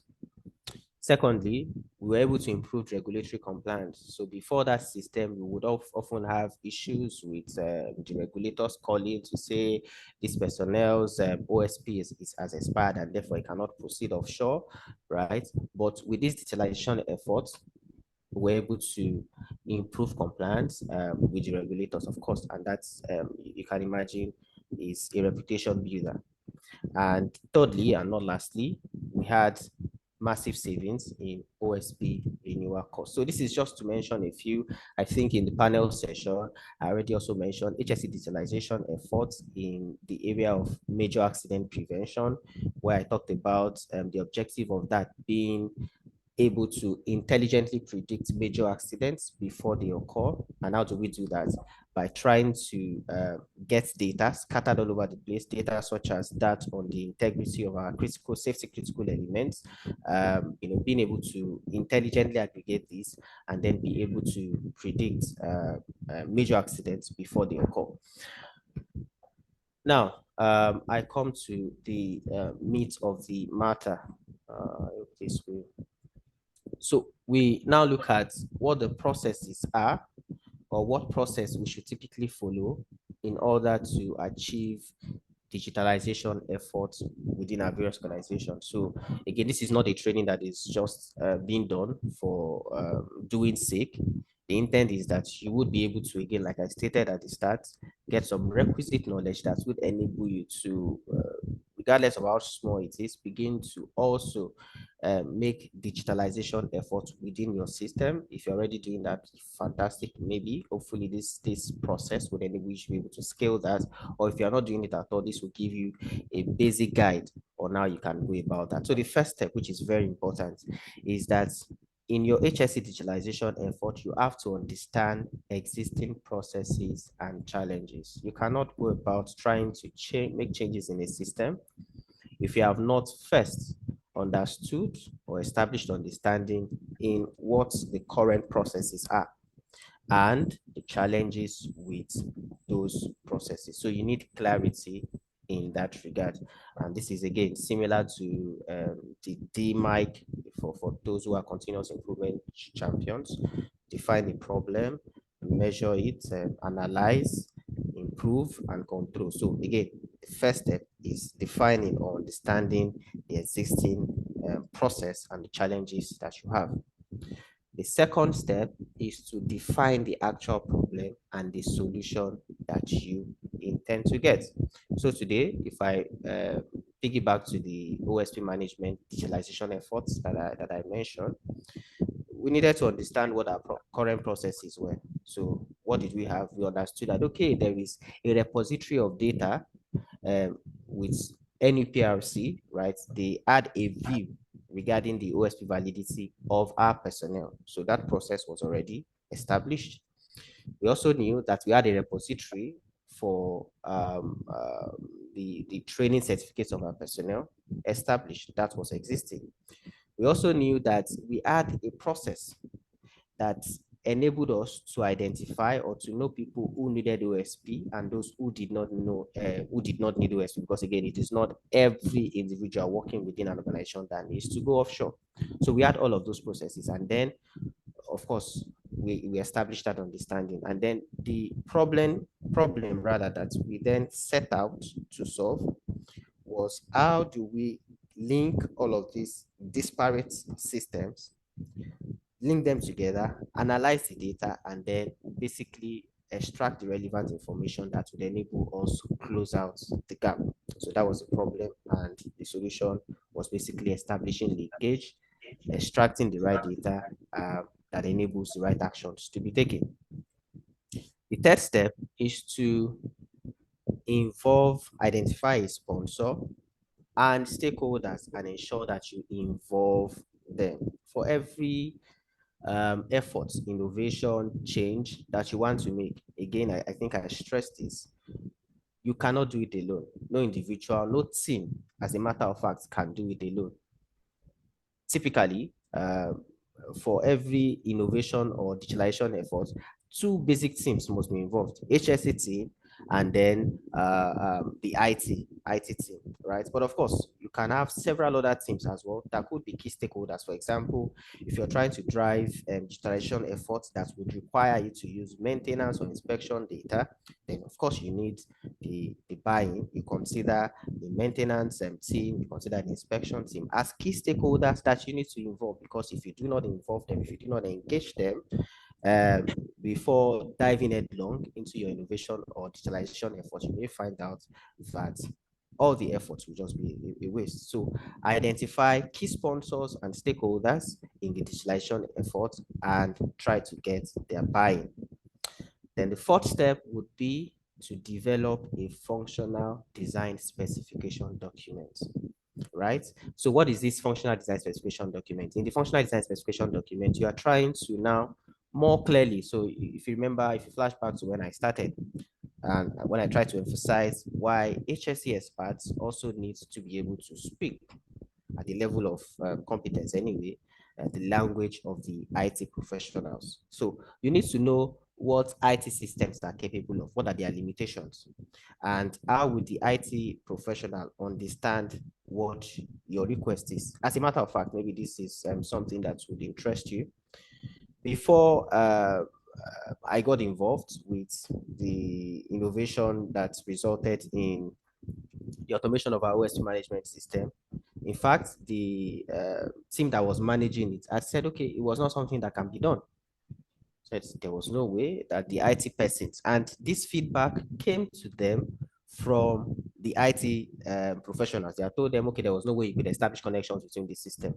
Secondly, we were able to improve regulatory compliance. So before that system, we would often have issues with the regulators calling to say this personnel's OSP has expired and therefore it cannot proceed offshore, right? But with this digitalization efforts, we're able to improve compliance with the regulators, of course, and that's, you can imagine, is a reputation builder. And thirdly, and not lastly, we had massive savings in OSP renewal costs. So this is just to mention a few. I think in the panel session, I already also mentioned HSE digitalization efforts in the area of major accident prevention, where I talked about the objective of that being able to intelligently predict major accidents before they occur. And how do we do that? By trying to get data scattered all over the place, data such as that on the integrity of our safety critical elements, being able to intelligently aggregate these and then be able to predict major accidents before they occur. Now, I come to the meat of the matter. This way. So we now look at what the processes are, or what process we should typically follow in order to achieve digitalization efforts within our various organizations. So again, this is not a training that is just being done for doing sake. The intent is that you would be able to, again, like I stated at the start, get some requisite knowledge that would enable you to, regardless of how small it is, begin to also make digitalization efforts within your system. If you're already doing that, fantastic. Maybe, hopefully, this process would enable you to be able to scale that. Or if you're not doing it at all, this will give you a basic guide on how you can go about that. So the first step, which is very important, is that in your HSE digitalization effort, you have to understand existing processes and challenges. You cannot go about trying to make changes in a system if you have not first understood or established understanding in what the current processes are and the challenges with those processes. So you need clarity in that regard. And this is, again, similar to the DMIC for those who are continuous improvement champions. Define the problem, measure it, analyze, improve, and control. So again, the first step is defining or understanding the existing process and the challenges that you have. The second step is to define the actual problem and the solution that you intend to get. So today, if I piggyback to the OSP management digitalization efforts that I mentioned, we needed to understand what our current processes were. So what did we have? We understood that, okay, there is a repository of data with NUPRC, right? They add a view regarding the OSP validity of our personnel. So that process was already established. We also knew that we had a repository for the training certificates of our personnel established. That was existing. We also knew that we had a process that enabled us to identify or to know people who needed OSP and those who did not know, who did not need OSP, because again, it is not every individual working within an organization that needs to go offshore. So we had all of those processes, and then, of course, we established that understanding. And then the problem rather that we then set out to solve was, how do we link all of these disparate systems, link them together, analyze the data, and then basically extract the relevant information that would enable us to close out the gap. So that was the problem, and the solution was basically establishing linkage, extracting the right data that enables the right actions to be taken. The third step is to identify a sponsor and stakeholders and ensure that you involve them. For every effort, innovation, change that you want to make, again, I think I stress this, you cannot do it alone. No individual, no team, as a matter of fact, can do it alone. Typically, for every innovation or digitalization effort, two basic teams must be involved: HSE team and then the IT team, right? But of course, you can have several other teams as well that could be key stakeholders. For example, if you're trying to drive digitalization efforts that would require you to use maintenance or inspection data, then of course you need the buy-in. You consider the maintenance team, you consider the inspection team as key stakeholders that you need to involve, because if you do not involve them, if you do not engage them, before diving headlong into your innovation or digitalization efforts, you may find out that all the efforts will just be a waste. So identify key sponsors and stakeholders in the digitalization effort and try to get their buy-in. Then the fourth step would be to develop a functional design specification document. Right? So what is this functional design specification document? In the functional design specification document, you are trying to now more clearly. So if you remember, if you flash back to when I started, and when I tried to emphasize why HSE experts also need to be able to speak at the level of competence anyway, the language of the IT professionals. So you need to know what IT systems are capable of, what are their limitations, and how would the IT professional understand what your request is. As a matter of fact, maybe this is something that would interest you. Before I got involved with the innovation that resulted in the automation of our OOS management system, in fact, the team that was managing it, I said, okay, it was not something that can be done. So there was no way that the IT persons, and this feedback came to them from the IT professionals. They told them, okay, there was no way you could establish connections between the system.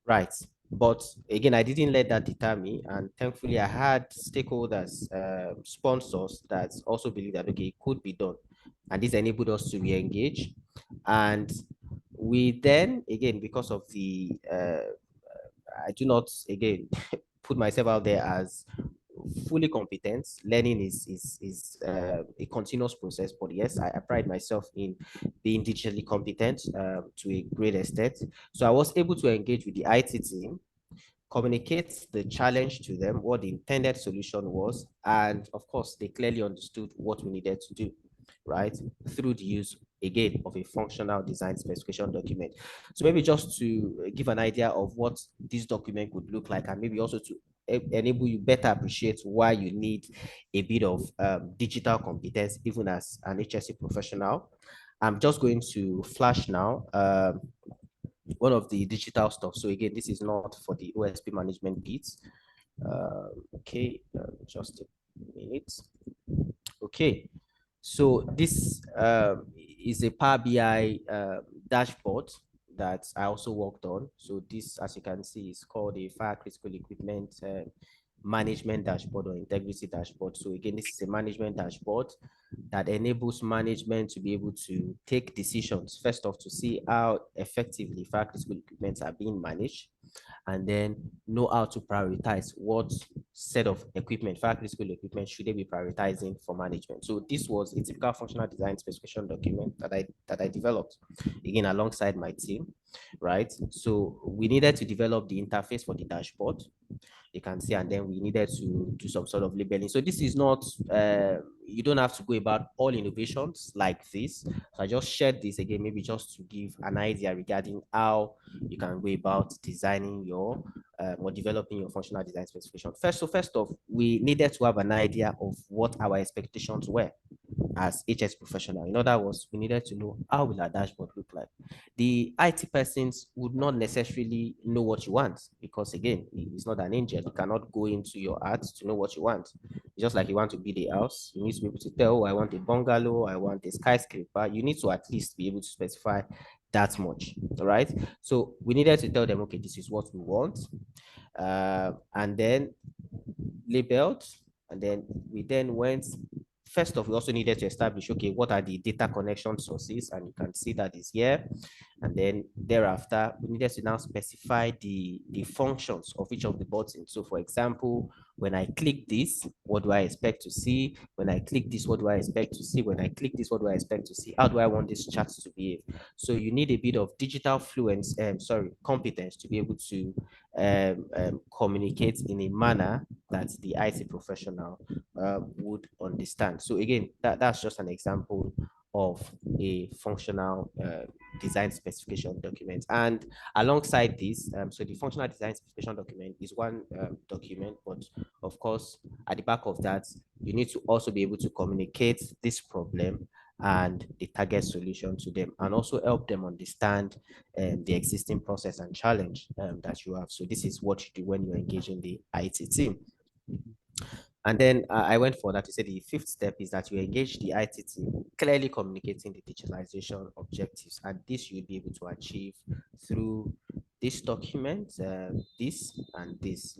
Right. But again, I didn't let that deter me. And thankfully, I had stakeholders, sponsors that also believe that, okay, it could be done. And this enabled us to re-engage. And we then, again, because of the, I do not, again, put myself out there as fully competent. Learning is a continuous process, but yes, I pride myself in being digitally competent to a great extent. So I was able to engage with the IT team, communicate the challenge to them, what the intended solution was, and of course, they clearly understood what we needed to do, right? Through the use, again, of a functional design specification document. So maybe just to give an idea of what this document would look like, and maybe also to enable you better appreciate why you need a bit of digital competence, even as an HSE professional. I'm just going to flash now one of the digital stuff. So again, this is not for the OSP management bits. Okay, just a minute. Okay, so this is a Power BI dashboard that I also worked on. So this, as you can see, is called a fire critical equipment management dashboard or integrity dashboard. So again, this is a management dashboard that enables management to be able to take decisions, first off, to see how effectively fire critical equipment are being managed, and then know how to prioritize what set of equipment, fire critical equipment, should they be prioritizing for management. So this was a typical functional design specification document that I developed, again, alongside my team, right? So we needed to develop the interface for the dashboard, you can see, and then we needed to do some sort of labeling. So this is not, you don't have to go about all innovations like this. So I just shared this again, maybe just to give an idea regarding how you can go about designing your or developing your functional design specification? First off, we needed to have an idea of what our expectations were as HS professional. In other words, we needed to know how will our dashboard look like. The IT persons would not necessarily know what you want because again, it's not an angel. You cannot go into your art to know what you want. Just like you want to build a house, you need to be able to tell, oh, I want a bungalow, I want a skyscraper. You need to at least be able to specify that much, all right? So we needed to tell them, okay, this is what we want. And then labeled, and then we then went. First off, we also needed to establish, okay, what are the data connection sources? And you can see that is here. And then thereafter, we needed to now specify the functions of each of the buttons. So for example, when I click this, what do I expect to see? When I click this, what do I expect to see? When I click this, what do I expect to see? How do I want this chart to behave? So you need a bit of digital competence to be able to communicate in a manner that the IT professional would understand. So again, that's just an example of a functional design specification document. And alongside this, so the functional design specification document is one document, but of course, at the back of that, you need to also be able to communicate this problem and the target solution to them, and also help them understand the existing process and challenge that you have. So this is what you do when you're engaging the IT team. And then I went for that to say the fifth step is that you engage the IT team, clearly communicating the digitalization objectives. And this you'll be able to achieve through this document, this and this,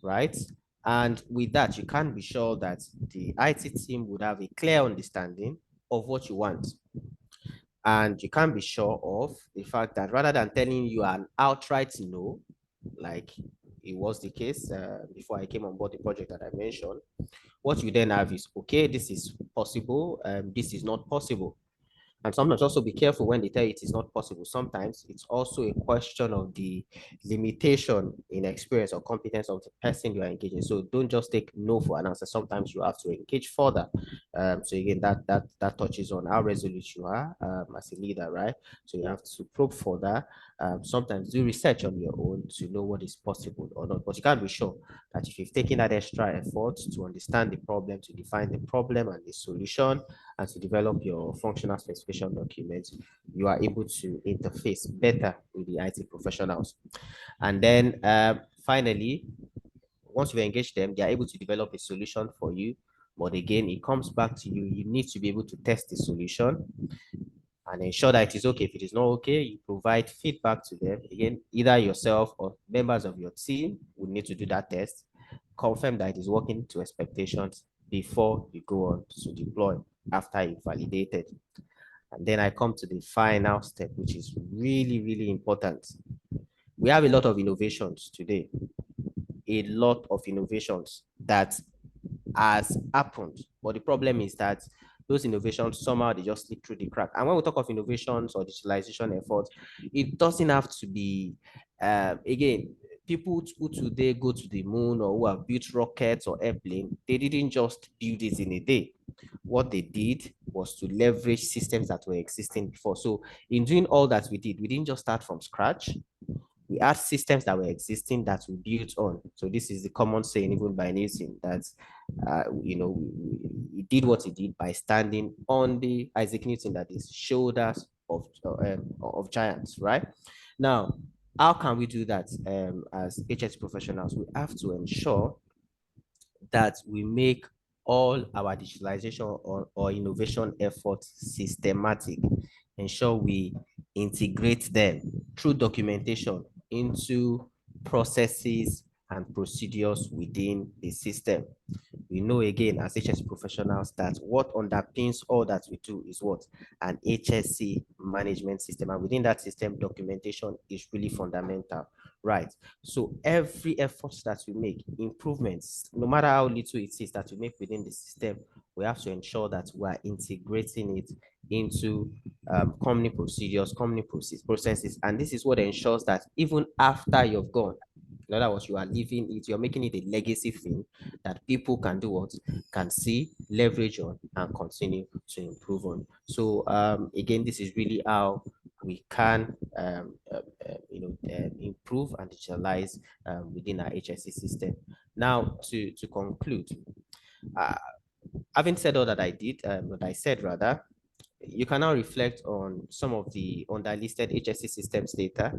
right? And with that, you can be sure that the IT team would have a clear understanding of what you want. And you can be sure of the fact that rather than telling you an outright no, like it was the case before I came on board the project that I mentioned, what you then have is, okay, this is possible, this is not possible. And sometimes also be careful when they tell you it is not possible. Sometimes it's also a question of the limitation in experience or competence of the person you are engaging. So don't just take no for an answer. Sometimes you have to engage further. So again, that touches on how resolute you are as a leader, right? So you have to probe further. Sometimes do research on your own to know what is possible or not. But you can't be sure that if you've taken that extra effort to understand the problem, to define the problem and the solution, and to develop your functional specification documents, you are able to interface better with the IT professionals. And then finally, once you've engaged them, they are able to develop a solution for you. But again, it comes back to you. You need to be able to test the solution and ensure that it is okay. If it is not okay, you provide feedback to them. Again, either yourself or members of your team will need to do that test, confirm that it is working to expectations before you go on to deploy after you validated. And then I come to the final step, which is really, really important. We have a lot of innovations today, a lot of innovations that has happened. But the problem is that those innovations, somehow they just slip through the crack. And when we talk of innovations or digitalization efforts, it doesn't have to be, again, people who today go to the moon or who have built rockets or airplane, they didn't just build it in a day. What they did was to leverage systems that were existing before. So in doing all that we did, we didn't just start from scratch. We had systems that were existing that we built on. So this is the common saying, even by Nielsen, that he did what he did by standing on the Isaac Newton, that is shoulders of giants, right? Now, how can we do that as HS professionals? We have to ensure that we make all our digitalization or innovation efforts systematic. Ensure we integrate them through documentation into processes and procedures within the system. We know again as HS professionals that what underpins all that we do is what? An HSC management system. And within that system, documentation is really fundamental, right? So every effort that we make, improvements, no matter how little it is that we make within the system, we have to ensure that we are integrating it into company procedures, company processes. And this is what ensures that even after you've gone, in other words, you are leaving it, you're making it a legacy thing that people can do what? Can see, leverage on, and continue to improve on. So again, this is really how we can improve and digitalize within our HSE system. Now, to conclude, having said all that I did, what I said rather, you can now reflect on some of the underlisted HSE systems data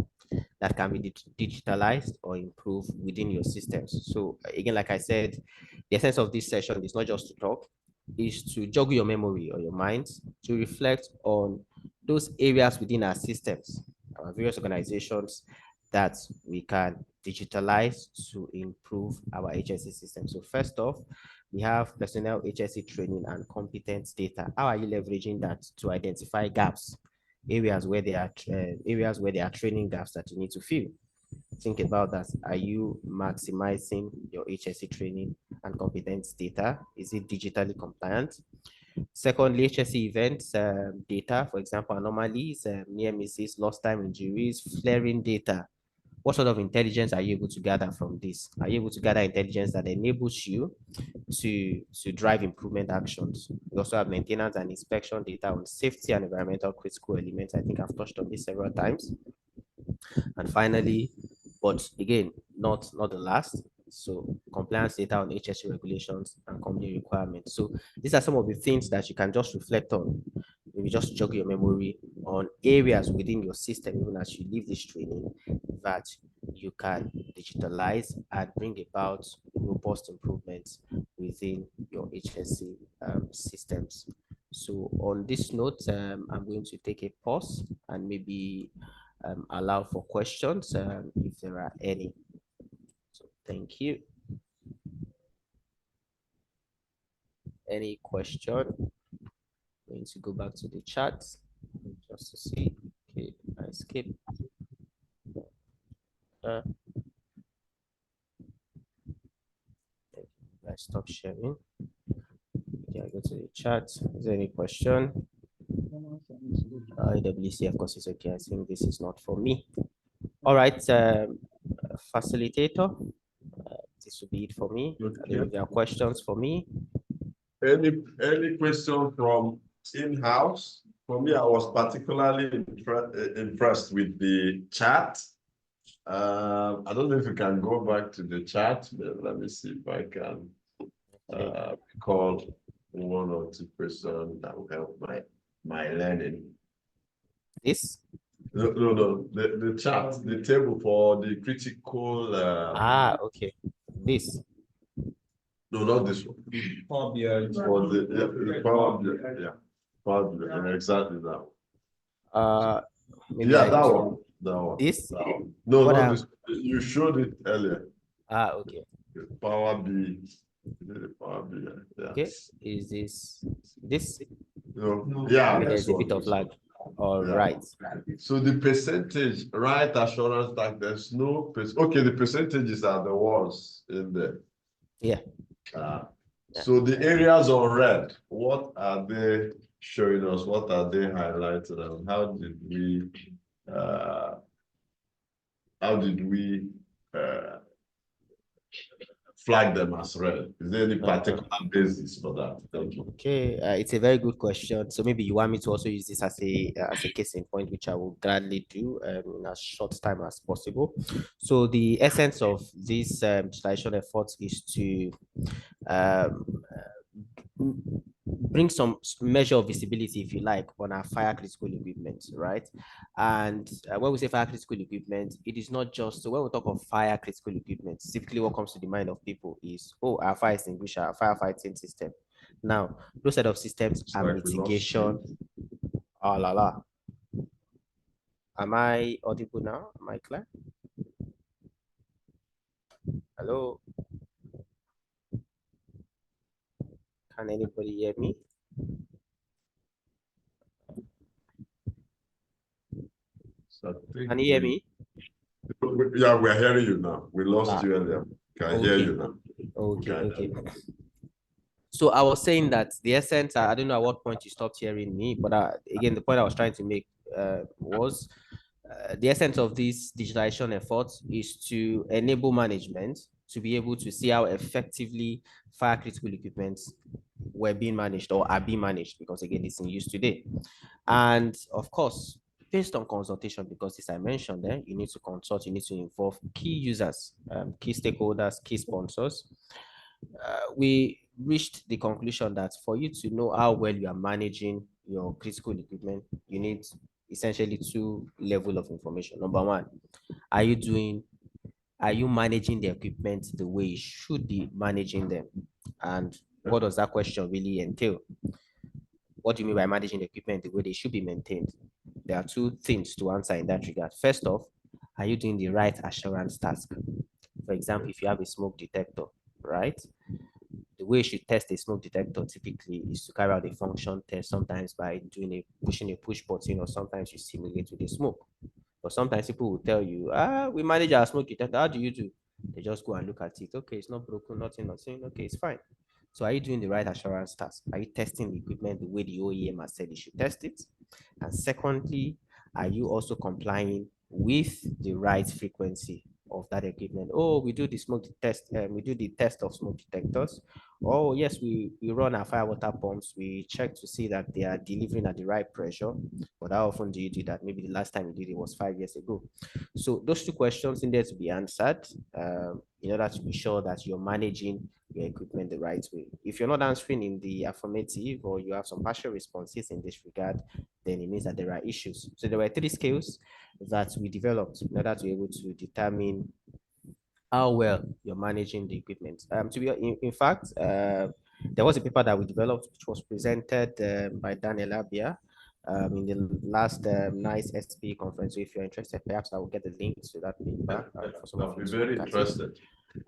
that can be digitalized or improved within your systems. So again, like I said, the essence of this session is not just to talk, is to joggle your memory or your minds to reflect on those areas within our systems, our various organizations that we can digitalize to improve our HSE system. So first off, we have personnel HSE training and competence data. How are you leveraging that to identify gaps, areas where there are training gaps that you need to fill? Think about that. Are you maximizing your HSE training and competence data? Is it digitally compliant? Secondly, HSE events data, for example, anomalies, near misses, lost time injuries, flaring data. What sort of intelligence are you able to gather from this? Are you able to gather intelligence that enables you to drive improvement actions? We also have maintenance and inspection data on safety and environmental critical elements. I think I've touched on this several times. And finally, but again, not the last, so compliance data on HSE regulations and company requirements. So these are some of the things that you can just reflect on. Maybe just jog your memory on areas within your system, even as you leave this training, that you can digitalize and bring about robust improvements within your HSE systems. So on this note, I'm going to take a pause and maybe allow for questions if there are any. So thank you. Any question? I'm going to go back to the chat just to see. Okay, I skip. I stop sharing. Okay, I go to the chat. Is there any question? IWC, of course, is okay. I think this is not for me. All right, facilitator, this will be it for me. Okay. There are questions for me. Any question from in-house? For me, I was particularly impressed with the chat. I don't know if you can go back to the chat. Let me see if I can recall one or two questions that will help my learning. This? No, the chat, the table for the critical. Okay. This. No, not this one. Power BI. For the Power BI, yeah. Power BI, exactly that one. Maybe yeah, that one. That one. This? That one. No, not this. You showed it earlier. Okay. Power BI. Power BI. Yeah. Okay. Is this? No. Yeah. There's a bit of lag. All right. So the percentage, right assurance that there's no okay, the percentages are the ones in there. Yeah. So the areas on red, what are they showing us? What are they highlighted? And how did we flag them as red? Is there any particular basis for that? Thank you. Okay, it's a very good question. So maybe you want me to also use this as a case in point, which I will gladly do in as short time as possible. So the essence of this digitalization efforts is to bring some measure of visibility, if you like, on our fire critical equipment, right? And when we say fire critical equipment, it is not just, so when we talk of fire critical equipment, typically what comes to the mind of people is, oh, our fire extinguisher, our firefighting system. Now, those set of systems are mitigation. Oh, la la. Am I audible now? Am I clear? Hello? Can anybody hear me? Can you hear me? Yeah, we're hearing you now. We lost you earlier. Can hear you now. Okay. So I was saying that the essence, I don't know at what point you stopped hearing me, but again, the point I was trying to make was the essence of this digitalization efforts is to enable management to be able to see how effectively fire critical equipment were being managed or are being managed, because again, it's in use today. And of course, based on consultation, because as I mentioned, you need to consult, you need to involve key users, key stakeholders, key sponsors. We reached the conclusion that for you to know how well you are managing your critical equipment, you need essentially two levels of information. Number one, are you managing the equipment the way you should be managing them? And what does that question really entail? What do you mean by managing the equipment the way they should be maintained? There are two things to answer in that regard. First off, are you doing the right assurance task? For example, if you have a smoke detector, right? The way you should test a smoke detector typically is to carry out a function test, sometimes by pushing a push button, or sometimes you simulate with the smoke. But sometimes people will tell you, we manage our smoke detector. How do you do? They just go and look at it. Okay, it's not broken, nothing. Okay, it's fine. So are you doing the right assurance task? Are you testing the equipment the way the OEM has said you should test it? And secondly, are you also complying with the right frequency of that equipment? Oh, we do the smoke test, we do the test of smoke detectors. Oh, yes, we run our fire water pumps. We check to see that they are delivering at the right pressure. But how often do you do that? Maybe the last time you did it was 5 years ago. So those two questions needed to be answered in order to be sure that you're managing your equipment the right way. If you're not answering in the affirmative, or you have some partial responses in this regard, then it means that there are issues. So there were 3 skills that we developed in order to be able to determine how well you're managing the equipment. In fact, there was a paper that we developed which was presented by Daniel Abia in the last NICE SP conference. So if you're interested, perhaps I will get the link to that paper. I'll be very interested.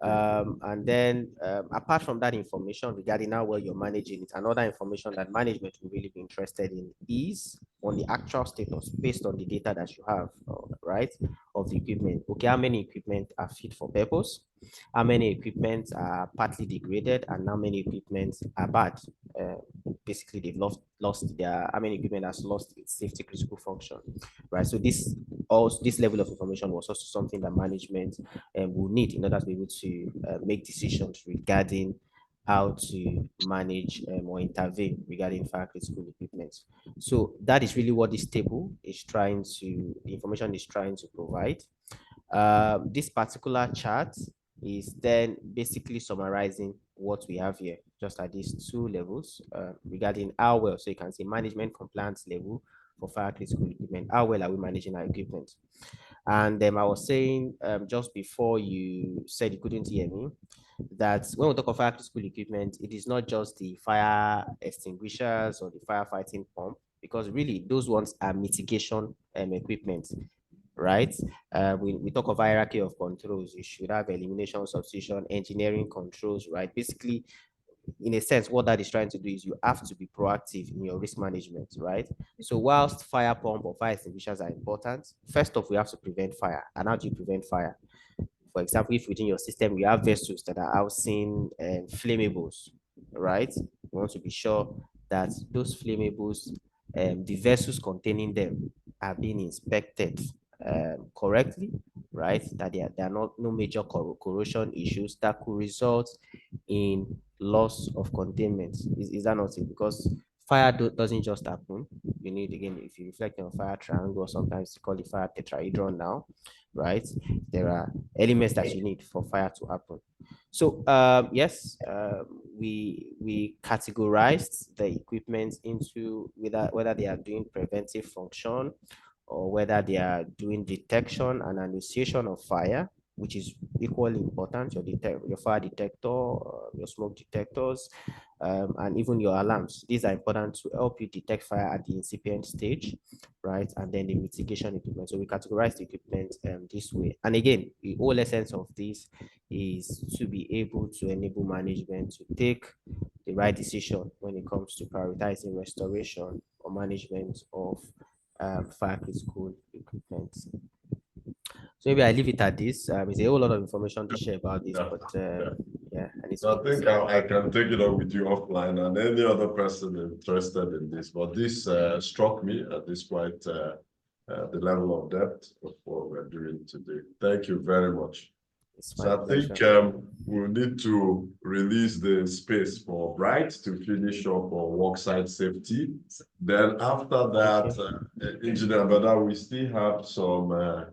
And then apart from that information regarding how well you're managing it, another information that management will really be interested in is on the actual status based on the data that you have, right, of the equipment. Okay, how many equipment are fit for purpose? How many equipment are partly degraded, and how many equipment are bad? Basically, they've lost their, how many equipment has lost its safety critical function, right? So this level of information was also something that management will need in order to be able to make decisions regarding how to manage or intervene regarding fire critical equipment. So that is really what this table is trying to, the information is trying to provide. This particular chart is then basically summarizing what we have here, just at these 2 levels regarding how well. So you can see management compliance level for fire critical equipment. How well are we managing our equipment? And I was saying just before you said you couldn't hear me, that when we talk of fire critical equipment, it is not just the fire extinguishers or the firefighting pump, because really those ones are mitigation equipment, right? We talk of hierarchy of controls. You should have elimination, substitution, engineering controls, right? Basically, in a sense, what that is trying to do is you have to be proactive in your risk management, right? So whilst fire pump or fire extinguishers are important, first off, we have to prevent fire. And how do you prevent fire? For example, if within your system you have vessels that are housing flammables, right? You want to be sure that those flammables, the vessels containing them, are being inspected correctly, right? That there are no major corrosion issues that could result in loss of containment. Is that not it? Because fire doesn't just happen. You need, again, if you reflect on fire triangle, sometimes you call it fire tetrahedron now, right? There are elements that you need for fire to happen. So yes, we categorized the equipment into whether they are doing preventive function, or whether they are doing detection and annunciation of fire, which is equally important. Your fire detector, your smoke detectors, and even your alarms. These are important to help you detect fire at the incipient stage, right? And then the mitigation equipment. So we categorize the equipment this way. And again, the whole essence of this is to be able to enable management to take the right decision when it comes to prioritizing restoration or management of fire critical equipment. So maybe I leave it at this. It's a whole lot of information to share about this, but yeah. So I think I can take it up with you offline and any other person interested in this. But this struck me at this point, the level of depth of what we're doing today. Thank you very much. So I think we'll need to release the space for Bright to finish up on worksite safety. Then after that, Engineer Bada, we still have some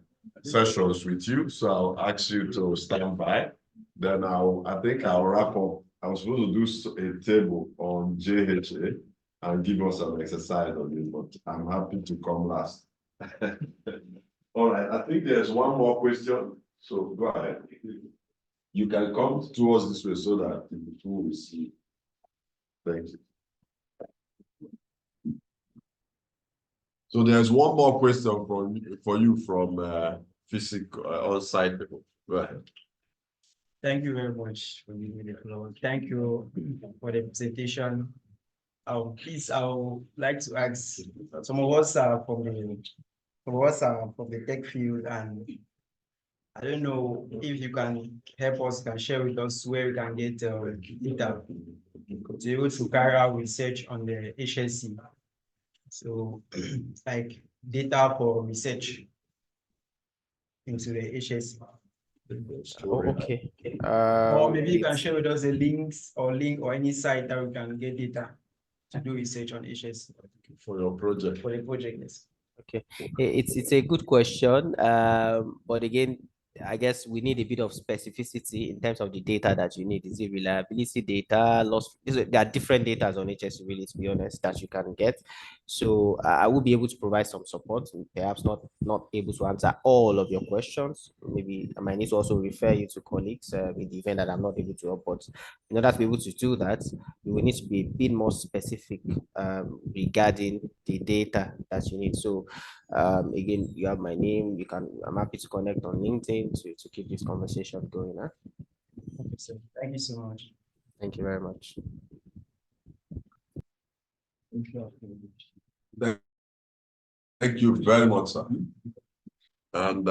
sessions with you. So I'll ask you to stand by. Then I think I'll wrap up. I was supposed to do a table on JHA and give us an exercise on it, but I'm happy to come last. All right, I think there's one more question. So go ahead. You can come towards this way so that people will see. Thank you. So there's one more question for you from physical on-site people. Go ahead. Thank you very much for giving me the floor. Thank you for the presentation. Please, I would like to ask, some of us are from the tech field, and I don't know if you can help us, can share with us where we can get data to be able to carry out research on the HSC. So like data for research into the HSC. Okay. Or maybe you can share with us the links or any site that we can get data to do research on HSC. For your project. For the project, yes. Okay, it's a good question, but again, I guess we need a bit of specificity in terms of the data that you need. Is it reliability data, loss? There are different data on HSC, really, to be honest, that you can get. So I will be able to provide some support, perhaps not able to answer all of your questions. Maybe I might need to also refer you to colleagues in the event that I'm not able to help. But in order to be able to do that, you will need to be a bit more specific regarding the data that you need. So again, you have my name. I'm happy to connect on LinkedIn to keep this conversation going. Huh? Okay, so thank you so much. Thank you very much. Thank you very much, sir. And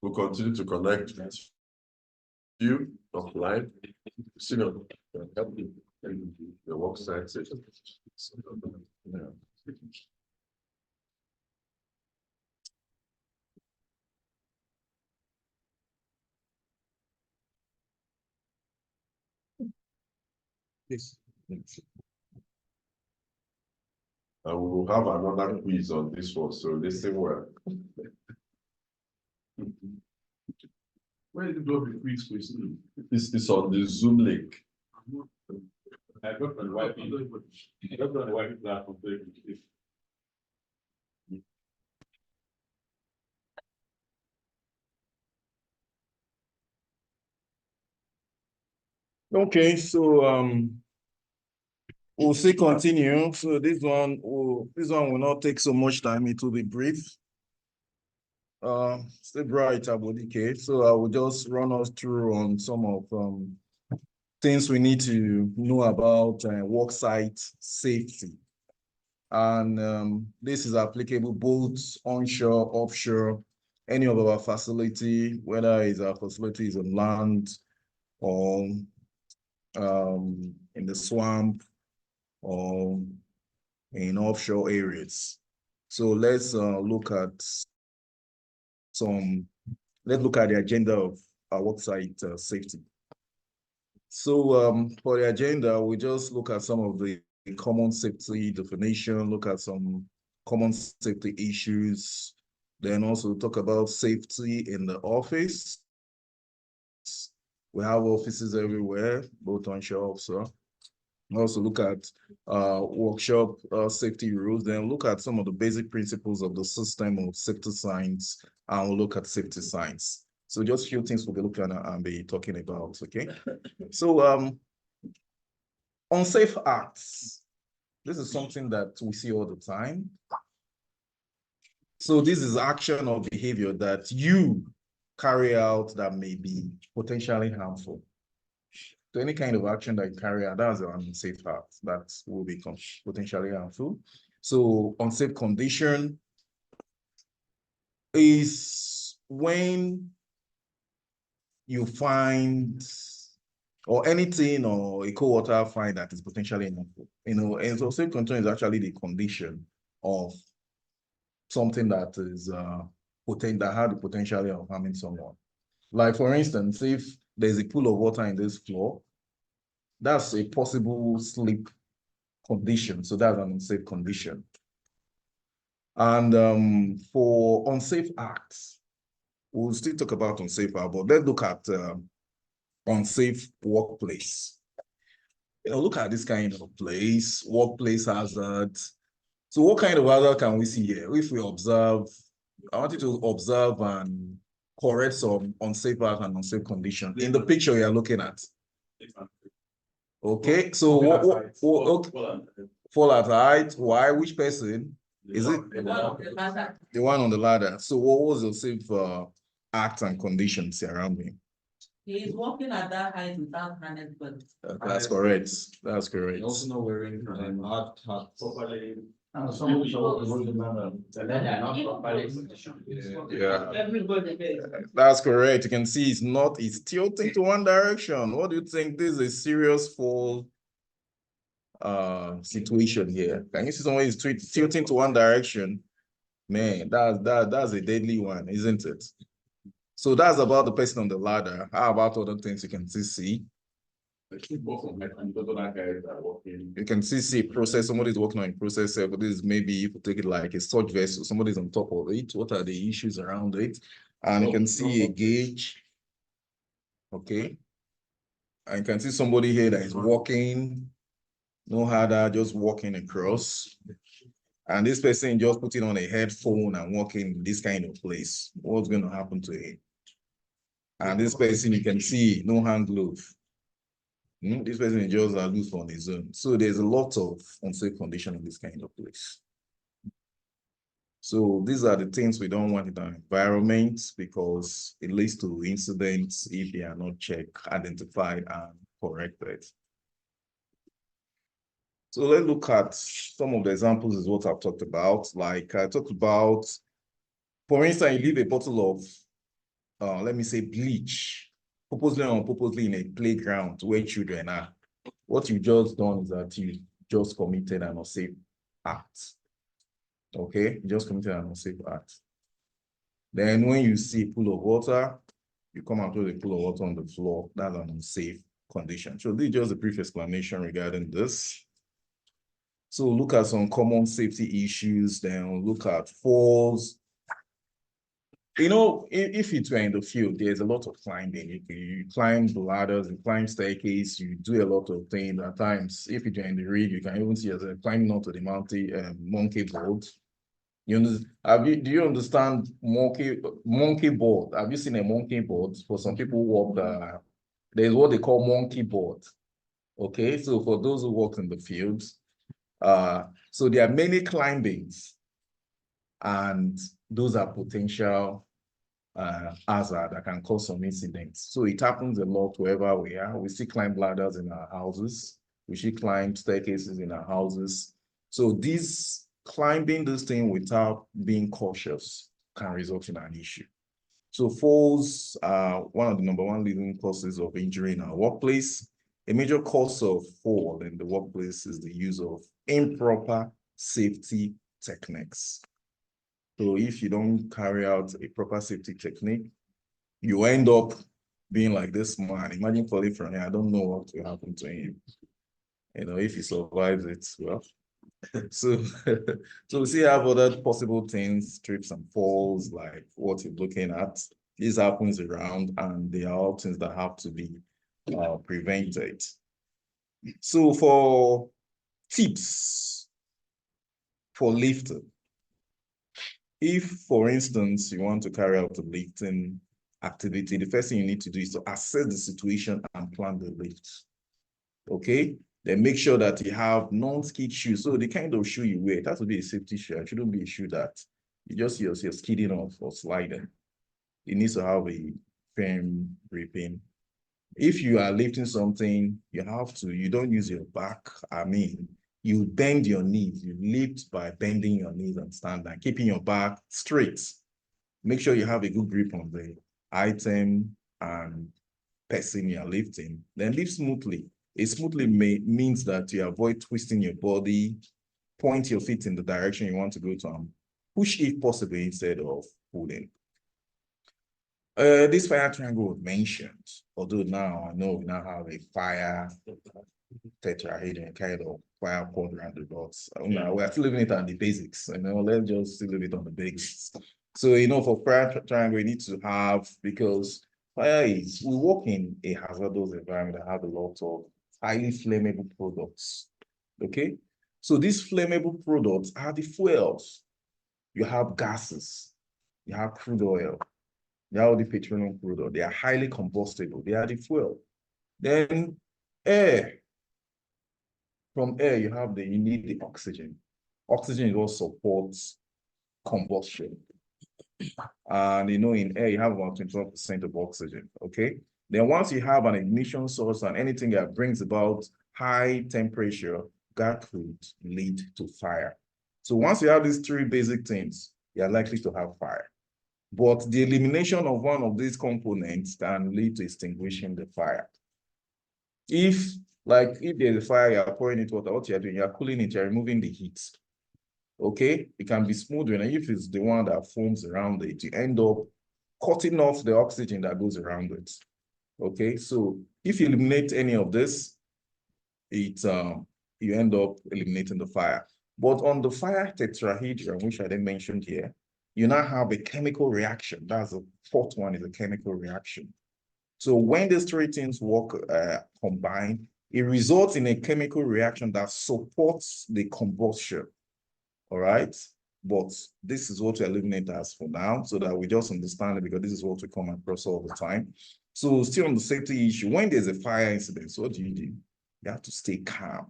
we'll continue to connect with you offline. Help you the work site session. Yeah. Yes. And we will have another quiz on this one, so listen well. Where did you go the quiz? It's on the Zoom link. I got on the Wi-Fi. I got on the Wi-Fi platform. Okay, so we'll see continue. So this one will not take so much time. It will be brief. Stay bright, Abodike. So I will just run us through on some of things we need to know about worksite safety. And this is applicable both onshore, offshore, any of our facility, whether it's our facilities on land or in the swamp or in offshore areas. So let's look at the agenda of our worksite safety. So for the agenda, we just look at some of the common safety definition, look at some common safety issues, then also talk about safety in the office. We have offices everywhere, both onshore, offshore. Also look at workshop safety rules, then look at some of the basic principles of the system of safety signs, and we'll look at safety signs. So just a few things we'll be looking at and be talking about, okay? So unsafe acts, this is something that we see all the time. So this is action or behavior that you carry out that may be potentially harmful. So any kind of action that you carry out, that's an unsafe act that will be potentially harmful. So unsafe condition is when you find or anything or a co-worker find that is potentially harmful. And so unsafe condition is actually the condition of something that is that had the potential of harming someone. Like for instance, if there's a pool of water in this floor, that's a possible slip condition. So that's an unsafe condition. And for unsafe acts, we'll still talk about unsafe acts, but let's look at unsafe workplace. Look at this kind of place, workplace hazards. So what kind of hazard can we see here? If we observe, I want you to observe and correct some unsafe acts and unsafe conditions in the picture you are looking at. Okay, so what fall at height? Why? Which person? Is it the one on the ladder? So what was the safe acts and conditions surrounding? He is walking at that height without harness belt. That's correct. That's correct. Also not wearing hard hat properly. Yeah, that's correct. You can see it's tilting to one direction. What do you think? This is a serious fall situation here. Can you see someone is tilting to one direction? Man, that's a deadly one, isn't it? So that's about the person on the ladder. How about other things you can see? You can see process. Somebody's working on a process. But this is maybe if you take it like a storage vessel, somebody's on top of it. What are the issues around it? And you can see a gauge. Okay. And you can see somebody here that is walking, no harder, just walking across. And this person just putting on a headphone and walking in this kind of place. What's going to happen to him? And this person, you can see no hand glove. This person is just loose on his own. So there's a lot of unsafe condition in this kind of place. So these are the things we don't want in our environment because it leads to incidents if they are not checked, identified, and corrected. So let's look at some of the examples is what I've talked about. Like I talked about, for instance, you leave a bottle of let me say bleach, purposely or unpurposely in a playground where children are. What you just done is that you just committed an unsafe act. Okay, you just committed an unsafe act. Then when you see a pool of water, you come out with a pool of water on the floor, that's an unsafe condition. So this is just a brief explanation regarding this. So look at some common safety issues, then look at falls. You know, if it were in the field, there's a lot of climbing. You climb the ladders, you climb staircase, you do a lot of things. At times, if you're in the rig, you can even see yourself climbing onto the monkey board. Do you understand monkey board? Have you seen a monkey board? For some people who walk, there's what they call monkey board. Okay, so for those who work in the fields, so there are many climbings, and those are potential hazard that can cause some incidents. So it happens a lot wherever we are. We see climb ladders in our houses. We see climb staircases in our houses. So this climbing this thing without being cautious can result in an issue. So falls are one of the #1 leading causes of injury in our workplace. A major cause of fall in the workplace is the use of improper safety techniques. So if you don't carry out a proper safety technique, you end up being like this man. Imagine falling from here. I don't know what will happen to him. You know, if he survives it, well. So we see have other possible things, trips and falls, like what you're looking at. This happens around, and they are all things that have to be prevented. So for tips for lifting, if, for instance, you want to carry out a lifting activity, the first thing you need to do is to assess the situation and plan the lift. Okay? Then make sure that you have non-skid shoes. So the kind of shoe you wear, it has to be a safety shoe. It shouldn't be a shoe that you just you're skidding off or sliding. It needs to have a firm gripping. If you are lifting something, you don't use your back. I mean, you bend your knees. You lift by bending your knees and stand and keeping your back straight. Make sure you have a good grip on the item and person you're lifting. Then lift smoothly. It smoothly means that you avoid twisting your body, point your feet in the direction you want to go to, and push if possible instead of pulling. This fire triangle was mentioned, although now I know we now have a fire tetrahedron kind of fire quadrant dots. We're still living it on the basics. Let's just still leave it on the basics. So, for fire triangle, we need to have, because fire is, we work in a hazardous environment that have a lot of highly flammable products. Okay, so these flammable products are the fuels. You have gases, you have crude oil, you have the petroleum crude oil. They are highly combustible. They are the fuel. Then air. From air, you need the oxygen. Oxygen is what supports combustion. And in air, you have about 21% of oxygen. Okay. Then once you have an ignition source and anything that brings about high temperature, that could lead to fire. So once you have these three basic things, you're likely to have fire. But the elimination of one of these components can lead to extinguishing the fire. If there's a fire, you're pouring it water, what you're doing, you're cooling it, you're removing the heat. Okay, it can be smooth, and if it's the one that forms around it, you end up cutting off the oxygen that goes around it. Okay, so if you eliminate any of this, you end up eliminating the fire. But on the fire tetrahedron, which I didn't mention here, you now have a chemical reaction. That's the fourth one, is a chemical reaction. So when these three things work combined, it results in a chemical reaction that supports the combustion. All right. But this is what we eliminate as for now, so that we just understand it, because this is what we come across all the time. So still on the safety issue, when there's a fire incident, what do? You have to stay calm.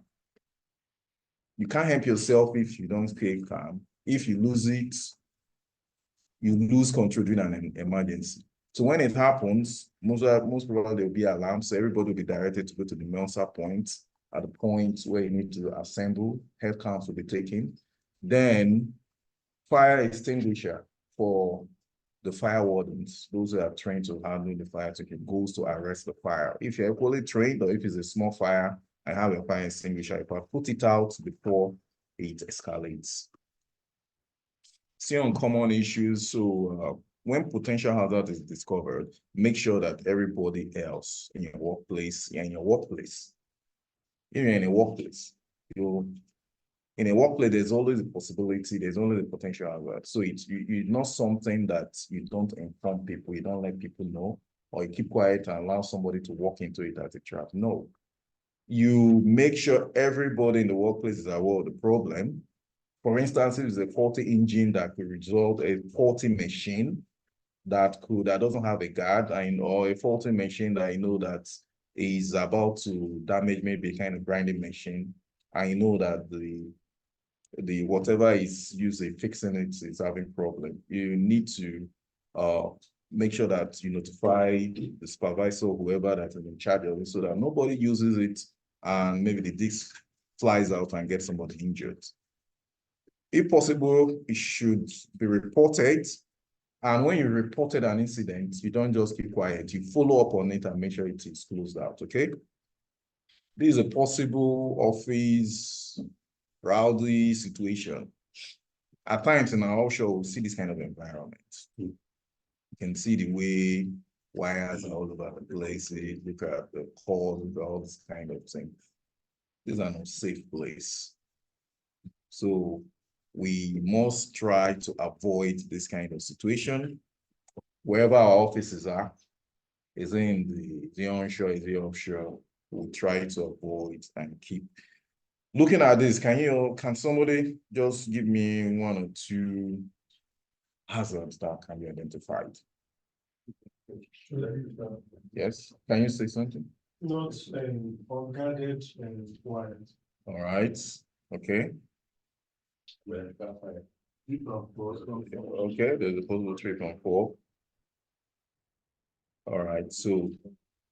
You can't help yourself if you don't stay calm. If you lose it, you lose control during an emergency. So when it happens, most probably there will be alarms. So everybody will be directed to go to the MELSA point, at the point where you need to assemble. Health counts will be taken. Then fire extinguisher for the fire wardens, those who are trained to handle the fire ticket, goes to arrest the fire. If you're equally trained, or if it's a small fire, I have a fire extinguisher, if I put it out before it escalates. See on common issues. So when potential hazard is discovered, make sure that everybody else in your workplace, in a workplace, in a workplace, there's always a possibility, there's always a potential hazard. So it's not something that you don't inform people, you don't let people know, or you keep quiet and allow somebody to walk into it as a trap. No. You make sure everybody in the workplace is aware of the problem. For instance, if it's a faulty engine that could result a faulty machine that doesn't have a guard, or a faulty machine that that is about to damage maybe a kind of grinding machine, I know that the whatever is used in fixing it is having problem. You need to make sure that you notify the supervisor or whoever that is in charge of it, so that nobody uses it and maybe the disc flies out and gets somebody injured. If possible, it should be reported. And when you reported an incident, you don't just keep quiet. You follow up on it and make sure it is closed out, okay? This is a possible office rowdy situation. At times in our offshore, we'll see this kind of environment. You can see the way wires are all over the place. Look at the cords, all this kind of thing. This is an unsafe place. So we must try to avoid this kind of situation. Wherever our offices are, is in the onshore, is the offshore, we'll try to avoid and keep looking at this. Can somebody just give me one or two hazards that can be identified? Yes, can you say something? Not unguarded and quiet. All right, okay. Okay, there's a possible 3.4. All right, so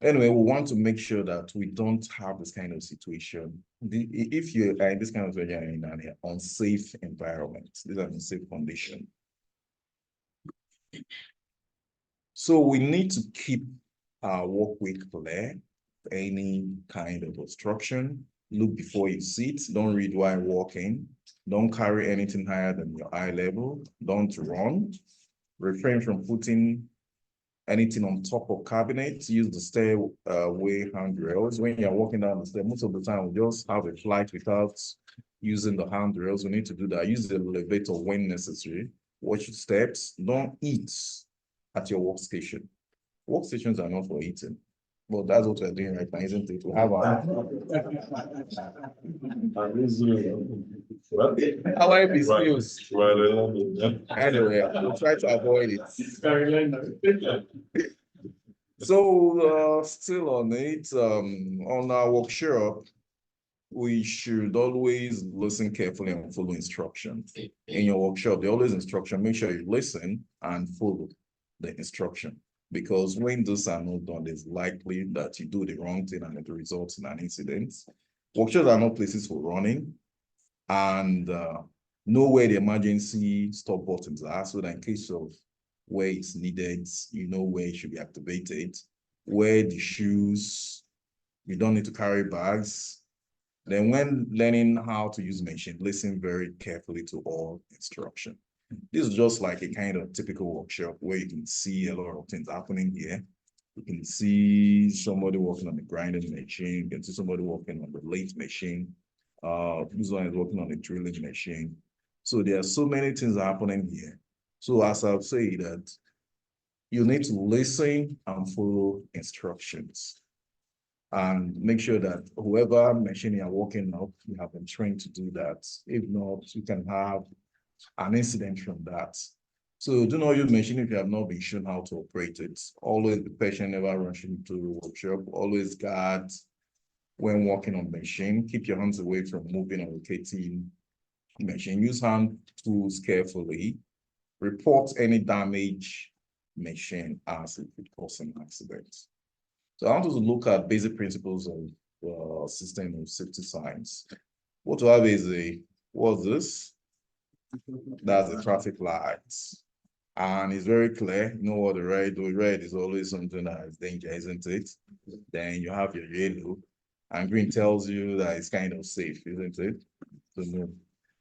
anyway, we want to make sure that we don't have this kind of situation. If you are in this kind of situation, in an unsafe environment, this is an unsafe condition. So we need to keep our walkway clear, any kind of obstruction. Look before you sit, don't read while walking, don't carry anything higher than your eye level, don't run, refrain from putting anything on top of cabinets, use the stairway handrails. When you're walking down the stairs, most of the time we just have a flight without using the handrails. We need to do that. Use the elevator when necessary. Watch your steps. Don't eat at your workstation. Workstations are not for eating. Well, that's what we're doing right now, isn't it? We have our wife is news. Anyway, we'll try to avoid it. So still on it, on our workshop, we should always listen carefully and follow instructions. In your workshop, they always instruction, make sure you listen and follow the instruction. Because when those are not done, it's likely that you do the wrong thing and it results in an incident. Workshops are not places for running, and know where the emergency stop buttons are, so that in case of where it's needed, you know where it should be activated, where the shoes, you don't need to carry bags. Then when learning how to use machine, listen very carefully to all instruction. This is just like a kind of typical workshop where you can see a lot of things happening here. You can see somebody working on the grinding machine. You can see somebody working on the lathe machine. This one is working on the drilling machine. So there are so many things happening here. So as I've said, that you need to listen and follow instructions. And make sure that whoever machine you're working on, you have been trained to do that. If not, you can have an incident from that. So do not use machine if you have not been shown how to operate it. Always be patient, never rush into the workshop. Always guard when working on machine. Keep your hands away from moving or rotating machine. Use hand tools carefully. Report any damage machine as it could cause an accident. So I want us to look at basic principles of system of safety signs. What we have is what's this? That's the traffic lights. And it's very clear, you know what the red is always something that is danger, isn't it? Then you have your yellow, and green tells you that it's kind of safe, isn't it?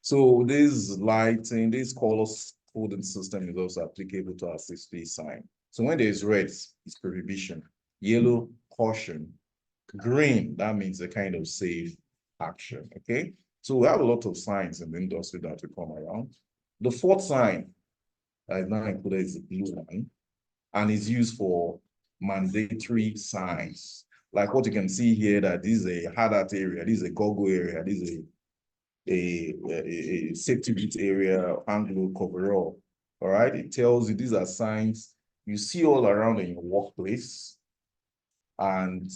So this lighting, this color coding system is also applicable to our safety sign. So when there's red, it's prohibition. Yellow, caution. Green, that means a kind of safe action, okay? So we have a lot of signs in the industry that will come around. The fourth sign that is now included is the blue one, and is used for mandatory signs. Like what you can see here, that this is a hazard area, this is a goggle area, this is a safety boot area, hand coverall. All right, it tells you these are signs you see all around in your workplace. And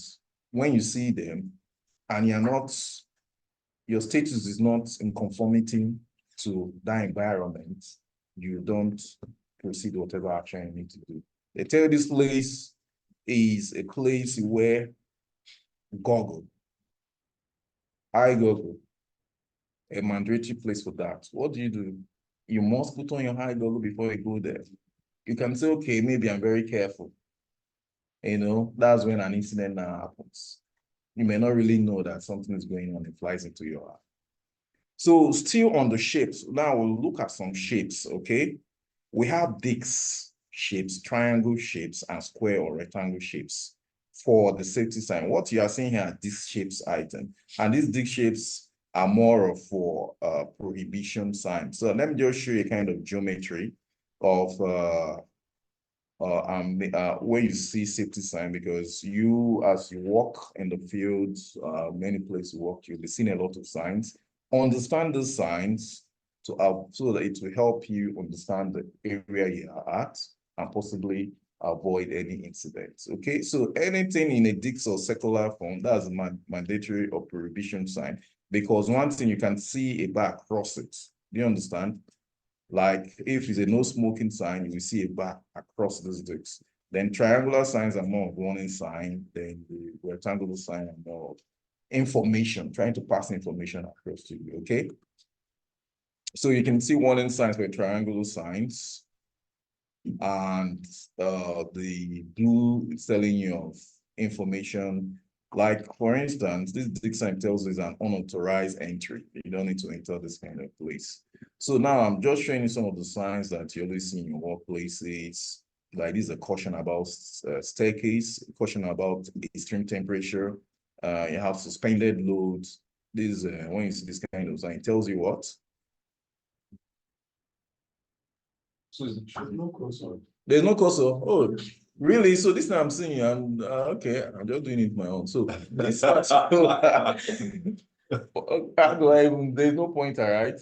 when you see them and your status is not in conformity to that environment, you don't proceed whatever action you need to do. They tell you this place is a place where goggle, high goggle, a mandatory place for that. What do? You must put on your high goggle before you go there. You can say, okay, maybe I'm very careful. You know, that's when an incident now happens. You may not really know that something is going on, it flies into your eye. So still on the shapes, now we'll look at some shapes, okay? We have disc shapes, triangle shapes, and square or rectangle shapes for the safety sign. What you are seeing here are disc shapes item, and these disc shapes are more of for prohibition signs. So let me just show you a kind of geometry of where you see safety sign, because you, as you walk in the field, many places you walk, you'll be seeing a lot of signs. Understand the signs so that it will help you understand the area you are at and possibly avoid any incidents. Okay, so anything in a disc or circular form, that's a mandatory or prohibition sign, because one thing you can see a bar across it. Do you understand? Like if it's a no smoking sign, you will see a bar across those discs. Then triangular signs are more of warning sign. Then the rectangular sign are more of information, trying to pass information across to you, okay? So you can see warning signs for triangular signs. And the blue is telling you of information. Like, for instance, this disc sign tells you is an unauthorized entry. You don't need to enter this kind of place. So now I'm just showing you some of the signs that you always see in your workplaces. like this is a caution about staircase, caution about extreme temperature. You have suspended loads. This when you see this kind of sign, it tells you what. So there's no cursor. There's no cursor. Oh, really? So this time I'm seeing, I'm okay. I'm just doing it my own. So this particular, how do I even? There's no pointer, right?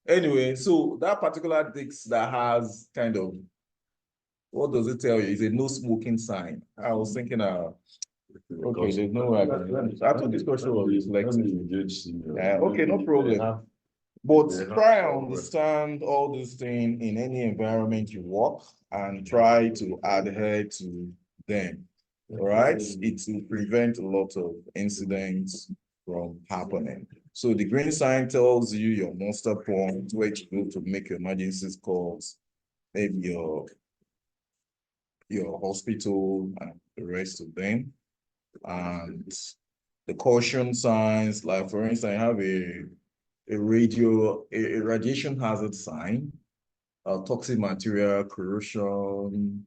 Anyway, so that particular disc that has kind of, what does it tell you? It's a no smoking sign. I was thinking, okay, there's no way I thought this question was reflecting. Okay, no problem. But try and understand all these things in any environment you work and try to adhere to them. All right, it will prevent a lot of incidents from happening. So the green sign tells you your muster point, where to go to make your emergency calls, maybe your hospital and the rest of them. And the caution signs, like for instance, I have a radiation hazard sign, toxic material, corrosion,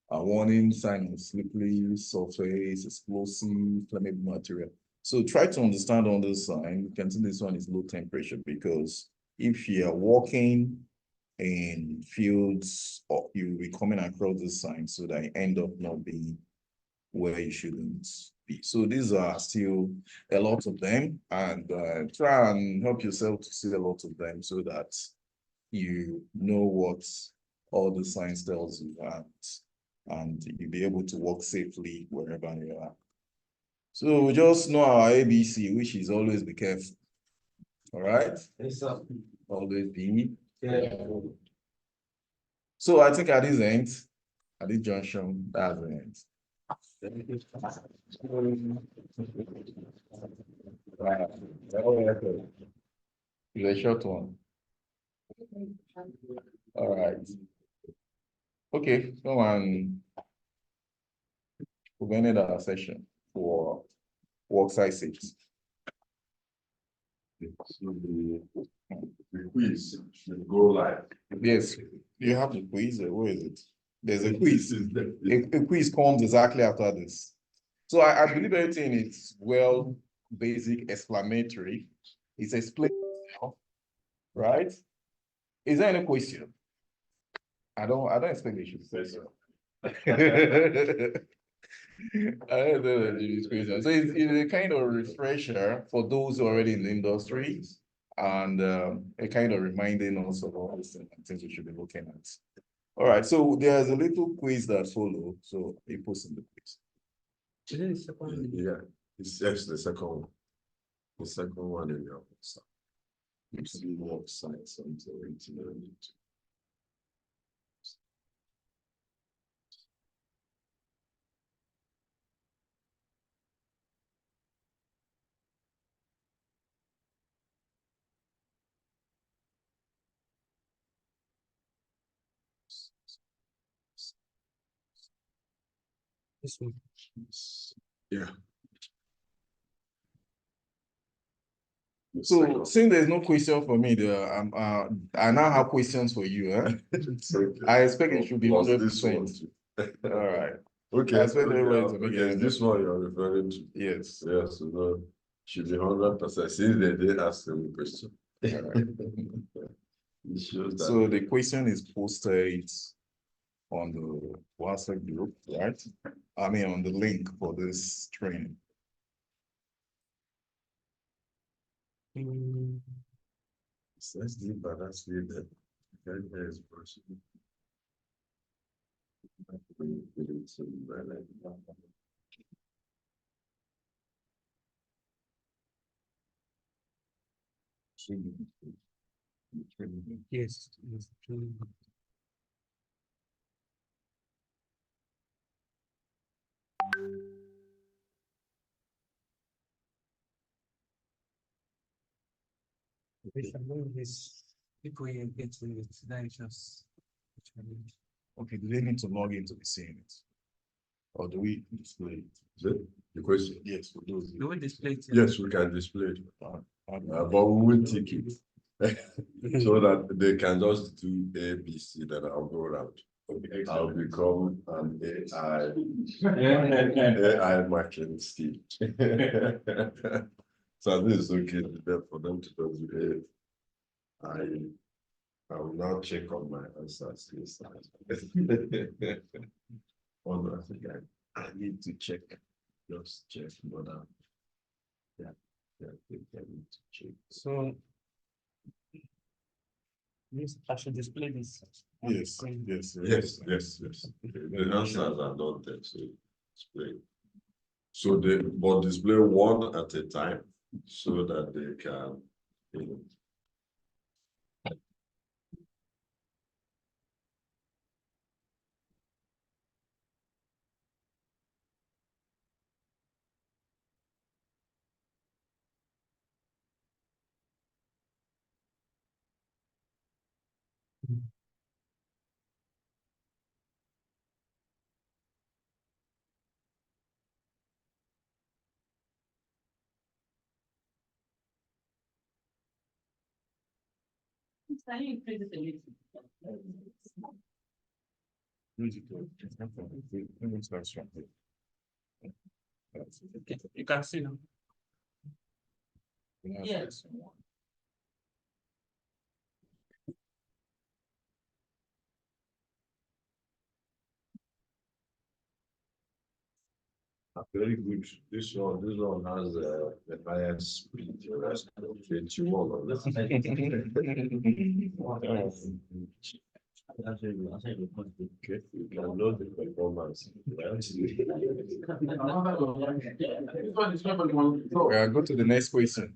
a warning sign of slippery surface, explosive, flammable material. So try to understand on this sign. You can see this one is low temperature, because if you are walking in fields, or you'll be coming across this sign, so that you end up not being where you shouldn't be. So these are still a lot of them, and try and help yourself to see a lot of them so that you know what all the signs tells you, and you'll be able to walk safely wherever you are. So just know our ABC, which is always be careful. All right? Yes, sir. Always be careful. So I think at this end, at this junction, that's the end. It's a short one. All right. Okay, so we've ended our session for worksite 6. So the quiz should go live. Yes, you have the quiz. Where is it? There's a quiz. A quiz comes exactly after this. So I believe everything is well, basic, explanatory. It's explained, right? Is there any question? I don't expect they should say so. I don't know this question. So it's a kind of refresher for those who are already in the industry, and a kind of reminding us of all these things we should be looking at. All right, so there's a little quiz that follows. So you post in the quiz. Yeah, it's just the second one. The second one in your website. You see work sites until 1892. This one. Yeah. So since there's no question for me, I now have questions for you. I expect it should be 100%. All right. Okay. I expect everybody to make it. This one you're referring to. Yes. Yes. So should be 100% since they did ask the question. It shows that. So the question is posted on the WhatsApp group, right? I mean, on the link for this training. Let's leave, but that's leave that. There is person. Yes. This people you get to it, that is just. Okay, do they need to log in to be seeing it? Or do we display it? Is it the question? Yes, we do. Do we display it? Yes, we can display it. But we will tick it so that they can just do A, B, C, then I'll go around. I'll become an AI marketing Steve. So this is okay for them to do it. I will now check on my answers. Yes. Oh, I think I need to check. Just check, but yeah, I think I need to check. So yes, I should display this. Yes. The answers are not there, so display. So but display one at a time so that they can, you know. Okay, you can see now. Yes. Very good. This one has the highest speed. The rest of it, you want. Okay, you can load the performance. Go to the next question.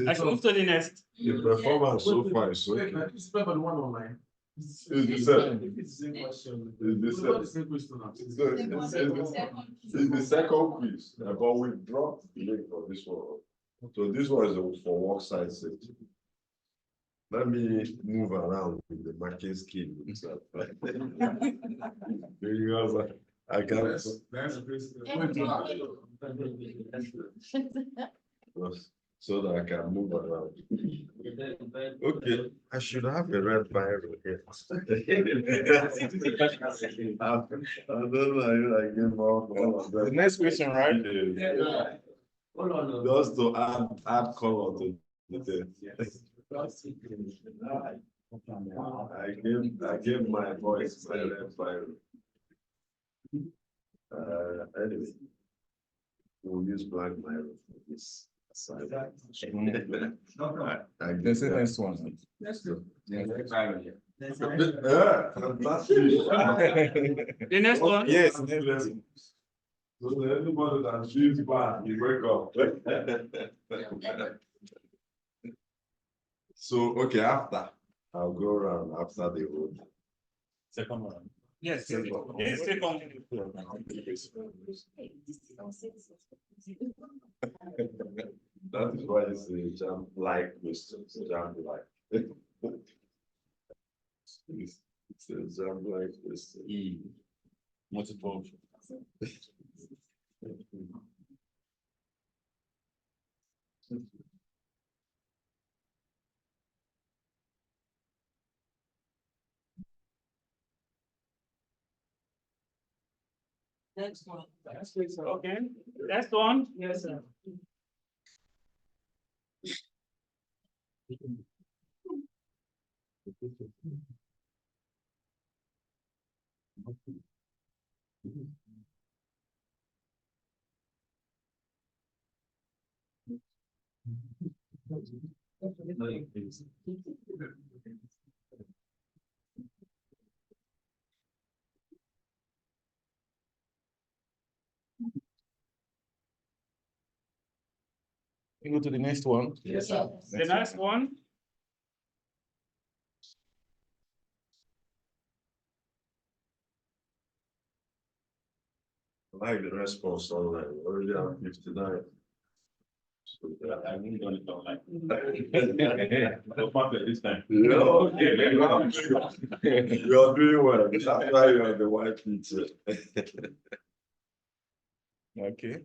I should move to the next. The performance so far is okay. It's the one online. It's the same. It's the same question. It's the same question. It's the second quiz, but we dropped the link for this one. So this one is for work site safety. Let me move around with the marking scheme itself. Because I can't. So that I can move around. Okay, I should have a red biro here. I don't know, I give all of them. The next question, right? Just to add color to the text. I gave my voice my red biro. Anyway, we'll use black biro for this. The next one. The next one? Yes, so anybody that feels bad, you wake up. So, okay, I'll go around after the road. Second one. Yes, second. That is why it's a jam-like questions, jam-like. It's a jam-like question. Multiple. Next one. Okay, next one. Yes, sir. You go to the next one. Yes, sir. The next one. I like the response online. Already have 59. So I really don't know like. this time. Yeah, okay. You are doing well. That's why you are the white pizza. Okay.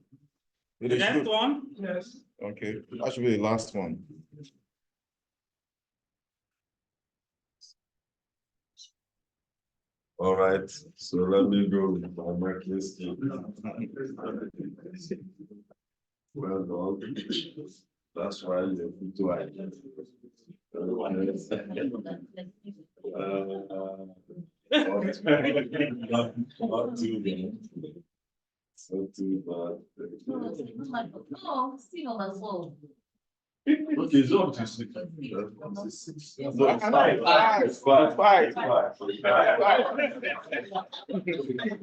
The next one? Yes. Okay, that should be the last one. All right, so let me go with my marking scheme. Well done. That's why you put two items. Not too bad. So too bad. No, still on the phone. Okay, it's up to 6. No, it's Five. five.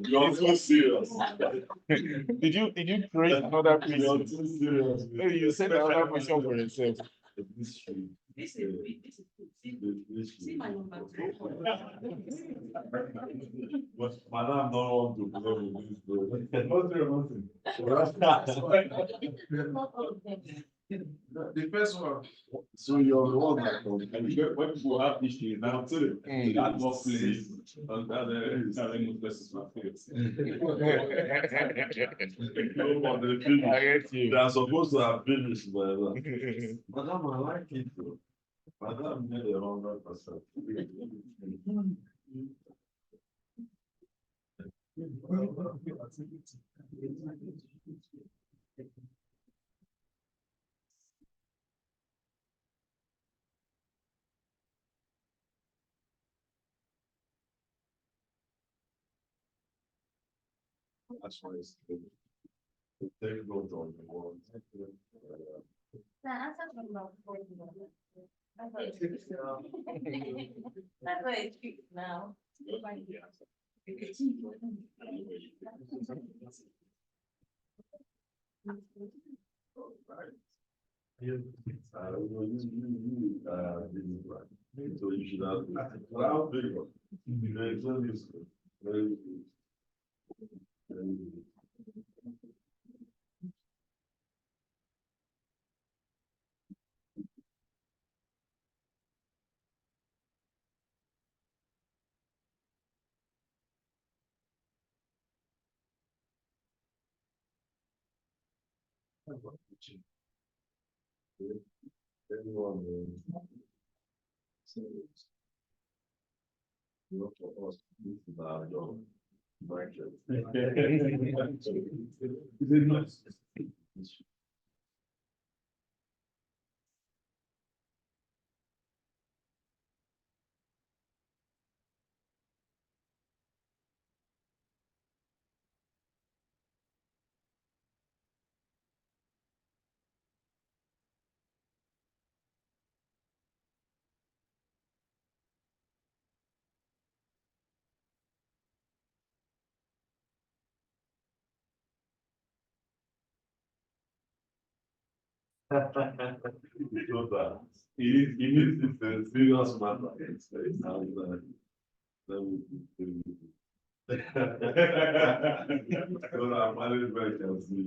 You're too serious. Did you create another question? You're too serious. No, you said another question for yourself. This is see my number. But madam don't want to play with this. Nothing. The first one. So you're the one that comes. And when people have issues, now too, that more place. And that places my face. They are supposed to have finished by now. Madam, I like it though. Madam made a 100%. That's why it's good. The thing goes on the wall. That's why it's cute now. So you should have how big one. Very good. Very good. Very good. Anyone not for us, this is our job. Market. It is a serious matter. It's not so our management can see.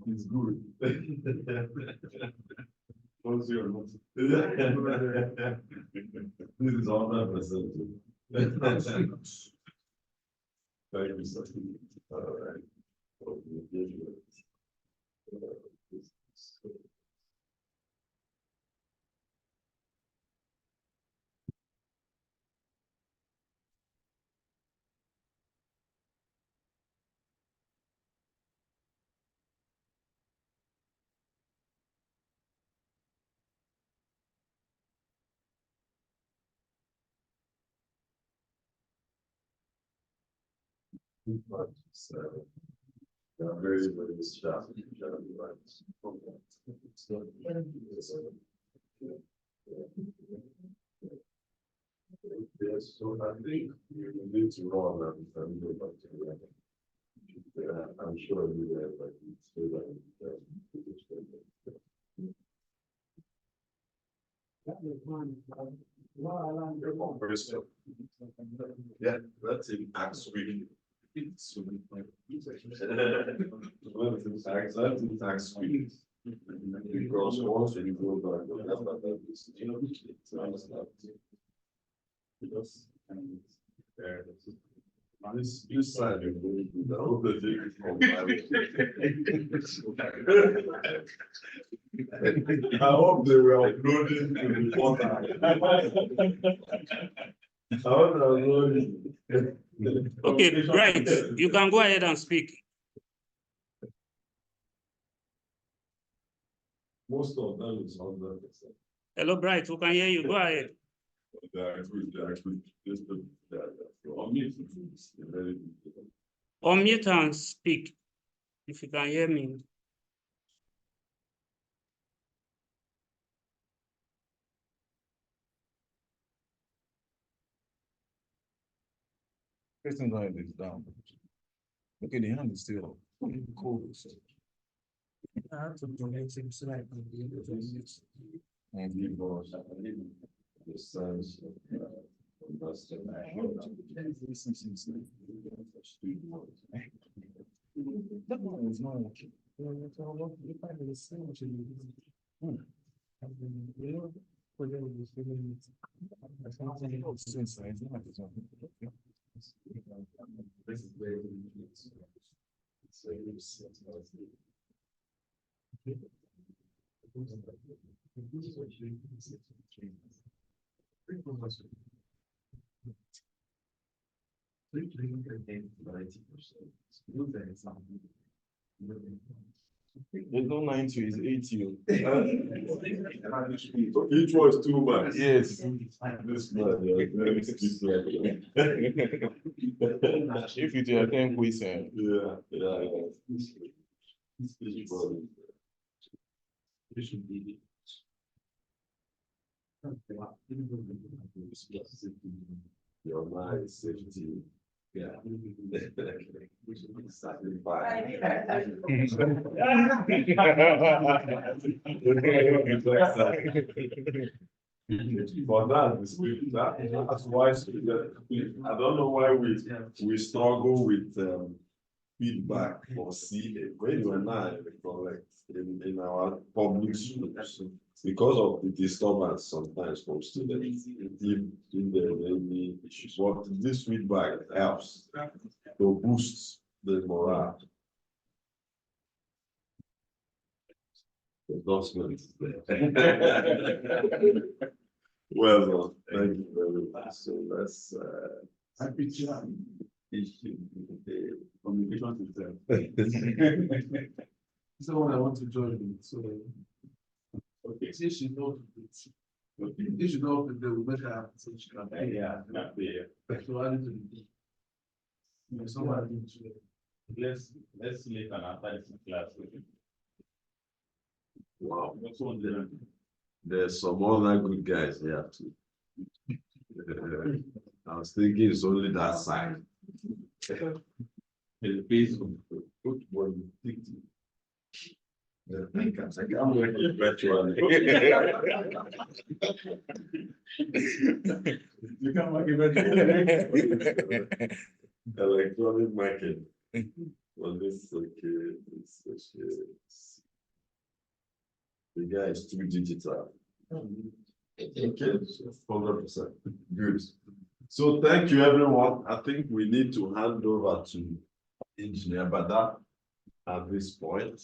It's good. Once you're not. This is 100%. Thank you, sir. All right. So, they are very, very sharp. Yes, so I think you need to run and go back to the other. I'm sure you have, but it's still yeah, that's in tax week. That's in tax week. Because once you go back, this side is going to the other thing. I hope they were uploading to the portal. Okay, right. You can go ahead and speak. Most of them is 100%. Hello, Bright. Who can hear you? Go ahead. They're actually just Unmute and speak if you can hear me. Person line is down. Okay, the hand is still cool. So. I have to donate him so I can be able to use. And give us the sense of that one is not okay. This is very There's no 90, it's 80. Each was too much. Yes. This man, If you do a 10 question. Yeah. It should be. Your mind safety. Yeah. We should be sacrificed. For that, that's why I don't know why we struggle with feedback for CA when you and I collect in our public schools because of the disturbance sometimes from students in the issues. What this feedback helps to boost the morale. The endorsement is there. Well done. Thank you very much. So let's happy to the communication system. Someone I want to join me. So okay, since she knows it, if she knows that they will make her so she can pay. Yeah. So I need to be someone Let's select an after class. Wow. There's some other good guys here too. I was thinking it's only that side. It pays football. I can't work virtually. You can't work virtually. Electronic market. Well, this is okay. This is the guy is too digital. Okay, 100%. Good. So thank you, everyone. I think we need to hand over to Engineer Bada at this point.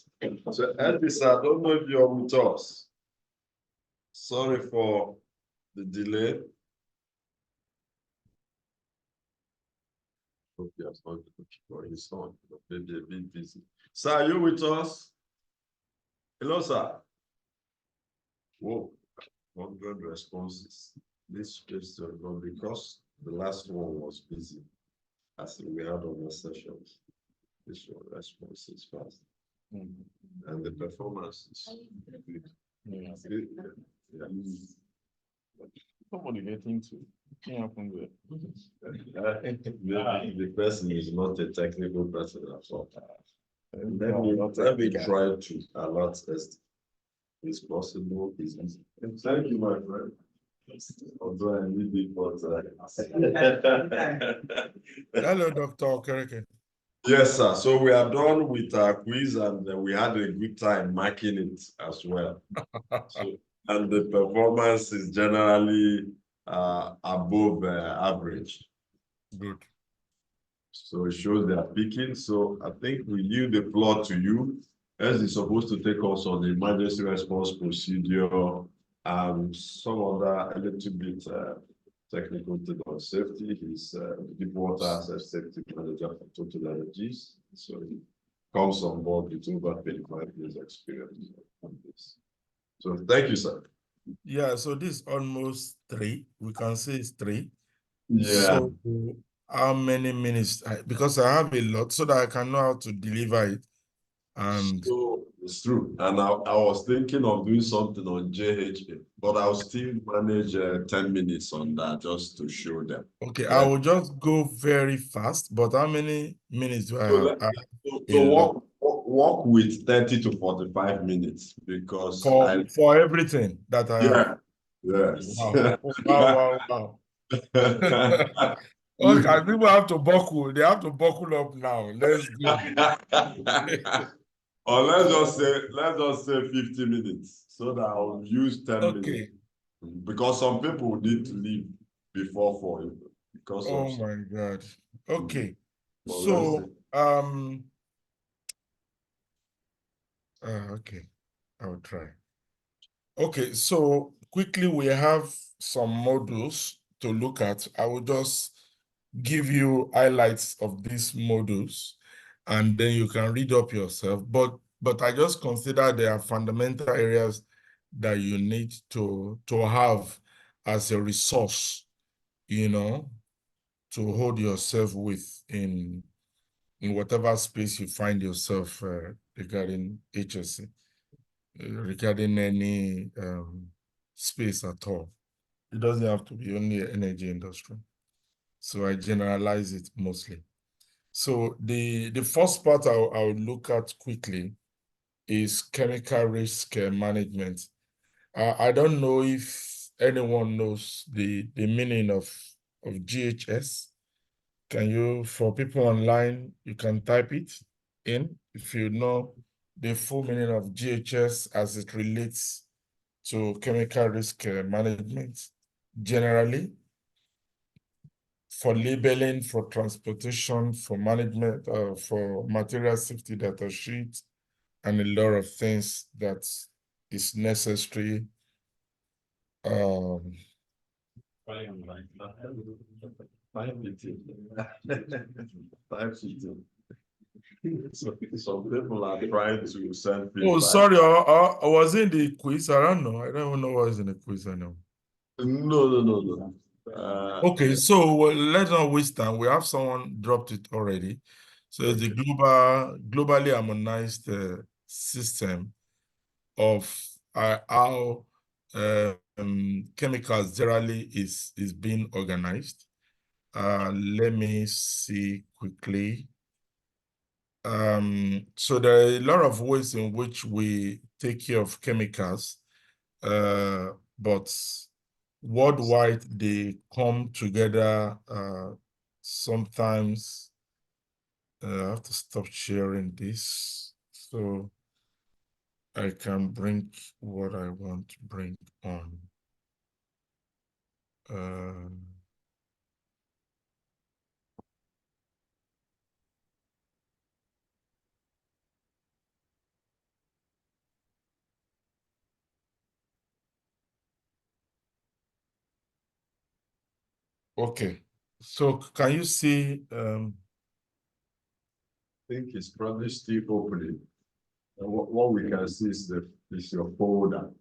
So Elvis, I don't know if you're with us. Sorry for the delay. Hope you have not for his son, but maybe a bit busy. Sir, are you with us? Hello, sir. Whoa, 100 responses. This question, but because the last one was busy, as we had on the sessions, this one response is fast. And the performance is good. Somebody getting to. Maybe the person is not a technical person at all. Let me try to alert us. It's possible. Thank you, my friend. Although I need it, but Hello, Dr. Okereke. yes, sir. So we are done with our quiz, and we had a good time marking it as well. So, and the performance is generally above average. Good. So it shows they are picking. So I think we yield the floor to you, as is supposed to take us on the emergency response procedure and some other a little bit technical thing on safety. He's deep water asset safety manager for Total Energies. So he comes on board with over 25 years experience on this. So thank you, sir. Yeah, so this is almost 3. We can say it's 3. Yeah. So how many minutes? Because I have a lot, so that I can know how to deliver it. And so it's true. And I was thinking of doing something on JHA, but I'll still manage 10 minutes on that just to show them. okay, I will just go very fast. But how many minutes do I have? So walk with 30 to 45 minutes because for everything that I have. Yes. Wow. Okay, people have to buckle. They have to buckle up now. Let's go. Or let's just say 50 minutes so that I'll use 10 minutes. Because some people need to leave before 4 because oh of my God. Okay. Well, So okay, I'll try. Okay, so quickly we have some modules to look at. I will just give you highlights of these modules, and then you can read up yourself. But I just consider there are fundamental areas that you need to have as a resource, you know, to hold yourself with in whatever space you find yourself regarding HSC. Regarding any space at all. It doesn't have to be only energy industry. So I generalize it mostly. So the first part I'll look at quickly is chemical risk management. I don't know if anyone knows the meaning of GHS. Can you, for people online, you can type it in if you know the full meaning of GHS as it relates to chemical risk management generally, for labeling, for transportation, for management, for material safety data sheet, and a lot of things that is necessary. Some people are trying to send feedback. Oh, sorry, I was in the quiz. I don't know. I don't even know what is in the quiz. I know. No. Okay, so let's not waste time. We have someone dropped it already. So it's the globally harmonized system of how chemicals generally is being organized. Let me see quickly. So there are a lot of ways in which we take care of chemicals, but worldwide they come together sometimes. I have to stop sharing this so I can bring what I want to bring on. Okay, so can you see? I think it's probably still opening. And what we can see is your folder.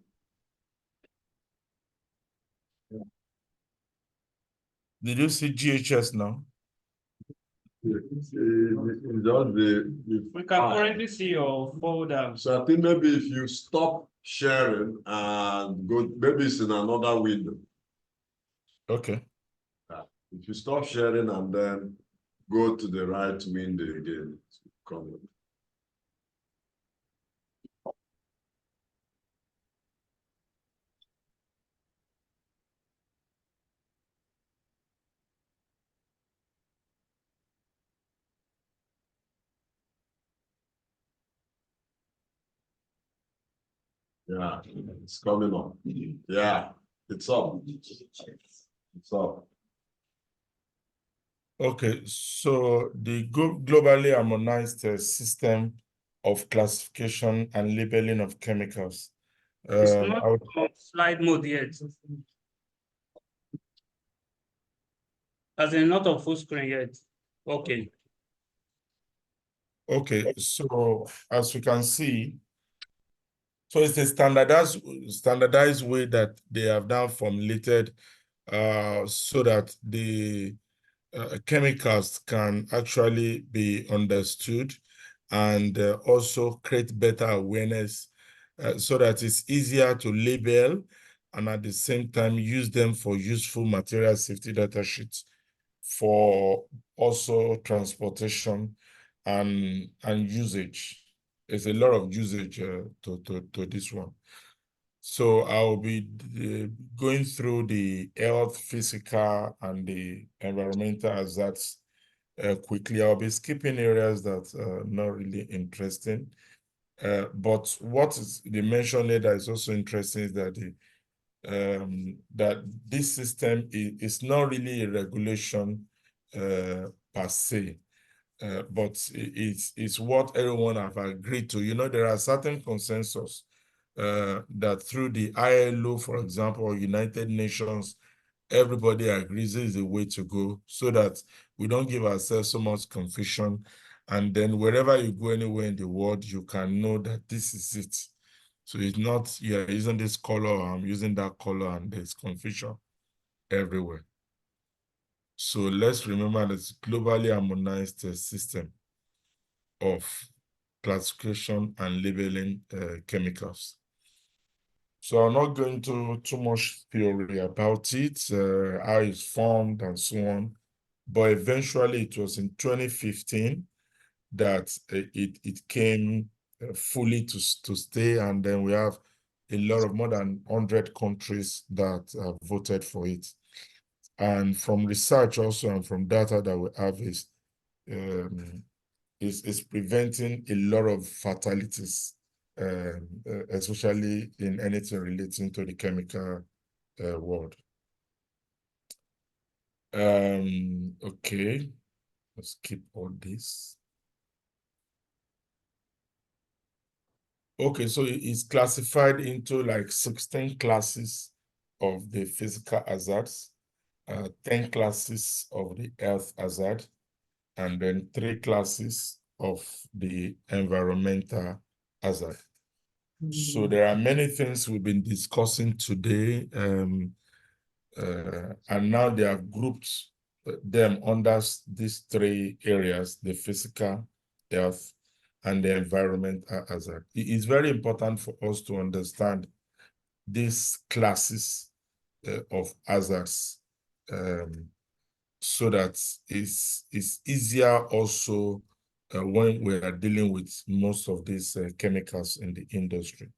Did you see GHS now? We can already see your folder. So I think maybe if you stop sharing and go, maybe it's in another window. Okay. If you stop sharing and then go to the right window again, come. Yeah, it's coming up. Yeah, it's up. It's up. Okay, so the globally harmonized system of classification and labeling of chemicals. It's not I would- on slide mode yet. As in not on full screen yet. Okay. Okay, so as we can see, so it's a standardized way that they have now formulated so that the chemicals can actually be understood and also create better awareness so that it's easier to label and at the same time use them for useful material safety data sheets for also transportation and usage. There's a lot of usage to this one. So I'll be going through the health, physical, and the environmental hazards quickly. I'll be skipping areas that are not really interesting. But what is the mention that is also interesting is that that this system is not really a regulation per se, but it's what everyone have agreed to. You know, there are certain consensus that through the ILO, for example, or United Nations, everybody agrees is the way to go so that we don't give ourselves so much confusion. And then wherever you go anywhere in the world, you can know that this is it. So it's not, yeah, using this color, I'm using that color, and there's confusion everywhere. So let's remember this globally harmonized system of classification and labeling chemicals. So I'm not going to too much theory about it, how it's formed and so on. But eventually it was in 2015 that it came fully to stay. And then we have a lot of more than 100 countries that voted for it. And from research also and from data that we have is preventing a lot of fatalities, especially in anything relating to the chemical world. Okay, let's keep all this. Okay, so it's classified into like 16 classes of the physical hazards, 10 classes of the health hazard, and then 3 classes of the environmental hazard. So there are many things we've been discussing today, and now they have grouped them under these 3 areas: the physical, health, and the environmental hazard. It is very important for us to understand these classes of hazards so that it's easier also when we are dealing with most of these chemicals in the industry,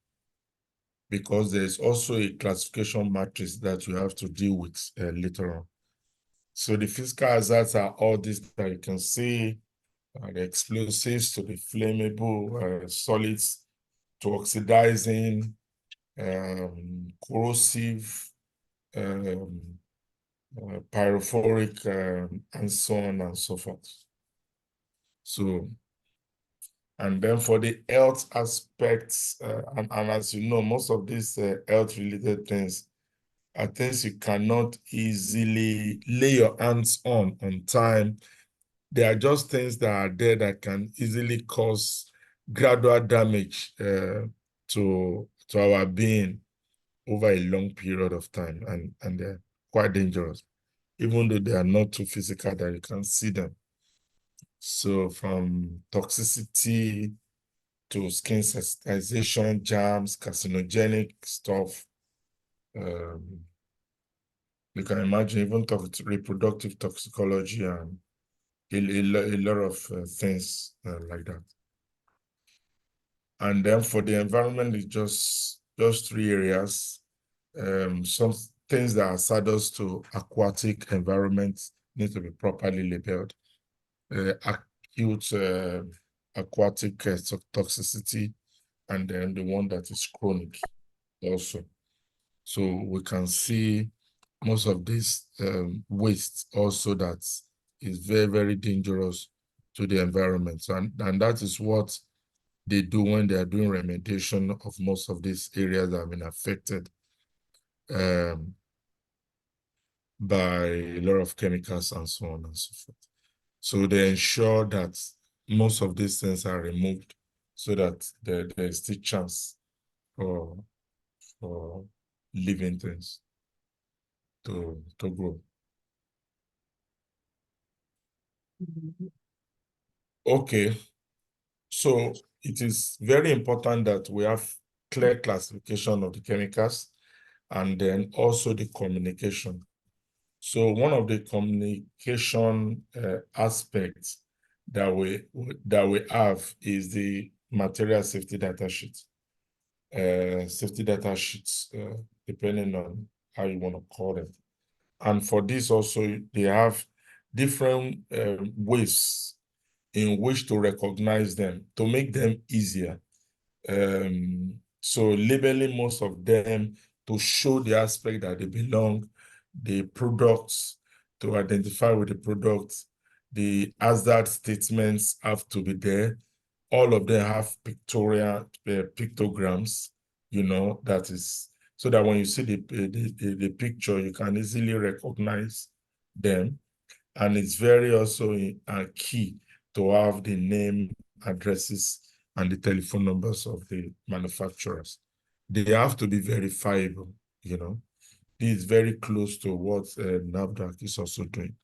because there's also a classification matrix that you have to deal with later on. So the physical hazards are all these that you can see, the explosives to the flammable solids to oxidizing, corrosive, pyrophoric, and so on and so forth. So, and then for the health aspects, and as you know, most of these health-related things are things you cannot easily lay your hands on time. They are just things that are there that can easily cause gradual damage to our being over a long period of time, and they're quite dangerous, even though they are not too physical that you can see them. So from toxicity to skin sensitization, germs, carcinogenic stuff, You can imagine even reproductive toxicology and a lot of things like that. And then for the environment, it's just 3 areas. Some things that are hazardous to aquatic environments need to be properly labeled. Acute aquatic toxicity, and then the one that is chronic also. So we can see most of this waste also that is very, very dangerous to the environment. And that is what they do when they are doing remediation of most of these areas that have been affected by a lot of chemicals and so on and so forth. So they ensure that most of these things are removed so that there is still chance for living things to grow. Okay, so it is very important that we have clear classification of the chemicals and then also the communication. So one of the communication aspects that we have is the material safety data sheet. Safety data sheets, depending on how you want to call it. And for this also, they have different ways in which to recognize them, to make them easier. So labeling most of them to show the aspect that they belong, the products, to identify with the products, the hazard statements have to be there. All of them have pictograms, you know, that is, so that when you see the picture, you can easily recognize them. And it's very also key to have the name, addresses, and the telephone numbers of the manufacturers. They have to be verifiable, you know. This is very close to what NAFDAC is also doing.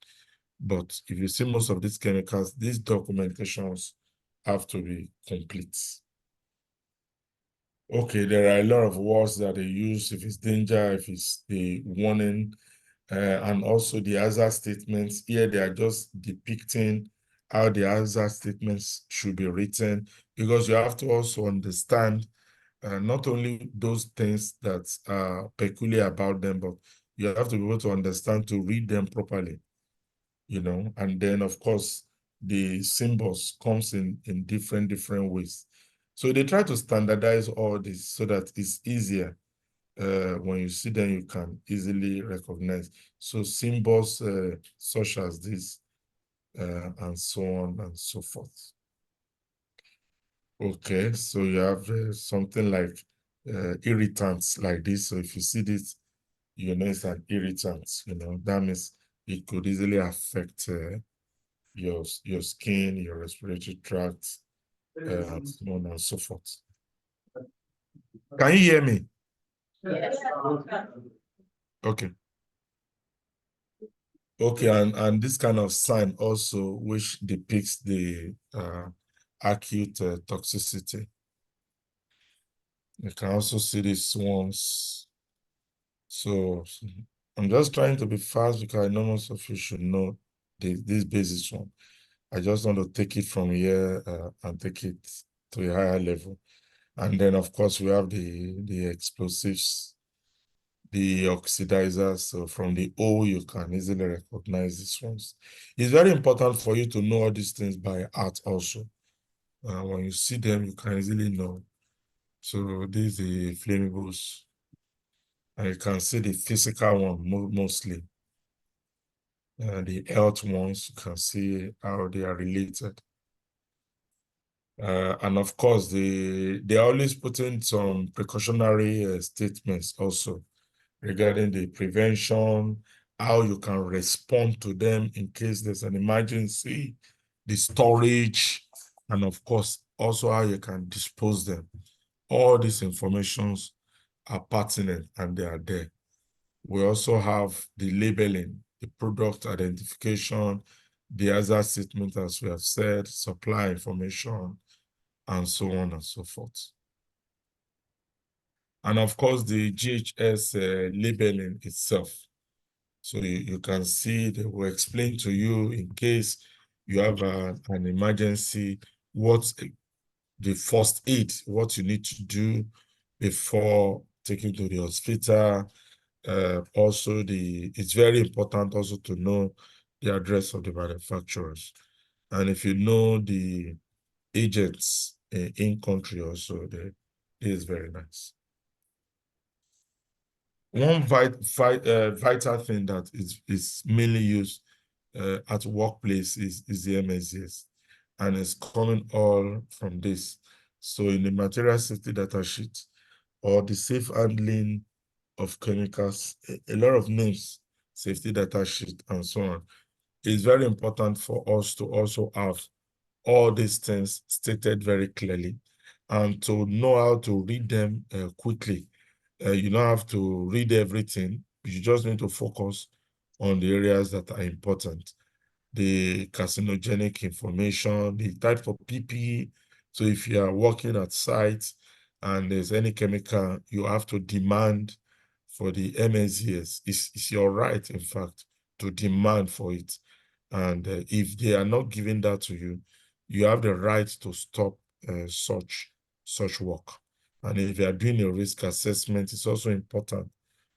But if you see most of these chemicals, these documentations have to be complete. Okay, there are a lot of words that they use, if it's danger, if it's the warning, and also the hazard statements. Here they are just depicting how the hazard statements should be written, because you have to also understand not only those things that are peculiar about them, but you have to be able to understand to read them properly, you know. And then of course the symbols comes in different ways. So they try to standardize all this so that it's easier. When you see them, you can easily recognize. So symbols such as this and so on and so forth. Okay, so you have something like irritants like this. So if you see this, you know it's an irritant, you know, that means it could easily affect your skin, your respiratory tract, and so on and so forth. Can you hear me? Yes. Okay. Okay, and this kind of sign also, which depicts the acute toxicity. You can also see these ones. So I'm just trying to be fast because I know most of you should know this basic one. I just want to take it from here and take it to a higher level. And then, of course, we have the explosives, the oxidizers. So from the O, you can easily recognize these ones. It's very important for you to know all these things by heart also. When you see them, you can easily know. So these are the flammables. And you can see the physical one mostly. The health ones, you can see how they are related. And of course, they always put in some precautionary statements also regarding the prevention, how you can respond to them in case there's an emergency, the storage, and of course, also how you can dispose them. All these informations are pertinent and they are there. We also have the labeling, the product identification, the hazard statement, as we have said, supply information, and so on and so forth. And of course, the GHS labeling itself. So you can see they will explain to you in case you have an emergency, what's the first aid, what you need to do before taking to the hospital. Also, it's very important also to know the address of the manufacturers. And if you know the agents in country also, it is very nice. One vital thing that is mainly used at workplace is the MSDS, and it's coming all from this. So in the material safety data sheet or the safe handling of chemicals, a lot of names, safety data sheet, and so on. It's very important for us to also have all these things stated very clearly and to know how to read them quickly. You don't have to read everything. You just need to focus on the areas that are important. The carcinogenic information, the type of PPE. So if you are working at sites and there's any chemical, you have to demand for the MSDS. It's your right, in fact, to demand for it. And if they are not giving that to you, you have the right to stop such work. And if you are doing a risk assessment, it's also important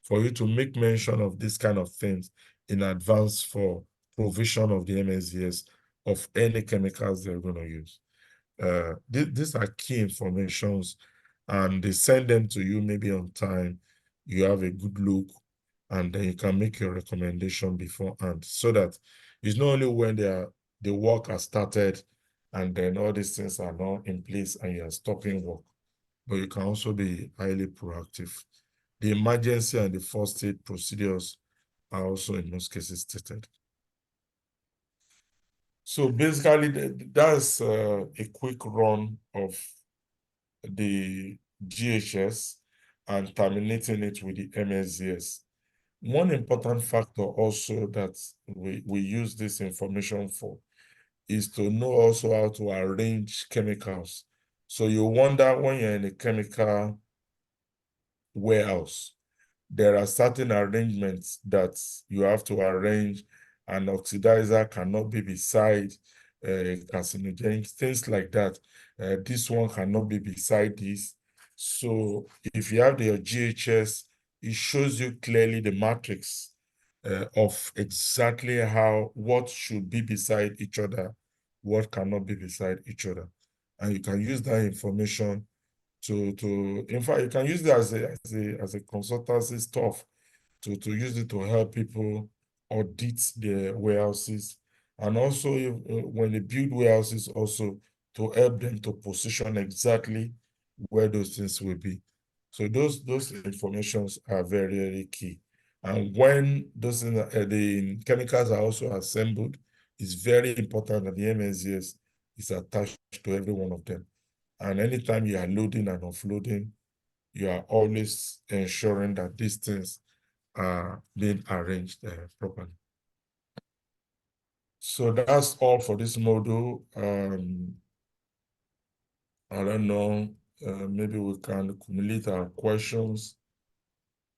for you to make mention of this kind of things in advance for provision of the MSDS of any chemicals they're going to use. These are key informations, and they send them to you maybe on time. You have a good look, and then you can make your recommendation beforehand, so that it's not only when the work has started and then all these things are not in place and you are stopping work, but you can also be highly proactive. The emergency and the first aid procedures are also in most cases stated. So basically, that's a quick run of the GHS and terminating it with the MSDS. One important factor also that we use this information for is to know also how to arrange chemicals. So you wonder when you're in a chemical warehouse, there are certain arrangements that you have to arrange. An oxidizer cannot be beside carcinogenic, things like that. This one cannot be beside this. So if you have the GHS, it shows you clearly the matrix of exactly what should be beside each other, what cannot be beside each other. And you can use that information in fact, you can use it as a consultancy stuff to use it to help people audit their warehouses, and also when they build warehouses, also to help them to position exactly where those things will be. So those informations are very, very key. And when the chemicals are also assembled, it's very important that the MSDS is attached to every one of them. And anytime you are loading and offloading, you are always ensuring that these things are being arranged properly. So that's all for this module. I don't know, maybe we can accumulate our questions,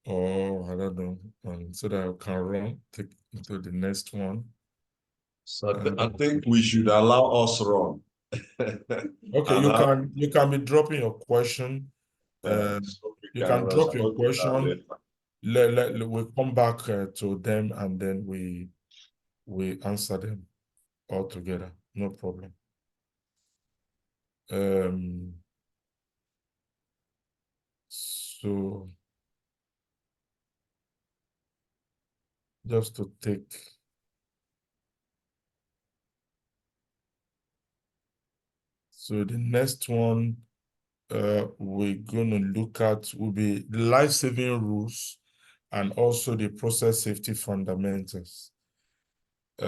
or I don't know, so that I can run into the next one. So I think we should allow us run. Okay, you can be dropping your question. So you can drop your question. We'll come back to them, and then we answer them all together. No problem. So just to take so the next one we're going to look at will be the life-saving rules and also the process safety fundamentals. So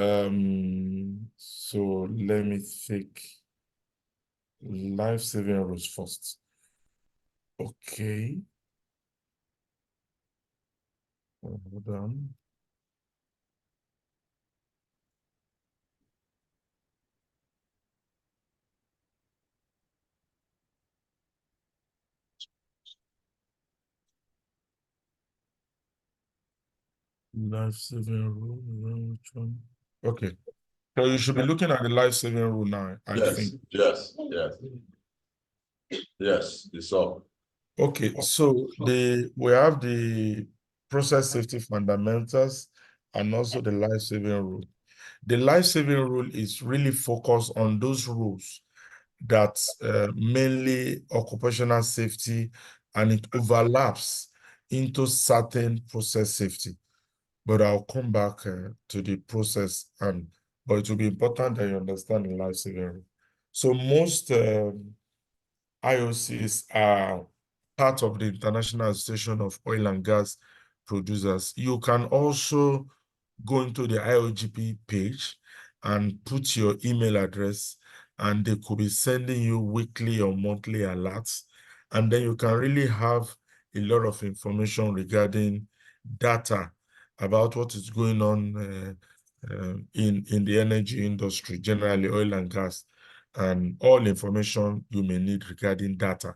let me take life-saving rules first. Okay. Hold on. Life-saving rule, which one? Okay. So you should be looking at the life-saving rule now, I think. Yes, it's up. Okay, so we have the process safety fundamentals and also the life-saving rule. The life-saving rule is really focused on those rules that mainly occupational safety, and it overlaps into certain process safety. But I'll come back to the process, but it will be important that you understand the life-saving rule. So most IOCs are part of the International Association of Oil and Gas Producers. You can also go into the IOGP page and put your email address, and they could be sending you weekly or monthly alerts. And then you can really have a lot of information regarding data about what is going on in the energy industry, generally oil and gas, and all information you may need regarding data.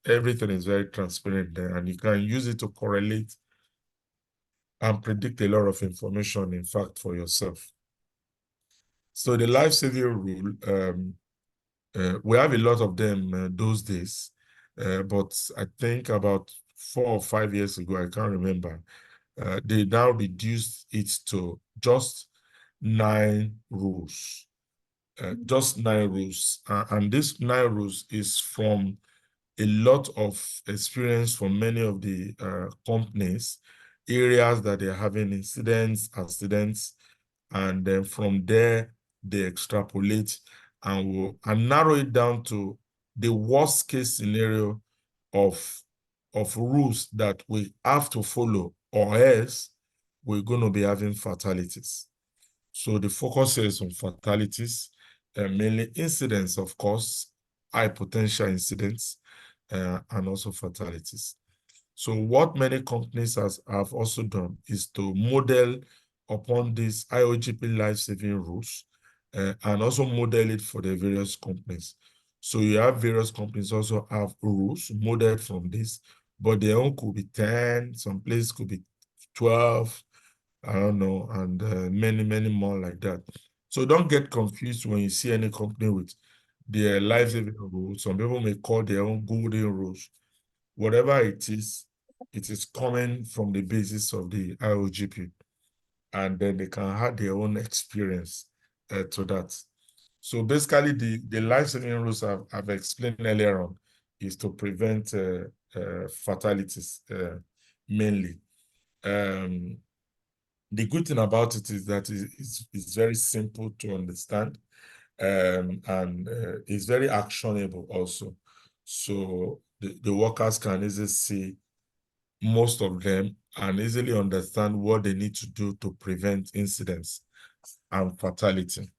Everything is very transparent there, and you can use it to correlate and predict a lot of information, in fact, for yourself. So the life-saving rule, we have a lot of them those days, but I think about 4 or 5 years ago, I can't remember, they now reduced it to just 9 rules. Just 9 rules. And this 9 rules is from a lot of experience from many of the companies, areas that they're having incidents, accidents, and then from there, they extrapolate and narrow it down to the worst case scenario of rules that we have to follow, or else we're going to be having fatalities. So the focus is on fatalities, mainly incidents, of course, high potential incidents, and also fatalities. So what many companies have also done is to model upon these IOGP life-saving rules, and also model it for the various companies. So you have various companies also have rules modeled from this, but their own could be 10, some places could be 12, I don't know, and many, many more like that. So don't get confused when you see any company with their life-saving rules. Some people may call their own golden rules. Whatever it is coming from the basis of the IOGP, and then they can have their own experience to that. So basically, the life-saving rules I've explained earlier on is to prevent fatalities mainly. The good thing about it is that it's very simple to understand, and it's very actionable also. So the workers can easily see most of them and easily understand what they need to do to prevent incidents and fatality.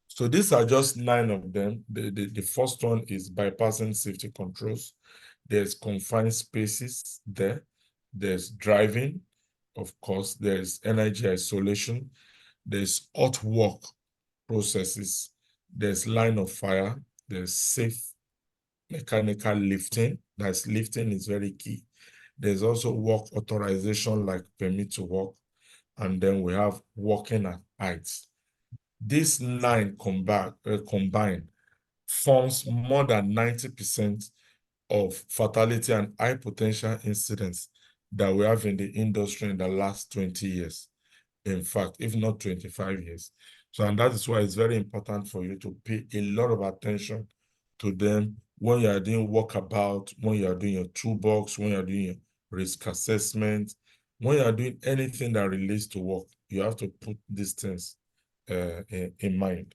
So these are just 9 of them. The first one is bypassing safety controls. There's confined spaces there. There's driving, of course. There's energy isolation. There's hot work processes. There's line of fire. There's safe mechanical lifting. That's lifting is very key. There's also work authorization like permit to work. And then we have working at heights. These 9 combined forms more than 90% of fatality and high potential incidents that we have in the industry in the last 20 years. In fact, if not 25 years. So, and that is why it's very important for you to pay a lot of attention to them when you are doing walkabout, when you are doing your toolbox, when you are doing your risk assessment, when you are doing anything that relates to work, you have to put these things in mind.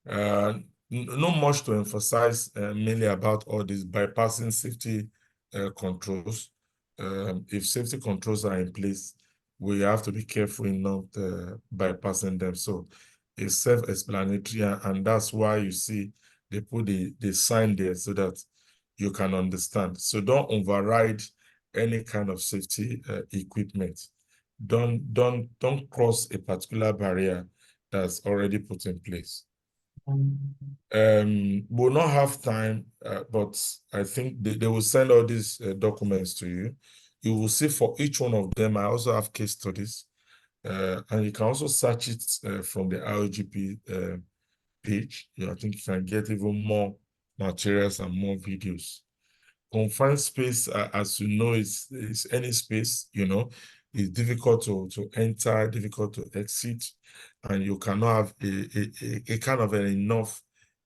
Not much to emphasize mainly about all these bypassing safety controls. If safety controls are in place, we have to be careful in not bypassing them. So it's self-explanatory, and that's why you see they put the sign there so that you can understand. So don't override any kind of safety equipment. Don't cross a particular barrier that's already put in place. We'll not have time, but I think they will send all these documents to you. You will see for each one of them, I also have case studies. And you can also search it from the IOGP page. I think you can get even more materials and more videos. Confined space, as you know, is any space, it's difficult to enter, difficult to exit, and you cannot have a kind of enough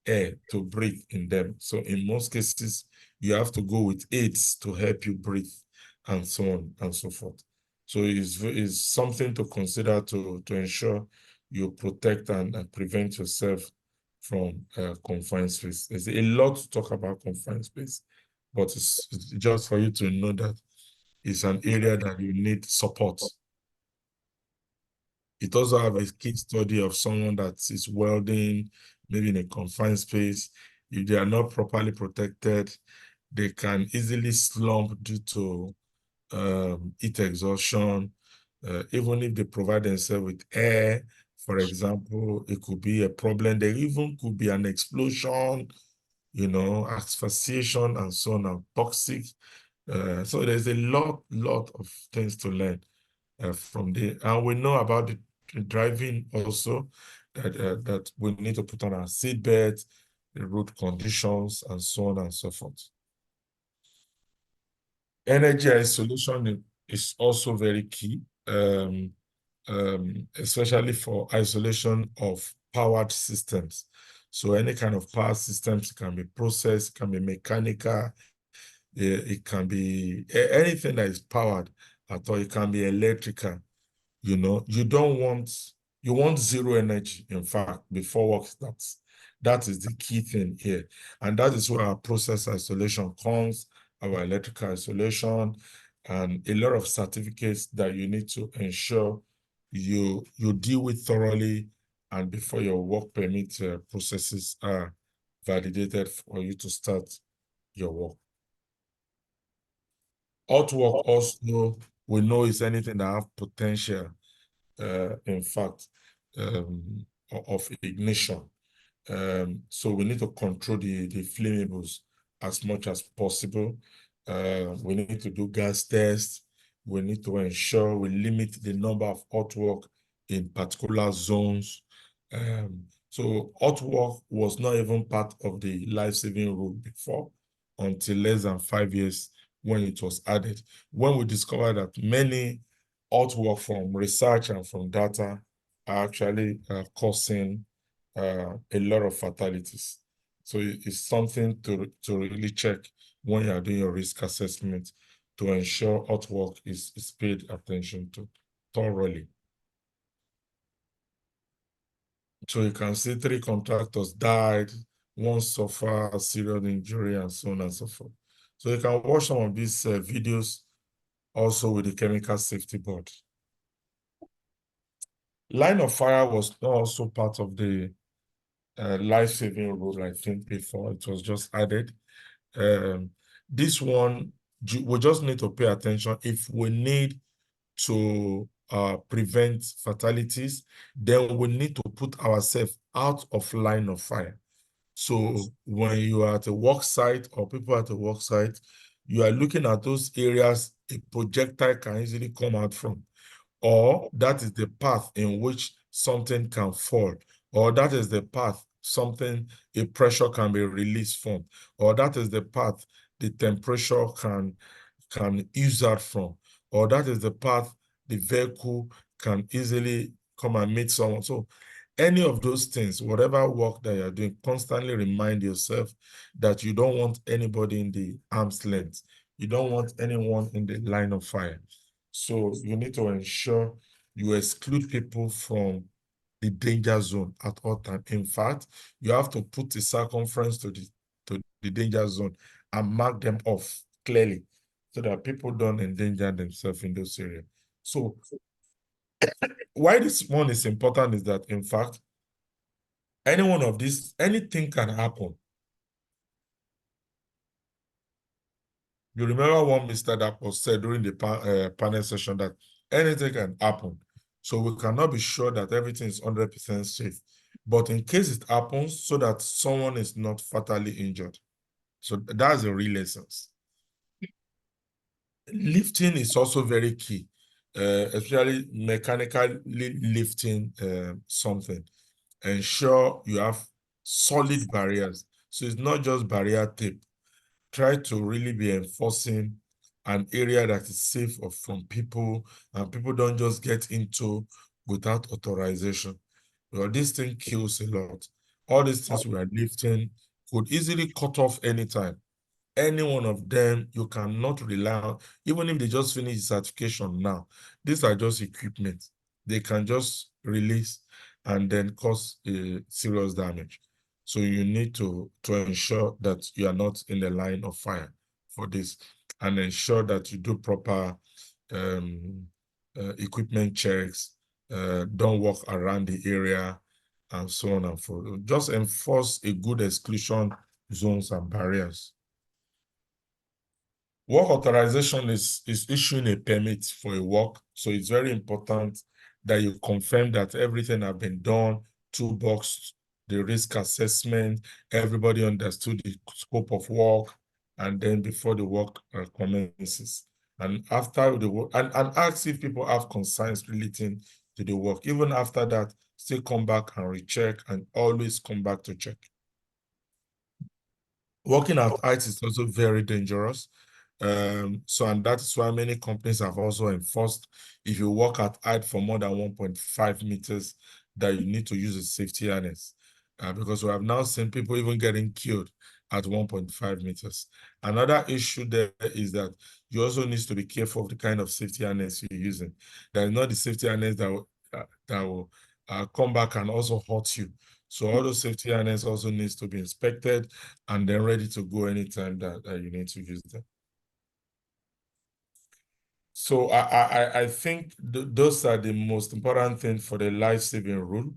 air to breathe in them. So in most cases, you have to go with aids to help you breathe, and so on and so forth. So it's something to consider to ensure you protect and prevent yourself from confined space. There's a lot to talk about confined space, but it's just for you to know that it's an area that you need support. It also have a case study of someone that is welding, maybe in a confined space. If they are not properly protected, they can easily slump due to heat exhaustion. Even if they provide themselves with air, for example, it could be a problem. There even could be an explosion, asphyxiation and so on, and toxic. So there's a lot of things to learn from there. And we know about the driving also, that we need to put on our seatbelt, the road conditions, and so on and so forth. Energy isolation is also very key, especially for isolation of powered systems. So any kind of power systems can be process, can be mechanical, it can be anything that is powered at all. It can be electrical. You want zero energy, in fact, before work starts. That is the key thing here. And that is where our process isolation comes, our electrical isolation, and a lot of certificates that you need to ensure you deal with thoroughly, and before your work permit processes are validated for you to start your work. Artwork also, we know, is anything that have potential, in fact, of ignition. So we need to control the flammables as much as possible. We need to do gas tests. We need to ensure we limit the number of artwork in particular zones. So artwork was not even part of the life-saving rule before, until less than 5 years when it was added. When we discovered that many artwork from research and from data are actually causing a lot of fatalities. So it's something to really check when you are doing your risk assessment, to ensure artwork is paid attention to thoroughly. So you can see 3 contractors died, 1 suffered serious injury, and so on and so forth. So you can watch some of these videos also with the Chemical Safety Board. Line of fire was not also part of the life-saving rule, I think, before. It was just added. This one, we just need to pay attention. If we need to prevent fatalities, then we need to put ourselves out of line of fire. So when you are at a work site, or people at a work site, you are looking at those areas a projectile can easily come out from, or that is the path in which something can fall, or that is the path a pressure can be released from, or that is the path the temperature can use that from, or that is the path the vehicle can easily come and meet someone. So any of those things, whatever work that you're doing, constantly remind yourself that you don't want anybody in the arm's length. You don't want anyone in the line of fire. So you need to ensure you exclude people from the danger zone at all times. In fact, you have to put the circumference to the danger zone and mark them off clearly, so that people don't endanger themselves in those areas. So why this one is important is that, in fact, any one of these, anything can happen. You remember one mistake that was said during the panel session, that anything can happen. So we cannot be sure that everything is 100% safe. But in case it happens, so that someone is not fatally injured. So that's the real essence. Lifting is also very key, especially mechanically lifting something. Ensure you have solid barriers. So it's not just barrier tape. Try to really be enforcing an area that is safe from people, and people don't just get into without authorization. Well, this thing kills a lot. All these things we are lifting could easily cut off anytime. Any one of them, you cannot rely on, even if they just finish the certification now. These are just equipment. They can just release and then cause serious damage. So you need to ensure that you are not in the line of fire for this, and ensure that you do proper equipment checks, don't walk around the area, and so on and so forth. Just enforce a good exclusion zones and barriers. Work authorization is issuing a permit for a work. So it's very important that you confirm that everything has been done, toolbox, the risk assessment, everybody understood the scope of work, and then before the work commences. And after the work, and ask if people have concerns relating to the work. Even after that, still come back and recheck, and always come back to check. Working at heights is also very dangerous. And that is why many companies have also enforced, if you work at height for more than 1.5 meters, that you need to use a safety harness. Because we have now seen people even getting killed at 1.5 meters. Another issue there is that you also need to be careful of the kind of safety harness you're using. That is not the safety harness that will come back and also hurt you. So all those safety harness also needs to be inspected and then ready to go anytime that you need to use them. So I think those are the most important thing for the life-saving rule.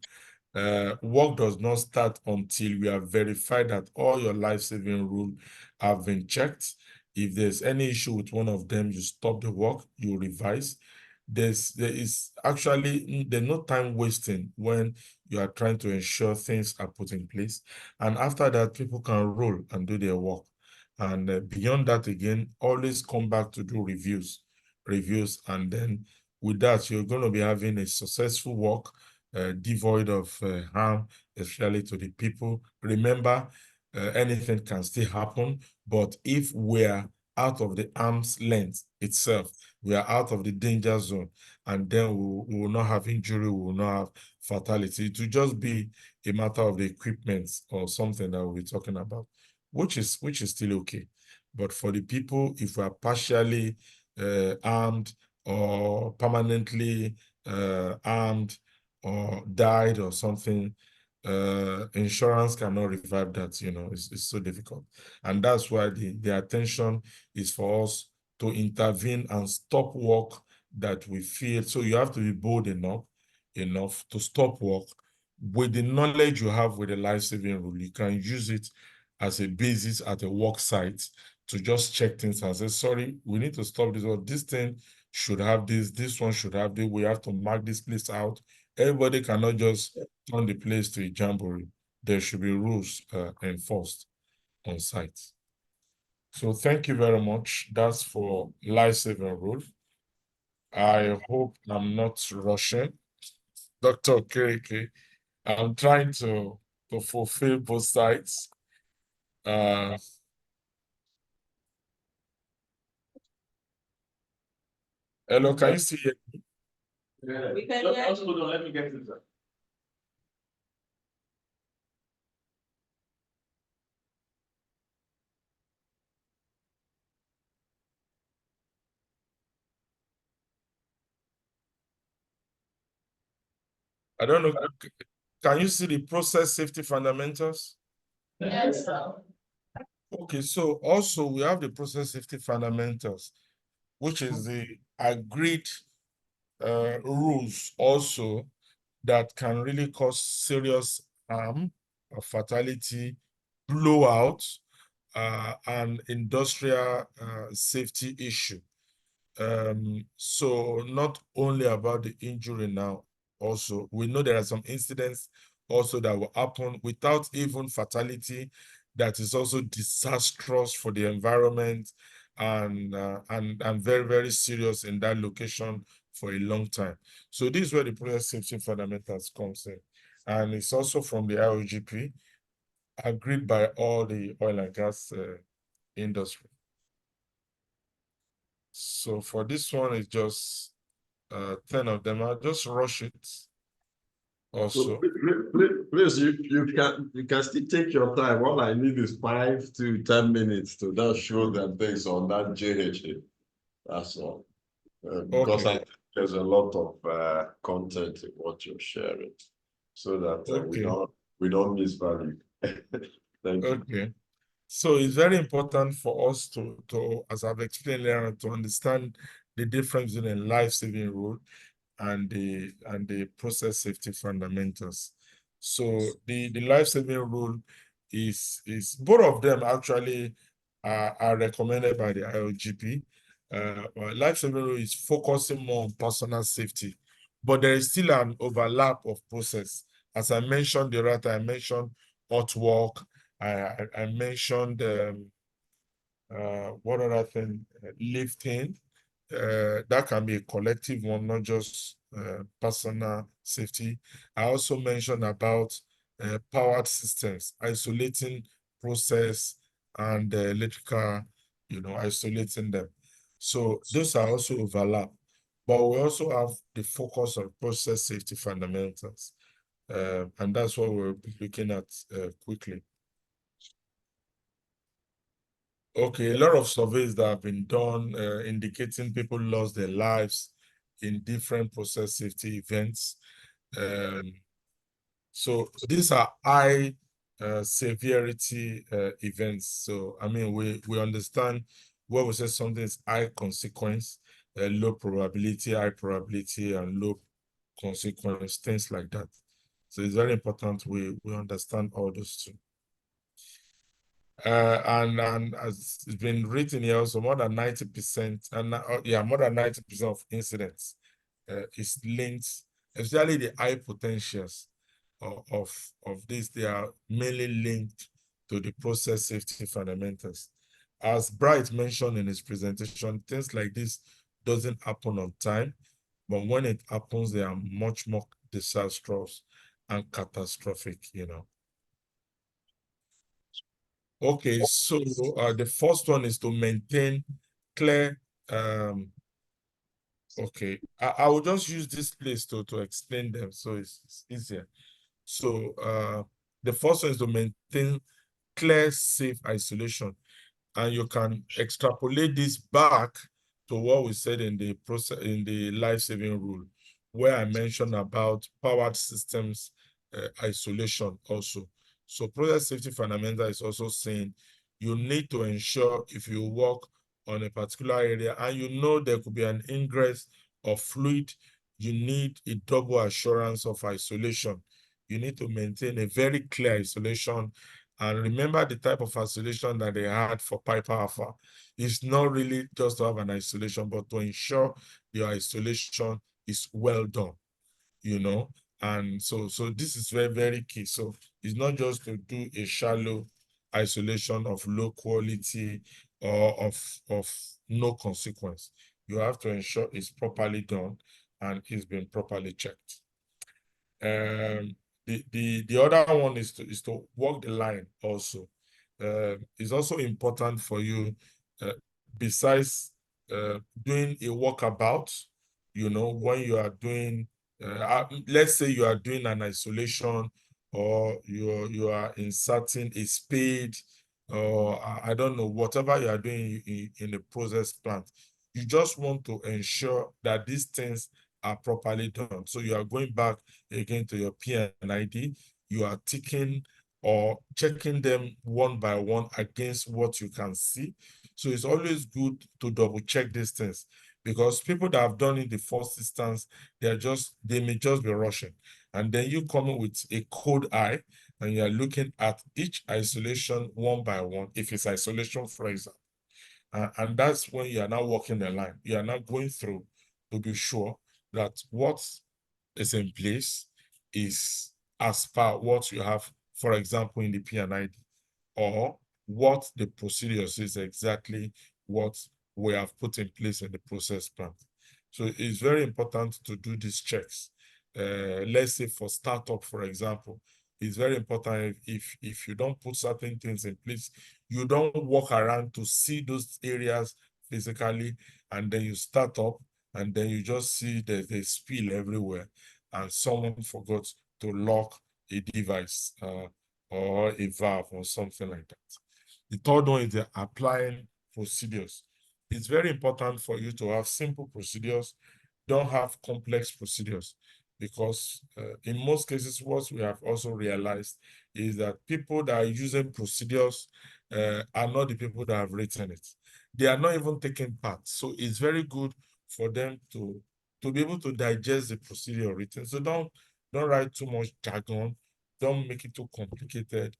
Work does not start until we have verified that all your life-saving rules have been checked. If there's any issue with one of them, you stop the work, you revise. There's no time wasting when you are trying to ensure things are put in place. And after that, people can roll and do their work. And beyond that, again, always come back to do reviews, and then with that, you're going to be having a successful work, devoid of harm, especially to the people. Remember, anything can still happen, but if we're out of the arm's length itself, we are out of the danger zone, and then we will not have injury, we will not have fatality. It will just be a matter of the equipment or something that we'll be talking about, which is still okay. But for the people, if we are partially armed or permanently armed or died or something, insurance cannot revive that. It's so difficult. And that's why the attention is for us to intervene and stop work that we feel. So you have to be bold enough to stop work with the knowledge you have with the life-saving rule. You can use it as a basis at a work site to just check things and say, sorry, we need to stop this, or this thing should have this one should have this, we have to mark this place out. Everybody cannot just turn the place to a jamboree. There should be rules enforced on site. So thank you very much. That's for life-saving rule. I hope I'm not rushing. Dr. Okereke, I'm trying to fulfill both sides. Hello, can you see it? Yeah. We can hear you. Hold on, let me get it. I don't know. Can you see the process safety fundamentals? Yes, sir. Okay, so also we have the process safety fundamentals, which is the agreed rules also that can really cause serious harm or fatality, blowout, and industrial safety issue. So not only about the injury now, also we know there are some incidents also that will happen without even fatality, that is also disastrous for the environment and very, very serious in that location for a long time. So this is where the process safety fundamentals comes in. And it's also from the IOGP, agreed by all the oil and gas industry. So for this one, it's just 10 of them. I'll just rush it also. So please, you can still take your time. All I need is 5 to 10 minutes to just show them things on that JHA. That's all. Because I think there's a lot of content in what you're sharing, so that we don't miss value. Thank you. Okay. So it's very important for us to, as I've explained earlier, to understand the difference in a life-saving rule and the process safety fundamentals. So the life-saving rule is both of them actually are recommended by the IOGP. Life-saving rule is focusing more on personal safety, but there is still an overlap of process. As I mentioned the other time, I mentioned hot work. I mentioned what other thing? Lifting. That can be a collective one, not just personal safety. I also mentioned about powered systems, isolating process and electrical, isolating them. So those are also overlap. But we also have the focus on process safety fundamentals. And that's what we're looking at quickly. Okay, a lot of surveys that have been done indicating people lost their lives in different process safety events. So these are high severity events. So, I mean, we understand when we say something is high consequence, low probability, high probability, and low consequence, things like that. So it's very important we understand all those two. And as it's been written here, also more than 90%, and more than 90% of incidents is linked, especially the high potentials of this. They are mainly linked to the process safety fundamentals. As Bright mentioned in his presentation, things like this doesn't happen on time, but when it happens, they are much more disastrous and catastrophic, Okay, so the first one is to maintain clear. Okay, I will just use this place to explain them, so it's easier. So the first one is to maintain clear, safe isolation, and you can extrapolate this back to what we said in the process in the life-saving rule, where I mentioned about powered systems isolation also. So process safety fundamental is also saying you need to ensure if you work on a particular area and you know there could be an ingress of fluid, you need a double assurance of isolation. You need to maintain a very clear isolation. And remember the type of isolation that they had for Piper Alpha. It's not really just to have an isolation, but to ensure your isolation is well done, And so this is very, very key. So it's not just to do a shallow isolation of low quality or of no consequence. You have to ensure it's properly done and it's been properly checked. The other one is to walk the line also. It's also important for you, besides doing a walkabout, when you are doing, let's say you are doing an isolation or you are inserting a spade or I don't know, whatever you are doing in the process plant, you just want to ensure that these things are properly done. So you are going back again to your P&ID, you are ticking or checking them one by one against what you can see. So it's always good to double check these things because people that have done it the first instance, they may just be rushing. And then you come in with a cold eye and you're looking at each isolation one by one, if it's isolation, for example. And that's when you are now walking the line. You are now going through to be sure that what is in place is as per what you have, for example, in the P&ID, or what the procedure is exactly what we have put in place in the process plant. So it's very important to do these checks. Let's say for startup, for example, it's very important if you don't put certain things in place, you don't walk around to see those areas physically, and then you start up, and then you just see there's a spill everywhere, and someone forgot to lock a device or a valve or something like that. The third one is the applying procedures. It's very important for you to have simple procedures, don't have complex procedures, because in most cases, what we have also realized is that people that are using procedures are not the people that have written it. They are not even taking part. So it's very good for them to be able to digest the procedure written. So don't write too much jargon, don't make it too complicated,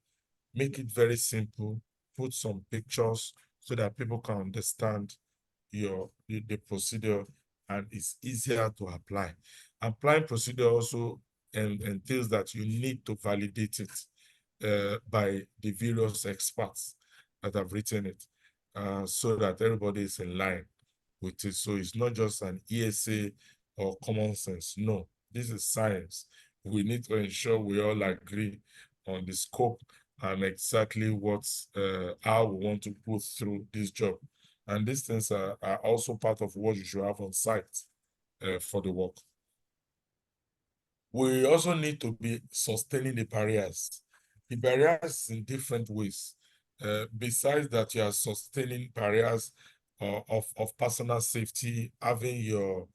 make it very simple, put some pictures so that people can understand the procedure, and it's easier to apply. Applying procedure also entails that you need to validate it by the various experts that have written it, so that everybody is in line with it. So it's not just an ESA or common sense. No, this is science. We need to ensure we all agree on the scope and exactly how we want to put through this job. And these things are also part of what you should have on site for the work. We also need to be sustaining the barriers. The barriers in different ways. Besides that, you are sustaining barriers of personal safety, having your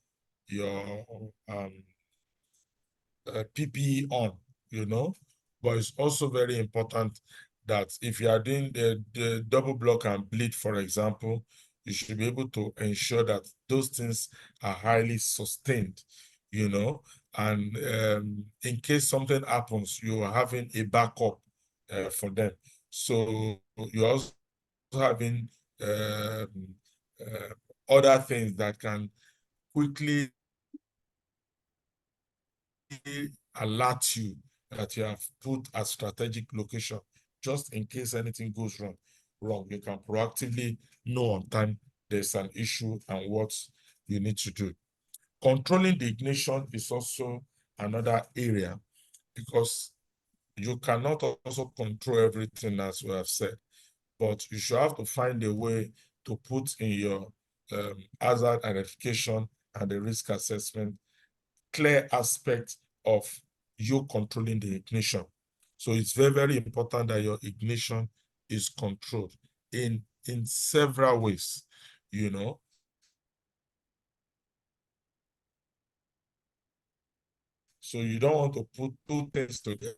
PPE on, but it's also very important that if you are doing the double block and bleed, for example, you should be able to ensure that those things are highly sustained, and in case something happens, you are having a backup for them. So you're also having other things that can quickly alert you that you have put a strategic location, just in case anything goes wrong. You can proactively know on time there's an issue and what you need to do. Controlling the ignition is also another area, because you cannot also control everything, as we have said, but you should have to find a way to put in your hazard identification and the risk assessment clear aspect of you controlling the ignition. So it's very, very important that your ignition is controlled in several ways, So you don't want to put two things together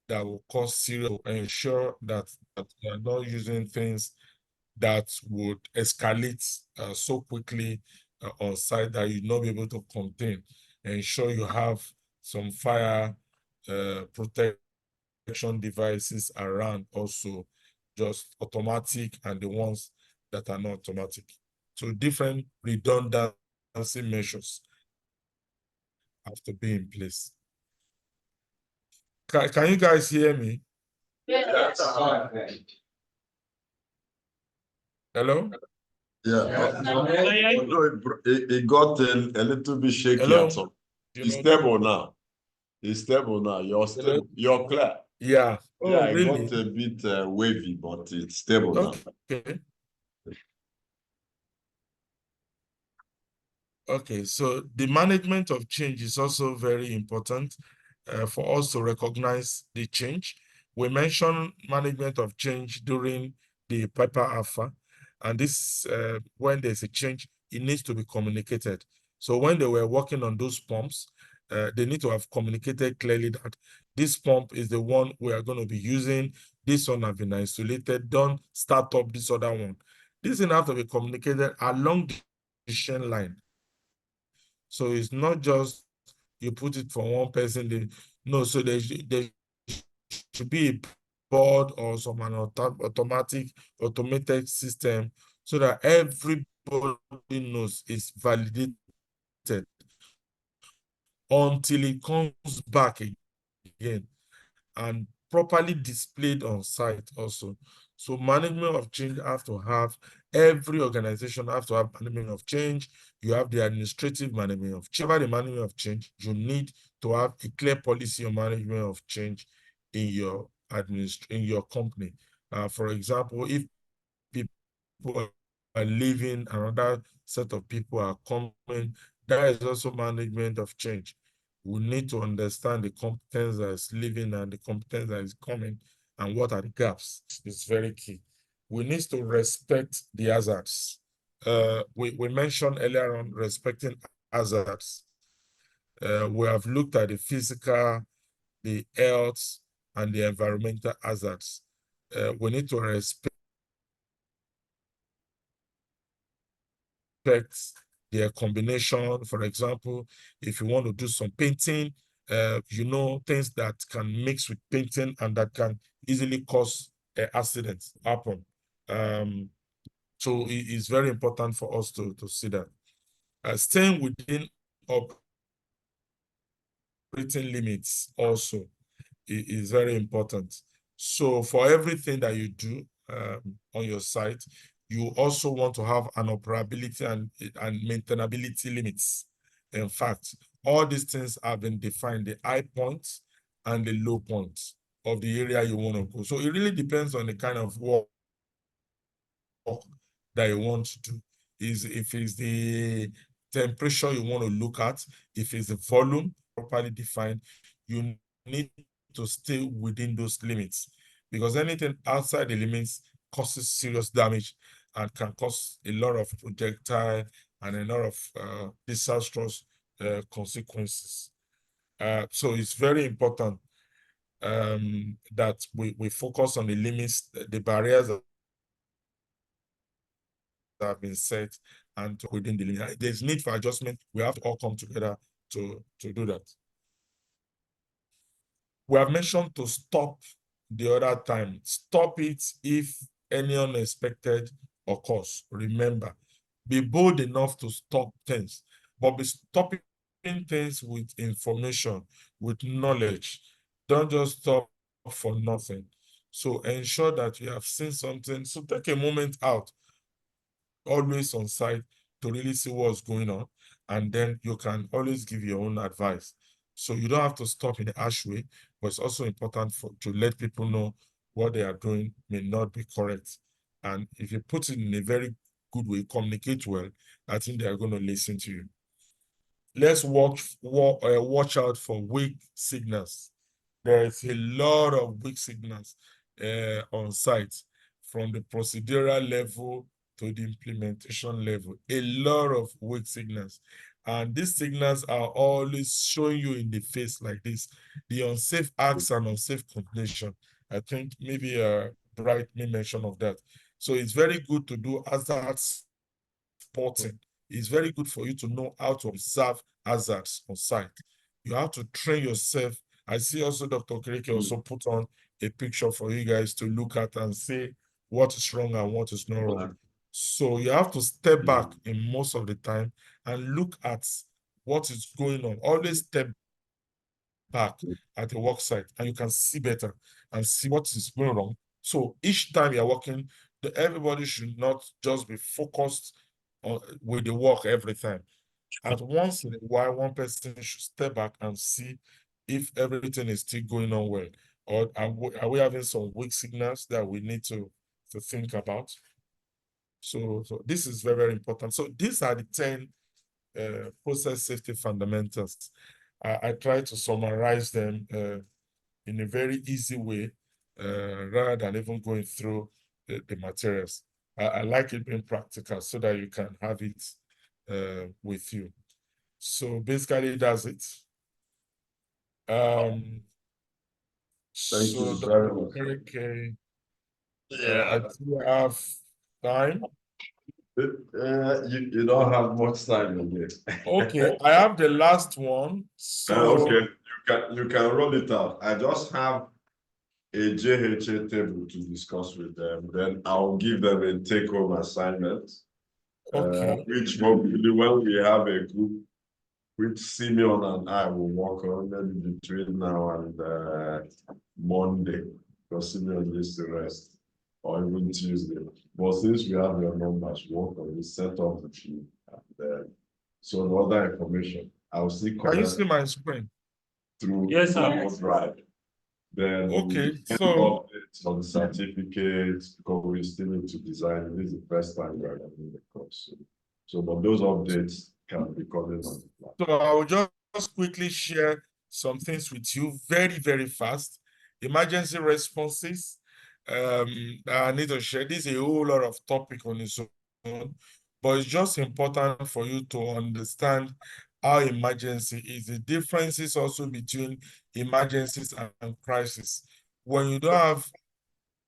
that will cause serious, ensure that you are not using things that would escalate so quickly on site that you'll not be able to contain. Ensure you have some fire protection devices around also, just automatic and the ones that are not automatic. So different redundancy measures have to be in place. Can you guys hear me? Yes. Hello? Yeah. It got a little bit shaky. Hello? It's stable now. It's stable now. You're clear. Yeah. Oh, yeah, really? it got a bit wavy, but it's stable now. Okay. Okay, so the management of change is also very important for us to recognize the change. We mentioned management of change during the Piper Alpha, and this, when there's a change, it needs to be communicated. So when they were working on those pumps, they need to have communicated clearly that this pump is the one we are going to be using, this one has been isolated, don't start up this other one. This thing have to be communicated along the chain line. So it's not just you put it for one person. No, so there should be a board or some automated system so that everybody knows it's validated until it comes back again and properly displayed on site also. So management of change have to have, every organization have to have management of change. You have the administrative management of change. About the management of change, you need to have a clear policy of management of change in your company. For example, if people are leaving, another set of people are coming, that is also management of change. We need to understand the competence that is leaving and the competence that is coming, and what are the gaps. It's very key. We need to respect the hazards. We mentioned earlier on respecting hazards. We have looked at the physical, the health, and the environmental hazards. We need to respect their combination. For example, if you want to do some painting, you know, things that can mix with painting and that can easily cause accidents happen. So it is very important for us to see that. Staying within operating limits also is very important. So for everything that you do on your site, you also want to have an operability and maintainability limits. In fact, all these things have been defined, the high points and the low points of the area you want to go. So it really depends on the kind of work that you want to do. If it's the temperature you want to look at, if it's the volume properly defined, you need to stay within those limits, because anything outside the limits causes serious damage and can cause a lot of projectile and a lot of disastrous consequences. So it's very important that we focus on the limits, the barriers that have been set, and within the limit. There's need for adjustment. We have to all come together to do that. We have mentioned to stop the other time. Stop it if any unexpected occurs. Remember, be bold enough to stop things, but be stopping things with information, with knowledge. Don't just stop for nothing. So ensure that you have seen something. So take a moment out, always on site, to really see what's going on, and then you can always give your own advice. So you don't have to stop in a harsh way, but it's also important to let people know what they are doing may not be correct. And if you put it in a very good way, communicate well, I think they are going to listen to you. Let's watch out for weak signals. There's a lot of weak signals on site, from the procedural level to the implementation level. A lot of weak signals. And these signals are always showing you in the face like this. The unsafe acts and unsafe combination. I think maybe Bright may mention of that. So it's very good to do hazard spotting. It's very good for you to know how to observe hazards on site. You have to train yourself. I see also Dr. Kireke also put on a picture for you guys to look at and say what is wrong and what is not wrong. So you have to step back in most of the time and look at what is going on. Always step back at the work site and you can see better and see what is going wrong. So each time you're working, everybody should not just be focused on with the work every time. At once in a while, one person should step back and see if everything is still going on well, or are we having some weak signals that we need to think about. So this is very, very important. So these are the 10 process safety fundamentals. I try to summarize them in a very easy way, rather than even going through the materials. I like it being practical so that you can have it with you. So basically, that's it. Thank you very much. Okay. Yeah. I do have time. You don't have much time in it. Okay, I have the last one. So okay, you can roll it out. I just have a JHA table to discuss with them. Then I'll give them a take-home assignment. Okay. Which hopefully when we have a group, which Simeon and I will work on maybe between now and Monday, because Simeon needs to rest. or even Tuesday. But since we have your numbers, work on this, set up the team, and then so the other information, I will see. Can you see my screen? Through Yes, sir. Google Drive. Then Okay, get so updates on the certificates because we still need to design. This is the first time we're running the course. So, but those updates can be coming on the plan. So I will just quickly share some things with you very, very fast. Emergency responses. I need to share. This is a whole lot of topic on its own, but it's just important for you to understand how emergency is. The differences also between emergencies and crisis. When you don't have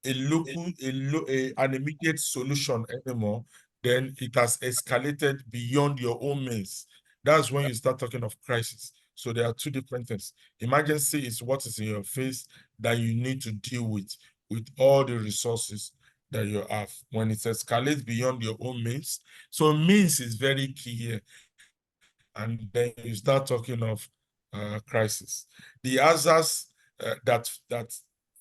an immediate solution anymore, then it has escalated beyond your own means. That's when you start talking of crisis. So there are two different things. Emergency is what is in your face that you need to deal with all the resources that you have. When it escalates beyond your own means, so means is very key here. And then you start talking of crisis. The hazards that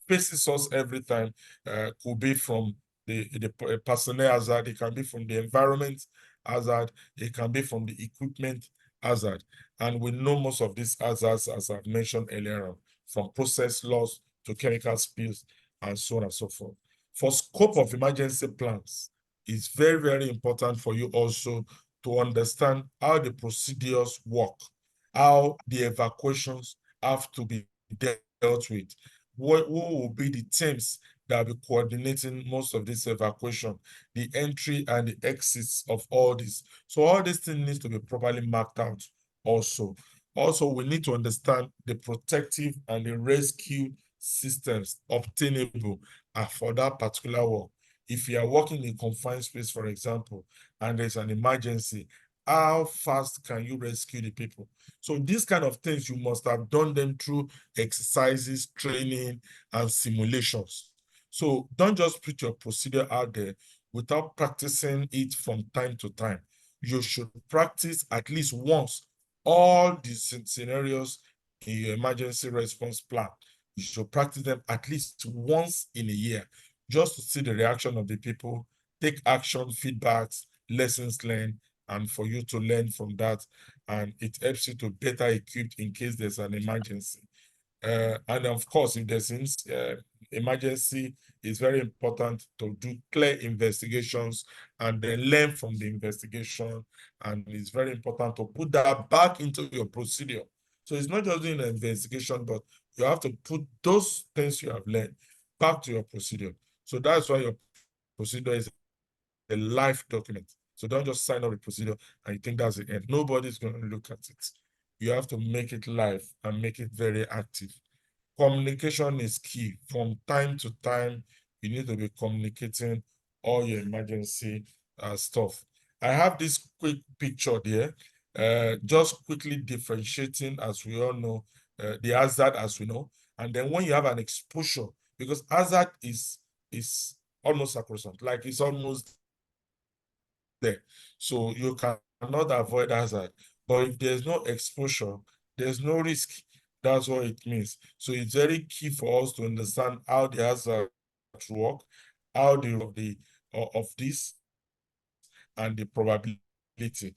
faces us every time could be from the personnel hazard, it can be from the environment hazard, it can be from the equipment hazard. And we know most of these hazards, as I've mentioned earlier on, from process loss to chemical spills and so on and so forth. For scope of emergency plans, it's very, very important for you also to understand how the procedures work, how the evacuations have to be dealt with, who will be the teams that will be coordinating most of this evacuation, the entry and the exits of all this. So all these things needs to be properly marked out also. Also, we need to understand the protective and the rescue systems obtainable for that particular work. If you are working in a confined space, for example, and there's an emergency, how fast can you rescue the people? So these kind of things, you must have done them through exercises, training, and simulations. So don't just put your procedure out there without practicing it from time to time. You should practice at least once all these scenarios in your emergency response plan. You should practice them at least once in a year, just to see the reaction of the people, take action, feedbacks, lessons learned, and for you to learn from that. And it helps you to better equipped in case there's an emergency. And of course, if there's an emergency, it's very important to do clear investigations and then learn from the investigation. And it's very important to put that back into your procedure. So it's not just doing an investigation, but you have to put those things you have learned back to your procedure. So that's why your procedure is a live document. So don't just sign up a procedure and you think that's the end. Nobody's going to look at it. You have to make it live and make it very active. Communication is key. From time to time, you need to be communicating all your emergency stuff. I have this quick picture there, just quickly differentiating, as we all know, the hazard, as we know. And then when you have an exposure, because hazard is almost sacrosanct, like it's almost there. So you cannot avoid hazard. But if there's no exposure, there's no risk. That's what it means. So it's very key for us to understand how the hazard work, how of this, and the probability.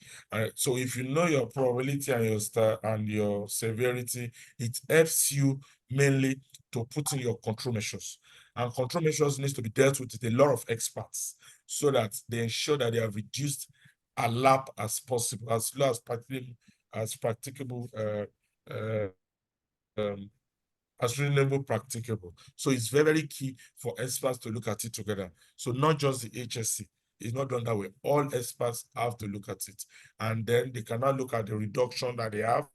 So if you know your probability and your severity, it helps you mainly to put in your control measures. And control measures needs to be dealt with a lot of experts so that they ensure that they are reduced as low as possible, as low as practicable, as reasonable practicable. So it's very, very key for experts to look at it together. So not just the HSC. It's not done that way. All experts have to look at it. And then they cannot look at the reduction that they have,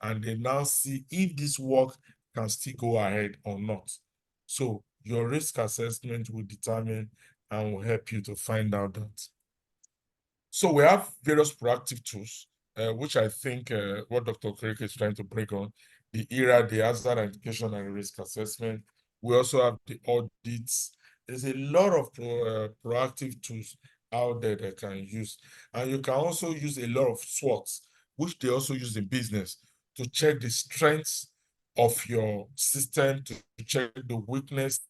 and they now see if this work can still go ahead or not. So your risk assessment will determine and will help you to find out that. So we have various proactive tools, which I think what Dr. Okereke is trying to break on, the ERA, the hazard identification and risk assessment. We also have the audits. There's a lot of proactive tools out there that can use. And you can also use a lot of SWOTs, which they also use in business, to check the strengths of your system, to check the weakness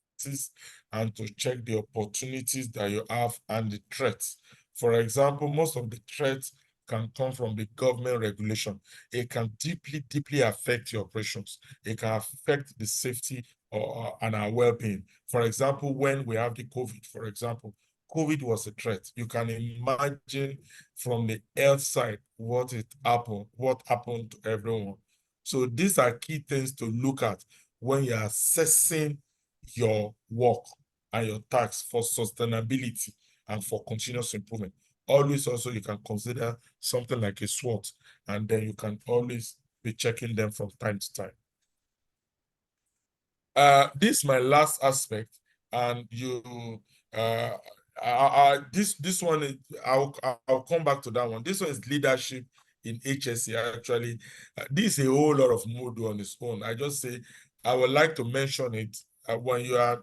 and to check the opportunities that you have and the threats. For example, most of the threats can come from the government regulation. It can deeply affect your operations. It can affect the safety and our well-being. For example, when we have the COVID, for example, COVID was a threat. You can imagine from the health side what happened to everyone. So these are key things to look at when you're assessing your work and your tasks for sustainability and for continuous improvement. Always also you can consider something like a SWOT, and then you can always be checking them from time to time. This is my last aspect, and this one is, I'll come back to that one. This one is leadership in HSE. Actually, this is a whole lot of module on its own. I just say I would like to mention it when you are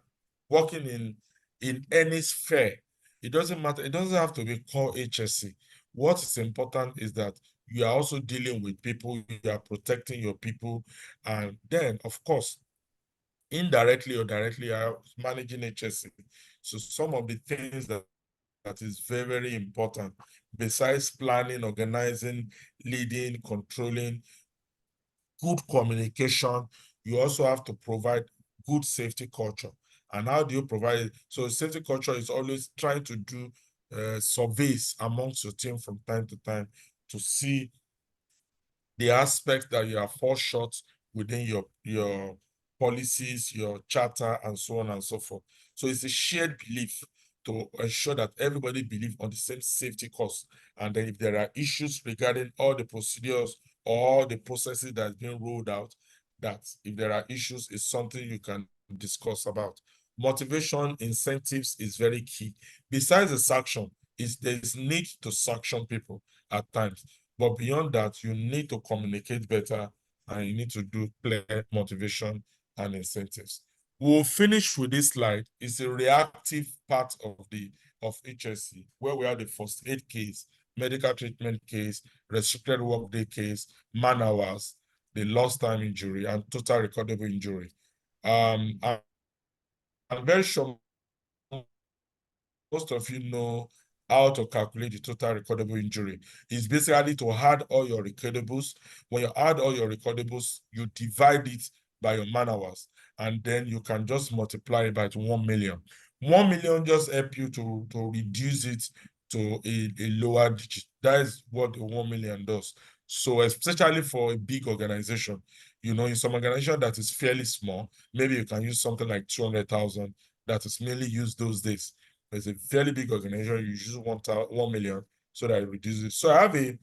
working in any sphere. It doesn't matter. It doesn't have to be called HSE. What is important is that you are also dealing with people. You are protecting your people, and then of course, indirectly or directly, are managing HSE. So some of the things that is very, very important, besides planning, organizing, leading, controlling, good communication, you also have to provide good safety culture. And how do you provide it? So safety culture is always trying to do surveys amongst your team from time to time to see the aspects that you are fall short within your policies, your charter, and so on and so forth. So it's a shared belief to ensure that everybody believes on the same safety course. And then if there are issues regarding all the procedures or all the processes that have been rolled out, that if there are issues, it's something you can discuss about. Motivation, incentives is very key. Besides the sanction, there's need to sanction people at times. But beyond that, you need to communicate better and you need to do clear motivation and incentives. We'll finish with this slide. It's a reactive part of HSE, where we have the first aid case, medical treatment case, restricted workday case, man hours, the lost time injury, and total recordable injury. I'm very sure most of you know how to calculate the total recordable injury. It's basically to add all your recordables. When you add all your recordables, you divide it by your man hours, and then you can just multiply it by 1 million. 1 million just help you to reduce it to a lower digit. That is what the 1 million does. So especially for a big organization, in some organization that is fairly small, maybe you can use something like 200,000 that is mainly used those days. It's a fairly big organization, you use 1 million so that it reduces it. So I have a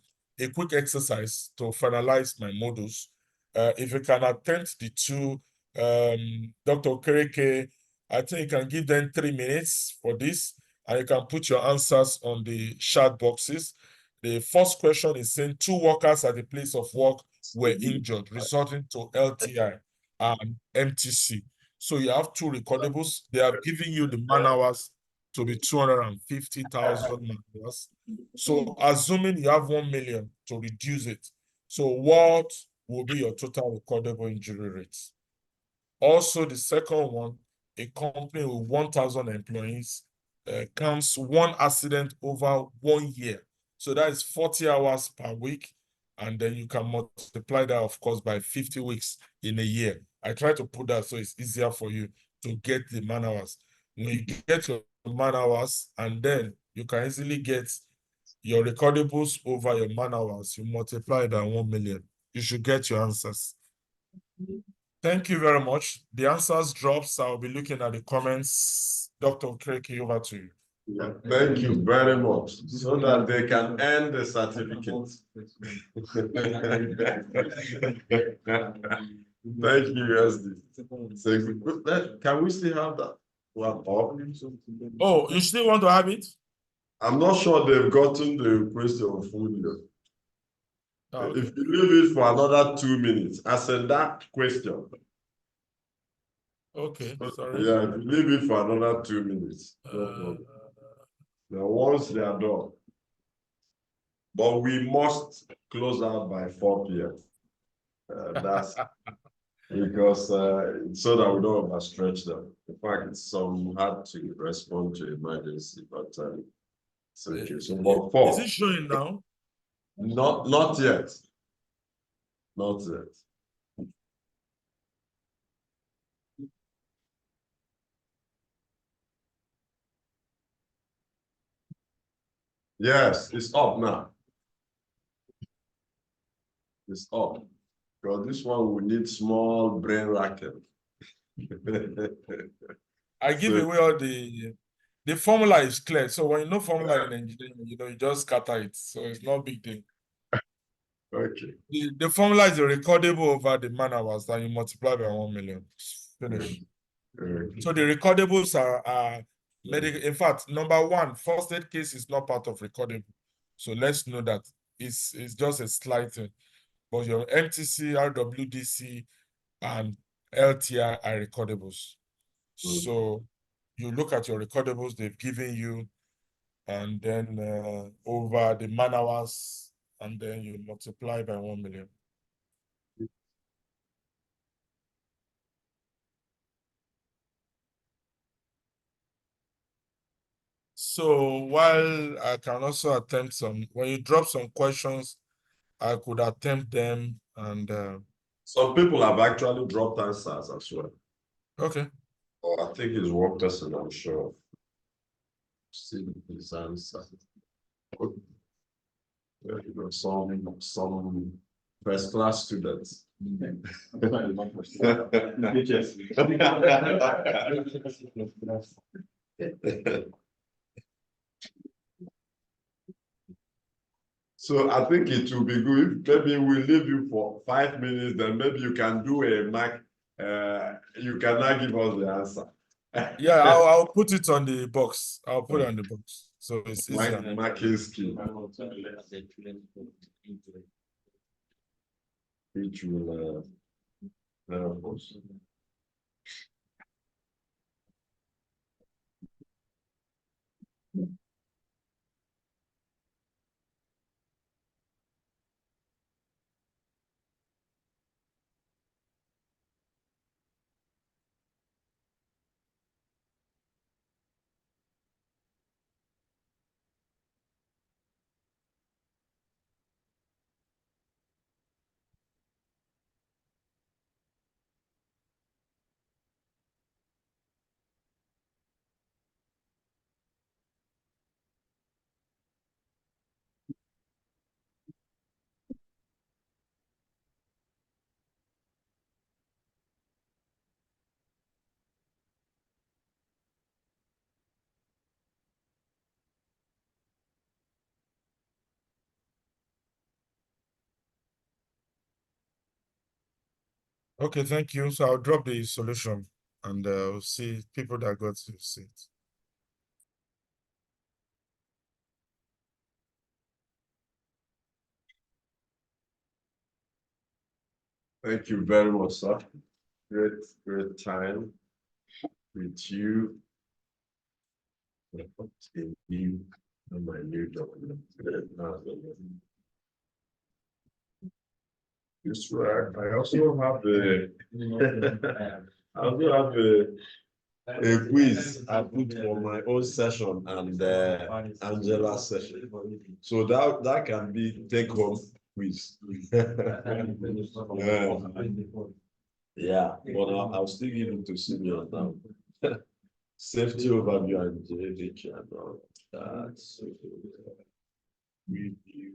quick exercise to finalize my modules. If you can attempt the two, Dr. Okereke, I think you can give them 3 minutes for this, and you can put your answers on the chat boxes. The first question is saying 2 workers at the place of work were injured, resulting to LTI and MTC. So you have 2 recordables. They are giving you the man hours to be 250,000 man hours. So assuming you have 1 million to reduce it, so what will be your total recordable injury rates? Also, the second one, a company with 1,000 employees counts 1 accident over 1 year. So that is 40 hours per week. And then you can multiply that, of course, by 50 weeks in a year. I try to put that so it's easier for you to get the man hours. When you get your man hours, and then you can easily get your recordables over your man hours, you multiply by 1 million. You should get your answers. Thank you very much. The answers drops. I'll be looking at the comments. Dr. Okereke, over to you. Yeah, thank you very much. So that they can earn the certificate. Thank you, SD. Can we still have that one up? Oh, you still want to have it? I'm not sure they've gotten the question fully. Okay. If you leave it for another 2 minutes, answer that question. Okay, sorry. Yeah, if you leave it for another 2 minutes. No problem. Now, once they are done. But we must close out by 4 p.m. That's Because so that we don't overstretch them. In fact, some had to respond to emergency, but it's okay. So, but 4. Is it showing now? Not yet. Not yet. Yes, it's up now. It's up. Because this one will need small brain racket. I give away all the formula is clear. So when you know formula in engineering, you just scatter it. So it's not a big thing. Okay. The formula is a recordable over the man hours that you multiply by 1 million. Finish. Okay. So the recordables are medical. In fact, number 1, first aid case is not part of recordable. So let's know that it's just a slight thing. But your MTC, RWDC, and LTI are recordables. So you look at your recordables they've given you, and then over the man hours, and then you multiply by 1 million. So while I can also attempt some, when you drop some questions, I could attempt them and. Some people have actually dropped answers as well. Okay. Oh, I think it's one person, I'm sure. See his answer. Some first class students. So I think it will be good. Maybe we'll leave you for 5 minutes, then maybe you can do a mark. You cannot give us the answer. Yeah, I'll put it on the box. I'll put it on the box. So it's easier. Marking scheme. Which will help us. Okay, thank you. So I'll drop the solution and we'll see people that got to see it. Thank you very much, sir. Great time with you. My new document. This right. I also have a quiz I put for my own session and Angela's session. So that can be take home quiz. Yeah, but I'll still give it to senior now. Safety overview and JDH and all that. So, review.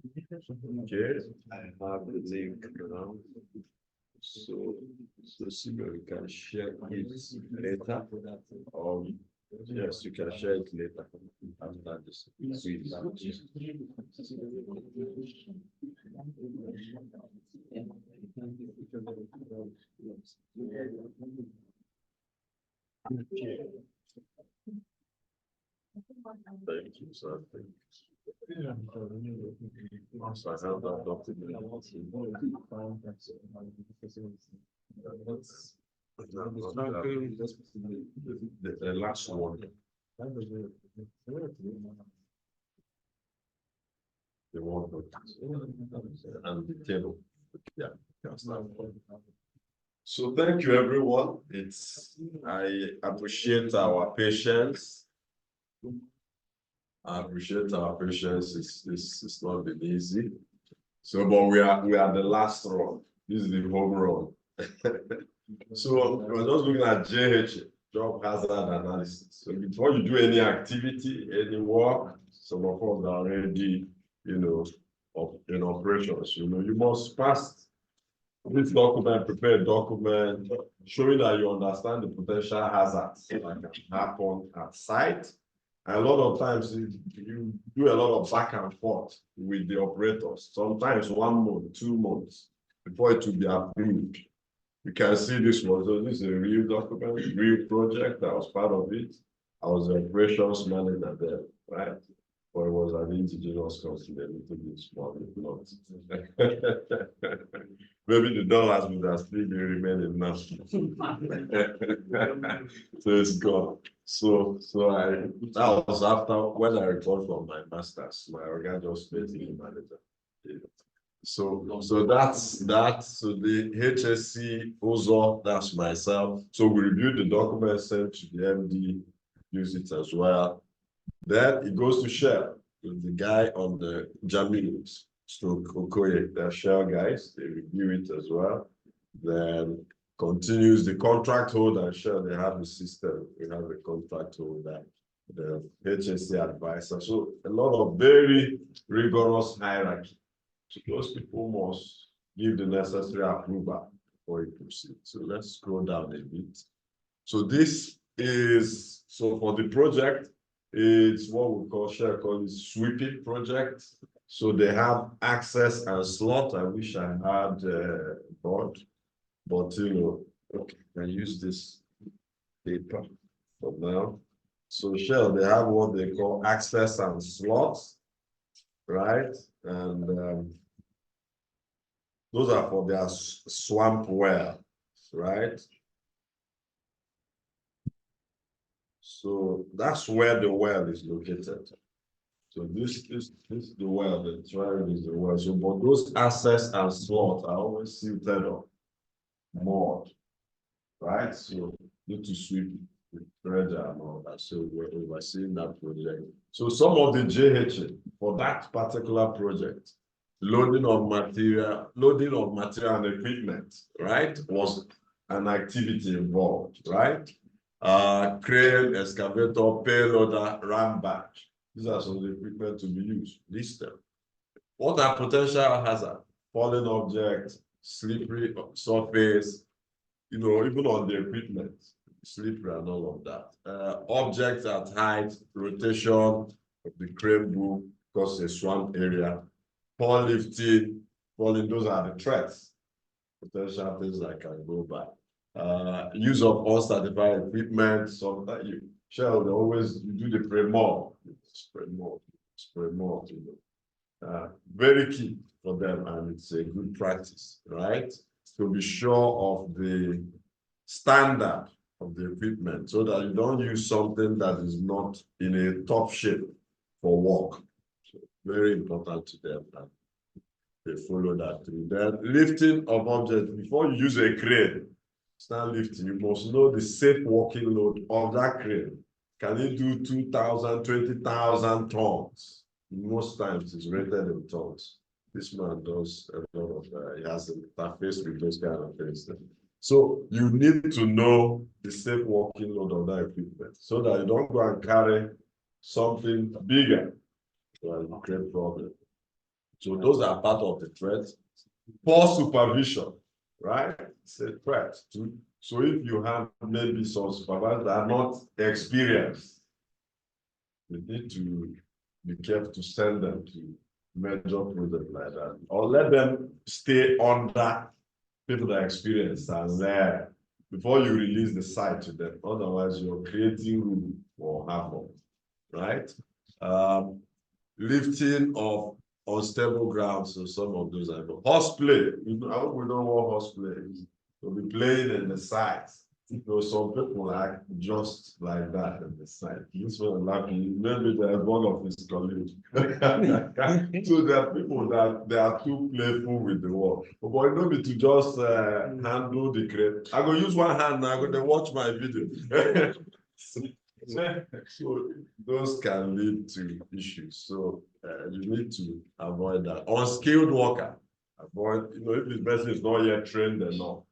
Okay, I have the link now. So senior, you can share it later. Yes, you can share it later after this. Thank you, sir. Thank you. So I have that document. The last one. The one and the table. Yeah, So thank you, everyone. I appreciate our patience. I appreciate our patience. It's not been easy. So, but we are the last run. This is the home run. So we're just looking at JH, job hazard analysis. So before you do any activity, any work, some of us are already, in operations. You must pass this document, prepare a document showing that you understand the potential hazards that can happen at site. And a lot of times you do a lot of back and forth with the operators, sometimes 1 month, 2 months before it will be approved. You can see this is a real document, real project. I was part of it. I was the operations manager there, right? But it was an indigenous company, a little bit small, not. Maybe the dollars would have still been remaining now. So it's gone. So that was after when I returned from my master's, my organ just made me manager. So that's that. So the HSC OOS, that's myself. So we reviewed the document, sent to the MD, use it as well. Then it goes to Shell with the guy on the Jamil stroke Okoye, the Shell guys, they review it as well. Then continues the contract holder and Shell, they have the system, we have the contract holder, the HSC advisor. So a lot of very rigorous hierarchy. So those people must give the necessary approval before you proceed. So let's scroll down a bit. So this is, so for the project, it's what we call sweeping project. So they have access and slot. I wish I had a board, but okay, I use this paper for now. So Shell, they have what they call access and slots, right? And those are for their swamp well, right? So that's where the well is located. So this is the well, the triangle is the well. So, but those access and slots are always silted up, moored, right? So need to sweep with pressure and all that. So we're overseeing that project. So some of the JHA for that particular project, loading of material and equipment, right, was an activity involved, right? Crane, excavator, payloader, ram batch. These are some of the equipment to be used. List them. What are potential hazards? Falling objects, slippery surface, even on the equipment, slippery and all of that. Objects at height, rotation of the crane boom, because a swamp area, poor lifting, falling, those are the threats. Potential things that can go by. Use of uncertified equipment, sometimes Shell, they always do the spray more. Very key for them, and it's a good practice, right? To be sure of the standard of the equipment so that you don't use something that is not in a top shape for work. So very important to them that they follow that through. Then lifting of objects, before you use a crane, start lifting, you must know the safe working load of that crane. Can it do 2,000, 20,000 tons? Most times it's rated in tons. This man does a lot of, he has an interface with those kind of things. So you need to know the safe working load of that equipment so that you don't go and carry something bigger and you create problem. So those are part of the threat. Poor supervision, right? It's a threat too. So if you have maybe some supervisors that are not experienced, you need to be careful to send them to major projects like that, or let them stay under people that are experienced and learn before you release the site to them. Otherwise, you're creating room for havoc, right? Lifting of unstable ground, so some of those are horseplay. I hope we don't want horseplay. We'll be playing in the sites. You know, some people like just like that on the side. This one lucky, maybe there's one of his colleagues. So there are people that they are too playful with the work. But you know me to just handle the crate. I go use one hand now, I'm going to watch my video. So those can lead to issues. So you need to avoid that. Unskilled worker, avoid, you know, if the person is not yet trained enough.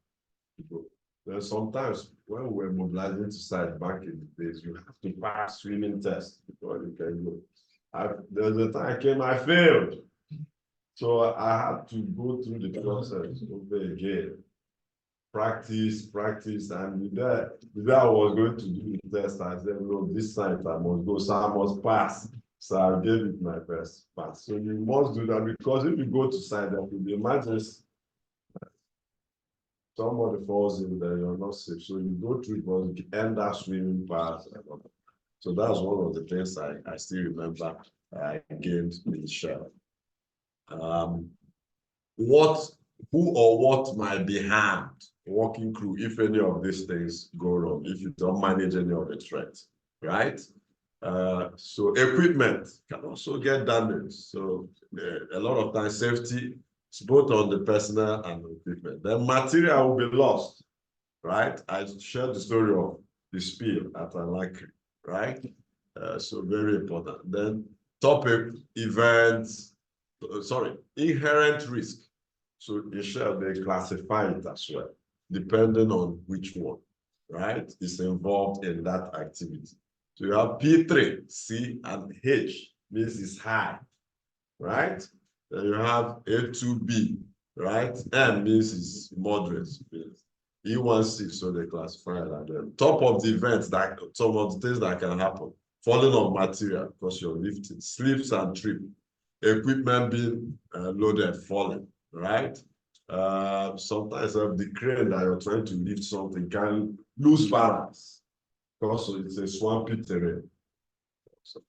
Then sometimes when we're mobilizing to site back in the days, you have to pass swimming tests before you can go. There's a time I failed. So I had to go through the process over again. Practice, and with that I was going to do the test. I said, no, this site I must go, so I must pass. So I gave it my best pass. So you must do that, because if you go to site, there will be emergency. Somebody falls in there, you're not safe. So you go through it, but you end up swimming past. So that's one of the things I still remember I gained in Shell. Who or what might be harmed working crew if any of these things go wrong, if you don't manage any of the threats, right? So equipment can also get damaged. So a lot of times safety is both on the personnel and the equipment. Then material will be lost, right? I shared the story of the spill at Alakri, right? So very important. Then topic events, inherent risk. So in Shell, they classify it as well, depending on which one, right, is involved in that activity. So you have P3, C, and H, means it's high, right? Then you have A2B, right? M means it's moderate. E16, so they classify it. And then top of the events, that some of the things that can happen, falling of material because you're lifting, slips and trip, equipment being loaded, falling, right? Sometimes the crane that you're trying to lift something can lose balance because it's a swampy terrain. So,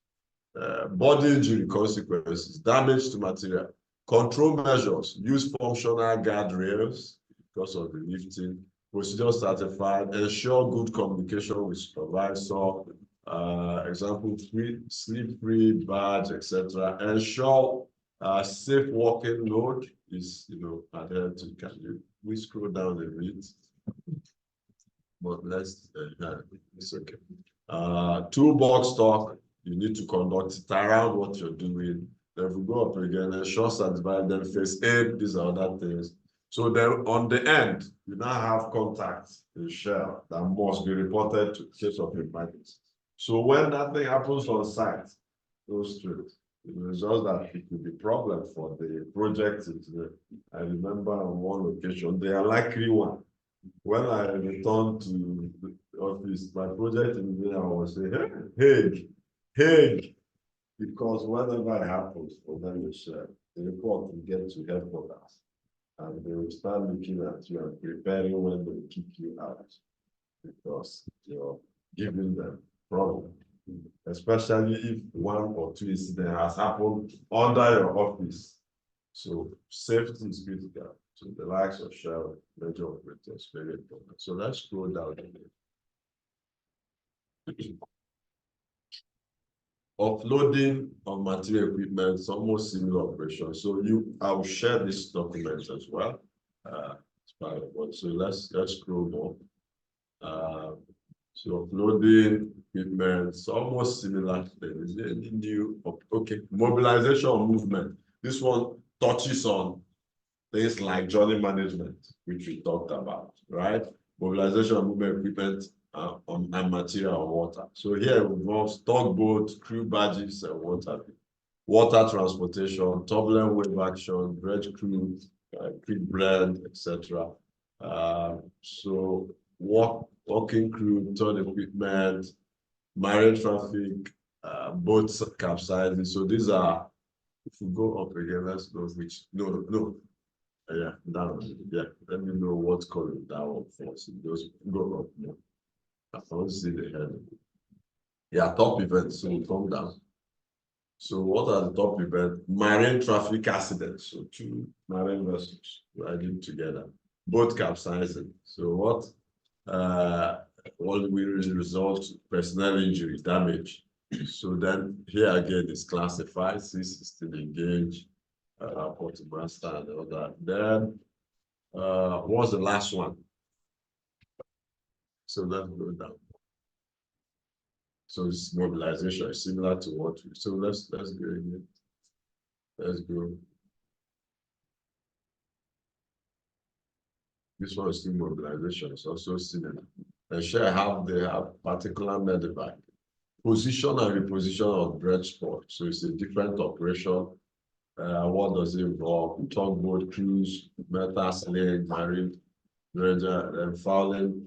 body injury consequences, damage to material, control measures, use functional guardrails because of the lifting, procedure certified, ensure good communication with supervisor, example, sleep-free badge, etc. Ensure safe working load is, adhered to. We scroll down a bit, but let's, it's okay. Toolbox talk, you need to conduct it around what you're doing. Then if we go up again, ensure certified, then phase 8, these are other things. So then on the end, you now have contacts in Shell that must be reported to case of emergency. So when that thing happens on site, goes through it. It's just that it could be problem for the project. I remember on one occasion, the unlikely one. When I returned to the office, my project engineer was saying, Hague, because whatever happens for them, the report will get to headquarters. And they will start looking at you and preparing when they kick you out because you're giving them problem, especially if 1 or 2 incidents has happened under your office. So safety is critical. So the likes of Shell, major operators, very important. So let's scroll down again. Offloading of material equipment, it's almost similar operation. So I will share this document as well. So let's scroll more. So offloading equipment, it's almost similar. Is there any new? Okay, mobilization of movement. This one touches on things like journey management, which we talked about, right? Mobilization of movement equipment and material and water. So here it involves tugboat, crew badges, and water transportation, turbulent wave action, dredge crew, creek blend, etc. So walking crew, third equipment, marine traffic, boats capsizing. So these are, if we go up again, let's go which, no. Yeah, that one. Yeah, let me know what color that one falls in. Those go up more. I want to see the head. Yeah, top events. So we come down. So what are the top events? Marine traffic accidents. So 2 marine vessels riding together. Boat capsizing. So what? what will result personal injury damage. So then here again is classified, C16 engage, quartermaster and all that. Then what's the last one? So let's go down. So it's mobilization, similar to what we, so let's go again. Let's go. This one is still mobilization, it's also similar. And share how they have particular medevac. Position and reposition of bread sport. So it's a different operation. What does it involve? Tugboat, cruise, metal sling, marine, dredger, fouling,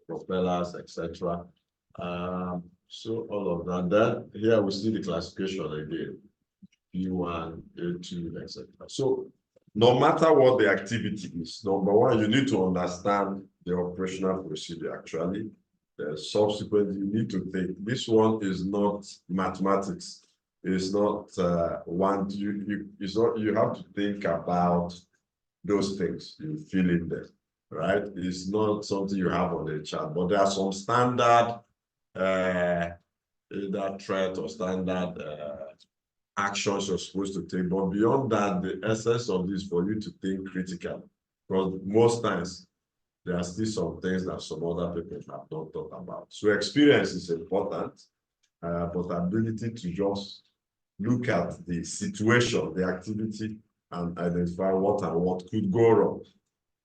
propellers, etc. So all of that. Then here we see the classification again. P1, A2, etc. So no matter what the activity is, number one, you need to understand the operational procedure actually. Subsequently, you need to think. This one is not mathematics. It's not it's not, you have to think about those things you fill in there, right? It's not something you have on the chart, but there are some standard either threat or standard actions you're supposed to take. But beyond that, the essence of this for you to think critically, because most times there are still some things that some other people have not thought about. So experience is important, but ability to just look at the situation, the activity, and identify what and what could go wrong.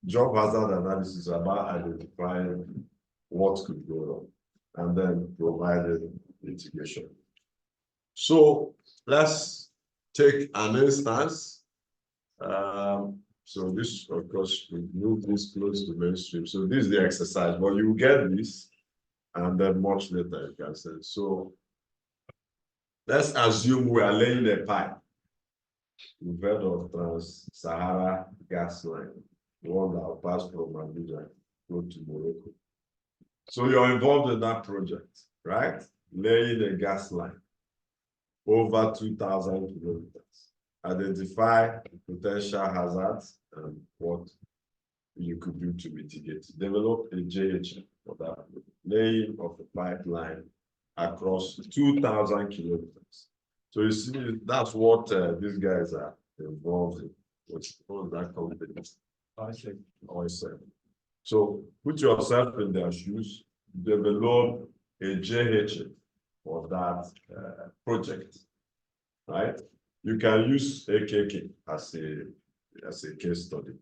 Job hazard analysis is about identifying what could go wrong and then providing mitigation. So let's take an instance. So this, of course, we move this close to mainstream. So this is the exercise, but you get this, and then much later you can say. So let's assume we are laying a pipe. We've heard of Trans-Sahara gas line, the one that will pass from Abuja go to Morocco. So you're involved in that project, right? Laying a gas line over 2,000 kilometers. Identify potential hazards and what you could do to mitigate. Develop a JH for that. Laying of a pipeline across 2,000 kilometers. So you see, that's what these guys are involved in. What's that company? OOS. So put yourself in their shoes, develop a JH for that project, right? You can use AKK as a case study.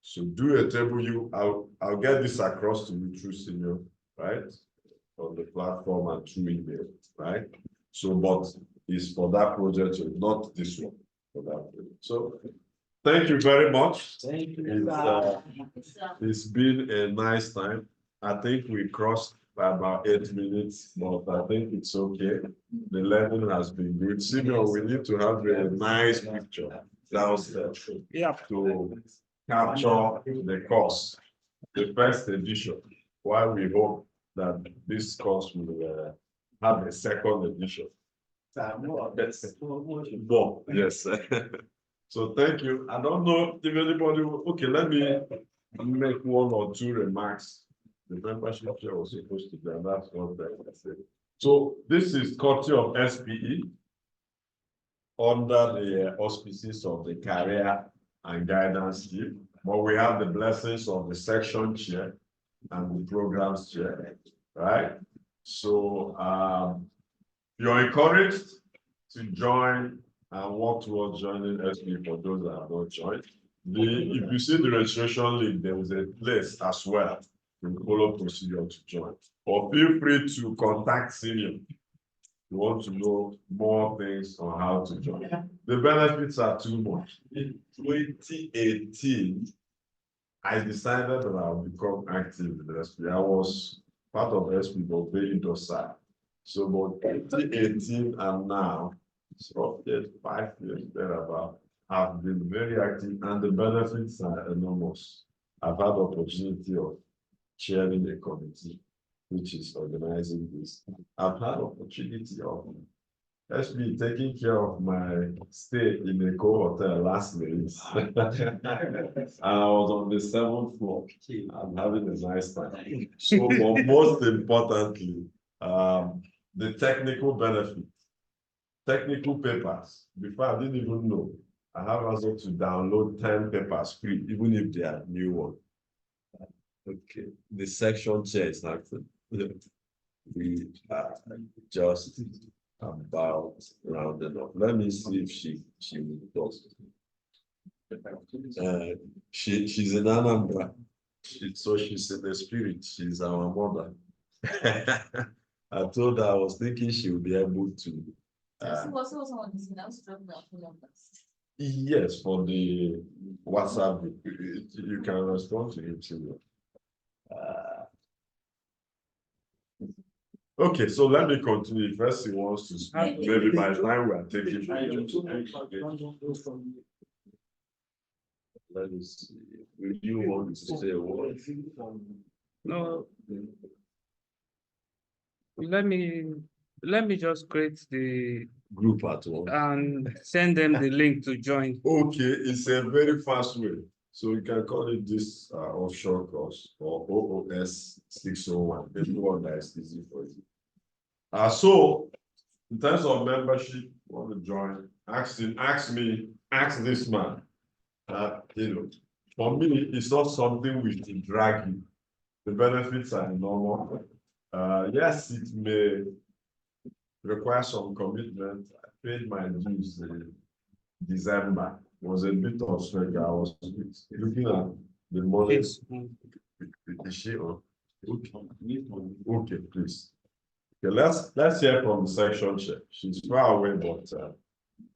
So do a table. I'll get this across to you through senior, right, on the platform and through email, right? So, but it's for that project, not this one, for that project. So, thank you very much. Thank you. It's been a nice time. I think we crossed by about 8 minutes, but I think it's okay. The learning has been good. Senior, we need to have a nice picture downstairs to capture the course, the first edition, while we hope that this course will have a second edition. More, yes. So thank you. I don't know if anybody will, okay, let me make one or two remarks. The membership chair was supposed to be, and that's what I said. So this is courtesy of SPE under the auspices of the career and guidance team. But we have the blessings of the section chair and the programs chair, right? So you're encouraged to join and work towards joining SPE for those that have not joined. If you see the registration link, there is a place as well to follow procedure to join. Or feel free to contact senior. You want to know more things on how to join. The benefits are too much. In 2018, I decided that I would become active in the SPE. I was part of SPE, but very docile. So about 2018 and now, so 5 years thereabout, I've been very active and the benefits are enormous. I've had the opportunity of chairing a committee which is organizing this. I've had opportunity of SB taking care of my stay in the hotel last night. I was on the 7th floor. I'm having a nice time. So, but most importantly, the technical benefit, technical papers. Before I didn't even know. I have also to download 10 papers free, even if they are new ones. Okay, the section chair is active. We are just about rounded up. Let me see if she will talk. She's in Anambra. So she's in the spirit. She's our mother. I told her I was thinking she would be able to. Yes, for the WhatsApp, you can respond to him too. Okay, so let me continue. First, he wants to speak. Maybe by the time we are taking. Let me see. Will you want to say a word? No. Let me just create the group at once and send them the link to join. Okay, it's a very fast way. So you can call it this offshore course or OOS 601. Anyone that is easy for you. So in terms of membership, want to join, ask this man. For me, it's not something which will drag you. The benefits are normal. Yes, it may require some commitment. I paid my dues in December. It was a bit of struggle. I was looking at the money. Is she on? Okay, please. Okay, let's hear from the section chair. She's far away, but her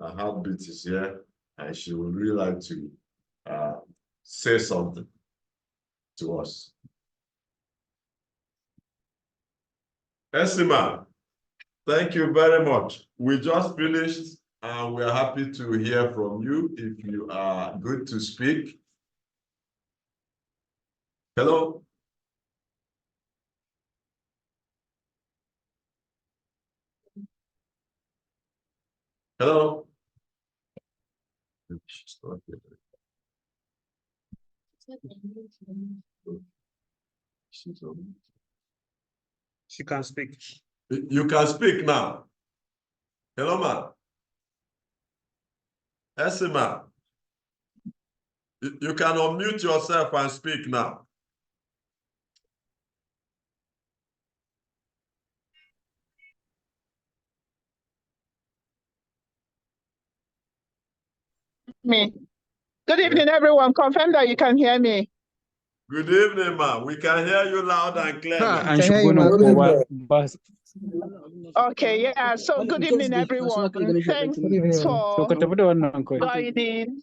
heartbeat is here, and she would really like to say something to us. Esima, thank you very much. We just finished and we're happy to hear from you if you are good to speak. Hello. Hello. She can speak. You can speak now. Hello, ma. Esima. You can unmute yourself and speak now. Me. Good evening, everyone. Confirm that you can hear me. Good evening, ma. We can hear you loud and clear. Okay, yeah. So good evening, everyone. Thanks for joining.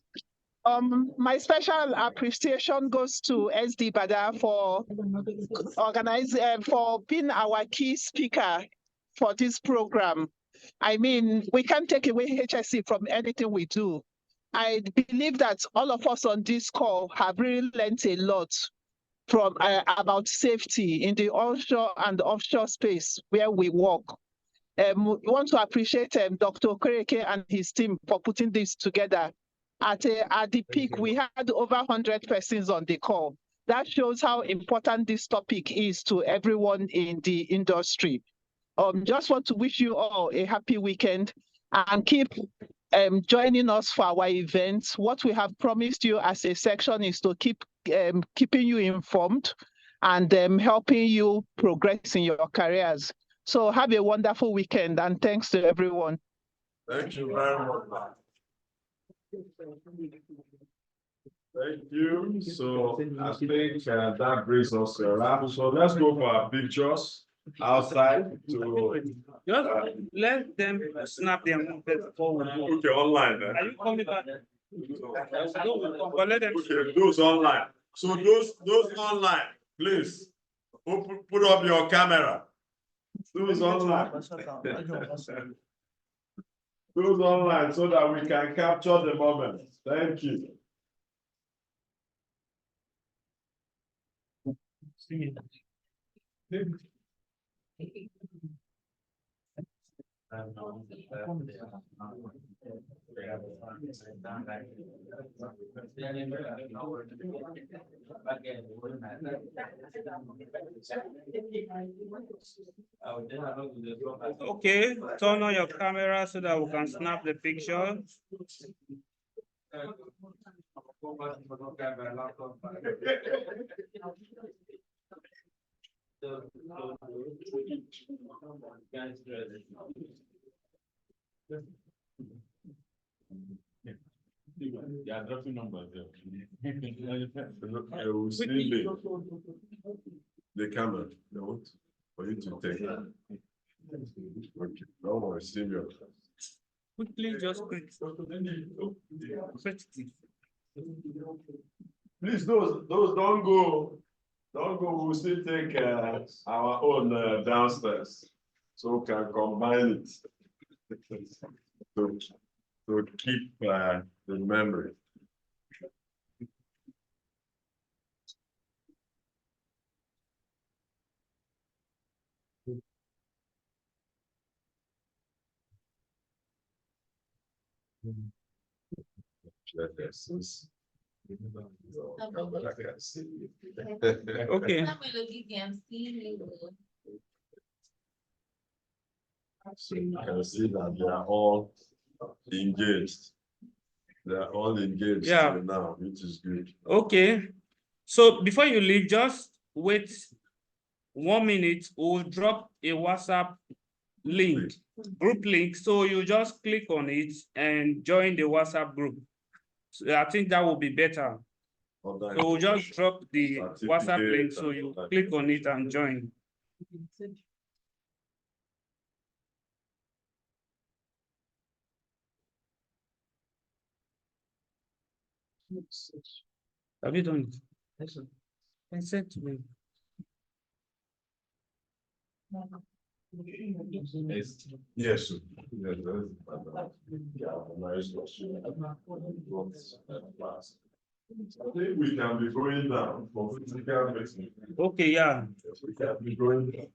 My special appreciation goes to SD Bada for for being our key speaker for this program. I mean, we can't take away HSC from anything we do. I believe that all of us on this call have really learned a lot from about safety in the onshore and offshore space where we work. We want to appreciate Dr. Okereke and his team for putting this together. At the peak, we had over 100 persons on the call. That shows how important this topic is to everyone in the industry. Just want to wish you all a happy weekend and keep joining us for our events. What we have promised you as a section is to keep keeping you informed and helping you progress in your careers. So have a wonderful weekend and thanks to everyone. Thank you very much. Thank you. So I think that brings us to a wrap. So let's go for our pictures outside to just let them snap their movement forward. Okay, online then. Are you coming back? But let them okay, those online. So those online, please put up your camera. Those online. Those online so that we can capture the moment. Thank you. Okay, turn on your camera so that we can snap the picture. They are dropping numbers there. I will see the camera. No, for you to take. Okay, don't worry, see me. Quickly, just quick. Please, those don't go. Don't go. We'll still take our own downstairs, so we can combine it to keep the memory. Okay. So you can see that they are all engaged. They are all engaged now, which is good. Okay. So before you leave, just wait 1 minute. We'll drop a WhatsApp link, group link. So you just click on it and join the WhatsApp group. So I think that will be better. So we'll just drop the WhatsApp link. So you click on it and join. Have you done it? Yes, sir. To me. Yes, sir. I think we can be going down for physical medicine. Okay, yeah. We can be going down.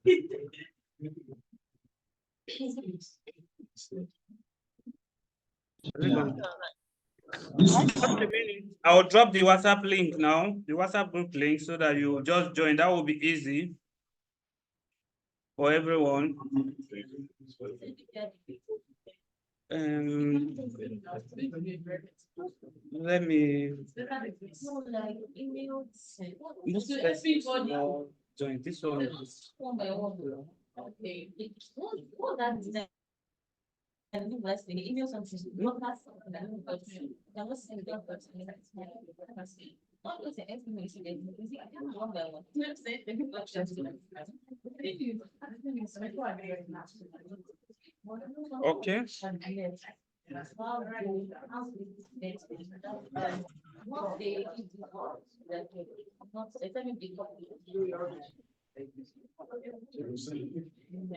I'll drop the WhatsApp link now, the WhatsApp group link, so that you just join. That will be easy for everyone. Let me join this one. Okay. Email something. Okay.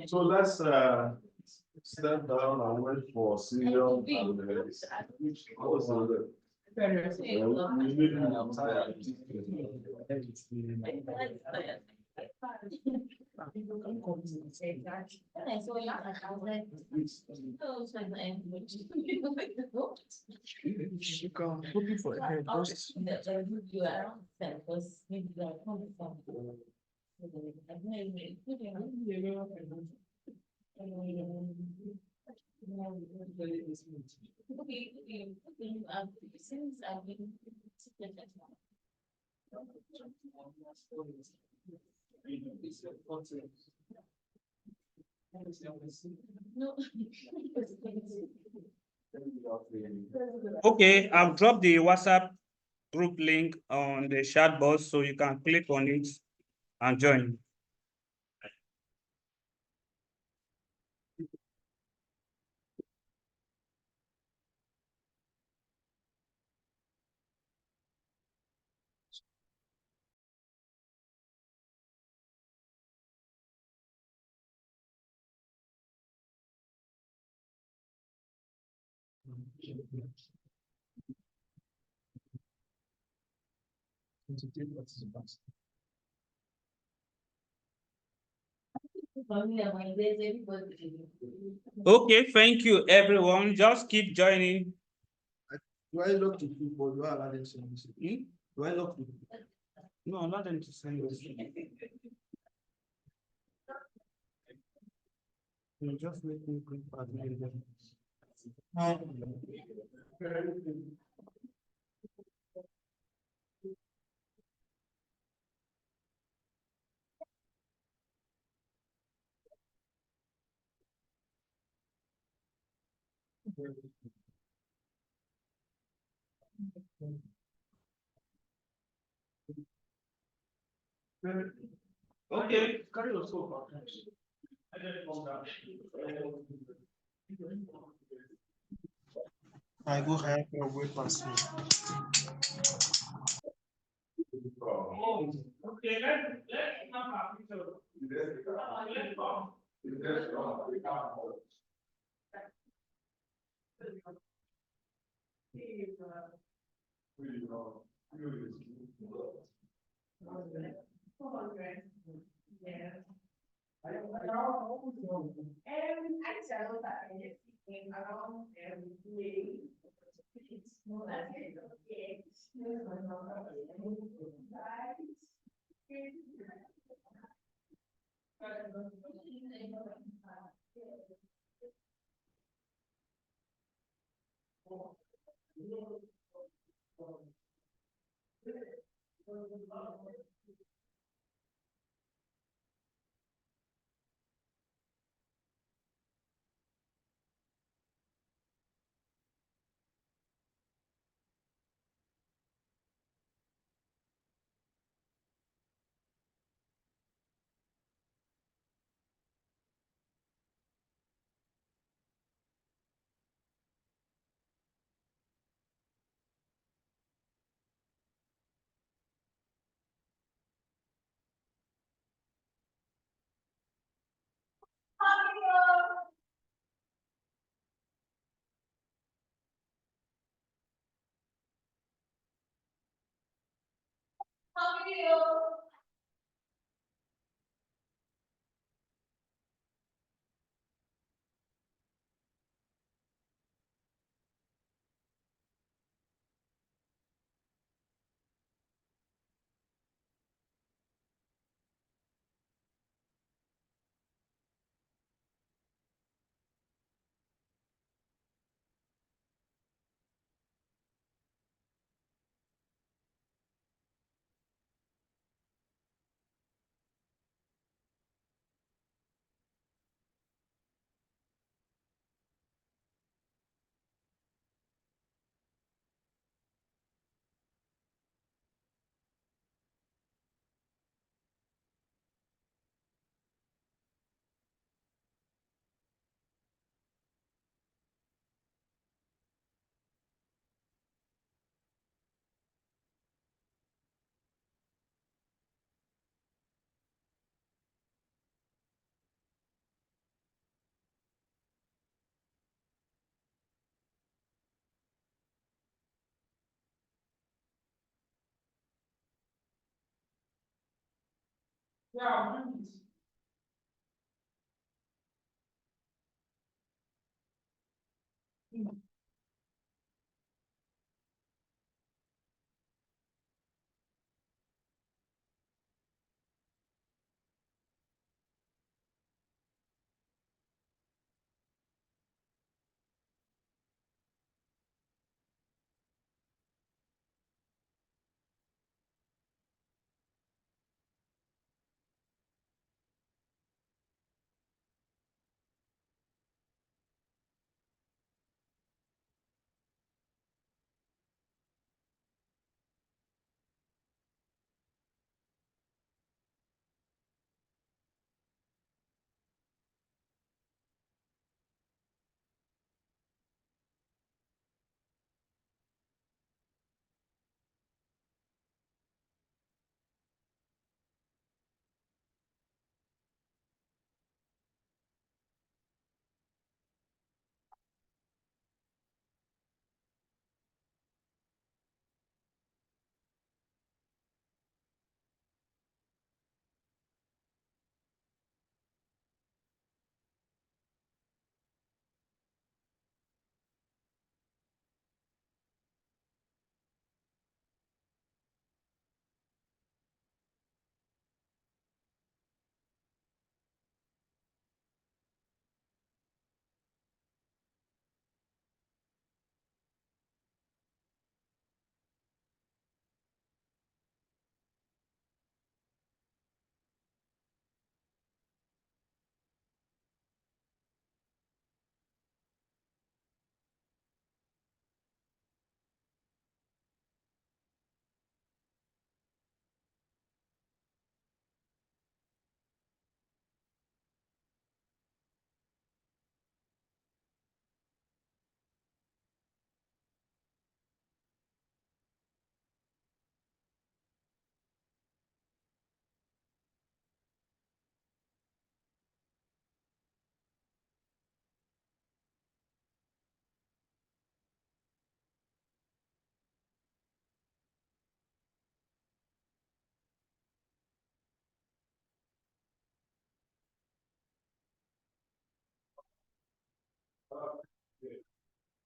So let's step down and wait for senior and She can looking for a head. Okay, I've dropped the WhatsApp group link on the chat box, so you can click on it and join. Okay, thank you, everyone. Just keep joining. Do I love to cook or do I allow them to send this? Do I love to cook? No, not them to send this. You just make me quick part. Okay, carry your sofa. I go higher for way past me. Oh, okay, let's have a picture. Let's go. Yeah.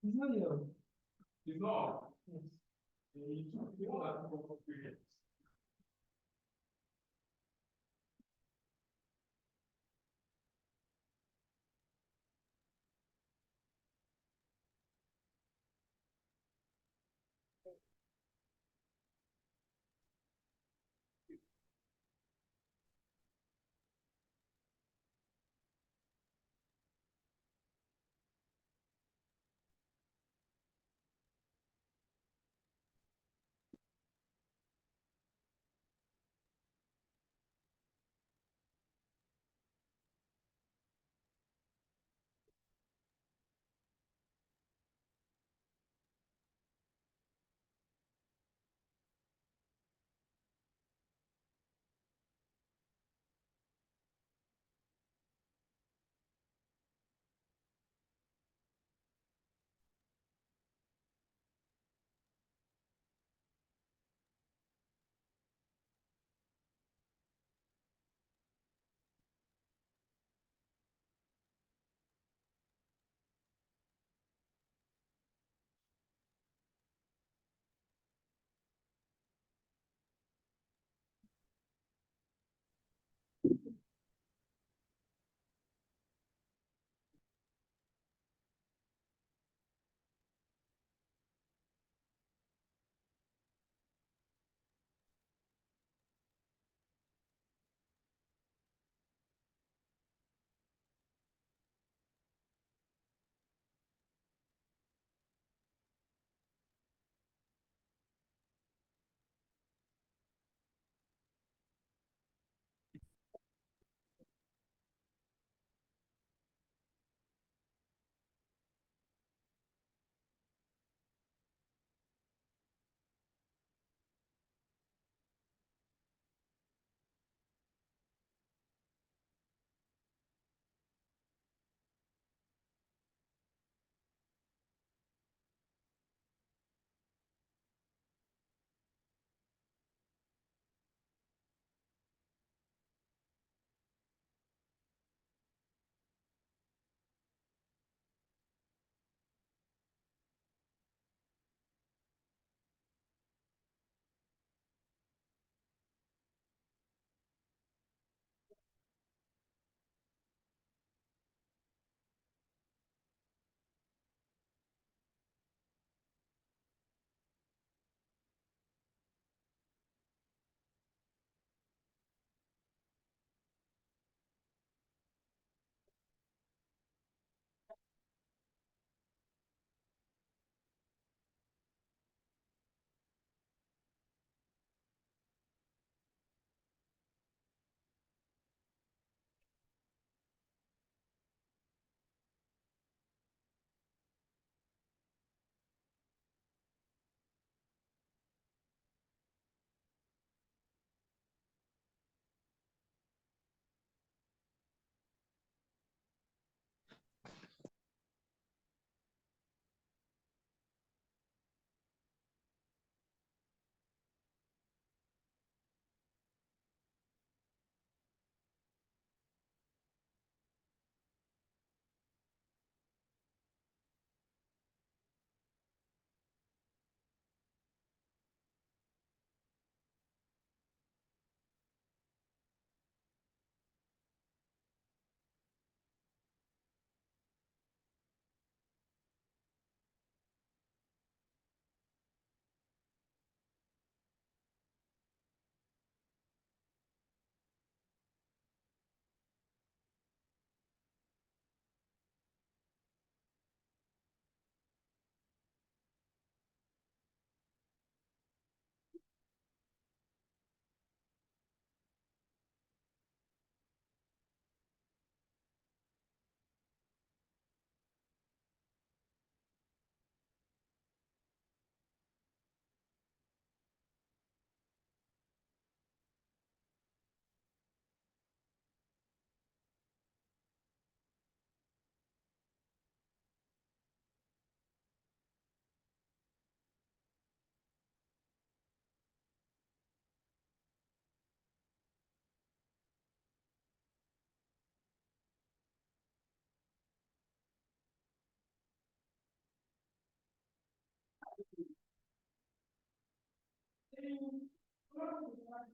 It's not here. It's not. Yes. You don't have to go for it.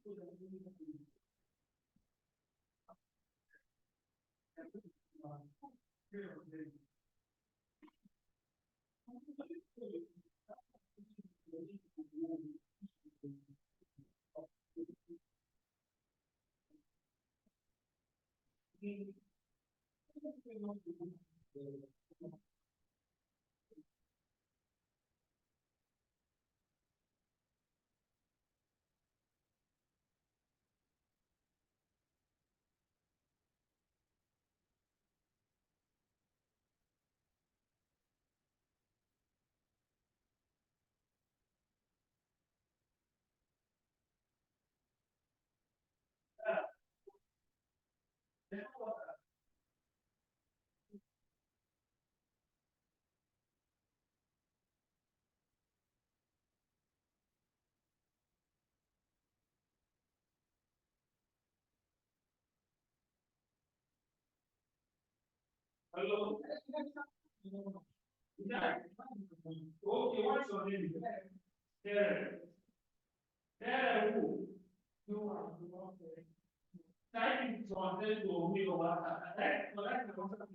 Hello. Yeah. Okay, what's your name? There. There who? Typing to attend to me or what? That's the concept of